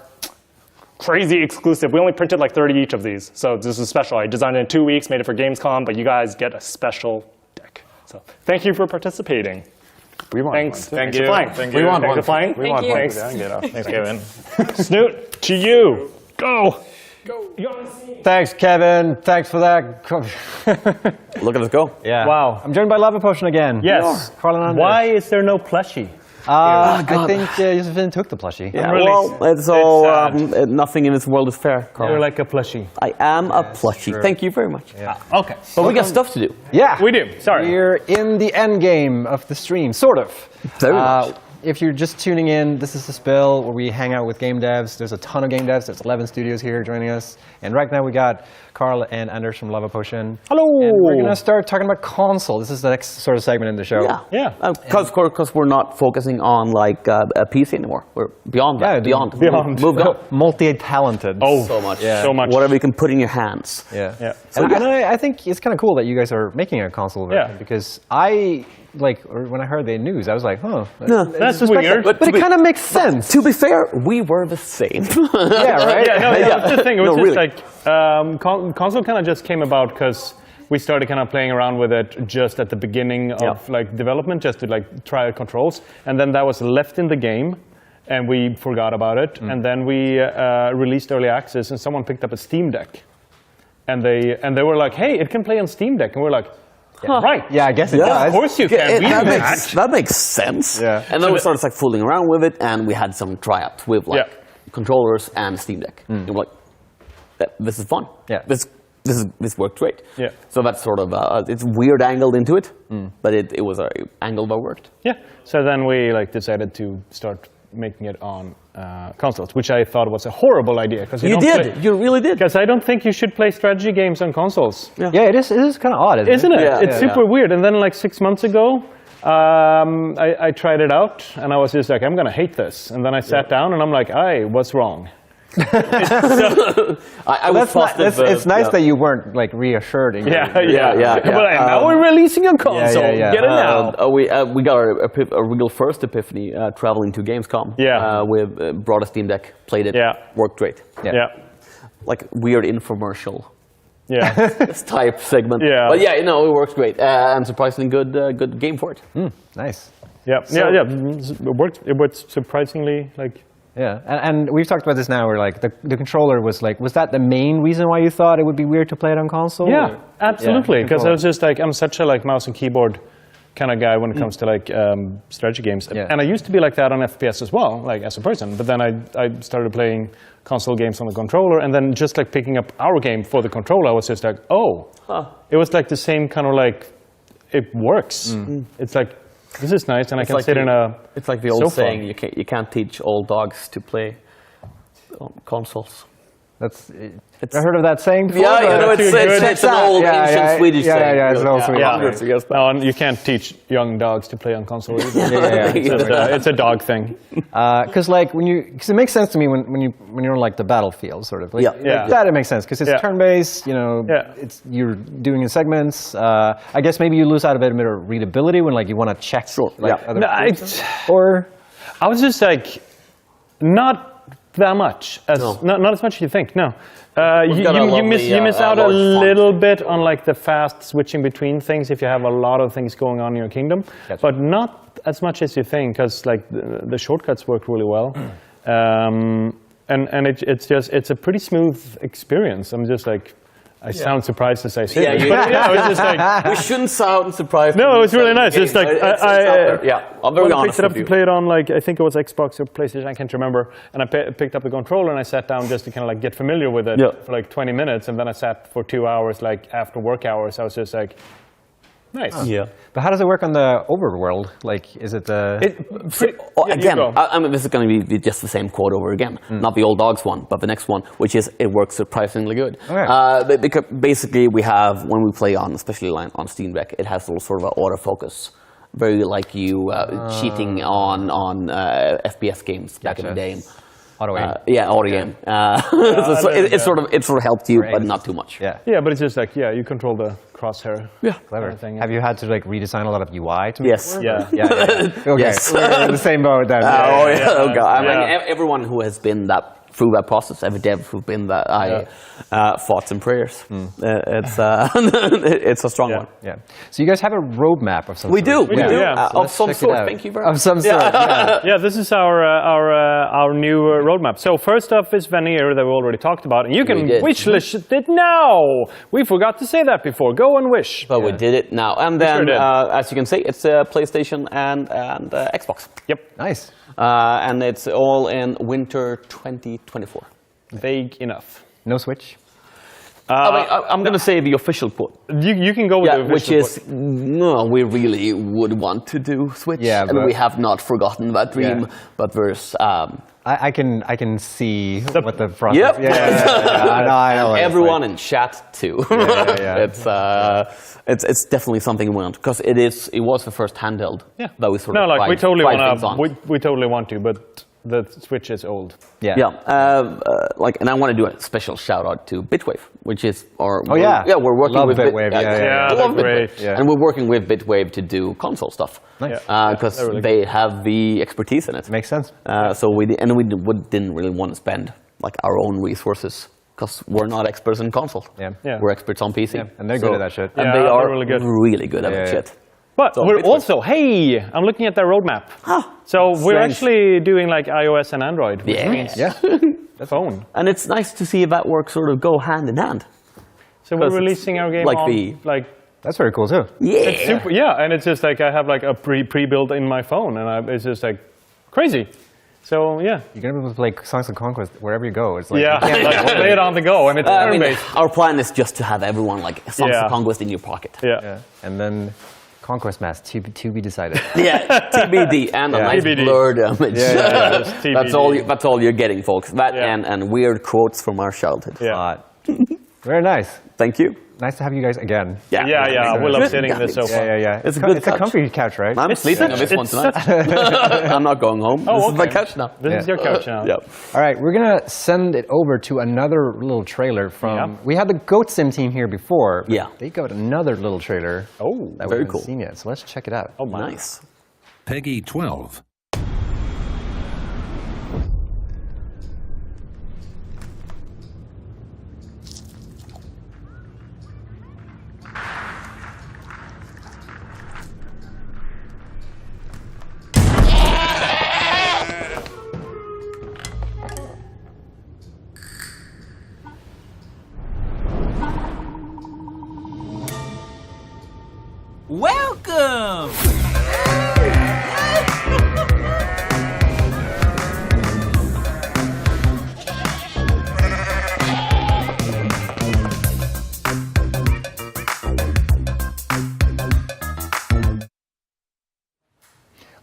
crazy exclusive. We only printed like 30 each of these, so this is special. I designed it in 2 weeks, made it for Gamescom, but you guys get a special deck. So thank you for participating. We want Thanks. one. Thanks for playing. Thank We you. want one. Playing. We want one. Thanks. Thanks, Kevin. Snoot, to you. Go. Thanks, Kevin. Thanks for that. Look at us go. Yeah. Wow. I'm joined by Lavapotion again. Yes. Carl and Anders. Why is there no plushie? I think Josephine took the plushie. Yeah, well, it's all nothing in this world is fair, Carl. You're like a plushie. I am a plushie. Sure. Thank you very much. Yeah. Okay. But we got stuff to do. Yeah. We do. Sorry. We're in the end game of the stream, sort of. Very much. If you're just tuning in, this is the spill where we hang out with game devs. There's a ton of game devs. There's 11 studios here joining us. And right now we got Carl and Anders from Lavapotion. Hello! And we're going to start talking about console. This is the next sort of segment in the show. Yeah. Because we're not focusing on like a PC anymore. We're beyond that. Beyond. Moved on. Multi-talented. Oh, so much. So much. Whatever you can put in your hands. Yeah. So, and I think it's kind of cool that you guys are making a console version because when I heard the news, I was like, that's weird. But it kind of makes sense. To be fair, we were the same. Yeah, right? That's the thing. It was No, just really. console kind of just came about because we started kind of playing around with it just at the beginning of like development, just to like try out controls, and then that was left in the game, and we forgot about it, and then we released early access, and someone picked up a Steam Deck, and they were like, hey, it can play on Steam Deck, and we're like, right. Yeah, I guess it does. Of course you can. That makes sense. Yeah. And then we started like fooling around with it, and we had some tryouts with like controllers and Steam Deck. And we're like, this is fun. Yeah. This worked great. Yeah. So that's sort of it's weird angled into it, but it was an angle that worked. Yeah. So then we like decided to start making it on consoles, which I thought was a horrible idea. You really did. Because I don't think you should play strategy games on consoles. Yeah, it is kind of odd, Isn't it? Yeah. It's super weird. And then like 6 months ago, I tried it out, and I was just like, I'm going to hate this. And then I sat down, and I'm like, what's wrong? I was positive. It's nice that you weren't like reassured. Yeah. But now we're releasing a console. Get it now. We got a real first epiphany traveling to Gamescom. We brought a Steam Deck, played it, worked great. Yeah. Like weird infomercial. Yeah. This type segment. Yeah. But it works great, and surprisingly good game for it. Nice. Yeah. It worked surprisingly like. Yeah, and we've talked about this now, where like the controller was that the main reason why you thought it would be weird to play it on console? Yeah, absolutely, because I was just like, I'm such a like mouse and keyboard kind of guy when it comes to like strategy games. And I used to be like that on FPS as well, like as a person, but then I started playing console games on the controller, and then just like picking up our game for the controller, I was just like, it was like the same kind of like, it works. It's like, this is nice, and I can sit in a It's like the old sofa. saying, you can't teach old dogs to play on consoles. I heard of that saying before. It's an old ancient Swedish saying. Yeah, it's an old Swedish hundreds of years back. No, and you can't teach young dogs to play on console either. It's a dog thing. Because it makes sense to me when you're on like the battlefield, sort of. That it makes sense because it's turn-based. You're doing in segments. I guess maybe you lose out a bit of readability when like you want to check. I was just like, not that much, not as much as you think. No, you miss out a little bit on like the fast switching between things if you have a lot of things going on in your kingdom, but not as much as you think, because like the shortcuts work really well, and it's a pretty smooth experience. I'm just like. I sound surprised as I say this, but it's just like we shouldn't sound surprised. No, it's really nice. It's like I'm very honest picked it up with you. to play it on like I think it was Xbox or PlayStation. I can't remember. And I picked up the controller and I sat down just to kind of like get familiar with it for like 20 minutes, and then I sat for 2 hours like after work hours. I was just like, nice. But how does it work on the overworld? Like, is it the... I mean, this is going to be just the same quote over again. Not the old dogs one, but the next one, which is it works surprisingly good. Because basically we have, when we play on, especially on Steam Deck, it has a little sort of an autofocus. Very like you cheating on FPS games back in the day. Auto aim. Auto aim. It sort of helped you, but not too much. Yeah, but it's just like, you control the crosshair. Clever. Have you had to like redesign a lot of UI to make Yes. it work? Okay. Yes. We're in the same boat then. Oh God. I mean, everyone who has been through that process, every dev who's been that, thoughts and prayers. It's a strong one. Yeah. So you guys have a roadmap of some We sort. do. Of some sort. Thank you very much. Of some sort. Yeah, this is our new roadmap. So first off is Vanir that we already talked about, and you can wish list it now. We forgot to say that before. Go and wish. But we did it now, and then as you can see, it's PlayStation and Xbox. Yep. Nice. And it's all in winter 2024. Vague enough. No Switch? I'm going to say the official quote. You can go with the official which is, quote. no, we really would want to do Switch, and we have not forgotten that dream, but there's... I can see what the process. Yep. I know. Everyone in chat too. It's definitely something we want because it was the first handheld that we sort of we totally want to. We totally want to, but the Switch is old. And I want to do a special shout out to Bitwave, which is our. We're working with Bitwave. I love Bitwave, and we're working with Bitwave to do console stuff. Nice. Because they have the expertise in it. Makes sense. So we didn't really want to spend like our own resources because we're not experts in console. We're experts on PC, and they're good at that shit. And they are really good at that shit. But we're also, I'm looking at their roadmap. So we're actually doing like iOS and Android, which means the phone. And it's nice to see that work sort of go hand in hand. So we're releasing our game that's very cool too. It's super, and it's just like I have like a pre-built in my phone, and it's just like crazy. So you're gonna be able to play Songs of Conquest wherever you go. It's like you can't play it on the go, and it's turn-based. Our plan is just to have everyone like Songs of Conquest in your pocket. And then Conquest Mass to be decided. TBD and a nice blurred image. That's all you're getting, folks. That and weird quotes from our childhood. Very nice. Thank you. Nice to have you guys again. We love sitting in this sofa. It's a good It's a comfy couch, right? I'm sleeping on this one tonight. I'm not going home. This is my couch now. This is your couch now. All right, we're going to send it over to another little trailer from... We had the Goat Sim team here before. They got another little trailer. That we haven't seen yet, so let's check it out. Nice. Peggy 12. Welcome!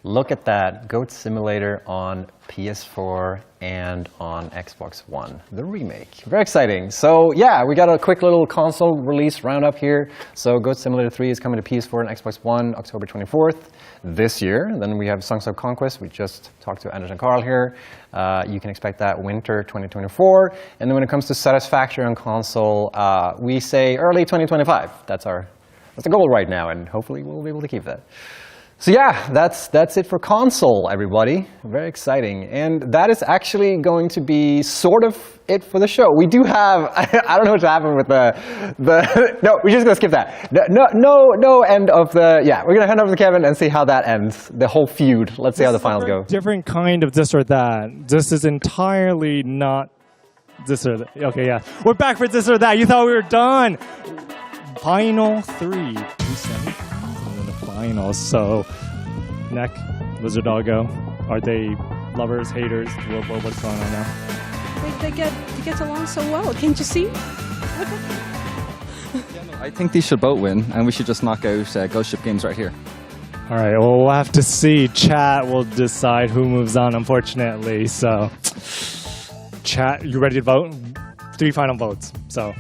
Look at that, Goat Simulator on PS4 and on Xbox One, the remake. Very exciting. So yeah, we got a quick little console release roundup here. So Goat Simulator 3 is coming to PS4 and Xbox One October 24th this year. And then we have Songs of Conquest. We just talked to Anders and Carl here. You can expect that winter 2024. And then when it comes to Satisfactory on console, we say early 2025. That's the goal right now, and hopefully we'll be able to keep that. So yeah, that's it for console, everybody. Very exciting. And that is actually going to be sort of it for the show. We do have, I don't know what's happened with the no, we're just going to skip that. No end of the, we're going to hand over to Kevin and see how that ends, the whole feud. Let's see how the finals go. Different kind of this or that. This is entirely not this or that. Okay, we're back for this or that. You thought we were done. Final 3. 2 semifinals and then the finals. So, Neck, Lizard Doggo, are they lovers, haters? What's going on now? They get along so well. Can't you see? I think these should both win, and we should just knock out Ghost Ship Games right here. All right, well, we'll have to see. Chat will decide who moves on, unfortunately. So, chat, you ready to vote? 3 final votes. So,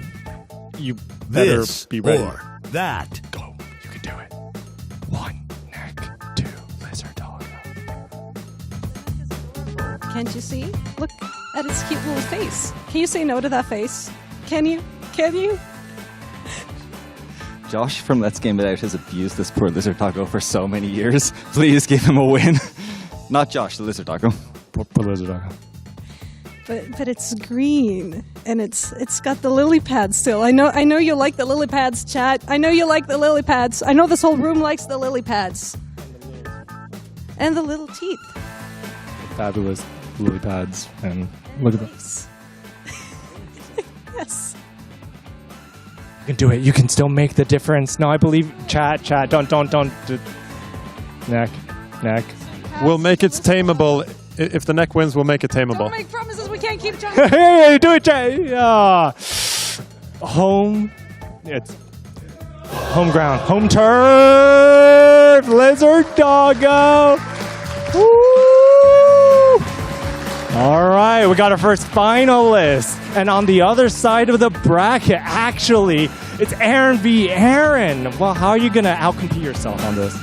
you better be ready. Or that. Go. You can do it. 1, Neck. 2, Lizard Doggo. Can't you see? Look at its cute little face. Can you say no to that face? Can you? Can you? Josh from Let's Game It Out has abused this poor Lizard Doggo for so many years. Please give him a win. Not Josh, the Lizard Doggo. Poor Lizard Doggo. But it's green and it's got the lily pads still. I know you like the lily pads, chat. I know you like the lily pads. I know this whole room likes the lily pads. And the little teeth. Fabulous lily pads, and look at those. Yes. You can do it. You can still make the difference. No, I believe. Chat. Don't. Neck. We'll make it tameable. If the Neck wins, we'll make it tameable. Don't make promises we can't keep, John. Hey, do it, Jay. Yeah. It's home ground. Home turf! Lizard Doggo! Woo! All right, we got our first finalist. And on the other side of the bracket, actually, it's Aaron v. Aaron. Well, how are you going to outcompete yourself on this?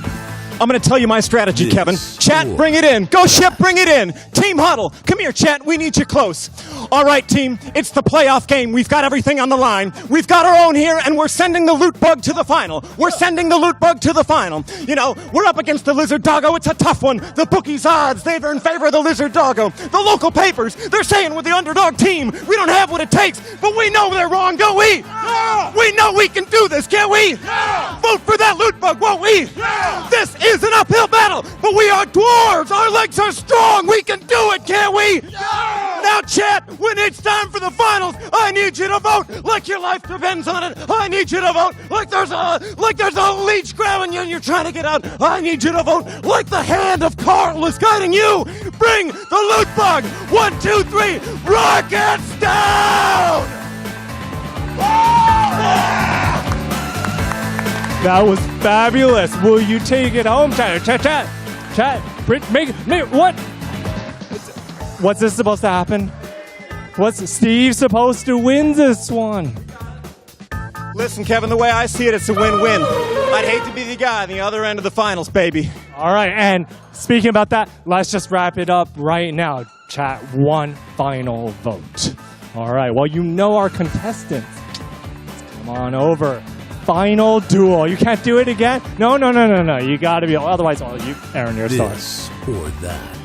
I'm going to tell you my strategy, Kevin. Chat, bring it in. Go Ship, bring it in. Team Huddle, come here, chat. We need you close. All right, team, it's the playoff game. We've got everything on the line. We've got our own here, and we're sending the loot bug to the final. We're sending the loot bug to the final. You know, we're up against the Lizard Doggo. It's a tough one. The bookies' odds, they're in favor of the Lizard Doggo. The local papers, they're saying we're the underdog team. We don't have what it takes, but we know they're wrong, don't we? Yeah. We know we can do this, can't we? Yeah. Vote for that loot bug, won't we? Yeah. This is an uphill battle, but we are dwarves. Our legs are strong. We can do it, can't we? Yeah. Now, chat, when it's time for the finals, I need you to vote like your life depends on it. I need you to vote like there's a leech grabbing you and you're trying to get out. I need you to vote like the hand of Carl is guiding you. Bring the loot bug. 1, 2, 3. Rockets down! That was fabulous. Will you take it home, chat? Make what? What's this supposed to happen? What's Steve supposed to win this one? Listen, Kevin, the way I see it, it's a win-win. I'd hate to be the guy on the other end of the finals, baby. All right, and speaking about that, let's just wrap it up right now. Chat, one final vote. All right, well, you know our contestants. Come on over. Final duel. You can't do it again? No. You got to be. Otherwise, Aaron, you're a star. This or that.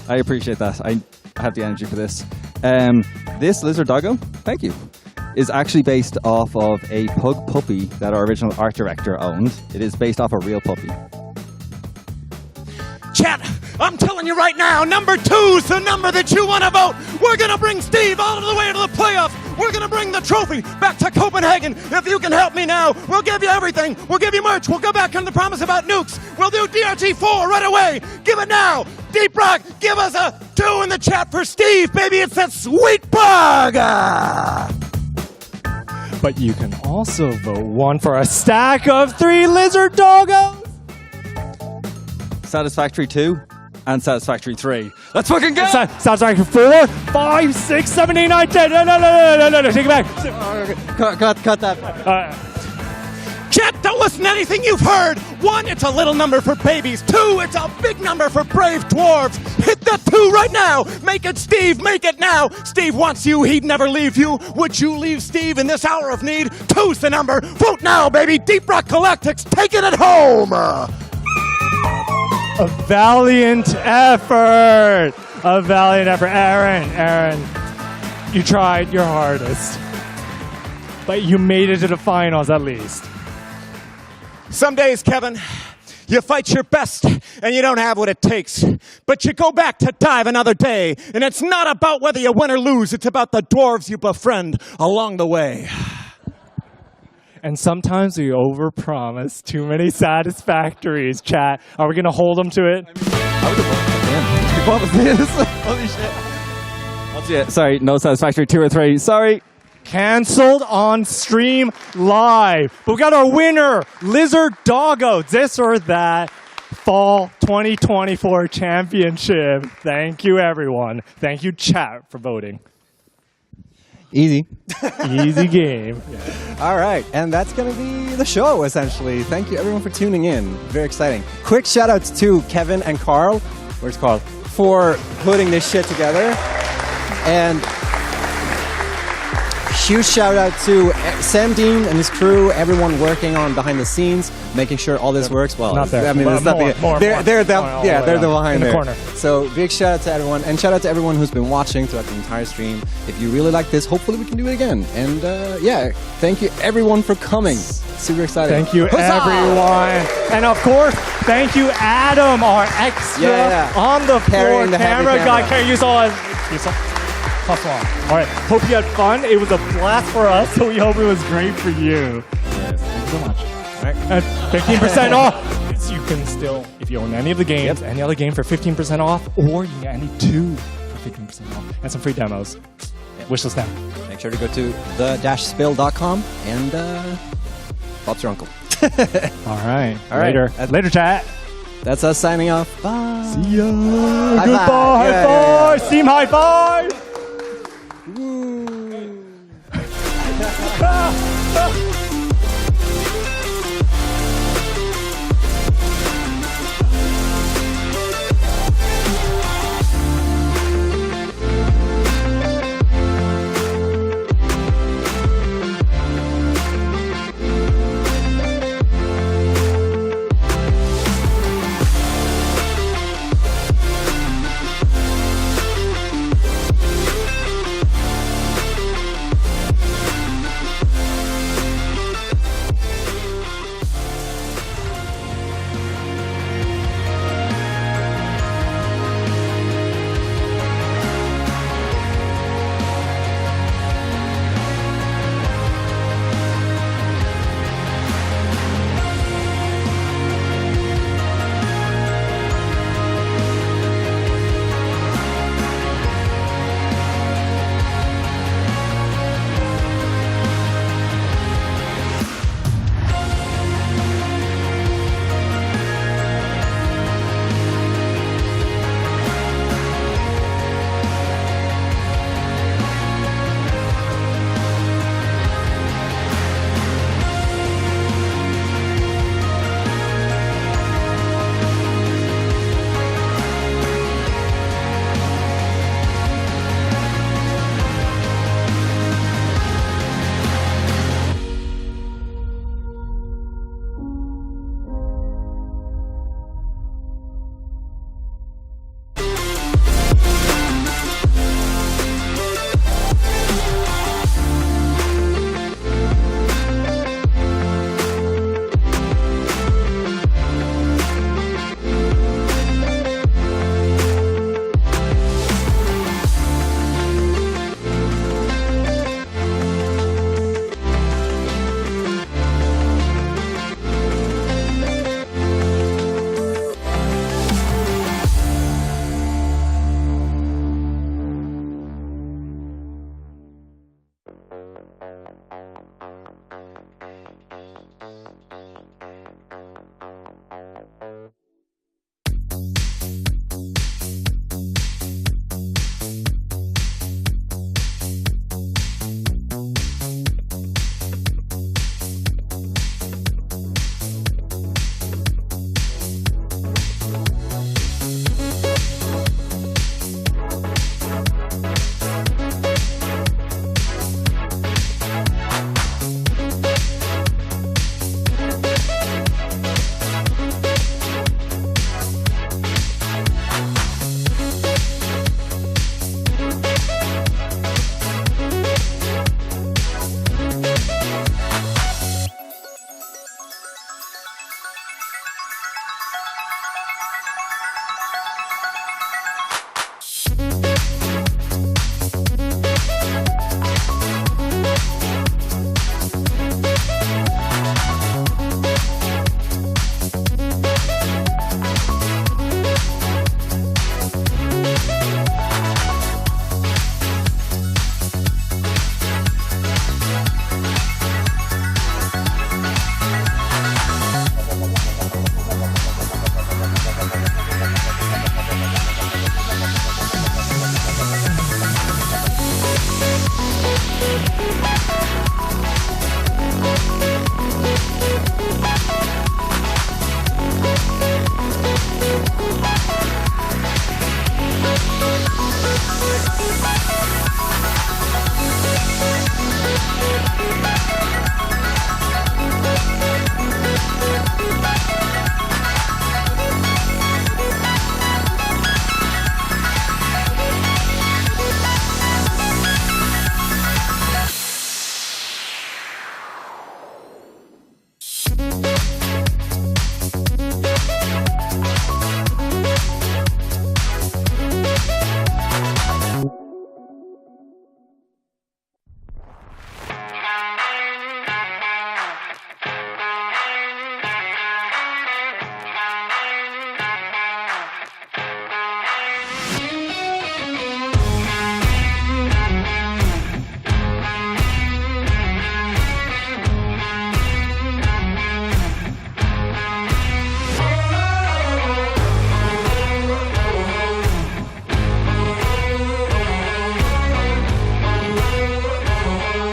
I appreciate that. I have the energy for this. This Lizard Doggo, thank you, is actually based off of a pug puppy that our original art director owned. It is based off a real puppy. Chat, I'm telling you right now, number 2's the number that you want to vote. We're going to bring Steve all the way to the playoffs. We're going to bring the trophy back to Copenhagen. If you can help me now, we'll give you everything. We'll give you merch. We'll go back on the promise about nukes. We'll do DRT4 right away. Give it now. Deep Rock, give us a 2 in the chat for Steve. Baby, it's that sweet bug. But you can also vote 1 for a stack of 3 Lizard Doggos. Satisfactory 2 and Satisfactory 3. Let's fucking go! Satisfactory 4, 5, 6, 7, 8, 9, 10. No. Take it back. Cut that. Chat, don't listen to anything you've heard. 1, it's a little number for babies. 2, it's a big number for brave dwarves. Hit that 2 right now. Make it Steve. Make it now. Steve wants you. He'd never leave you. Would you leave Steve in this hour of need? 2's the number. Vote now, baby. Deep Rock Galactics taking it home. A valiant effort. Aaron, you tried your hardest. But you made it to the finals at least. Some days, Kevin, you fight your best and you don't have what it takes. But you go back to dive another day. And it's not about whether you win or lose. It's about the dwarves you befriend along the way. And sometimes we overpromise too many satisfactories, chat. Are we going to hold them to it? What was this? Holy shit. Sorry, no Satisfactory 2 or 3. Sorry. Canceled on stream live. But we got our winner, Lizard Doggo. This or that Fall 2024 Championship. Thank you, everyone. Thank you, chat, for voting. Easy. Easy game. All right, and that's going to be the show, essentially. Thank you, everyone, for tuning in. Very exciting. Quick shout-outs to Kevin and Carl. Where's Carl? For putting this shit together. And huge shout-out to Sam Dean and his crew, everyone working on behind the scenes, making sure all this works. Well, not there. I mean, there's nothing. They're the behind the there. corner. So big shout out to everyone, and shout out to everyone who's been watching throughout the entire stream. If you really like this, hopefully we can do it again. And yeah, thank you everyone for coming. Super excited. Thank you, everyone. And of course, thank you, Adam, our extra on the floor camera guy. Can you saw tough one. All right. Hope you had fun. It was a blast for us, so we hope it was great for you. Yes. Thank you so much. All right. And 15% off. You can still, if you own any of the games, any other game for 15% off, or you can get any 2 for 15% off, and some free demos. Wishlist now. Make sure to go to the-spill.com and Bob's your uncle. All right. All right. Later, chat. That's us signing off. Bye. See ya. High Goodbye. five. High five. Steam high five.